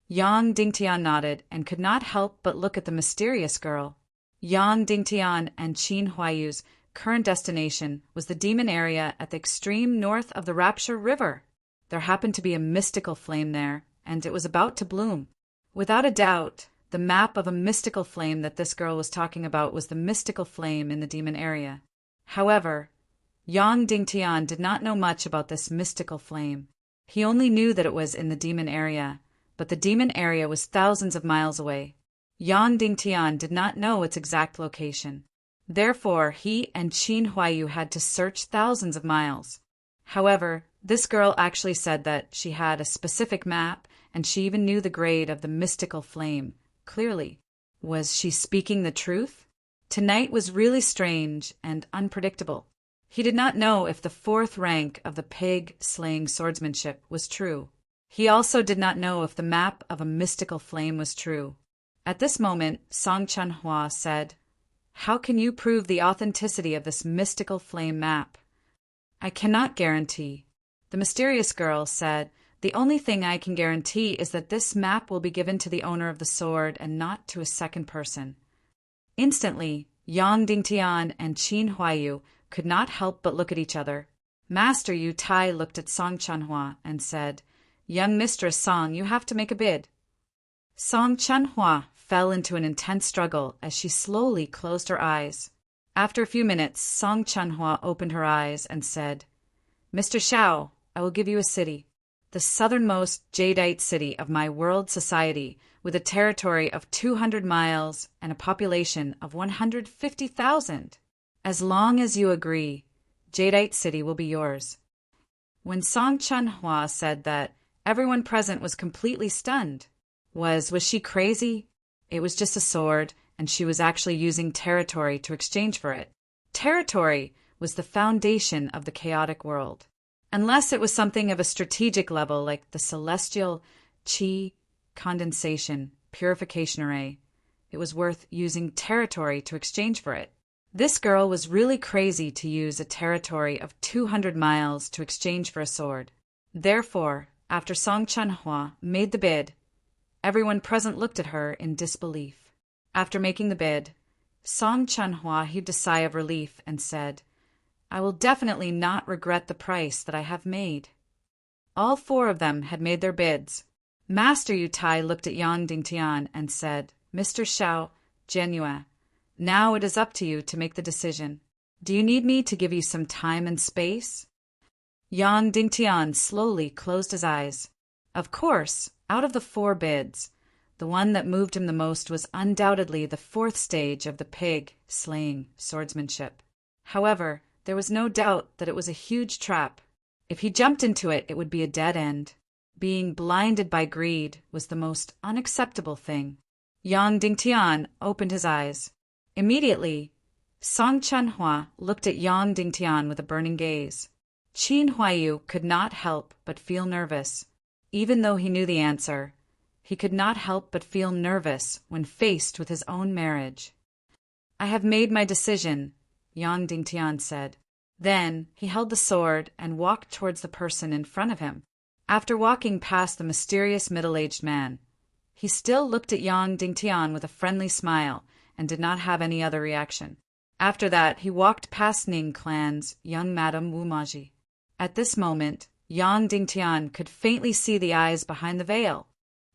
[SPEAKER 1] Yang Dingtian nodded and could not help but look at the mysterious girl. Yang Dingtian and Qin Huayu's current destination was the demon area at the extreme north of the Rapture River. There happened to be a mystical flame there, and it was about to bloom. Without a doubt, the map of a mystical flame that this girl was talking about was the mystical flame in the demon area. However, Yang Dingtian did not know much about this mystical flame. He only knew that it was in the demon area, but the demon area was thousands of miles away. Yang Dingtian did not know its exact location. Therefore, he and Qin Huayu had to search thousands of miles. However, this girl actually said that she had a specific map, and she even knew the grade of the mystical flame clearly. Was she speaking the truth? Tonight was really strange and unpredictable. He did not know if the 4th rank of the pig-slaying swordsmanship was true. He also did not know if the map of a mystical flame was true. At this moment, Song Chanhua said, "How can you prove the authenticity of this mystical flame map?" "I cannot guarantee." The mysterious girl said, "The only thing I can guarantee is that this map will be given to the owner of the sword and not to a second person." Instantly, Yang Dingtian and Qin Huayu could not help but look at each other. Master Yu Tai looked at Song Chanhua and said, "Young Mistress Song, you have to make a bid." Song Chanhua fell into an intense struggle as she slowly closed her eyes. After a few minutes, Song Chanhua opened her eyes and said, "Mr. Xiao, I will give you a city, the southernmost jadeite city of my world society, with a territory of 200 miles and a population of 150,000. As long as you agree, Jadeite City will be yours." When Song Chanhua said that, everyone present was completely stunned. Was she crazy? It was just a sword, and she was actually using territory to exchange for it. Territory was the foundation of the chaotic world. Unless it was something of a strategic level like the celestial qi condensation purification array, it was worth using territory to exchange for it. This girl was really crazy to use a territory of 200 miles to exchange for a sword. Therefore, after Song Chanhua made the bid, everyone present looked at her in disbelief. After making the bid, Song Chanhua heaved a sigh of relief and said, "I will definitely not regret the price that I have made." All 4 of them had made their bids. Master Yu Tai looked at Yang Dingtian and said, "Mr. Xiao, Jianyue, now it is up to you to make the decision. Do you need me to give you some time and space?" Yang Dingtian slowly closed his eyes. Of course, out of the 4 bids, the one that moved him the most was undoubtedly the 4th stage of the pig-slaying swordsmanship. However, there was no doubt that it was a huge trap. If he jumped into it, it would be a dead end. Being blinded by greed was the most unacceptable thing. Yang Dingtian opened his eyes. Immediately, Song Chanhua looked at Yang Dingtian with a burning gaze. Qin Huayu could not help but feel nervous. Even though he knew the answer, he could not help but feel nervous when faced with his own marriage. "I have made my decision," Yang Dingtian said. Then he held the sword and walked towards the person in front of him. After walking past the mysterious middle-aged man, he still looked at Yang Dingtian with a friendly smile and did not have any other reaction. After that, he walked past Ning clan's young Madame Wu Maji. At this moment, Yang Dingtian could faintly see the eyes behind the veil.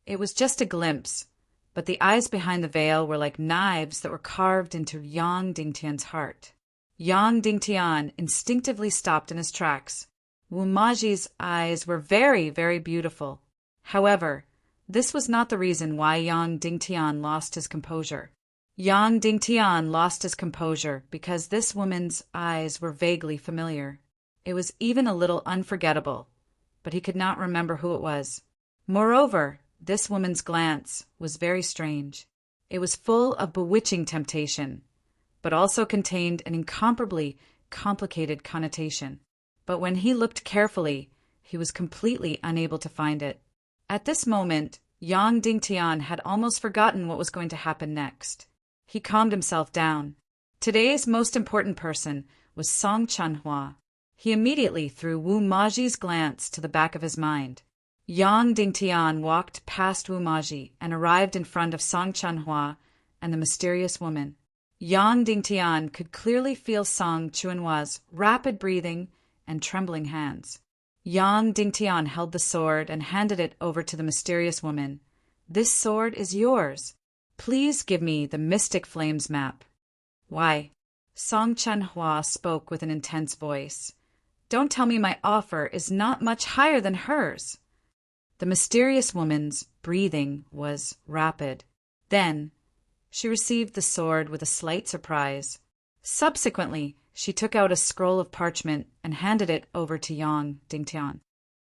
[SPEAKER 1] It was just a glimpse, but the eyes behind the veil were like knives that were carved into Yang Dingtian's heart. Yang Dingtian instinctively stopped in his tracks. Wu Maji's eyes were very, very beautiful. However, this was not the reason why Yang Dingtian lost his composure. Yang Dingtian lost his composure because this woman's eyes were vaguely familiar. It was even a little unforgettable, but he could not remember who it was. Moreover, this woman's glance was very strange. It was full of bewitching temptation, but also contained an incomparably complicated connotation. But when he looked carefully, he was completely unable to find it. At this moment, Yang Dingtian had almost forgotten what was going to happen next. He calmed himself down. Today's most important person was Song Chanhua. He immediately threw Wu Maji's glance to the back of his mind. Yang Dingtian walked past Wu Maji and arrived in front of Song Chanhua and the mysterious woman. Yang Dingtian could clearly feel Song Chanhua's rapid breathing and trembling hands. Yang Dingtian held the sword and handed it over to the mysterious woman. "This sword is yours. Please give me the Mystic Flames map." "Why?" Song Chanhua spoke with an intense voice. "Don't tell me my offer is not much higher than hers." The mysterious woman's breathing was rapid. Then she received the sword with a slight surprise. Subsequently, she took out a scroll of parchment and handed it over to Yang Dingtian.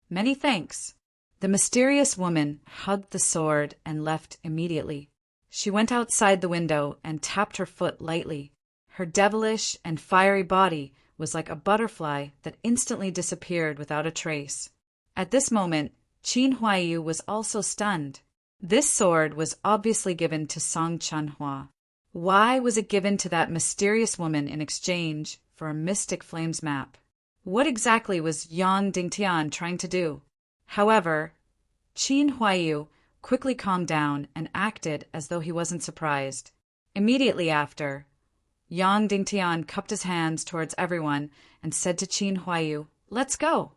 [SPEAKER 1] "Many thanks." The mysterious woman hugged the sword and left immediately. She went outside the window and tapped her foot lightly. Her devilish and fiery body was like a butterfly that instantly disappeared without a trace. At this moment, Qin Huaiyu was also stunned. This sword was obviously given to Song Chanhua. Why was it given to that mysterious woman in exchange for a Mystic Flames map? What exactly was Yang Dingtian trying to do? However, Qin Huaiyu quickly calmed down and acted as though he wasn't surprised. Immediately after, Yang Dingtian cupped his hands towards everyone and said to Qin Huaiyu, "Let's go."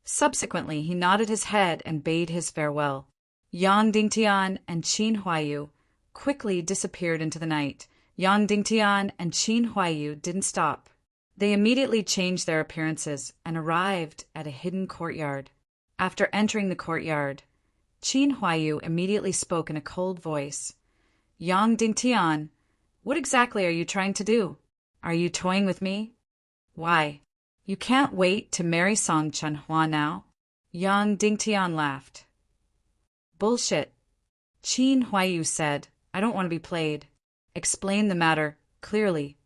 [SPEAKER 1] Subsequently, he nodded his head and bade his farewell. Yang Dingtian and Qin Huaiyu quickly disappeared into the night. Yang Dingtian and Qin Huaiyu didn't stop. They immediately changed their appearances and arrived at a hidden courtyard. After entering the courtyard, Qin Huaiyu immediately spoke in a cold voice. "Yang Dingtian, what exactly are you trying to do? Are you toying with me? Why? You can't wait to marry Song Chanhua now?" Yang Dingtian laughed. "Bullshit." Qin Huaiyu said, "I don't want to be played. Explain the matter clearly."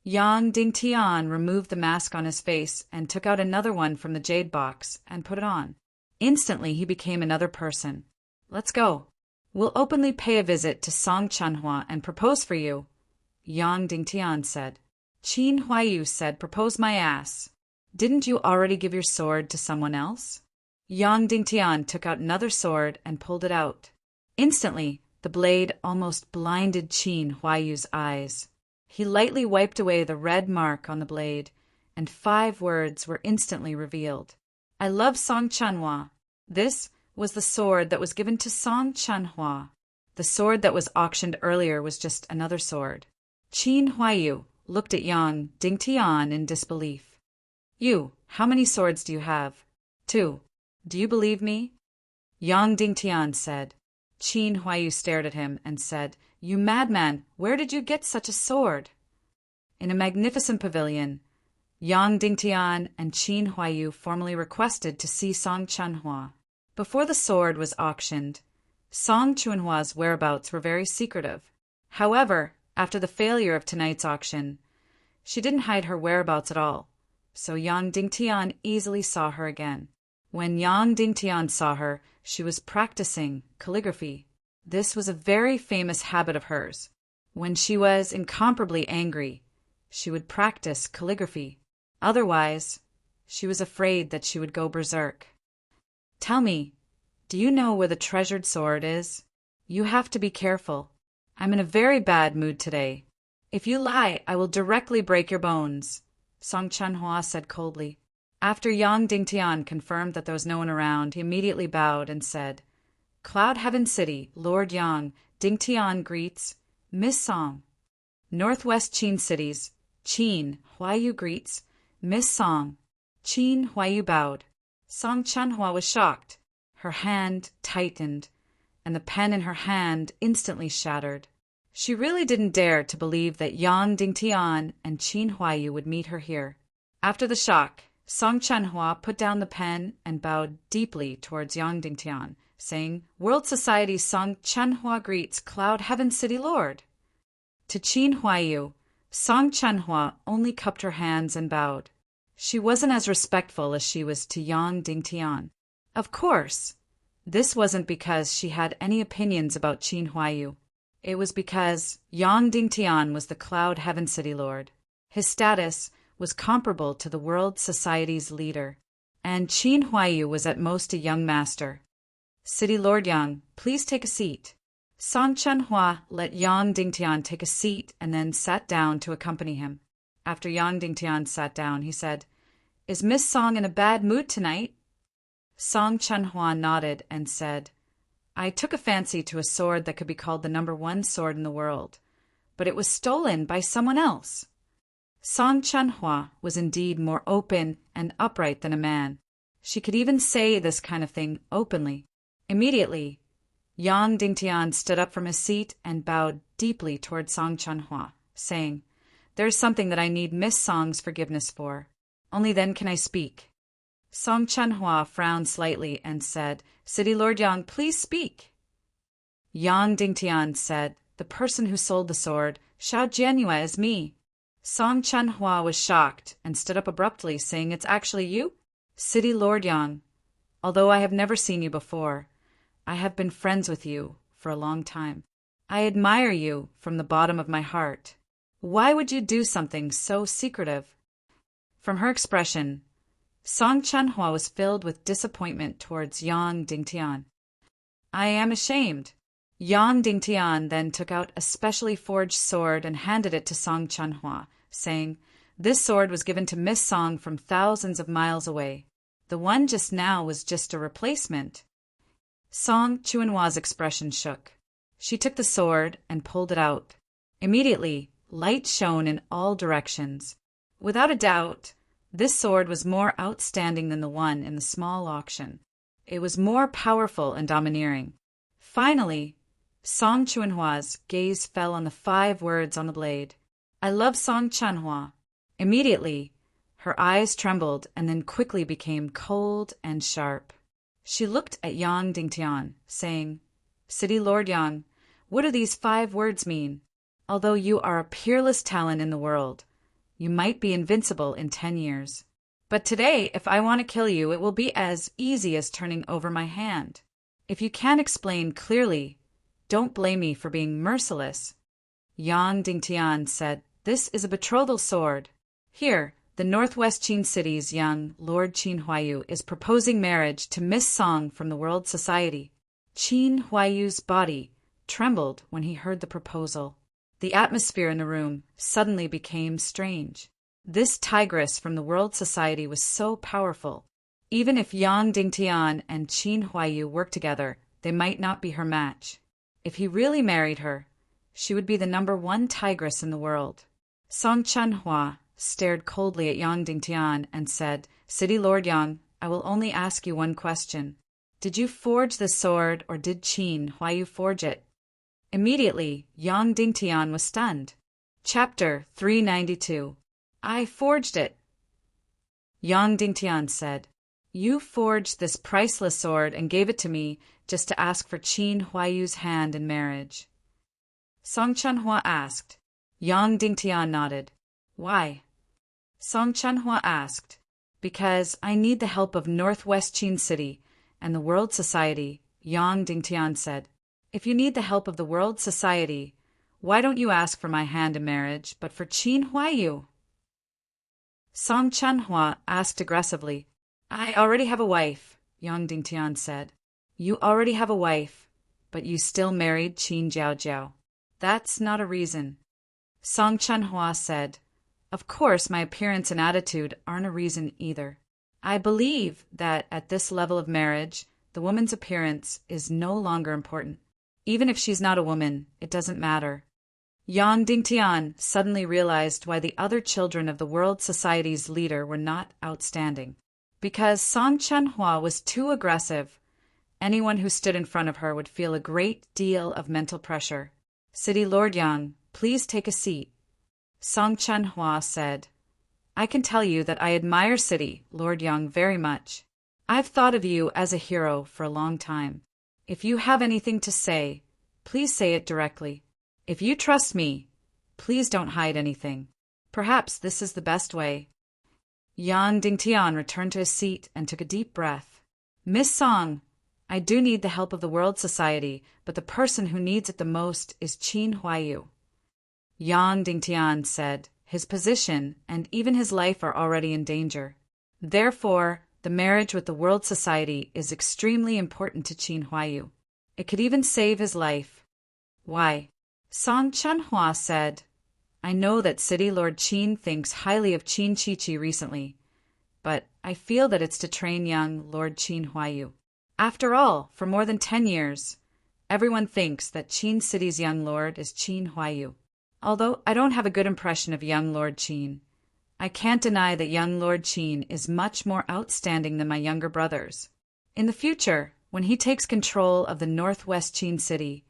[SPEAKER 1] Yang Dingtian removed the mask on his face and took out another one from the jade box and put it on. Instantly, he became another person. "Let's go. We'll openly pay a visit to Song Chanhua and propose for you," Yang Dingtian said. Qin Huaiyu said, "Propose my ass. Didn't you already give your sword to someone else?" Yang Dingtian took out another sword and pulled it out. Instantly, the blade almost blinded Qin Huaiyu's eyes. He lightly wiped away the red mark on the blade, and 5 words were instantly revealed. "I love Song Chanhua." This was the sword that was given to Song Chanhua. The sword that was auctioned earlier was just another sword. Qin Huaiyu looked at Yang Dingtian in disbelief. "You, how many swords do you have?" "2. Do you believe me?" Yang Dingtian said. Qin Huaiyu stared at him and said, "You madman, where did you get such a sword?" In a magnificent pavilion, Yang Dingtian and Qin Huaiyu formally requested to see Song Chanhua. Before the sword was auctioned, Song Chanhua's whereabouts were very secretive. However, after the failure of tonight's auction, she didn't hide her whereabouts at all, so Yang Dingtian easily saw her again. When Yang Dingtian saw her, she was practicing calligraphy. This was a very famous habit of hers. When she was incomparably angry, she would practice calligraphy. Otherwise, she was afraid that she would go berserk. Tell me, do you know where the treasured sword is? You have to be careful. I'm in a very bad mood today. If you lie, I will directly break your bones, Song Chanhua said coldly. After Yang Dingtian confirmed that there was no one around, he immediately bowed and said, Cloud Heaven City, Lord Yang, Dingtian greets, Miss Song. Northwest Qin Cities, Qin Huayu greets, Miss Song. Qin Huayu bowed. Song Chanhua was shocked. Her hand tightened, and the pen in her hand instantly shattered. She really didn't dare to believe that Yang Dingtian and Qin Huayu would meet her here. After the shock, Song Chanhua put down the pen and bowed deeply towards Yang Dingtian, saying, World Society's Song Chanhua greets Cloud Heaven City Lord. To Qin Huayu, Song Chanhua only cupped her hands and bowed. She wasn't as respectful as she was to Yang Dingtian. Of course, this wasn't because she had any opinions about Qin Huayu. It was because Yang Dingtian was the Cloud Heaven City Lord. His status was comparable to the World Society's leader, and Qin Huayu was at most a young master. City Lord Yang, please take a seat. Song Chanhua let Yang Dingtian take a seat and then sat down to accompany him. After Yang Dingtian sat down, he said, Is Miss Song in a bad mood tonight? Song Chanhua nodded and said, I took a fancy to a sword that could be called the #1 sword in the world, but it was stolen by someone else. Song Chanhua was indeed more open and upright than a man. She could even say this kind of thing openly. Immediately, Yang Dingtian stood up from his seat and bowed deeply toward Song Chanhua, saying, There's something that I need Miss Song's forgiveness for. Only then can I speak. Song Chanhua frowned slightly and said, City Lord Yang, please speak. Yang Dingtian said, The person who sold the sword, Xiao Jianyue, is me. Song Chanhua was shocked and stood up abruptly, saying, It's actually you? City Lord Yang, although I have never seen you before, I have been friends with you for a long time. I admire you from the bottom of my heart. Why would you do something so secretive? From her expression, Song Chanhua was filled with disappointment towards Yang Dingtian. I am ashamed. Yang Dingtian then took out a specially forged sword and handed it to Song Chanhua, saying, This sword was given to Miss Song from thousands of miles away. The one just now was just a replacement. Song Chanhua's expression shook. She took the sword and pulled it out. Immediately, light shone in all directions. Without a doubt, this sword was more outstanding than the one in the small auction. It was more powerful and domineering. Finally, Song Chanhua's gaze fell on the 5 words on the blade. I love Song Chanhua. Immediately, her eyes trembled and then quickly became cold and sharp. She looked at Yang Dingtian, saying, City Lord Yang, what do these 5 words mean? Although you are a peerless talent in the world, you might be invincible in 10 years. But today, if I want to kill you, it will be as easy as turning over my hand. If you can't explain clearly, don't blame me for being merciless. Yang Dingtian said, This is a betrothal sword. Here, the Northwest Qin City's young Lord Qin Huayu is proposing marriage to Miss Song from the World Society. Qin Huayu's body trembled when he heard the proposal. The atmosphere in the room suddenly became strange. This tigress from the World Society was so powerful. Even if Yang Dingtian and Qin Huayu worked together, they might not be her match. If he really married her, she would be the #1 tigress in the world. Song Chanhua stared coldly at Yang Dingtian and said, City Lord Yang, I will only ask you one question. Did you forge the sword or did Qin Huayu forge it? Immediately, Yang Dingtian was stunned. Chapter 392. I forged it. Yang Dingtian said, You forged this priceless sword and gave it to me just to ask for Qin Huayu's hand in marriage. Song Chanhua asked. Yang Dingtian nodded. Why? Song Chanhua asked. Because I need the help of Northwest Qin City and the World Society, Yang Dingtian said. If you need the help of the World Society, Why don't you ask for my hand in marriage, but for Qin Huaiyu? Song Chanhua asked aggressively. I already have a wife, Yang Dingtian said. You already have a wife, but you still married Qin Jiaojiao. That's not a reason. Song Chanhua said. Of course, my appearance and attitude aren't a reason either. I believe that at this level of marriage, the woman's appearance is no longer important. Even if she's not a woman, it doesn't matter. Yang Dingtian suddenly realized why the other children of the World Society's leader were not outstanding. Because Song Chanhua was too aggressive, anyone who stood in front of her would feel a great deal of mental pressure. City Lord Yang, please take a seat. Song Chanhua said. I can tell you that I admire City Lord Yang very much. I've thought of you as a hero for a long time. If you have anything to say, please say it directly. If you trust me, please don't hide anything. Perhaps this is the best way. Yang Dingtian returned to his seat and took a deep breath. Miss Song, I do need the help of the World Society, but the person who needs it the most is Qin Huaiyu. Yang Dingtian said, his position and even his life are already in danger. Therefore, the marriage with the World Society is extremely important to Qin Huaiyu. It could even save his life. Why? Song Chanhua said, I know that City Lord Qin thinks highly of Qin Chichi recently, but I feel that it's to train young Lord Qin Huaiyu. After all, for more than 10 years, everyone thinks that Qin City's young lord is Qin Huaiyu. Although I don't have a good impression of young Lord Qin, I can't deny that young Lord Qin is much more outstanding than my younger brothers. In the future, when he takes control of the northwest Qin City,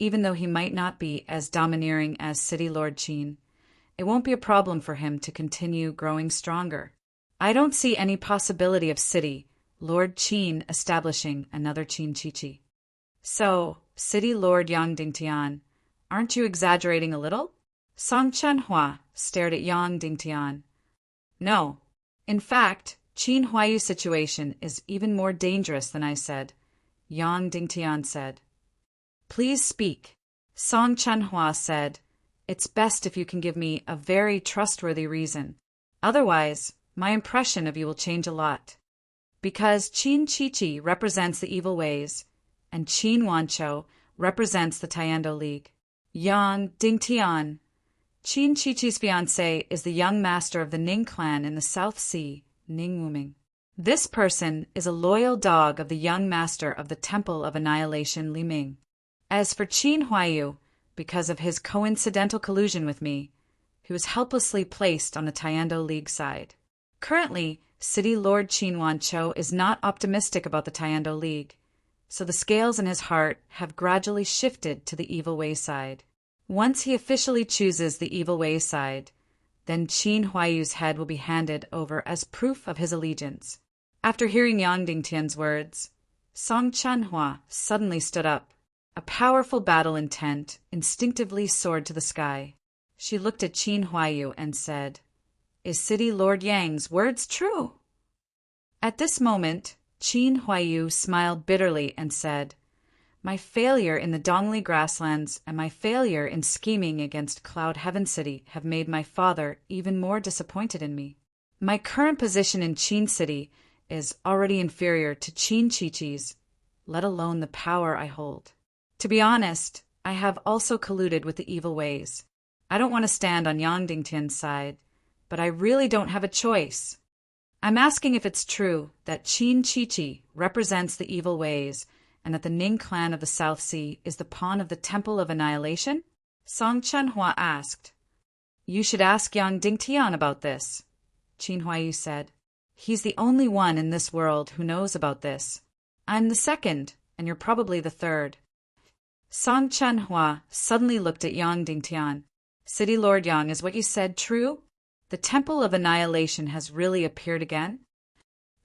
[SPEAKER 1] even though he might not be as domineering as City Lord Qin, it won't be a problem for him to continue growing stronger. I don't see any possibility of City Lord Qin establishing another Qin Chichi. So, City Lord Yang Dingtian, aren't you exaggerating a little? Song Chanhua stared at Yang Dingtian. No. In fact, Qin Huaiyu's situation is even more dangerous than I said, Yang Dingtian said. Please speak. Song Chanhua said, It's best if you can give me a very trustworthy reason. Otherwise, my impression of you will change a lot. Because Qin Chichi represents the evil ways, and Qin Wanchou represents the Taiando League. Yang Dingtian. Qin Chichi's fiancé is the young master of the Ning clan in the South Sea, Ning Wuming. This person is a loyal dog of the young master of the Temple of Annihilation, Li Ming. As for Qin Huaiyu, because of his coincidental collusion with me, he was helplessly placed on the Taiando League side. Currently, City Lord Qin Wanchou is not optimistic about the Taiando League, so the scales in his heart have gradually shifted to the evil way side. Once he officially chooses the evil way side, then Qin Huaiyu's head will be handed over as proof of his allegiance. After hearing Yang Dingtian's words, Song Chanhua suddenly stood up. A powerful battle intent instinctively soared to the sky. She looked at Qin Huaiyu and said, Is City Lord Yang's words true? At this moment, Qin Huaiyu smiled bitterly and said, My failure in the Dongli grasslands and my failure in scheming against Cloud Heaven City have made my father even more disappointed in me. My current position in Qin City is already inferior to Qin Chichi's, let alone the power I hold. To be honest, I have also colluded with the evil ways. I don't want to stand on Yang Dingtian's side, but I really don't have a choice. I'm asking if it's true that Qin Chichi represents the evil ways and that the Ning clan of the South Sea is the pawn of the Temple of Annihilation? Song Chanhua asked. You should ask Yang Dingtian about this, Qin Huaiyu said. He's the only one in this world who knows about this. I'm the second, and you're probably the third. Song Chanhua suddenly looked at Yang Dingtian. City Lord Yang, is what you said true? The Temple of Annihilation has really appeared again?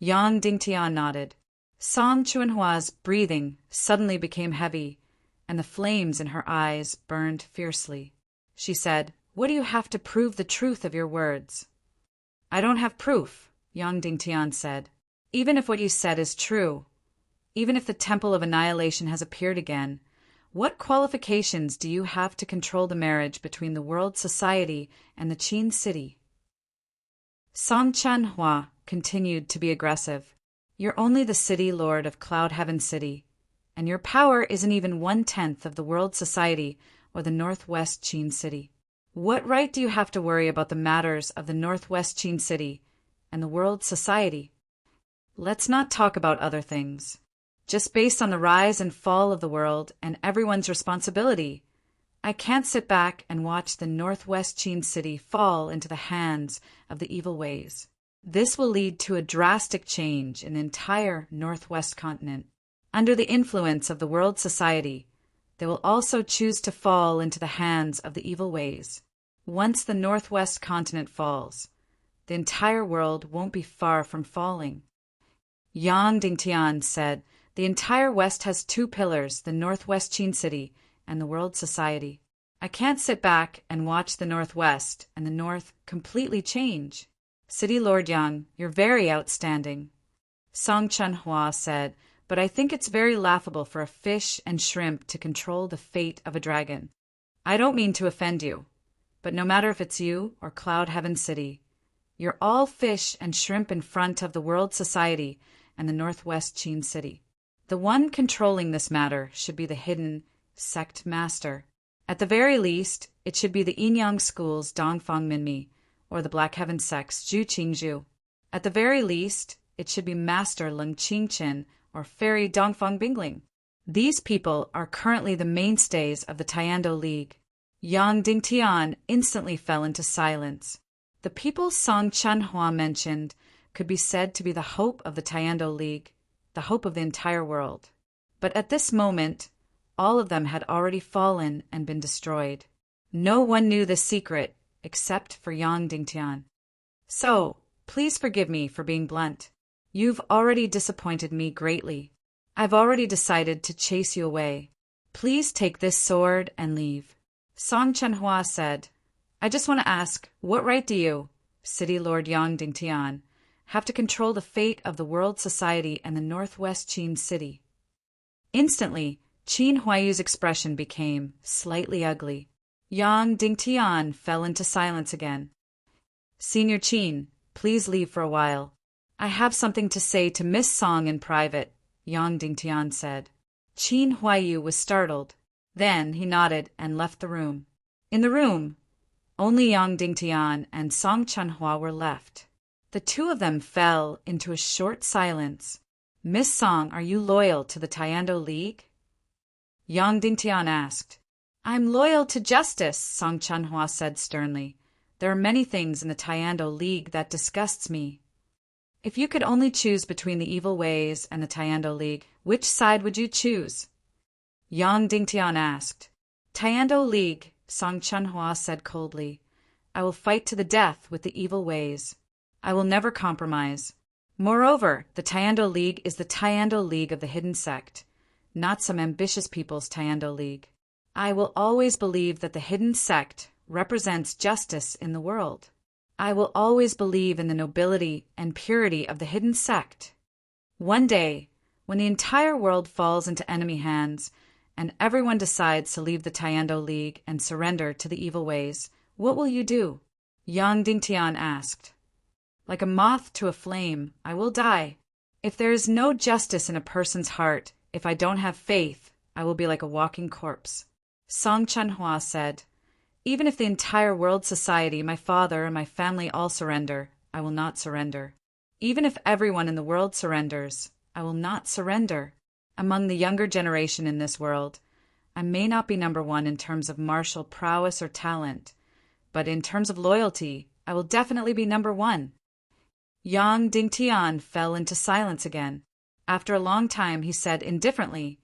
[SPEAKER 1] Yang Dingtian nodded. Song Chanhua's breathing suddenly became heavy, and the flames in her eyes burned fiercely. She said, What do you have to prove the truth of your words? I don't have proof, Yang Dingtian said. Even if what you said is true, even if the Temple of Annihilation has appeared again, What qualifications do you have to control the marriage between the world society and the Qin city? Song Chanhua continued to be aggressive. You're only the city lord of Cloud Heaven City, and your power isn't even 1/10 of the world society or the Northwest Qin city. What right do you have to worry about the matters of the Northwest Qin city and the world society? Let's not talk about other things. Just based on the rise and fall of the world and everyone's responsibility, I can't sit back and watch the Northwest Qin city fall into the hands of the evil ways. This will lead to a drastic change in the entire Northwest continent. Under the influence of the world society, they will also choose to fall into the hands of the evil ways. Once the Northwest continent falls, the entire world won't be far from falling. Yang Dingtian said, the entire West has two pillars, the Northwest Qin city and the world society. I can't sit back and watch the Northwest and the North completely change. City Lord Yang, you're very outstanding. Song Chanhua said, but I think it's very laughable for a fish and shrimp to control the fate of a dragon. I don't mean to offend you, but no matter if it's you or Cloud Heaven City, you're all fish and shrimp in front of the world society and the Northwest Qin city. The one controlling this matter should be the hidden sect master. At the very least, it should be the Yinyang School's Dongfang Minmi, or the Black Heaven sect's Zhu Qingzhu. At the very least, it should be Master Leng Qingchen, or Fairy Dongfang Bingling. These people are currently the mainstays of the Tiando League. Yang Dingtian instantly fell into silence. The people Song Chanhua mentioned could be said to be the hope of the Tiando League, the hope of the entire world. But at this moment, all of them had already fallen and been destroyed. No one knew the secret except for Yang Dingtian. So, please forgive me for being blunt. You've already disappointed me greatly. I've already decided to chase you away. Please take this sword and leave. Song Chanhua said, I just want to ask, what right do you, City Lord Yang Dingtian, have to control the fate of the world society and the Northwest Qin city? Instantly, Qin Huayu's expression became slightly ugly. Yang Dingtian fell into silence again. Senior Qin, please leave for a while. I have something to say to Miss Song in private, Yang Dingtian said. Qin Huayu was startled. Then he nodded and left the room. In the room, only Yang Dingtian and Song Chanhua were left. The two of them fell into a short silence. Miss Song, are you loyal to the Tiando League? Yang Dingtian asked. I'm loyal to justice, Song Chanhua said sternly. There are many things in the Tiando League that disgusts me. If you could only choose between the evil ways and the Tiando League, which side would you choose? Yang Dingtian asked. Tiando League, Song Chanhua said coldly. I will fight to the death with the evil ways. I will never compromise. Moreover, the Tiando League is the Tiando League of the hidden sect, not some ambitious people's Tiando League. I will always believe that the hidden sect represents justice in the world. I will always believe in the nobility and purity of the hidden sect. One day, when the entire world falls into enemy hands, and everyone decides to leave the Tiando League and surrender to the evil ways, what will you do? Yang Dingtian asked. Like a moth to a flame, I will die. If there is no justice in a person's heart, if I don't have faith, I will be like a walking corpse. Song Chanhua said, even if the entire world society, my father, and my family all surrender, I will not surrender. Even if everyone in the world surrenders, I will not surrender. Among the younger generation in this world, I may not be number one in terms of martial prowess or talent, but in terms of loyalty, I will definitely be number one. Yang Dingtian fell into silence again. After a long time, he said indifferently,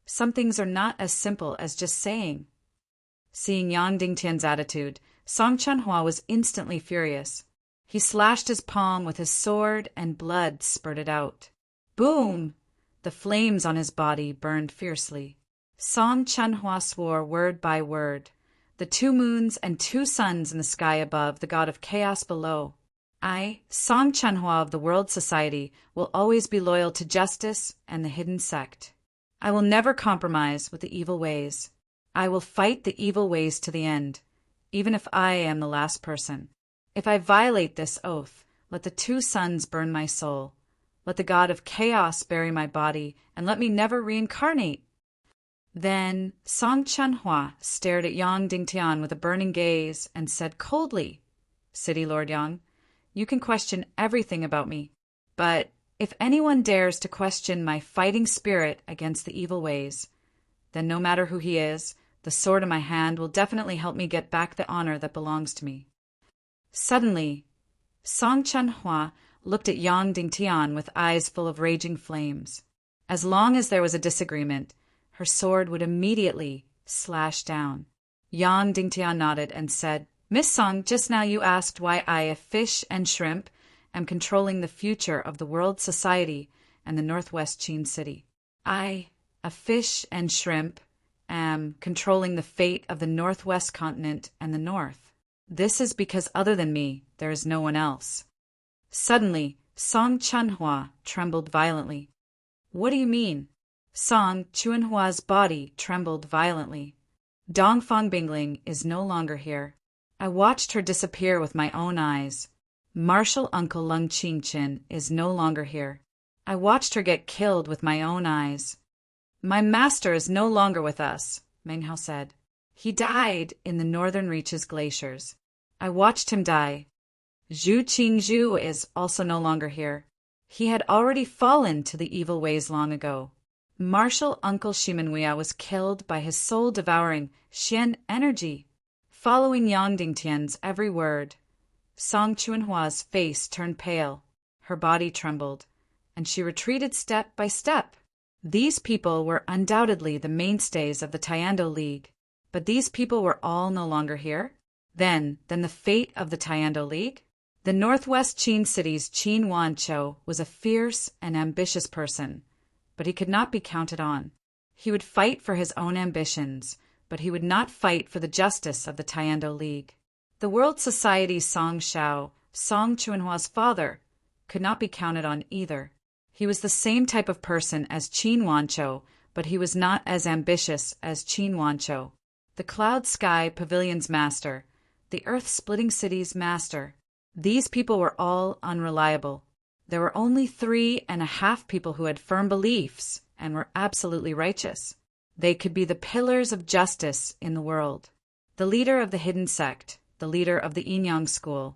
[SPEAKER 1] some things are not as simple as just saying. Seeing Yang Dingtian's attitude, Song Chanhua was instantly furious. He slashed his palm with his sword and blood spurted out. Boom! The flames on his body burned fiercely. Song Chanhua swore word by word. The 2 moons and 2 suns in the sky above, the god of chaos below. I, Song Chanhua of the World Society, will always be loyal to justice and the hidden sect. I will never compromise with the evil ways. I will fight the evil ways to the end, even if I am the last person. If I violate this oath, let the two suns burn my soul. Let the god of chaos bury my body, and let me never reincarnate. Then Song Chanhua stared at Yang Dingtian with a burning gaze and said coldly, City Lord Yang, you can question everything about me, but if anyone dares to question my fighting spirit against the evil ways, then no matter who he is, the sword in my hand will definitely help me get back the honor that belongs to me. Suddenly, Song Chanhua looked at Yang Dingtian with eyes full of raging flames. As long as there was a disagreement, her sword would immediately slash down. Yang Dingtian nodded and said, Miss Song, just now you asked why I, a fish and shrimp, am controlling the future of the world society and the Northwest Qin City. I, a fish and shrimp, am controlling the fate of the Northwest continent and the North. This is because other than me, there is no one else. Suddenly, Song Chanhua trembled violently. What do you mean? Song Chuanhua's body trembled violently. Dongfang Bingling is no longer here. I watched her disappear with my own eyes. Martial Uncle Lung Qingchen is no longer here. I watched her get killed with my own eyes. My master is no longer with us, Meng Hao said. He died in the northern reaches glaciers. I watched him die. Zhu Qingzhu is also no longer here. He had already fallen to the evil ways long ago. Martial Uncle Shimenwia was killed by his soul-devouring Xian energy. Following Yang Dingtian's every word, Song Chuanhua's face turned pale, her body trembled, and she retreated step by step. These people were undoubtedly the mainstays of the Tiando League, but these people were all no longer here. Then the fate of the Tiando League? The Northwest Qin City's Qin Wanchou was a fierce and ambitious person, but he could not be counted on. He would fight for his own ambitions, but he would not fight for the justice of the Tiando League. The World Society's Song Shao, Song Chuanhua's father, could not be counted on either. He was the same type of person as Qin Wanchou, but he was not as ambitious as Qin Wanchou. The Cloud Sky Pavilion's master, the Earth-Splitting City's master. These people were all unreliable. There were only 3.5 people who had firm beliefs and were absolutely righteous. They could be the pillars of justice in the world. The leader of the hidden sect, the leader of the Yinyang school,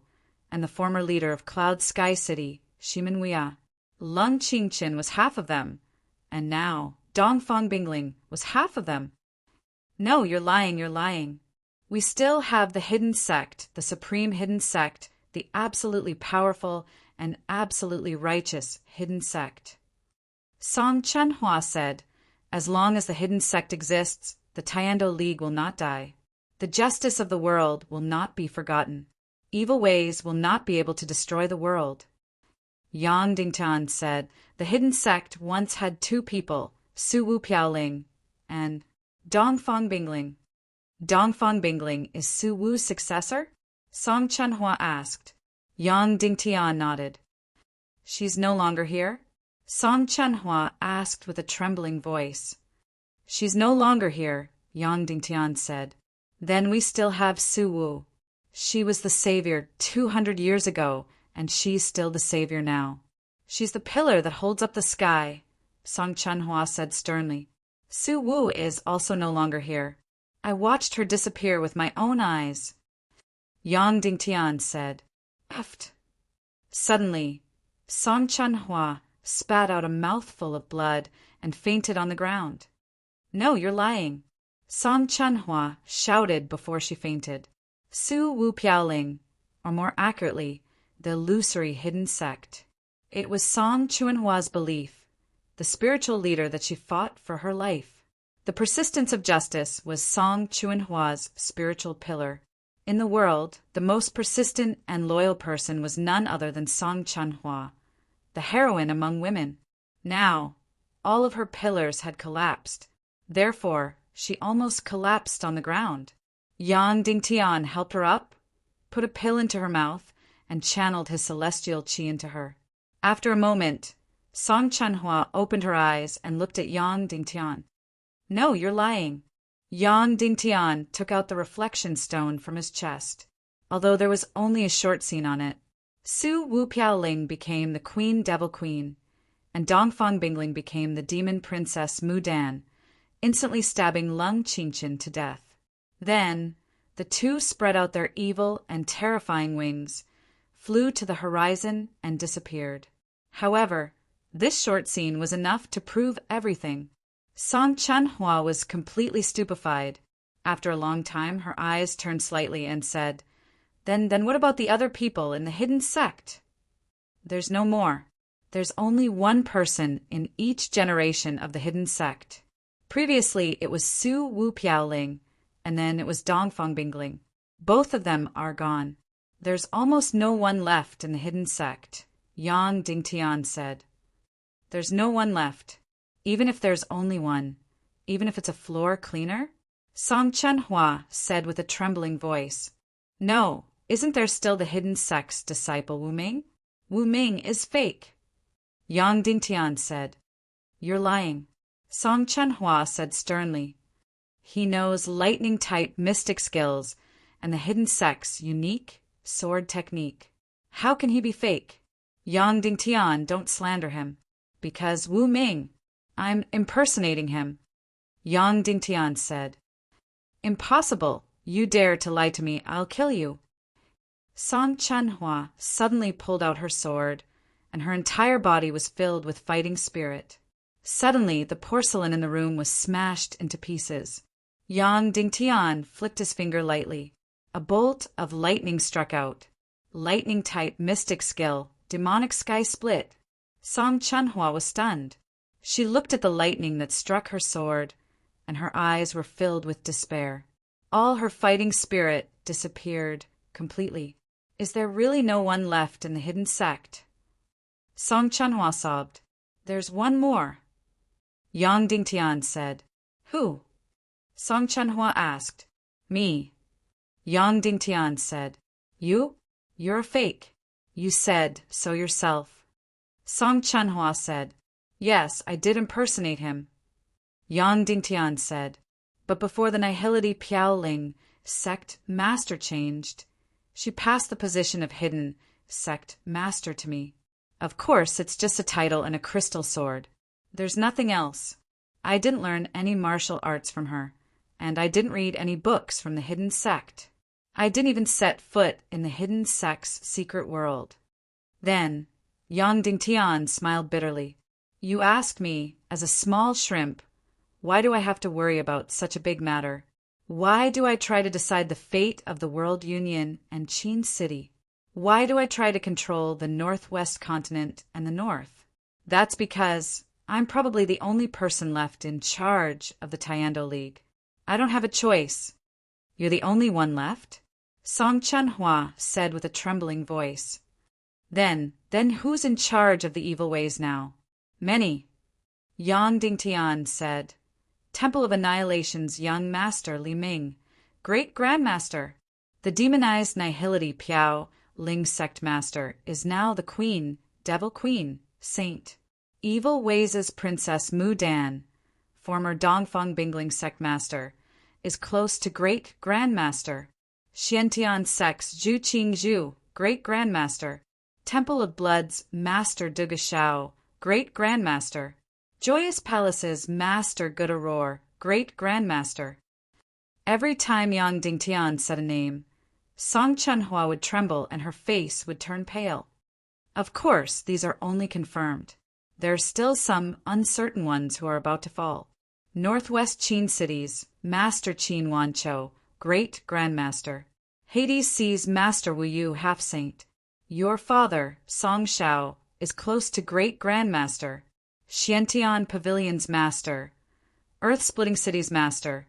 [SPEAKER 1] and the former leader of Cloud Sky City, Shimenwia. Lung Qingchen was half of them, and now Dongfang Bingling was half of them. No, you're lying. We still have the hidden sect, the supreme hidden sect, the absolutely powerful and absolutely righteous hidden sect. Song Chanhua said, as long as the hidden sect exists, the Tiando League will not die. The justice of the world will not be forgotten. Evil ways will not be able to destroy the world. Yang Dingtian said, the hidden sect once had 2 people, Su Wu Piaoling and Dongfang Bingling. Dongfang Bingling is Su Wu's successor? Song Chanhua asked. Yang Dingtian nodded. She's no longer here? Song Chanhua asked with a trembling voice. She's no longer here, Yang Dingtian said. Then we still have Su Wu. She was the savior 200 years ago, and she's still the savior now. She's the pillar that holds up the sky, Song Chanhua said sternly. Su Wu is also no longer here. I watched her disappear with my own eyes. Yang Dingtian said, Eft. Suddenly, Song Chanhua spat out a mouthful of blood and fainted on the ground. No, you're lying. Song Chanhua shouted before she fainted. Su Wu Piaoling, or more accurately, the illusory hidden sect. It was Song Chuanhua's belief, the spiritual leader that she fought for her life. The persistence of justice was Song Chuanhua's spiritual pillar. In the world, the most persistent and loyal person was none other than Song Chanhua, the heroine among women. Now, all of her pillars had collapsed. Therefore, she almost collapsed on the ground. Yang Dingtian helped her up, put a pill into her mouth, and channeled his celestial qi into her. After a moment, Song Chunhua opened her eyes and looked at Yang Dingtian. No, you're lying. Yang Dingtian took out the reflection stone from his chest. Although there was only a short scene on it, Su Wu Piaoling became the Queen Devil Queen, and Dongfang Bingling became the Demon Princess Mu Dan, instantly stabbing Lung Qingqian to death. Then, the two spread out their evil and terrifying wings, flew to the horizon, and disappeared. However, this short scene was enough to prove everything. Song Chunhua was completely stupefied. After a long time, her eyes turned slightly and said, Then what about the other people in the hidden sect? There's no more. There's only one person in each generation of the hidden sect. Previously, it was Su Wu Piaoling, and then it was Dongfang Bingling. Both of them are gone. There's almost no one left in the hidden sect, Yang Dingtian said. There's no one left. Even if there's only one. Even if it's a floor cleaner? Song Chunhua said with a trembling voice. No, isn't there still the hidden sect's disciple Wu Ming? Wu Ming is fake. Yang Dingtian said. You're lying. Song Chunhua said sternly. He knows lightning-type mystic skills and the hidden sect's unique sword technique. How can he be fake? Yang Dingtian, don't slander him. Because Wu Ming, I'm impersonating him. Yang Dingtian said. Impossible. You dare to lie to me, I'll kill you. Song Chunhua suddenly pulled out her sword, and her entire body was filled with fighting spirit. Suddenly, the porcelain in the room was smashed into pieces. Yang Dingtian flicked his finger lightly. A bolt of lightning struck out. Lightning-type mystic skill, demonic sky split. Song Chunhua was stunned. She looked at the lightning that struck her sword, and her eyes were filled with despair. All her fighting spirit disappeared completely. Is there really no one left in the hidden sect? Song Chunhua sobbed. There's one more. Yang Dingtian said. Who? Song Chunhua asked. Me. Yang Dingtian said. You? You're a fake. You said so yourself. Song Chunhua said. Yes, I did impersonate him. Yang Dingtian said. But before the Nihility Piaoling sect master changed, she passed the position of hidden sect master to me. Of course, it's just a title and a crystal sword. There's nothing else. I didn't learn any martial arts from her, and I didn't read any books from the hidden sect. I didn't even set foot in the hidden sect's secret world. Then, Yang Dingtian smiled bitterly. You ask me, as a small shrimp, why do I have to worry about such a big matter? Why do I try to decide the fate of the World Union and Qin City? Why do I try to control the Northwest continent and the North? That's because I'm probably the only person left in charge of the Tiando League. I don't have a choice. You're the only one left? Song Chunhua said with a trembling voice. Then who's in charge of the evil ways now? Many. Yang Dingtian said. Temple of Annihilation's young master Li Ming, Great Grandmaster. The demonized Nihility Piao Ling Sect Master is now the Queen, Devil Queen, Saint. Evil Ways' Princess Mu Dan, former Dongfang Bingling Sect Master, is close to Great Grandmaster. Xiantian Sect's Zhu Qingzhu, Great Grandmaster. Temple of Blood's Master Duga Shao, Great Grandmaster. Joyous Palace's Master Gudaror, Great Grandmaster. Every time Yang Dingtian said a name, Song Chunhua would tremble and her face would turn pale. Of course, these are only confirmed. There are still some uncertain ones who are about to fall. Northwest Qin City's Master Qin Wanchou, Great Grandmaster. Hades Sea's Master Wu Yu Half-Saint. Your father, Song Shao, is close to Great Grandmaster. Xiantian Pavilion's Master. Earth-Splitting City's Master.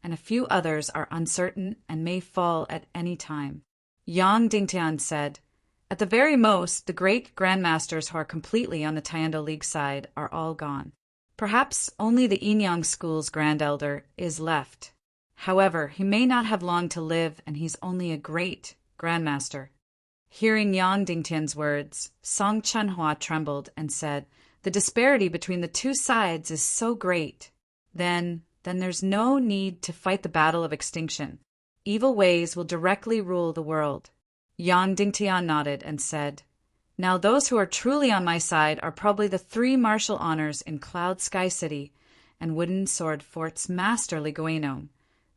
[SPEAKER 1] And a few others are uncertain and may fall at any time. Yang Dingtian said, at the very most, the Great Grandmasters who are completely on the Tiando League side are all gone. Perhaps only the Yinyang School's Grand Elder is left. However, he may not have long to live, and he's only a Great Grandmaster. Hearing Yang Dingtian's words, Song Chunhua trembled and said, The disparity between the two sides is so great. Then there's no need to fight the battle of extinction. Evil ways will directly rule the world. Yang Dingtian nodded and said, "Now those who are truly on my side are probably the 3 martial honors in Cloud Sky City and Wooden Sword Fort's Master Ligueno,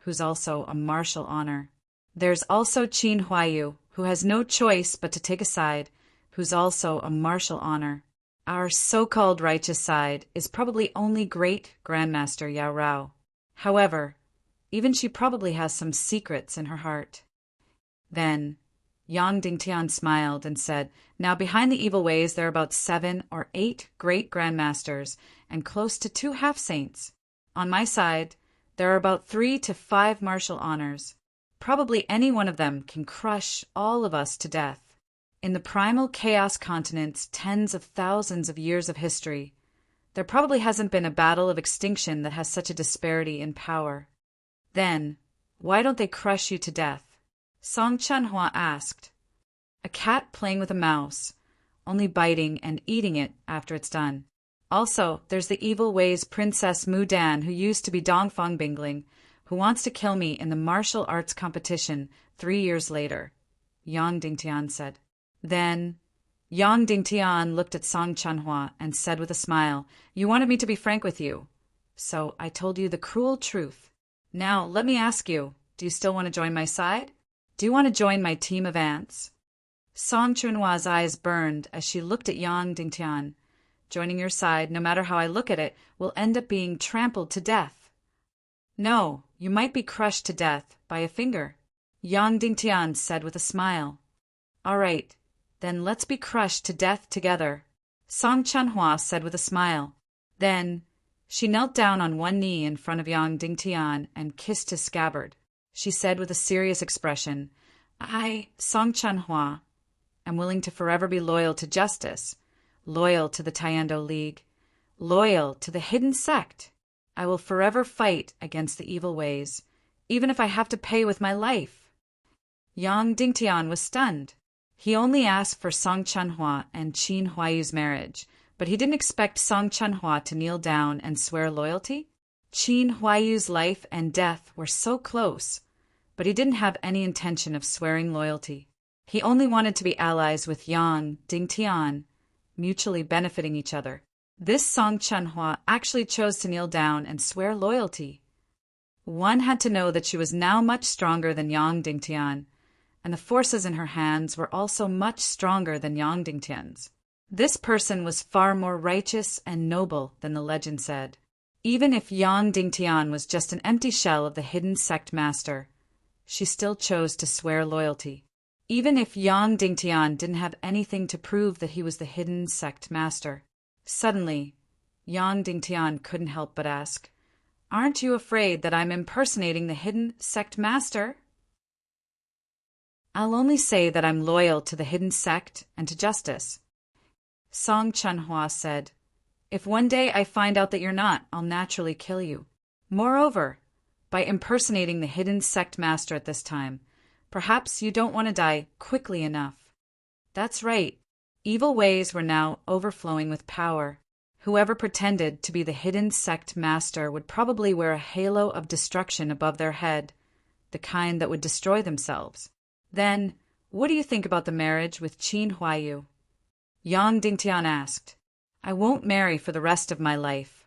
[SPEAKER 1] who's also a martial honor. There's also Qin Huayu, who has no choice but to take a side, who's also a martial honor. Our so-called righteous side is probably only Great Grandmaster Yao Rao. However, even she probably has some secrets in her heart." Then Yang Dingtian smiled and said, "Now behind the evil ways there are about 7 or 8 great grandmasters and close to 2 half-saints. On my side, there are about 3 to 5 martial honors. Probably any one of them can crush all of us to death. In the primal chaos continent's tens of thousands of years of history, there probably hasn't been a battle of extinction that has such a disparity in power. Then, why don't they crush you to death?" Song Chanhua asked. "A cat playing with a mouse, only biting and eating it after it's done. Also, there's the evil ways Princess Mu Dan, who used to be Dongfang Bingling, who wants to kill me in the martial arts competition 3 years later," Yang Dingtian said. Then Yang Dingtian looked at Song Chanhua and said with a smile, "You wanted me to be frank with you, so I told you the cruel truth. Now, let me ask you, do you still want to join my side? Do you want to join my team of ants?" Song Chanhua's eyes burned as she looked at Yang Dingtian. "Joining your side, no matter how I look at it, will end up being trampled to death." "No, you might be crushed to death by a finger," Yang Dingtian said with a smile. "All right, then let's be crushed to death together," Song Chanhua said with a smile. Then she knelt down on one knee in front of Yang Dingtian and kissed his scabbard. She said with a serious expression, "I, Song Chanhua, am willing to forever be loyal to justice, loyal to the Taiendo League, loyal to the hidden sect. I will forever fight against the evil ways, even if I have to pay with my life." Yang Dingtian was stunned. He only asked for Song Chanhua and Qin Huayu's marriage, but he didn't expect Song Chanhua to kneel down and swear loyalty. Qin Huayu's life and death were so close, but he didn't have any intention of swearing loyalty. He only wanted to be allies with Yang Dingtian, mutually benefiting each other. This Song Chanhua actually chose to kneel down and swear loyalty. One had to know that she was now much stronger than Yang Dingtian, and the forces in her hands were also much stronger than Yang Dingtian's. This person was far more righteous and noble than the legend said. Even if Yang Dingtian was just an empty shell of the hidden sect master, she still chose to swear loyalty. Even if Yang Dingtian didn't have anything to prove that he was the hidden sect master. Suddenly, Yang Dingtian couldn't help but ask, "Aren't you afraid that I'm impersonating the hidden sect master?" "I'll only say that I'm loyal to the hidden sect and to justice," Song Chanhua said. "If one day I find out that you're not, I'll naturally kill you. Moreover, by impersonating the hidden sect master at this time, perhaps you don't want to die quickly enough." That's right. Evil ways were now overflowing with power. Whoever pretended to be the hidden sect master would probably wear a halo of destruction above their head, the kind that would destroy themselves. Then, what do you think about the marriage with Qin Huayu? Yang Dingtian asked. "I won't marry for the rest of my life,"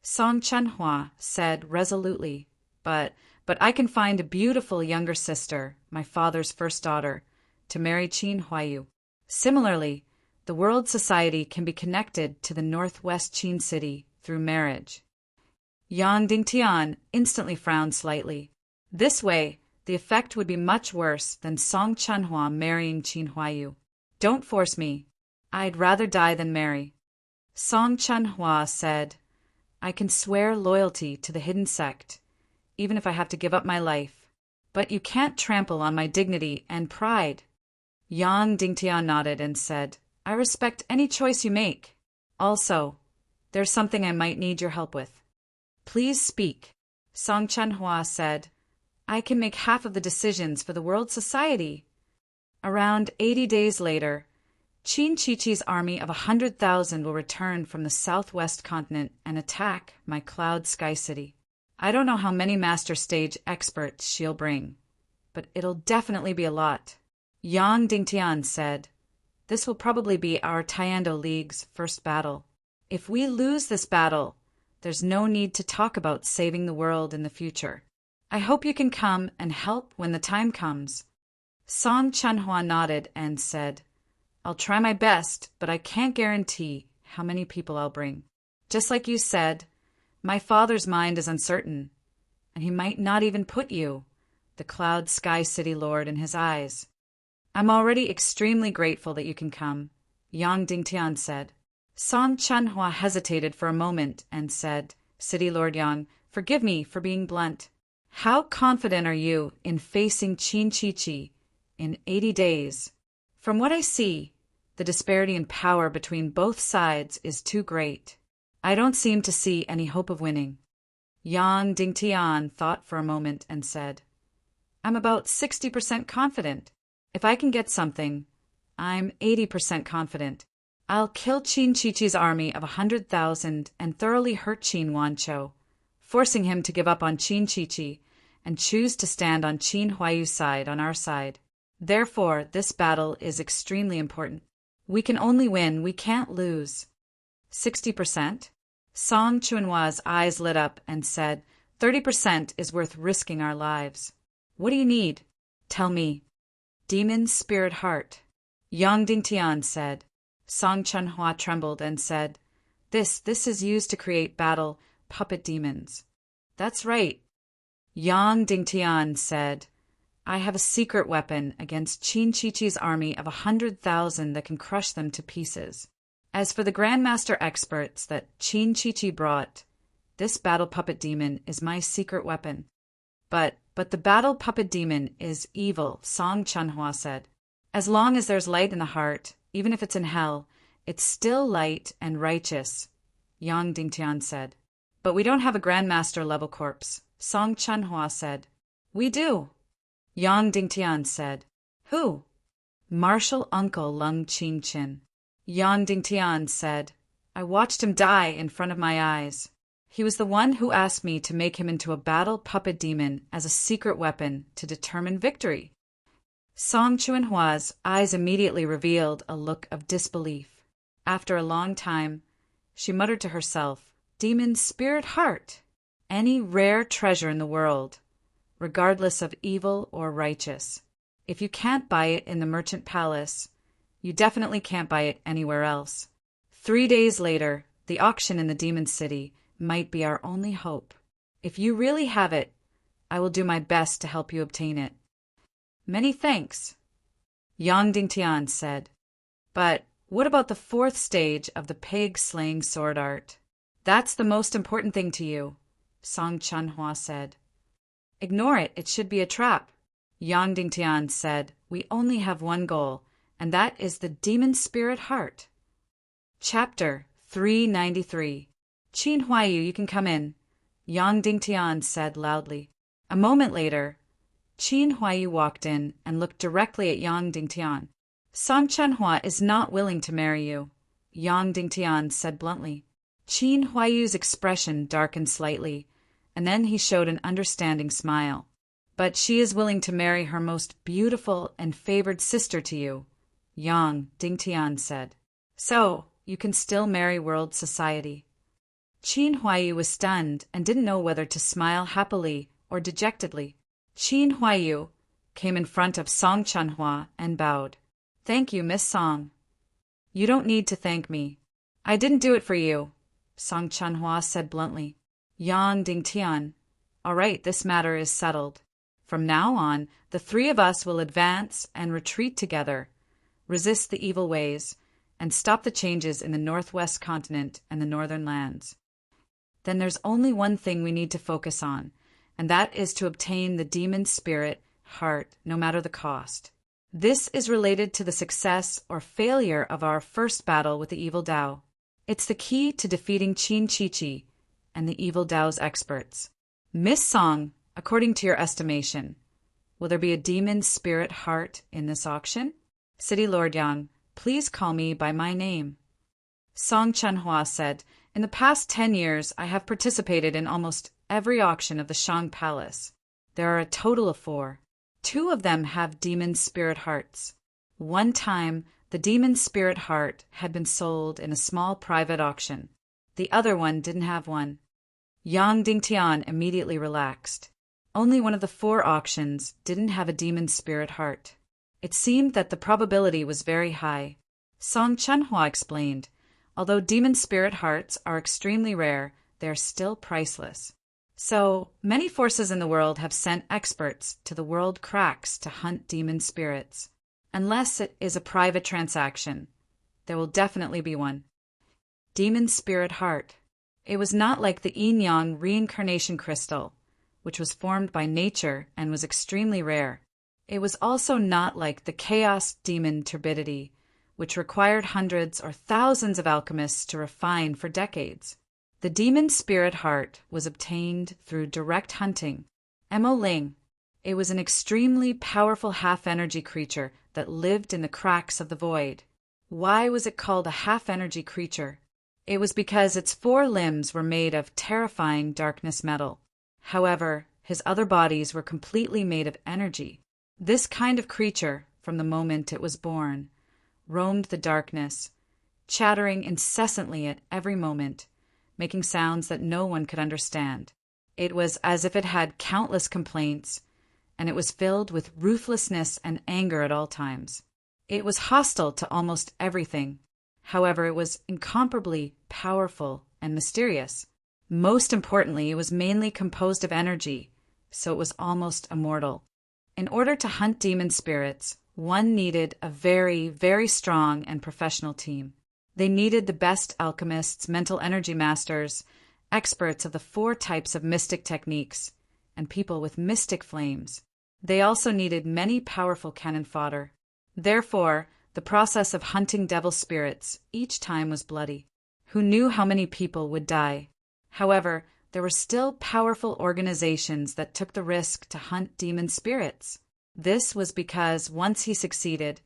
[SPEAKER 1] Song Chanhua said resolutely, but I can find a beautiful younger sister, my father's first daughter, to marry Qin Huayu. Similarly, the world society can be connected to the northwest Qin city through marriage. Yang Dingtian instantly frowned slightly. This way, the effect would be much worse than Song Chanhua marrying Qin Huayu. "Don't force me. I'd rather die than marry." Song Chanhua said, "I can swear loyalty to the hidden sect, even if I have to give up my life. But you can't trample on my dignity and pride." Yang Dingtian nodded and said, "I respect any choice you make. Also, there's something I might need your help with." "Please speak," Song Chanhua said. "I can make half of the decisions for the world society." Around 80 days later, Qin Shi Chi's army of 100,000 will return from the southwest continent and attack my cloud sky city. I don't know how many master stage experts she'll bring, but it'll definitely be a lot. Yang Dingtian said, "This will probably be our Tiando League's first battle. If we lose this battle, there's no need to talk about saving the world in the future. I hope you can come and help when the time comes." Song Chunhua nodded and said, "I'll try my best, but I can't guarantee how many people I'll bring. Just like you said, my father's mind is uncertain, and he might not even put you, the Cloud Sky City Lord, in his eyes. I'm already extremely grateful that you can come," Yang Dingtian said. Song Chunhua hesitated for a moment and said, "City Lord Yang, forgive me for being blunt. How confident are you in facing Qin Shi Chi in 80 days? From what I see, the disparity in power between both sides is too great. I don't seem to see any hope of winning." Yang Dingtian thought for a moment and said, "I'm about 60% confident. If I can get something, I'm 80% confident. I'll kill Qin Shi Chi's army of 100,000 and thoroughly hurt Qin Wanchou, forcing him to give up on Qin Shi Chi and choose to stand on Qin Huaiyu's side, on our side. Therefore, this battle is extremely important. We can only win, we can't lose." 60%? Song Chunhua's eyes lit up and said, 30% is worth risking our lives. What do you need? Tell me. Demon Spirit Heart. Yang Dingtian said. Song Chunhua trembled and said, This is used to create battle puppet demons." "That's right." Yang Dingtian said, "I have a secret weapon against Qin Shi Chi's army of 100,000 that can crush them to pieces. As for the Grandmaster experts that Qin Shi Chi brought, this battle puppet demon is my secret weapon." But the battle puppet demon is evil," Song Chunhua said. "As long as there's light in the heart, even if it's in hell, it's still light and righteous," Yang Dingtian said. "But we don't have a Grandmaster level corpse," Song Chunhua said. "We do," Yang Dingtian said. "Who?" "Martial Uncle Lung Qin Chin." Yang Dingtian said, "I watched him die in front of my eyes. He was the one who asked me to make him into a battle puppet demon as a secret weapon to determine victory." Song Chunhua's eyes immediately revealed a look of disbelief. After a long time, she muttered to herself, "Demon Spirit Heart! Any rare treasure in the world, regardless of evil or righteous. If you can't buy it in the Merchant Palace, you definitely can't buy it anywhere else. 3 days later, the auction in the Demon City might be our only hope. If you really have it, I will do my best to help you obtain it." "Many thanks," Yang Dingtian said. "But what about the 4th stage of the pig-slaying sword art? That's the most important thing to you," Song Chunhua said. "Ignore it, it should be a trap," Yang Dingtian said. "We only have one goal, and that is the Demon Spirit Heart." Chapter 393. "Qin Huaiyu, you can come in," Yang Dingtian said loudly. A moment later, Qin Huaiyu walked in and looked directly at Yang Dingtian. "Song Chunhua is not willing to marry you," Yang Dingtian said bluntly. Qin Huaiyu's expression darkened slightly, and then he showed an understanding smile. "But she is willing to marry her most beautiful and favored sister to you," Yang Dingtian said. "So, you can still marry world society." Qin Huaiyu was stunned and didn't know whether to smile happily or dejectedly. Qin Huaiyu came in front of Song Chunhua and bowed. "Thank you, Miss Song." "You don't need to thank me. I didn't do it for you," Song Chunhua said bluntly. Yang Dingtian, "All right, this matter is settled. From now on, the 3 of us will advance and retreat together, resist the evil ways, and stop the changes in the Northwest continent and the Northern lands. Then there's only one thing we need to focus on, and that is to obtain the Demon Spirit Heart, no matter the cost. This is related to the success or failure of our first battle with the Evil Dao. It's the key to defeating Qin Shi Chi and the Evil Dao's experts. Miss Song, according to your estimation, will there be a Demon Spirit Heart in this auction?" City Lord Yang, Please call me by my name." Song Chunhua said, "In the past 10 years, I have participated in almost every auction of the Shang Palace. There are a total of 4. 2 of them have demon spirit hearts. One time, the demon spirit heart had been sold in a small private auction. The other one didn't have one." Yang Dingtian immediately relaxed. Only one of the 4 auctions didn't have a demon spirit heart. It seemed that the probability was very high. Song Chunhua explained, "Although demon spirit hearts are extremely rare, they are still priceless. So, many forces in the world have sent experts to the world cracks to hunt demon spirits. Unless it is a private transaction, there will definitely be one." Demon spirit heart. It was not like the yin-yang reincarnation crystal, which was formed by nature and was extremely rare. It was also not like the chaos demon turbidity, which required hundreds or thousands of alchemists to refine for decades. The demon spirit heart was obtained through direct hunting. Mo Ling. It was an extremely powerful half-energy creature that lived in the cracks of the void. Why was it called a half-energy creature? It was because its 4 limbs were made of terrifying darkness metal. However, his other bodies were completely made of energy. This kind of creature, from the moment it was born, roamed the darkness, chattering incessantly at every moment, making sounds that no one could understand. It was as if it had countless complaints, and it was filled with ruthlessness and anger at all times. It was hostile to almost everything. However, it was incomparably powerful and mysterious. Most importantly, it was mainly composed of energy, so it was almost immortal. In order to hunt demon spirits, one needed a very, very strong and professional team. They needed the best alchemists, mental energy masters, experts of the 4 types of mystic techniques, and people with mystic flames. They also needed many powerful cannon fodder. Therefore, the process of hunting devil spirits each time was bloody. Who knew how many people would die? However, there were still powerful organizations that took the risk to hunt demon spirits. This was because once he succeeded,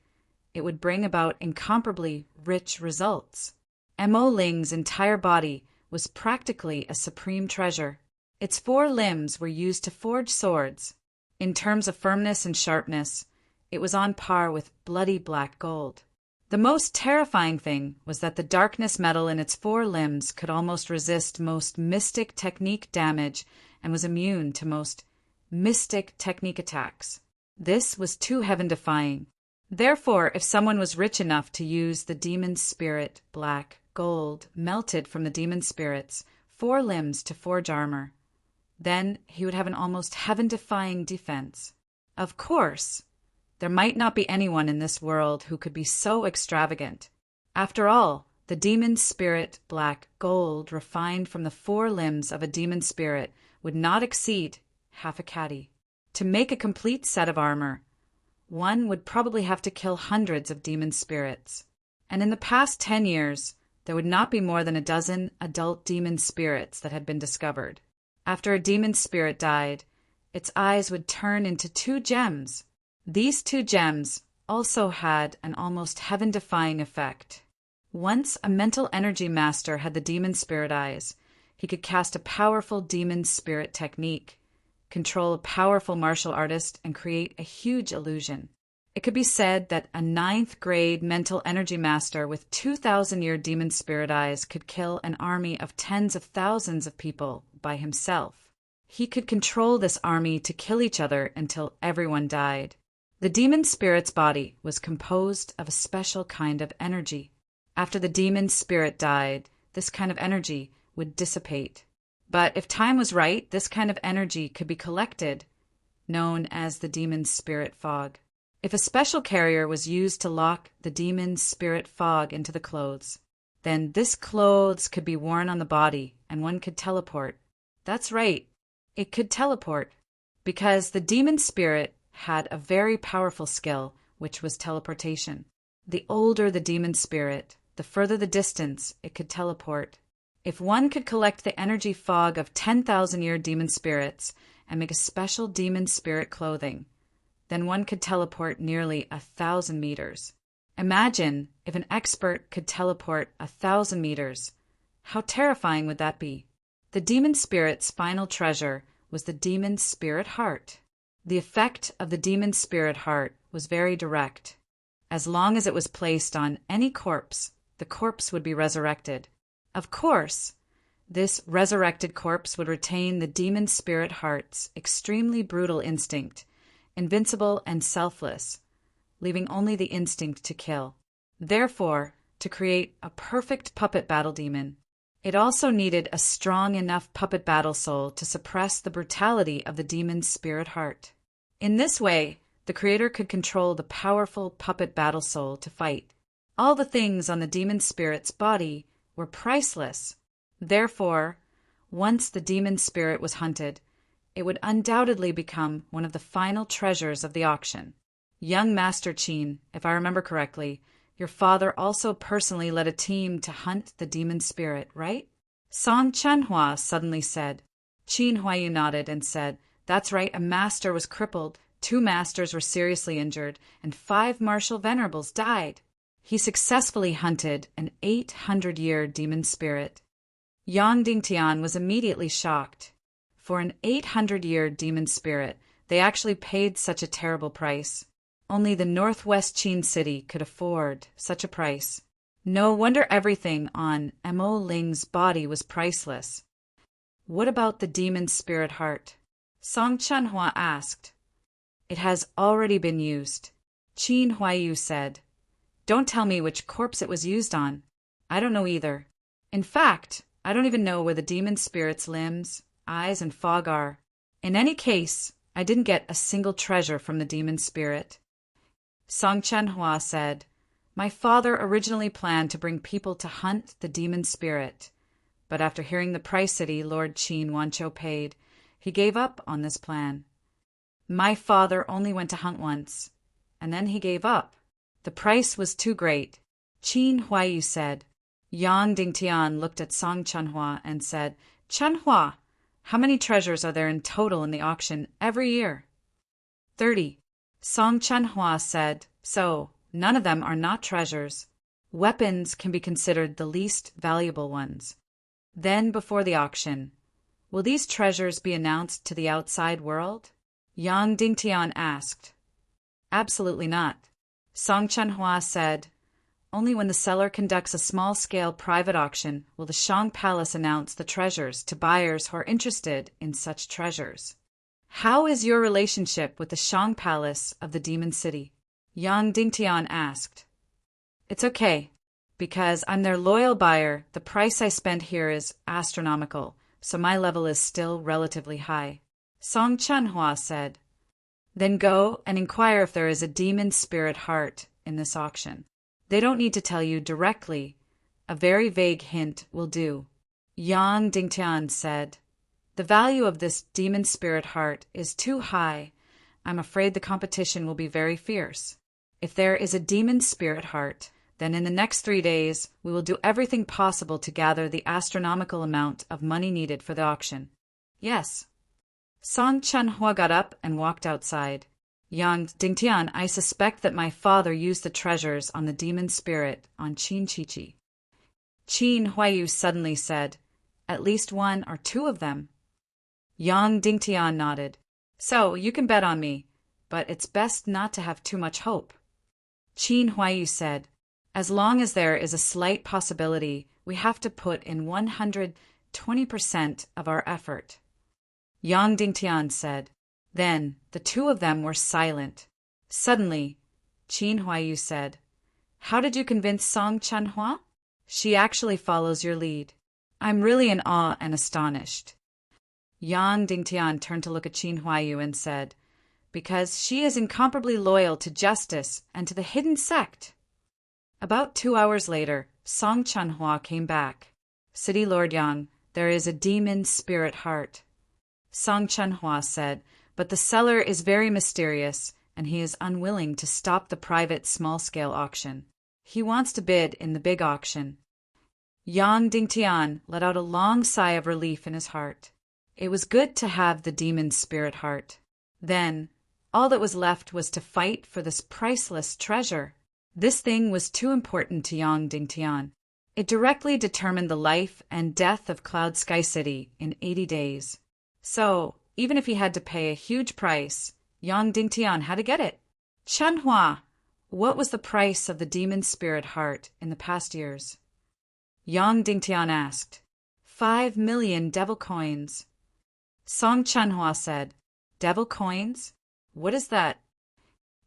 [SPEAKER 1] it would bring about incomparably rich results. Mo Ling's entire body was practically a supreme treasure. Its 4 limbs were used to forge swords. In terms of firmness and sharpness, it was on par with bloody black gold. The most terrifying thing was that the darkness metal in its 4 limbs could almost resist most mystic technique damage and was immune to most mystic technique attacks. This was too heaven-defying. Therefore, if someone was rich enough to use the demon spirit black gold melted from the demon spirit's 4 limbs to forge armor, then he would have an almost heaven-defying defense. Of course, there might not be anyone in this world who could be so extravagant. After all, the demon spirit black gold refined from the 4 limbs of a demon spirit would not exceed half a caddy. To make a complete set of armor, one would probably have to kill hundreds of demon spirits. And in the past 10 years, there would not be more than a dozen adult demon spirits that had been discovered. After a demon spirit died, its eyes would turn into 2 gems. These 2 gems also had an almost heaven-defying effect. Once a mental energy master had the demon spirit eyes, he could cast a powerful demon spirit technique, control a powerful martial artist, and create a huge illusion. It could be said that a 9th grade mental energy master with 2,000-year demon spirit eyes could kill an army of tens of thousands of people by himself. He could control this army to kill each other until everyone died. The demon spirit's body was composed of a special kind of energy. After the demon spirit died, this kind of energy would dissipate. But if time was right, this kind of energy could be collected, known as the demon spirit fog. If a special carrier was used to lock the demon spirit fog into the clothes, then this clothes could be worn on the body and one could teleport. That's right, it could teleport, because the demon spirit had a very powerful skill, which was teleportation. The older the demon spirit, the further the distance it could teleport. If one could collect the energy fog of 10,000-year demon spirits and make a special demon spirit clothing, then one could teleport nearly 1,000 meters. Imagine if an expert could teleport 1,000 meters. How terrifying would that be? The demon spirit's final treasure was the demon spirit heart. The effect of the demon spirit heart was very direct. As long as it was placed on any corpse, the corpse would be resurrected. Of course, this resurrected corpse would retain the demon spirit heart's extremely brutal instinct, invincible and selfless, leaving only the instinct to kill. Therefore, to create a perfect puppet battle demon, it also needed a strong enough puppet battle soul to suppress the brutality of the demon's spirit heart. In this way, the creator could control the powerful puppet battle soul to fight. All the things on the demon spirit's body were priceless. Therefore, once the demon spirit was hunted, it would undoubtedly become one of the final treasures of the auction. Young Master Qin, if I remember correctly, your father also personally led a team to hunt the demon spirit, right? Song Chenhua suddenly said. Qin Huayu nodded and said, "That's right, a master was crippled, 2 masters were seriously injured, and 5 martial venerables died. He successfully hunted an 800-year demon spirit." Yang Dingtian was immediately shocked. For an 800-year demon spirit, they actually paid such a terrible price. Only the northwest Qin city could afford such a price. No wonder everything on Mo Ling's body was priceless. What about the demon spirit heart? Song Chenhua asked. It has already been used, Qin Huayu said. Don't tell me which corpse it was used on. I don't know either. In fact, I don't even know where the demon spirit's limbs, eyes, and fog are. In any case, I didn't get a single treasure from the demon spirit. Song Chenhua said, My father originally planned to bring people to hunt the demon spirit, but after hearing the price city Lord Qin Wanqiu paid, he gave up on this plan. My father only went to hunt once, and then he gave up. The price was too great, Qin Huayu said. Yang Dingtian looked at Song Chenhua and said, Chenhua, how many treasures are there in total in the auction every year? 30. Song Chenhua said, So, none of them are not treasures. Weapons can be considered the least valuable ones. Then, before the auction, will these treasures be announced to the outside world? Yang Dingtian asked. Absolutely not. Song Chenhua said, Only when the seller conducts a small-scale private auction will the Shang Palace announce the treasures to buyers who are interested in such treasures. How is your relationship with the Shang Palace of the Demon City? Yang Dingtian asked. It's okay. Because I'm their loyal buyer, the price I spend here is astronomical, so my level is still relatively high. Song Chenhua said. Then go and inquire if there is a demon spirit heart in this auction. They don't need to tell you directly. A very vague hint will do. Yang Dingtian said. The value of this demon spirit heart is too high. I'm afraid the competition will be very fierce. If there is a demon spirit heart, then in the next 3 days we will do everything possible to gather the astronomical amount of money needed for the auction. Yes. Song Chenhua got up and walked outside. Yang Dingtian, I suspect that my father used the treasures on the demon spirit on Qin Chichi. Qin Huayu suddenly said, At least 1 or 2 of them. Yang Dingtian nodded. So, you can bet on me, but it's best not to have too much hope. Qin Huayu said, As long as there is a slight possibility, we have to put in 120% of our effort. Yang Dingtian said. Then, the 2 of them were silent. Suddenly, Qin Huayu said, How did you convince Song Chenhua? She actually follows your lead. I'm really in awe and astonished. Yang Dingtian turned to look at Qin Huayu and said, Because she is incomparably loyal to justice and to the hidden sect. About 2 hours later, Song Chenhua came back. City Lord Yang, there is a demon spirit heart. Song Chenhua said, But the seller is very mysterious, and he is unwilling to stop the private small-scale auction. He wants to bid in the big auction. Yang Dingtian let out a long sigh of relief in his heart. It was good to have the demon spirit heart. Then, all that was left was to fight for this priceless treasure. This thing was too important to Yang Dingtian. It directly determined the life and death of Cloud Sky City in 80 days. So, even if he had to pay a huge price, Yang Dingtian had to get it. Chanhua, what was the price of the demon spirit heart in the past years? Yang Dingtian asked. 5 million devil coins. Song Chanhua said, Devil coins? What is that?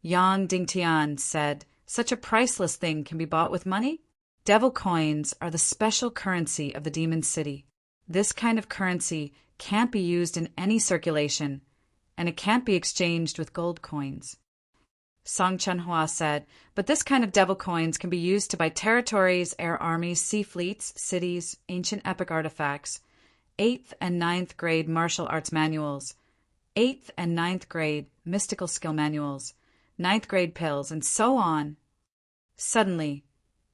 [SPEAKER 1] Yang Dingtian said, such a priceless thing can be bought with money? Devil coins are the special currency of the demon city. This kind of currency can't be used in any circulation, and it can't be exchanged with gold coins. Song Chanhua said, but this kind of devil coins can be used to buy territories, air armies, sea fleets, cities, ancient epic artifacts, 8th and 9th grade martial arts manuals, 8th and 9th grade mystical skill manuals, 9th grade pills, and so on. Suddenly,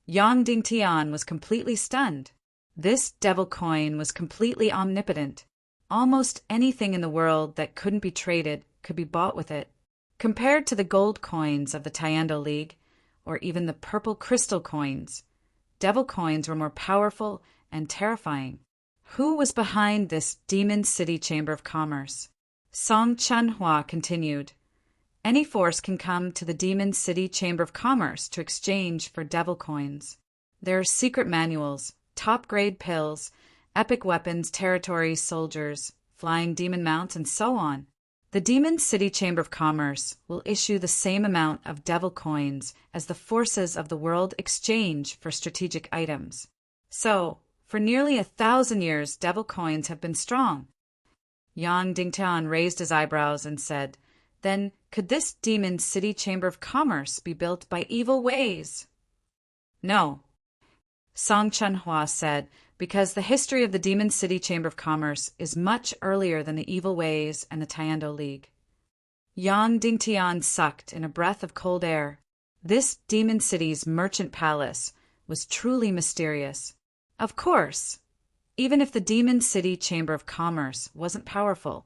[SPEAKER 1] Yang Dingtian was completely stunned. This devil coin was completely omnipotent. Almost anything in the world that couldn't be traded could be bought with it. Compared to the gold coins of the Tyando League, or even the purple crystal coins, devil coins were more powerful and terrifying. Who was behind this Demon City Chamber of Commerce? Song Chanhua continued, any force can come to the Demon City Chamber of Commerce to exchange for devil coins. There are secret manuals, top-grade pills, epic weapons, territories, soldiers, flying demon mounts, and so on. The Demon City Chamber of Commerce will issue the same amount of devil coins as the forces of the world exchange for strategic items. So, for nearly 1,000 years, devil coins have been strong. Yang Dingtian raised his eyebrows and said, then could this Demon City Chamber of Commerce be built by evil ways? No. Song Chanhua said, because the history of the Demon City Chamber of Commerce is much earlier than the evil ways and the Tyando League. Yang Dingtian sucked in a breath of cold air. This Demon City's merchant palace was truly mysterious. Of course, even if the Demon City Chamber of Commerce wasn't powerful,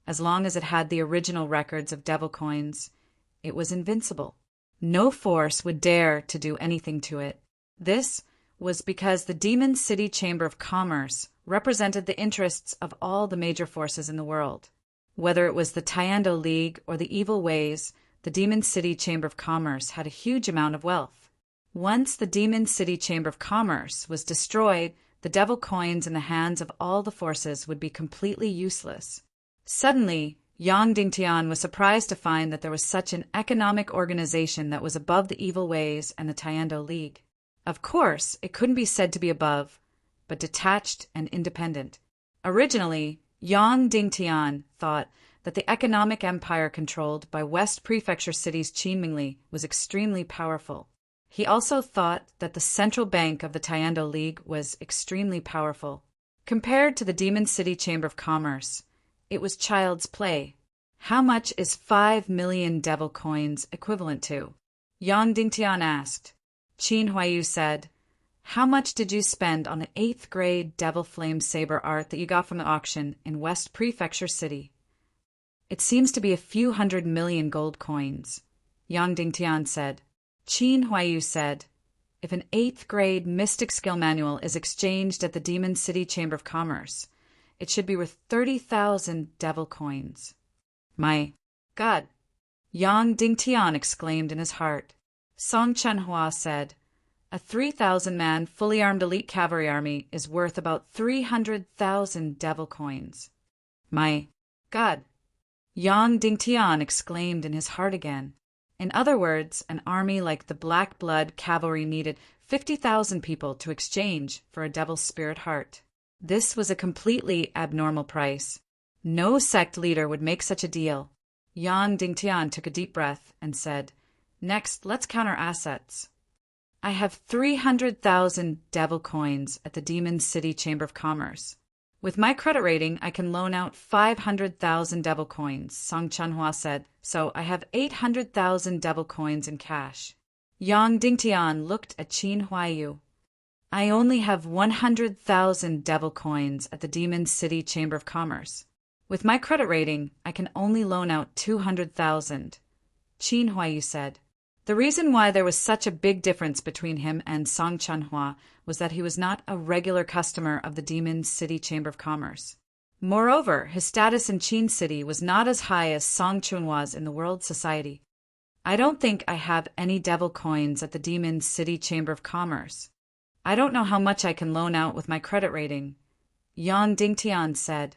[SPEAKER 1] as long as it had the original records of devil coins, it was invincible. No force would dare to do anything to it. This was because the Demon City Chamber of Commerce represented the interests of all the major forces in the world. Whether it was the Tyando League or the evil ways, the Demon City Chamber of Commerce had a huge amount of wealth. Once the Demon City Chamber of Commerce was destroyed, the devil coins in the hands of all the forces would be completely useless. Suddenly, Yang Dingtian was surprised to find that there was such an economic organization that was above the evil ways and the Tyando League. Of course, it couldn't be said to be above, but detached and independent. Originally, Yang Dingtian thought that the economic empire controlled by West Prefecture City's Qinmingli was extremely powerful. He also thought that the central bank of the Tyando League was extremely powerful. Compared to the Demon City Chamber of Commerce, it was child's play. How much is 5 million devil coins equivalent to? Yang Dingtian asked. Qin Huayu said, how much did you spend on an 8th grade devil flame saber art that you got from the auction in West Prefecture City? It seems to be a few 100 million gold coins, Yang Dingtian said. Qin Huayu said, if an 8th grade mystic skill manual is exchanged at the Demon City Chamber of Commerce, it should be worth 30,000 devil coins. My God! Yang Dingtian exclaimed in his heart. Song Chanhua said, a 3,000-man fully armed elite cavalry army is worth about 300,000 devil coins. My God! Yang Dingtian exclaimed in his heart again. In other words, an army like the Black Blood Cavalry needed 50,000 people to exchange for a devil's spirit heart. This was a completely abnormal price. No sect leader would make such a deal. Yang Dingtian took a deep breath and said, next, let's count our assets. I have 300,000 devil coins at the Demon City Chamber of Commerce. With my credit rating, I can loan out 500,000 devil coins, Song Chanhua said, so I have 800,000 devil coins in cash. Yang Dingtian looked at Qin Huayu. I only have 100,000 devil coins at the Demon City Chamber of Commerce. With my credit rating, I can only loan out 200,000. Qin Huayu said, The reason why there was such a big difference between him and Song Chanhua was that he was not a regular customer of the Demon City Chamber of Commerce. Moreover, his status in Qin City was not as high as Song Chunhua's in the world society. I don't think I have any devil coins at the Demon City Chamber of Commerce. I don't know how much I can loan out with my credit rating, Yang Dingtian said.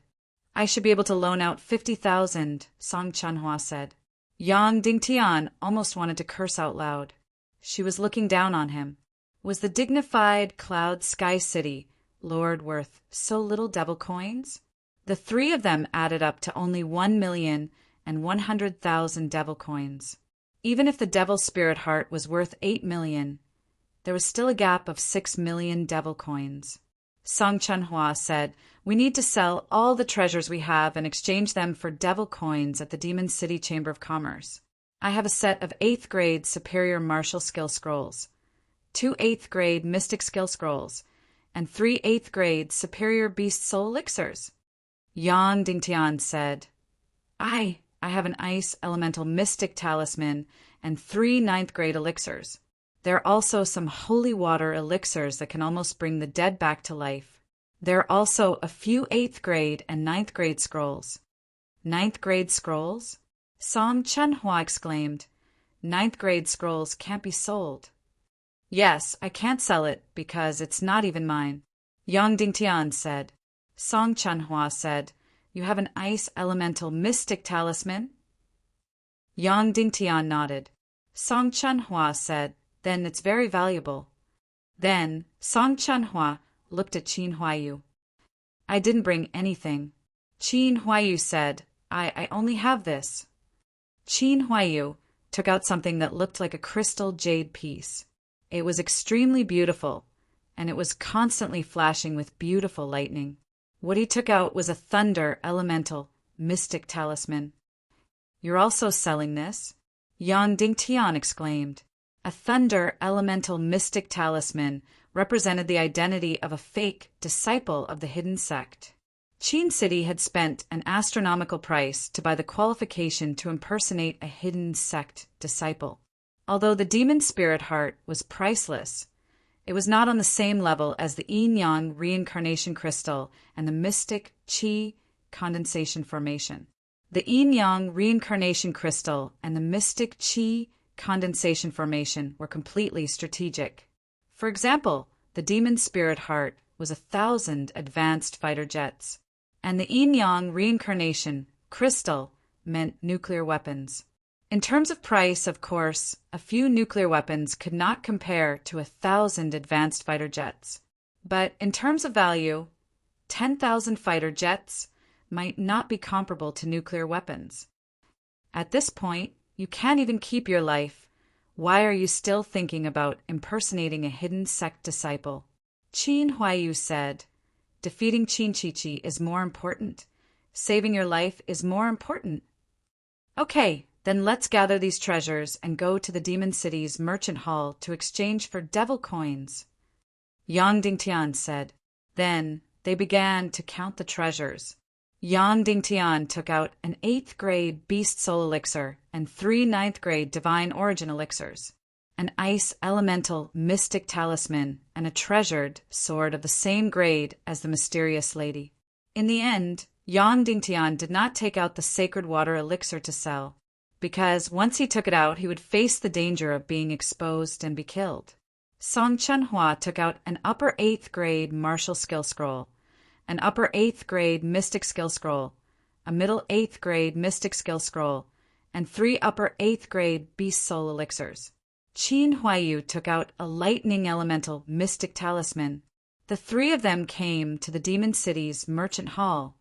[SPEAKER 1] I should be able to loan out 50,000, Song Chanhua said. Yang Dingtian almost wanted to curse out loud. She was looking down on him. Was the dignified Cloud Sky City lord worth so little devil coins? The three of them added up to only 1,100,000 devil coins. Even if the devil spirit heart was worth 8 million, there was still a gap of 6 million devil coins. Song Chanhua said, "We need to sell all the treasures we have and exchange them for devil coins at the Demon City Chamber of Commerce. I have a set of 8th grade superior martial skill scrolls, 2 8th grade mystic skill scrolls, and 3 8th grade superior beast soul elixirs." Yang Dingtian said, I have an ice elemental mystic talisman and 3 9th grade elixirs. There are also some holy water elixirs that can almost bring the dead back to life. There are also a few 8th grade and 9th grade scrolls. 9th grade scrolls? Song Chanhua exclaimed. 9th grade scrolls can't be sold. Yes, I can't sell it because it's not even mine, Yang Dingtian said. Song Chanhua said, "You have an ice elemental mystic talisman?" Yang Dingtian nodded. Song Chanhua said, "Then it's very valuable." Then Song Chanhua looked at Qin Huayu. "I didn't bring anything." Qin Huayu said, I only have this." Qin Huayu took out something that looked like a crystal jade piece. It was extremely beautiful, and it was constantly flashing with beautiful lightning. What he took out was a thunder elemental mystic talisman. "You're also selling this?" Yang Dingtian exclaimed. A thunder elemental mystic talisman represented the identity of a fake disciple of the hidden sect. Qin City had spent an astronomical price to buy the qualification to impersonate a hidden sect disciple. Although the demon spirit heart was priceless, it was not on the same level as the yin-yang reincarnation crystal and the mystic qi condensation formation. The yin-yang reincarnation crystal and the mystic qi condensation formation were completely strategic. For example, the demon spirit heart was 1,000 advanced fighter jets, and the yin-yang reincarnation crystal meant nuclear weapons. In terms of price, of course, a few nuclear weapons could not compare to 1,000 advanced fighter jets. But in terms of value, 10,000 fighter jets might not be comparable to nuclear weapons. At this point, you can't even keep your life. Why are you still thinking about impersonating a hidden sect disciple? Qin Huayu said, "Defeating Qin Chichi is more important. Saving your life is more important." Okay, then let's gather these treasures and go to the Demon City's merchant hall to exchange for devil coins, Yang Dingtian said. Then they began to count the treasures. Yang Dingtian took out an 8th grade beast soul elixir and 3 9th grade divine origin elixirs, an ice elemental mystic talisman, and a treasured sword of the same grade as the mysterious lady. In the end, Yang Dingtian did not take out the sacred water elixir to sell, because once he took it out, he would face the danger of being exposed and be killed. Song Chanhua took out an upper 8th grade martial skill scroll, an upper 8th grade mystic skill scroll, a middle 8th grade mystic skill scroll, and 3 upper 8th grade beast soul elixirs. Qin Huayu took out a lightning elemental mystic talisman. The three of them came to the Demon City's merchant hall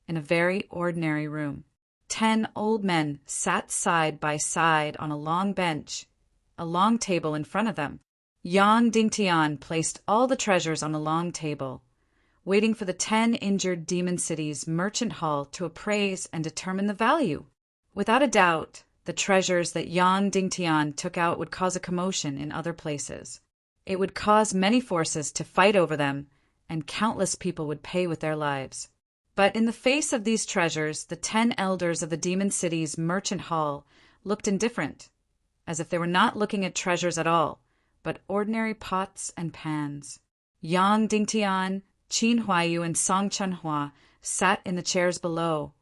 [SPEAKER 1] in a very ordinary room. 10 old men sat side by side on a long bench, a long table in front of them. Yang Dingtian placed all the treasures on a long table, waiting for the 10 injured Demon City's merchant hall to appraise and determine the value. Without a doubt, the treasures that Yang Dingtian took out would cause a commotion in other places. It would cause many forces to fight over them, and countless people would pay with their lives. But in the face of these treasures, the 10 elders of the Demon City's merchant hall looked indifferent, as if they were not looking at treasures at all, but ordinary pots and pans. Yang Dingtian, Qin Huaiyu, and Song Chunhua sat in the chairs below,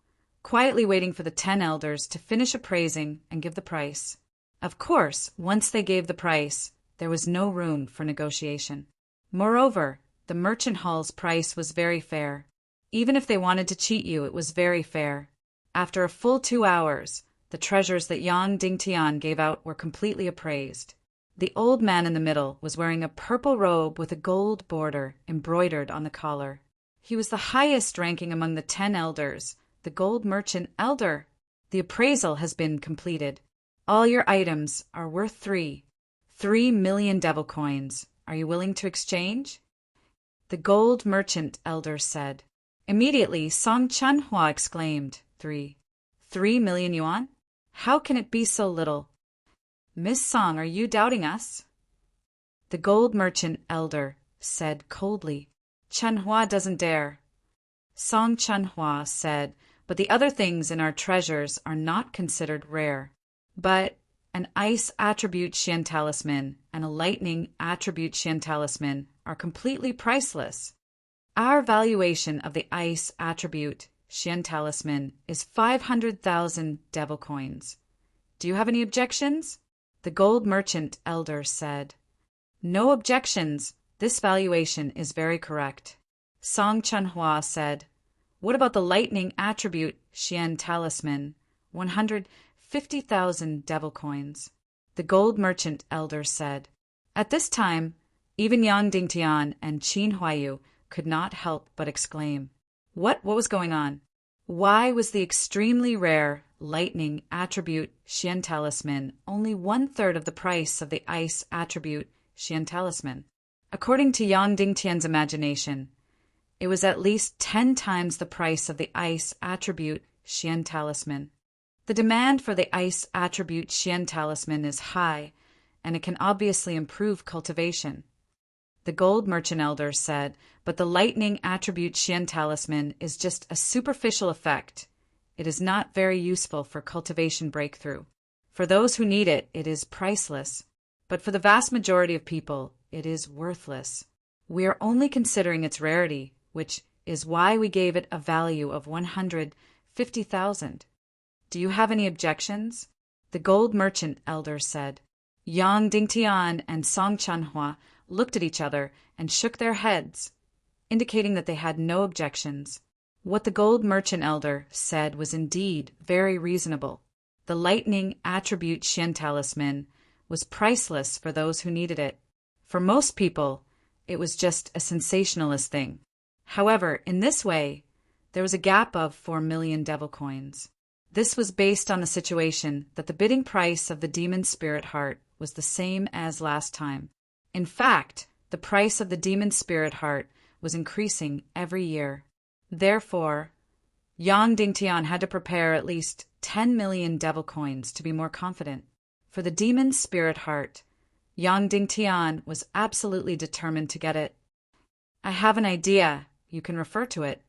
[SPEAKER 1] quietly waiting for the 10 elders to finish appraising and give the price. Of course, once they gave the price, there was no room for negotiation. Moreover, the merchant hall's price was very fair. Even if they wanted to cheat you, it was very fair. After a full 2 hours, the treasures that Yang Dingtian gave out were completely appraised. The old man in the middle was wearing a purple robe with a gold border embroidered on the collar. He was the highest ranking among the 10 elders, the gold merchant elder. The appraisal has been completed. All your items are worth 3 million devil coins. Are you willing to exchange? The gold merchant elder said. Immediately, Song Chunhua exclaimed, 3 million yuan? How can it be so little? Miss Song, are you doubting us? The gold merchant elder said coldly. Chunhua doesn't dare. Song Chunhua said, but the other things in our treasures are not considered rare. But an ice attribute Xian talisman and a lightning attribute Xian talisman are completely priceless. Our valuation of the ice attribute Xian talisman is 500,000 devil coins. Do you have any objections? The gold merchant elder said. No objections. This valuation is very correct. Song Chunhua said. What about the lightning attribute Xian talisman? 150,000 devil coins. The gold merchant elder said. At this time, even Yang Dingtian and Qin Huaiyu could not help but exclaim. What was going on? Why was the extremely rare lightning attribute Xian talisman only 1/3 of the price of the ice attribute Xian talisman? According to Yang Dingtian's imagination, it was at least 10 times the price of the ice attribute Xian talisman. The demand for the ice attribute Xian talisman is high, and it can obviously improve cultivation. The gold merchant elder said, but the lightning attribute Xian talisman is just a superficial effect. It is not very useful for cultivation breakthrough. For those who need it, it is priceless. But for the vast majority of people, it is worthless. We are only considering its rarity, which is why we gave it a value of 150,000. Do you have any objections? The gold merchant elder said. Yang Dingtian and Song Chunhua looked at each other and shook their heads, indicating that they had no objections. What the gold merchant elder said was indeed very reasonable. The lightning attribute Xian talisman was priceless for those who needed it. For most people, it was just a sensationalist thing. However, in this way, there was a gap of 4 million devil coins. This was based on the situation that the bidding price of the demon spirit heart was the same as last time. In fact, the price of the demon spirit heart was increasing every year. Therefore, Yang Dingtian had to prepare at least 10 million devil coins to be more confident. For the demon spirit heart, Yang Dingtian was absolutely determined to get it. I have an idea. You can refer to it.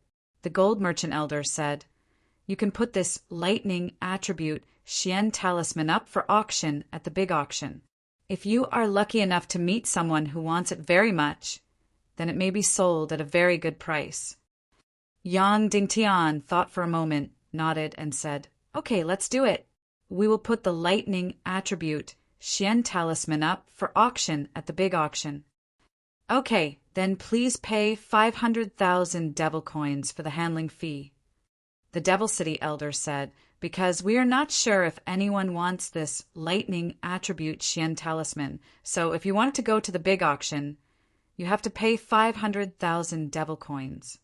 [SPEAKER 1] The gold merchant elder said. You can put this lightning attribute Xian talisman up for auction at the big auction. If you are lucky enough to meet someone who wants it very much, then it may be sold at a very good price. Yang Dingtian thought for a moment, nodded, and said, Okay, let's do it. We will put the lightning attribute Xian talisman up for auction at the big auction. Okay, then please pay 500,000 devil coins for the handling fee. The Devil City elder said, because we are not sure if anyone wants this lightning attribute Xian talisman, so if you want to go to the big auction, you have to pay 500,000 devil coins.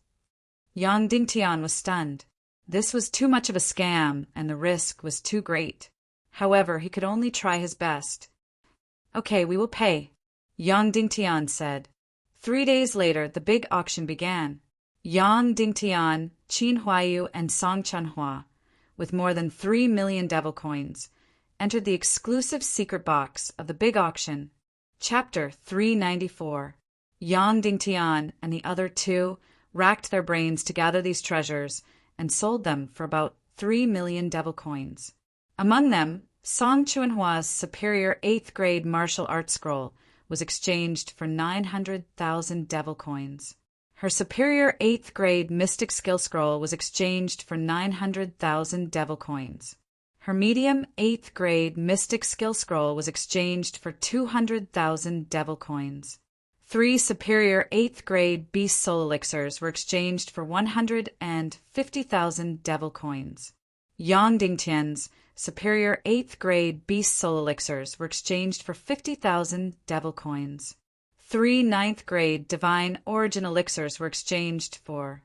[SPEAKER 1] Yang Dingtian was stunned. This was too much of a scam, and the risk was too great. However, he could only try his best. Okay, we will pay, Yang Dingtian said. 3 days later, the big auction began. Yang Dingtian, Qin Huaiyu, and Song Chunhua, with more than 3 million devil coins, entered the exclusive secret box of the big auction. Chapter 394. Yang Dingtian and the other 2 racked their brains to gather these treasures and sold them for about 3 million devil coins. Among them, Song Chuanhua's superior 8th grade martial arts scroll was exchanged for 900,000 devil coins. Her superior 8th grade mystic skill scroll was exchanged for 900,000 devil coins. Her medium 8th grade mystic skill scroll was exchanged for 200,000 devil coins. 3 superior 8th grade beast soul elixirs were exchanged for 150,000 devil coins. Yang Dingtian's superior 8th grade beast soul elixirs were exchanged for 50,000 devil coins. 3 9th grade divine origin elixirs were exchanged for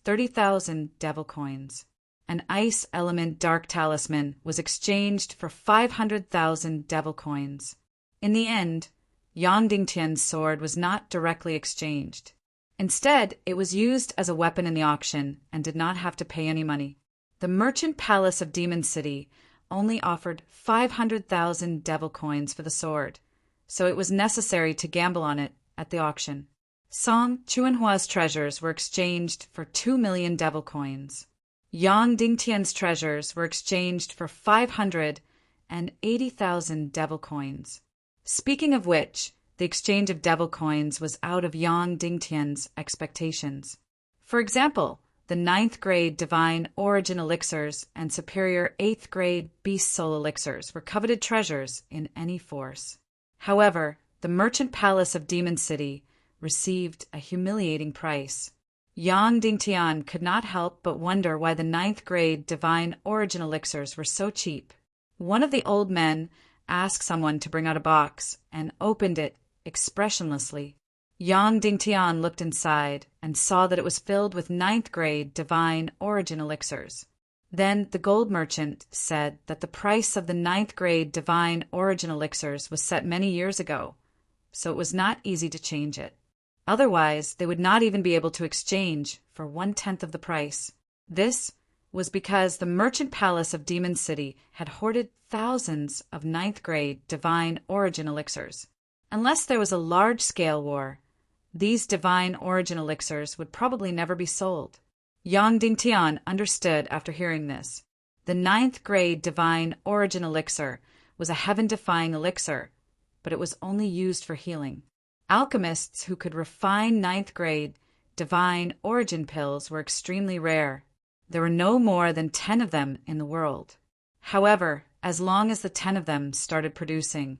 [SPEAKER 1] 30,000 devil coins. An ice element dark talisman was exchanged for 500,000 devil coins. In the end, Yang Dingtian's sword was not directly exchanged. Instead, it was used as a weapon in the auction and did not have to pay any money. The merchant palace of Demon City only offered 500,000 devil coins for the sword, so it was necessary to gamble on it at the auction. Song Chuanhua's treasures were exchanged for 2 million devil coins. Yang Dingtian's treasures were exchanged for 580,000 devil coins. Speaking of which, the exchange of devil coins was out of Yang Dingtian's expectations. For example, the 9th grade divine origin elixirs and superior 8th grade beast soul elixirs were coveted treasures in any force. However, the merchant palace of Demon City received a humiliating price. Yang Dingtian could not help but wonder why the 9th grade divine origin elixirs were so cheap. One of the old men asked someone to bring out a box and opened it expressionlessly. Yang Dingtian looked inside and saw that it was filled with 9th grade divine origin elixirs. Then the gold merchant said that the price of the 9th grade divine origin elixirs was set many years ago, so it was not easy to change it. Otherwise, they would not even be able to exchange for 1/10 of the price. This was because the merchant palace of Demon City had hoarded thousands of 9th grade divine origin elixirs. Unless there was a large-scale war, these divine origin elixirs would probably never be sold. Yang Dingtian understood after hearing this. The 9th grade divine origin elixir was a heaven-defying elixir, but it was only used for healing. Alchemists who could refine 9th grade divine origin pills were extremely rare. There were no more than 10 of them in the world. However, as long as the 10 of them started producing,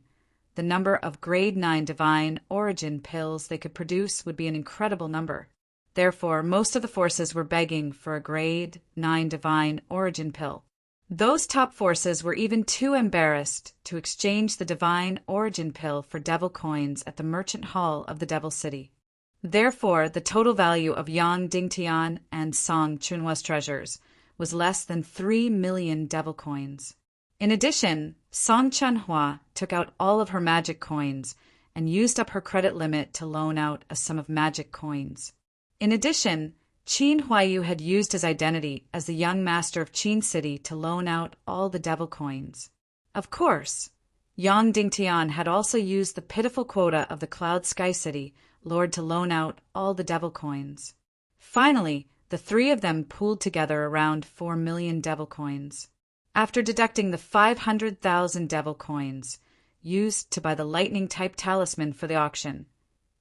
[SPEAKER 1] the number of grade 9 divine origin pills they could produce would be an incredible number. Therefore, most of the forces were begging for a grade 9 divine origin pill. Those top forces were even too embarrassed to exchange the divine origin pill for devil coins at the merchant hall of the Devil City. Therefore, the total value of Yang Dingtian and Song Chuanhua's treasures was less than 3 million devil coins. In addition, Song Chuanhua took out all of her magic coins and used up her credit limit to loan out a sum of magic coins. In addition, Qin Huayu had used his identity as the young master of Qin City to loan out all the devil coins. Of course, Yang Dingtian had also used the pitiful quota of the Cloud Sky City Lord to loan out all the devil coins. Finally, the 3 of them pooled together around 4 million devil coins. After deducting the 500,000 devil coins used to buy the lightning-type talisman for the auction,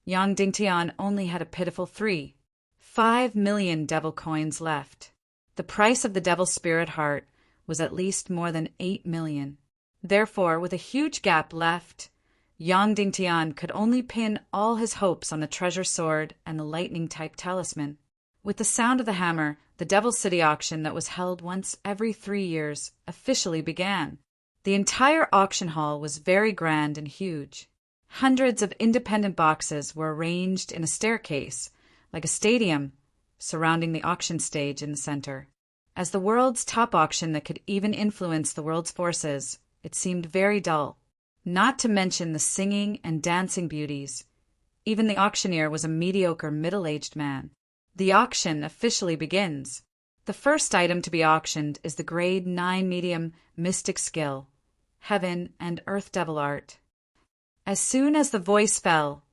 [SPEAKER 1] Yang Dingtian only had a pitiful 5 million devil coins left. The price of the devil spirit heart was at least more than 8 million. Therefore, with a huge gap left, Yang Dingtian could only pin all his hopes on the treasure sword and the lightning-type talisman. With the sound of the hammer, the Devil City auction that was held once every 3 years officially began. The entire auction hall was very grand and huge. Hundreds of independent boxes were arranged in a staircase, like a stadium, surrounding the auction stage in the center. As the world's top auction that could even influence the world's forces, it seemed very dull. Not to mention the singing and dancing beauties. Even the auctioneer was a mediocre middle-aged man. The auction officially begins. The first item to be auctioned is the grade 9 medium mystic skill, Heaven and Earth Devil Art. As soon as the voice fell,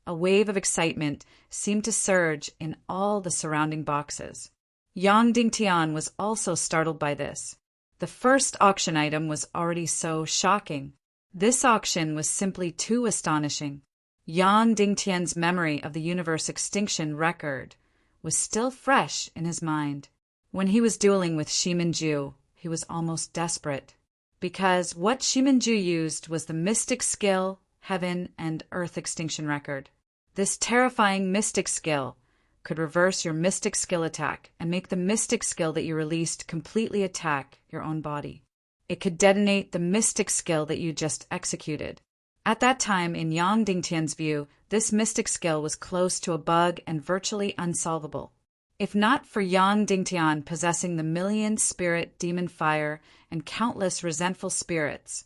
[SPEAKER 1] a wave of excitement seemed to surge in all the surrounding boxes. Yang Dingtian was also startled by this. The first auction item was already so shocking. This auction was simply too astonishing. Yang Dingtian's memory of the universe extinction record was still fresh in his mind. When he was dueling with Shiminju, he was almost desperate, because what Shiminju used was the mystic skill, heaven and earth extinction record. This terrifying mystic skill could reverse your mystic skill attack and make the mystic skill that you released completely attack your own body. It could detonate the mystic skill that you just executed. At that time, in Yang Dingtian's view, this mystic skill was close to a bug and virtually unsolvable. If not for Yang Dingtian possessing the million spirit demon fire and countless resentful spirits,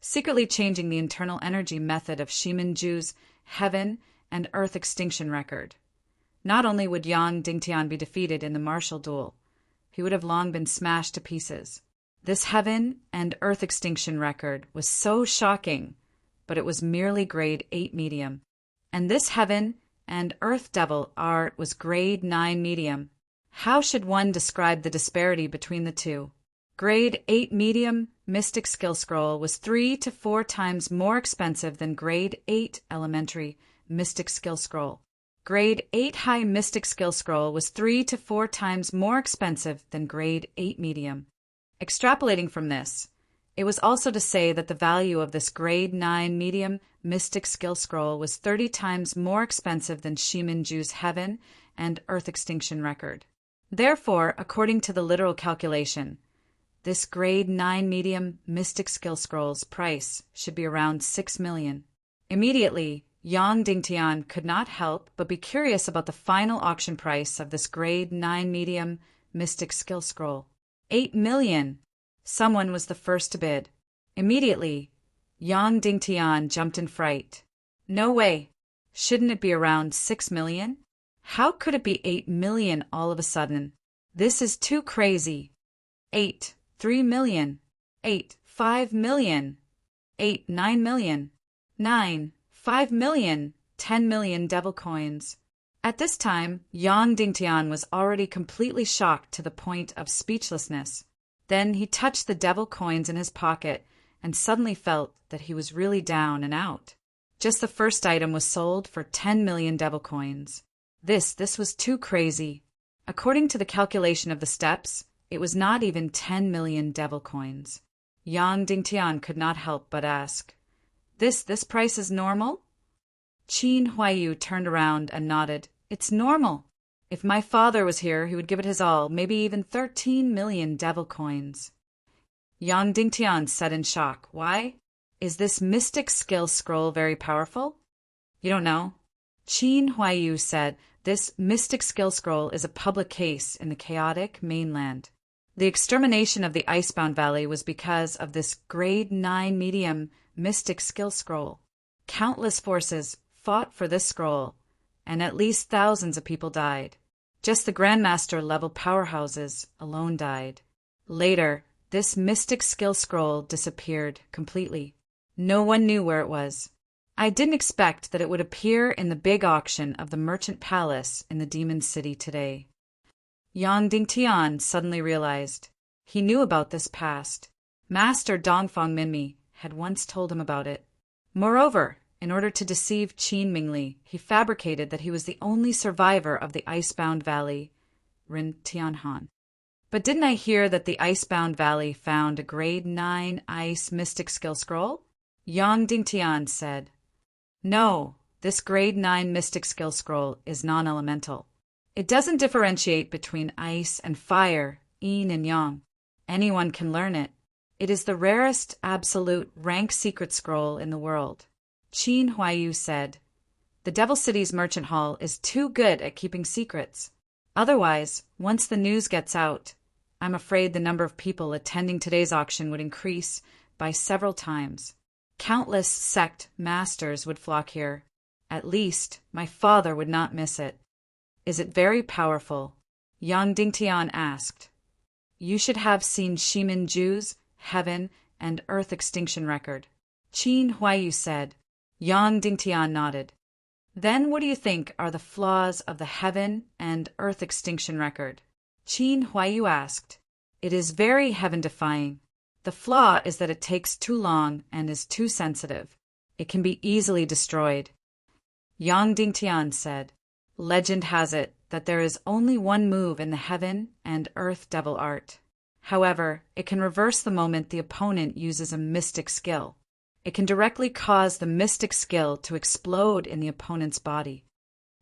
[SPEAKER 1] secretly changing the internal energy method of Shiminju's heaven and earth extinction record, not only would Yang Dingtian be defeated in the martial duel, he would have long been smashed to pieces. This heaven and earth extinction record was so shocking, but it was merely grade 8 medium. And this heaven and earth devil art was grade 9 medium. How should one describe the disparity between the two? Grade 8 medium mystic skill scroll was 3 to 4 times more expensive than grade 8 elementary mystic skill scroll. Grade 8 high mystic skill scroll was 3 to 4 times more expensive than grade 8 medium. Extrapolating from this, it was also to say that the value of this grade 9 medium mystic skill scroll was 30 times more expensive than Shiminju's heaven and earth extinction record. Therefore, according to the literal calculation, this grade 9 medium mystic skill scroll's price should be around 6 million. Immediately, Yang Dingtian could not help but be curious about the final auction price of this grade 9 medium mystic skill scroll. 8 million! Someone was the first to bid. Immediately, Yang Dingtian jumped in fright. No way! Shouldn't it be around 6 million? How could it be 8 million all of a sudden? This is too crazy. 8, 3 million. 8, 5 million. 8, 9 million. 9, 5 million. 10 million devil coins. At this time, Yang Dingtian was already completely shocked to the point of speechlessness. Then he touched the devil coins in his pocket and suddenly felt that he was really down and out. Just the first item was sold for 10 million devil coins. This was too crazy. According to the calculation of the steps, it was not even 10 million devil coins. Yang Dingtian could not help but ask, This price is normal? Qin Huaiyu turned around and nodded. It's normal. If my father was here, he would give it his all, maybe even 13 million devil coins. Yang Dingtian said in shock, Why? Is this mystic skill scroll very powerful? You don't know? Qin Huaiyu said, This mystic skill scroll is a public case in the chaotic mainland. The extermination of the Icebound Valley was because of this grade 9 medium mystic skill scroll. Countless forces fought for this scroll, and at least thousands of people died. Just the Grandmaster level powerhouses alone died. Later, this mystic skill scroll disappeared completely. No one knew where it was. I didn't expect that it would appear in the big auction of the Merchant Palace in the Demon City today. Yang Dingtian suddenly realized. He knew about this past. Master Dongfang Minmi had once told him about it. Moreover, in order to deceive Qin Mingli, he fabricated that he was the only survivor of the Icebound Valley, Rin Tianhan. But didn't I hear that the Icebound Valley found a grade 9 ice mystic skill scroll? Yang Dingtian said, No, this grade 9 mystic skill scroll is non-elemental. It doesn't differentiate between ice and fire, yin and yang. Anyone can learn it. It is the rarest absolute rank secret scroll in the world. Qin Huaiyu said, The Devil City's merchant hall is too good at keeping secrets. Otherwise, once the news gets out, I'm afraid the number of people attending today's auction would increase by several times. Countless sect masters would flock here. At least, my father would not miss it. Is it very powerful? Yang Dingtian asked. You should have seen Shiminju's heaven and earth extinction record. Qin Huaiyu said. Yang Dingtian nodded. Then what do you think are the flaws of the heaven and earth extinction record? Qin Huaiyu asked. It is very heaven-defying. The flaw is that it takes too long and is too sensitive. It can be easily destroyed. Yang Dingtian said, "Legend has it that there is only one move in the heaven and earth devil art. However, it can reverse the moment the opponent uses a mystic skill. It can directly cause the mystic skill to explode in the opponent's body."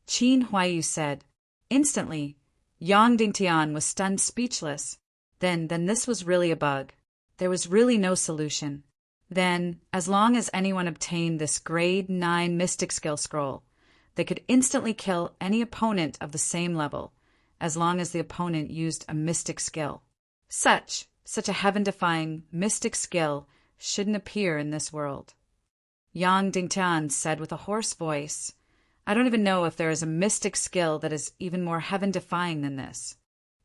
[SPEAKER 1] Qin Huaiyu said. Instantly, Yang Dingtian was stunned speechless. Then this was really a bug. There was really no solution. Then, as long as anyone obtained this grade 9 mystic skill scroll, they could instantly kill any opponent of the same level, as long as the opponent used a mystic skill. Such a heaven-defying mystic skill shouldn't appear in this world. Yang Dingtian said with a hoarse voice, "I don't even know if there is a mystic skill that is even more heaven-defying than this.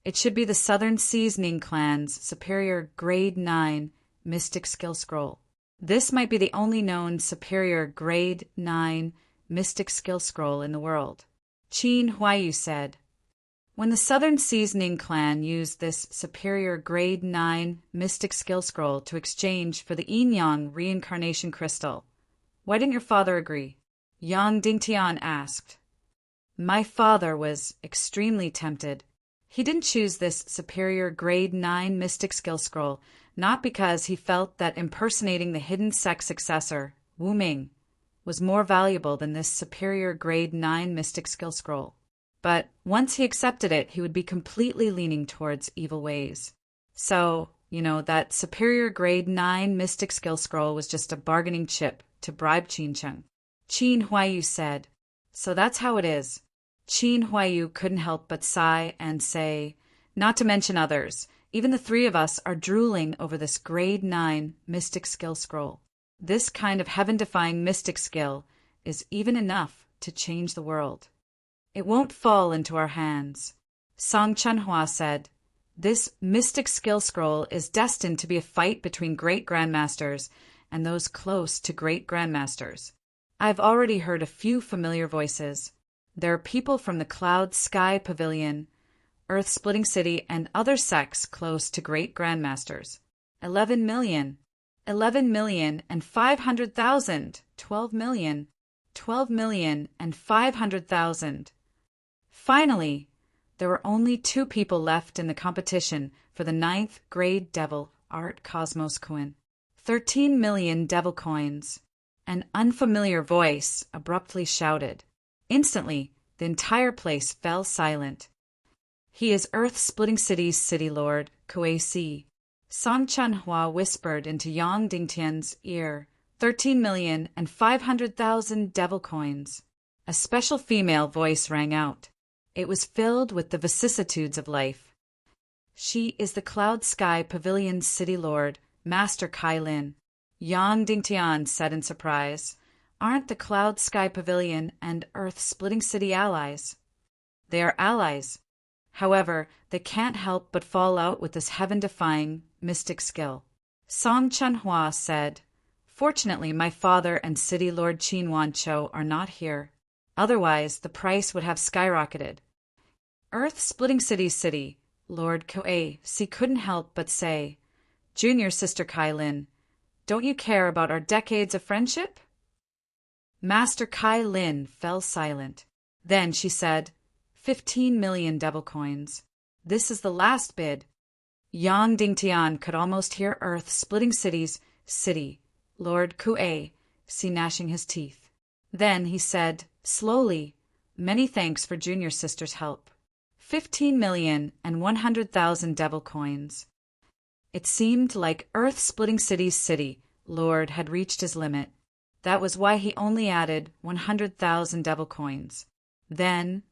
[SPEAKER 1] It should be the Southern Seasoning Clan's superior grade 9 mystic skill scroll. This might be the only known superior grade 9 mystic skill scroll in the world." Qin Huaiyu said, "When the Southern Seasoning Clan used this superior grade 9 mystic skill scroll to exchange for the Yin-Yang reincarnation crystal, why didn't your father agree?" Yang Dingtian asked. "My father was extremely tempted. He didn't choose this superior grade 9 mystic skill scroll, not because he felt that impersonating the hidden sex successor, Wu Ming, was more valuable than this superior grade 9 mystic skill scroll. But once he accepted it, he would be completely leaning towards evil ways. So, that superior grade 9 mystic skill scroll was just a bargaining chip to bribe Qincheng." Qin Huaiyu said, "So that's how it is." Qin Huaiyu couldn't help but sigh and say, "Not to mention others, even the three of us are drooling over this grade 9 mystic skill scroll. This kind of heaven-defying mystic skill is even enough to change the world. It won't fall into our hands." Song Chunhua said, "This mystic skill scroll is destined to be a fight between great grandmasters and those close to great grandmasters. I've already heard a few familiar voices. There are people from the Cloud Sky Pavilion, Earth-Splitting City, and other sects close to great grandmasters. 11 million, 11,500,000, 12 million, 12,500,000. Finally, there were only 2 people left in the competition for the 9th grade devil art cosmos coin. 13 million devil coins." An unfamiliar voice abruptly shouted. Instantly, the entire place fell silent. "He is Earth-Splitting City's city lord, Kuei-Si." Song Chunhua whispered into Yang Dingtian's ear, 13,500,000 devil coins. A special female voice rang out. It was filled with the vicissitudes of life. "She is the Cloud Sky Pavilion's city lord, Master Kai Lin." Yang Dingtian said in surprise, "Aren't the Cloud Sky Pavilion and Earth-Splitting City allies?" "They are allies. However, they can't help but fall out with this heaven-defying mystic skill." Song Chunhua said, "Fortunately, my father and City Lord Qin Wanchou are not here. Otherwise, the price would have skyrocketed." Earth-Splitting City's city Lord Kuei-Si couldn't help but say, "Junior Sister Kai Lin, don't you care about our decades of friendship?" Master Kai Lin fell silent. Then she said, 15 million devil coins. This is the last bid." Yang Dingtian could almost hear Earth-Splitting City's city Lord Kuei-Si gnashing his teeth. Then he said, slowly, "Many thanks for Junior Sister's help. 15,100,000 devil coins." It seemed like Earth-Splitting City's city lord had reached his limit. That was why he only added 100,000 devil coins. Then,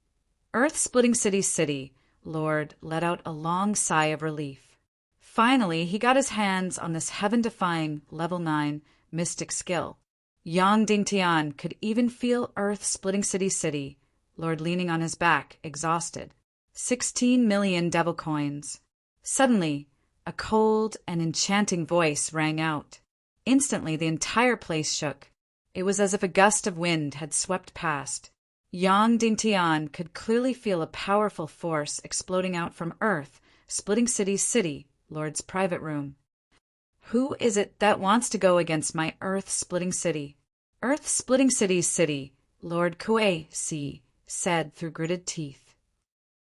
[SPEAKER 1] Earth-Splitting City's city lord let out a long sigh of relief. Finally, he got his hands on this heaven-defying level 9 mystic skill. Yang Dingtian could even feel Earth-Splitting City's city lord leaning on his back, exhausted. 16 million devil coins. Suddenly, a cold and enchanting voice rang out. Instantly, the entire place shook. It was as if a gust of wind had swept past. Yang Dingtian could clearly feel a powerful force exploding out from Earth, Splitting City's city Lord's private room. Who is it that wants to go against my earth-splitting city? Earth-splitting city, Lord Kuei Si said through gritted teeth.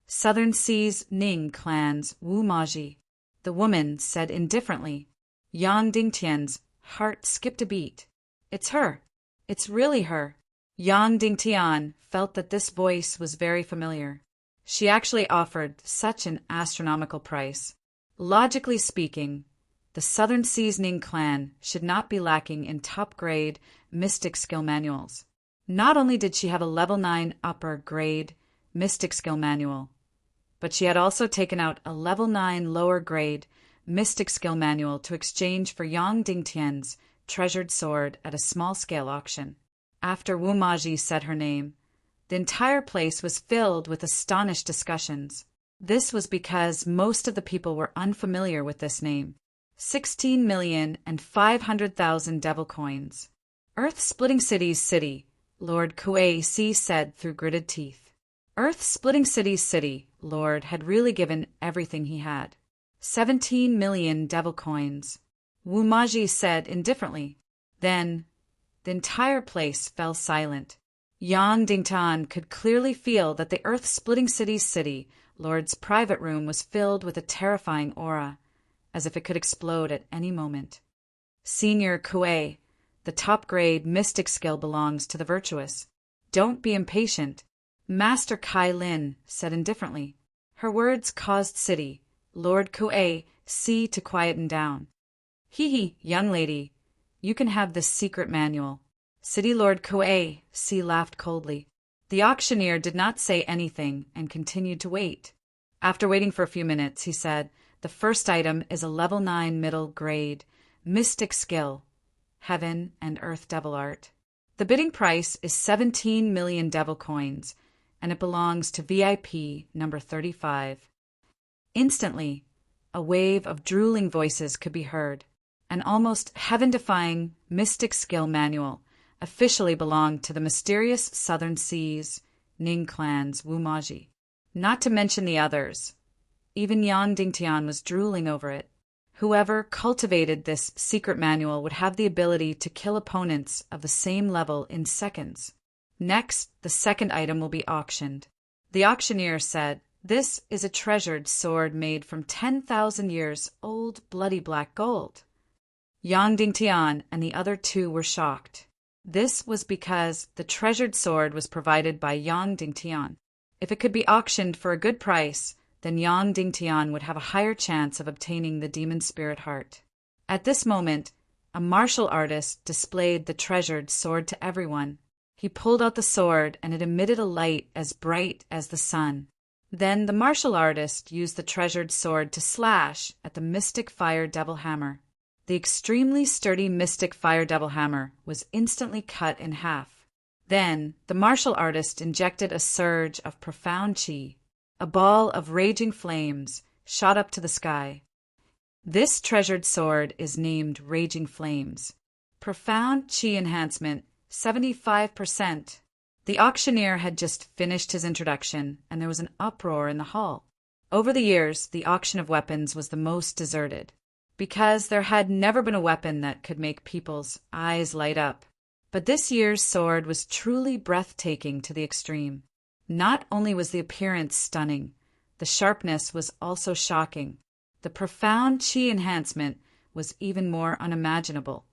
[SPEAKER 1] Southern Sea's Ning clan's Wu Maji, the woman said indifferently. Yang Dingtian's heart skipped a beat. It's her. It's really her. Yang Dingtian felt that this voice was very familiar. She actually offered such an astronomical price. Logically speaking, the Southern Sea's Ning clan should not be lacking in top-grade mystic skill manuals. Not only did she have a level 9 upper-grade mystic skill manual, but she had also taken out a level 9 lower-grade mystic skill manual to exchange for Yang Dingtian's treasured sword at a small-scale auction. After Wu Maji said her name, the entire place was filled with astonished discussions. This was because most of the people were unfamiliar with this name. 16,500,000 devil coins. Earth-splitting city's city, Lord Kuei Si said through gritted teeth. Earth-splitting city's city, Lord had really given everything he had. 17 million devil coins. Wu Maji said indifferently. Then, the entire place fell silent. Yang Dingtan could clearly feel that the earth-splitting city's city, Lord's private room was filled with a terrifying aura, as if it could explode at any moment. Senior Kuei, the top-grade mystic skill belongs to the virtuous. Don't be impatient, Master Kai Lin said indifferently. Her words caused City, Lord Kuei Si to quieten down. Hee, young lady, you can have this secret manual. City Lord Kuei Si laughed coldly. The auctioneer did not say anything and continued to wait. After waiting for a few minutes, he said, the first item is a level 9 middle grade mystic skill, Heaven and Earth Devil Art. The bidding price is 17 million devil coins, and it belongs to VIP number 35. Instantly, a wave of drooling voices could be heard. An almost heaven-defying mystic skill manual officially belonged to the mysterious Southern Seas Ning clan's Wu Maji. Not to mention the others. Even Yang Dingtian was drooling over it. Whoever cultivated this secret manual would have the ability to kill opponents of the same level in seconds. Next, the second item will be auctioned. The auctioneer said, this is a treasured sword made from 10,000 years old bloody black gold. Yang Dingtian and the other two were shocked. This was because the treasured sword was provided by Yang Dingtian. If it could be auctioned for a good price, then Yang Dingtian would have a higher chance of obtaining the demon spirit heart. At this moment, a martial artist displayed the treasured sword to everyone. He pulled out the sword and it emitted a light as bright as the sun. Then the martial artist used the treasured sword to slash at the mystic fire devil hammer. The extremely sturdy mystic fire devil hammer was instantly cut in half. Then the martial artist injected a surge of profound chi. A ball of raging flames shot up to the sky. This treasured sword is named Raging Flames. Profound chi enhancement, 75%. The auctioneer had just finished his introduction, and there was an uproar in the hall. Over the years, the auction of weapons was the most deserted, because there had never been a weapon that could make people's eyes light up. But this year's sword was truly breathtaking to the extreme. Not only was the appearance stunning, the sharpness was also shocking. The profound chi enhancement was even more unimaginable.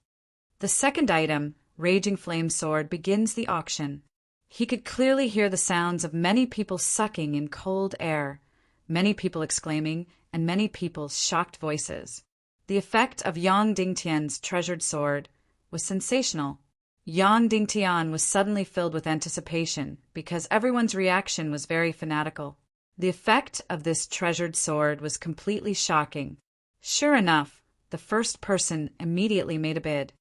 [SPEAKER 1] The second item, Raging Flame Sword, begins the auction. He could clearly hear the sounds of many people sucking in cold air, many people exclaiming, and many people's shocked voices. The effect of Yang Dingtian's treasured sword was sensational. Yang Dingtian was suddenly filled with anticipation because everyone's reaction was very fanatical. The effect of this treasured sword was completely shocking. Sure enough, the first person immediately made a bid.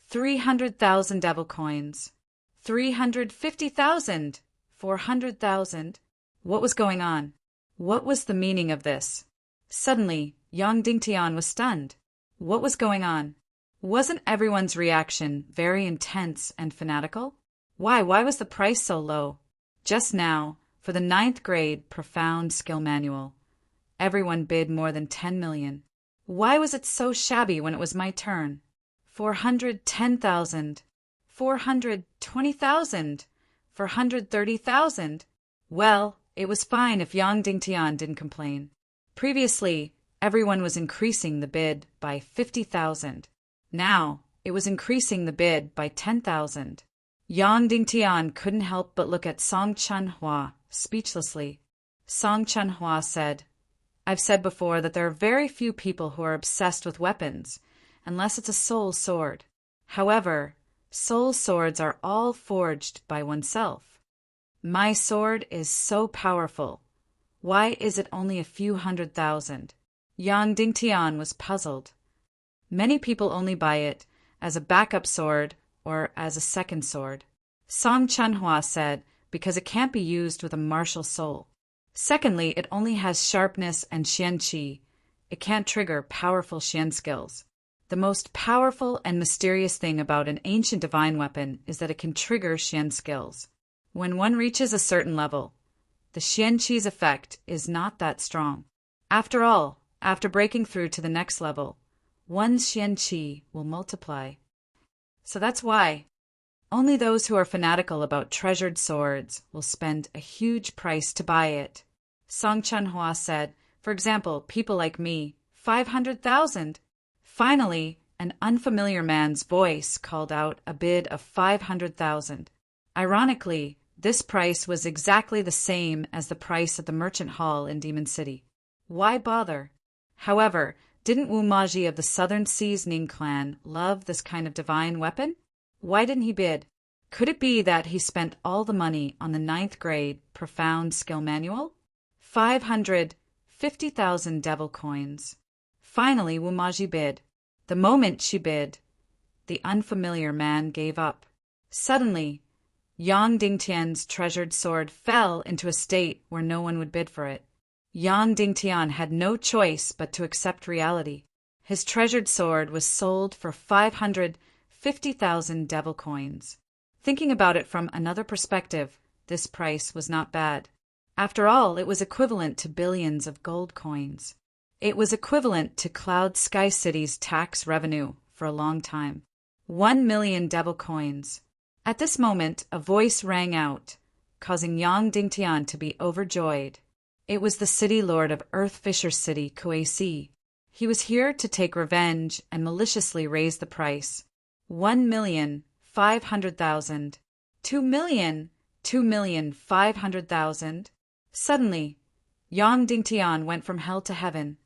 [SPEAKER 1] 300,000 devil coins. 350,000. 400,000. What was going on? What was the meaning of this? Suddenly, Yang Dingtian was stunned. What was going on? Wasn't everyone's reaction very intense and fanatical? Why was the price so low? Just now, for the 9th grade Profound Skill Manual, everyone bid more than 10 million. Why was it so shabby when it was my turn? 410,000. 420,000. 430,000. Well, it was fine if Yang Dingtian didn't complain. Previously, everyone was increasing the bid by 50,000. Now, it was increasing the bid by 10,000. Yang Dingtian couldn't help but look at Song Chanhua speechlessly. Song Chanhua said, I've said before that there are very few people who are obsessed with weapons, unless it's a soul sword. However, soul swords are all forged by oneself. My sword is so powerful. Why is it only a few 100,000? Yang Dingtian was puzzled. Many people only buy it as a backup sword or as a second sword. Song Chanhua said, because it can't be used with a martial soul. Secondly, it only has sharpness and xian qi. It can't trigger powerful xian skills. The most powerful and mysterious thing about an ancient divine weapon is that it can trigger xian skills. When one reaches a certain level, the xian qi's effect is not that strong. After all, after breaking through to the next level, one's xian qi will multiply. So that's why only those who are fanatical about treasured swords will spend a huge price to buy it. Song Chanhua said, for example, people like me, 500,000. Finally, an unfamiliar man's voice called out a bid of 500,000. Ironically, this price was exactly the same as the price at the merchant hall in Demon City. Why bother? However, didn't Wu Maji of the Southern Seas Ning clan love this kind of divine weapon? Why didn't he bid? Could it be that he spent all the money on the 9th grade profound skill manual? 550,000 devil coins. Finally, Wu Maji bid. The moment she bid, the unfamiliar man gave up. Suddenly, Yang Dingtian's treasured sword fell into a state where no one would bid for it. Yang Dingtian had no choice but to accept reality. His treasured sword was sold for 550,000 devil coins. Thinking about it from another perspective, this price was not bad. After all, it was equivalent to billions of gold coins. It was equivalent to Cloud Sky City's tax revenue for a long time. 1 million devil coins. At this moment, a voice rang out, causing Yang Dingtian to be overjoyed. It was the city lord of Earthfisher City, Kuei-si. He was here to take revenge and maliciously raise the price. 1,500,000. 2,000,000. 2,500,000. Suddenly, Yang Dingtian went from hell to heaven.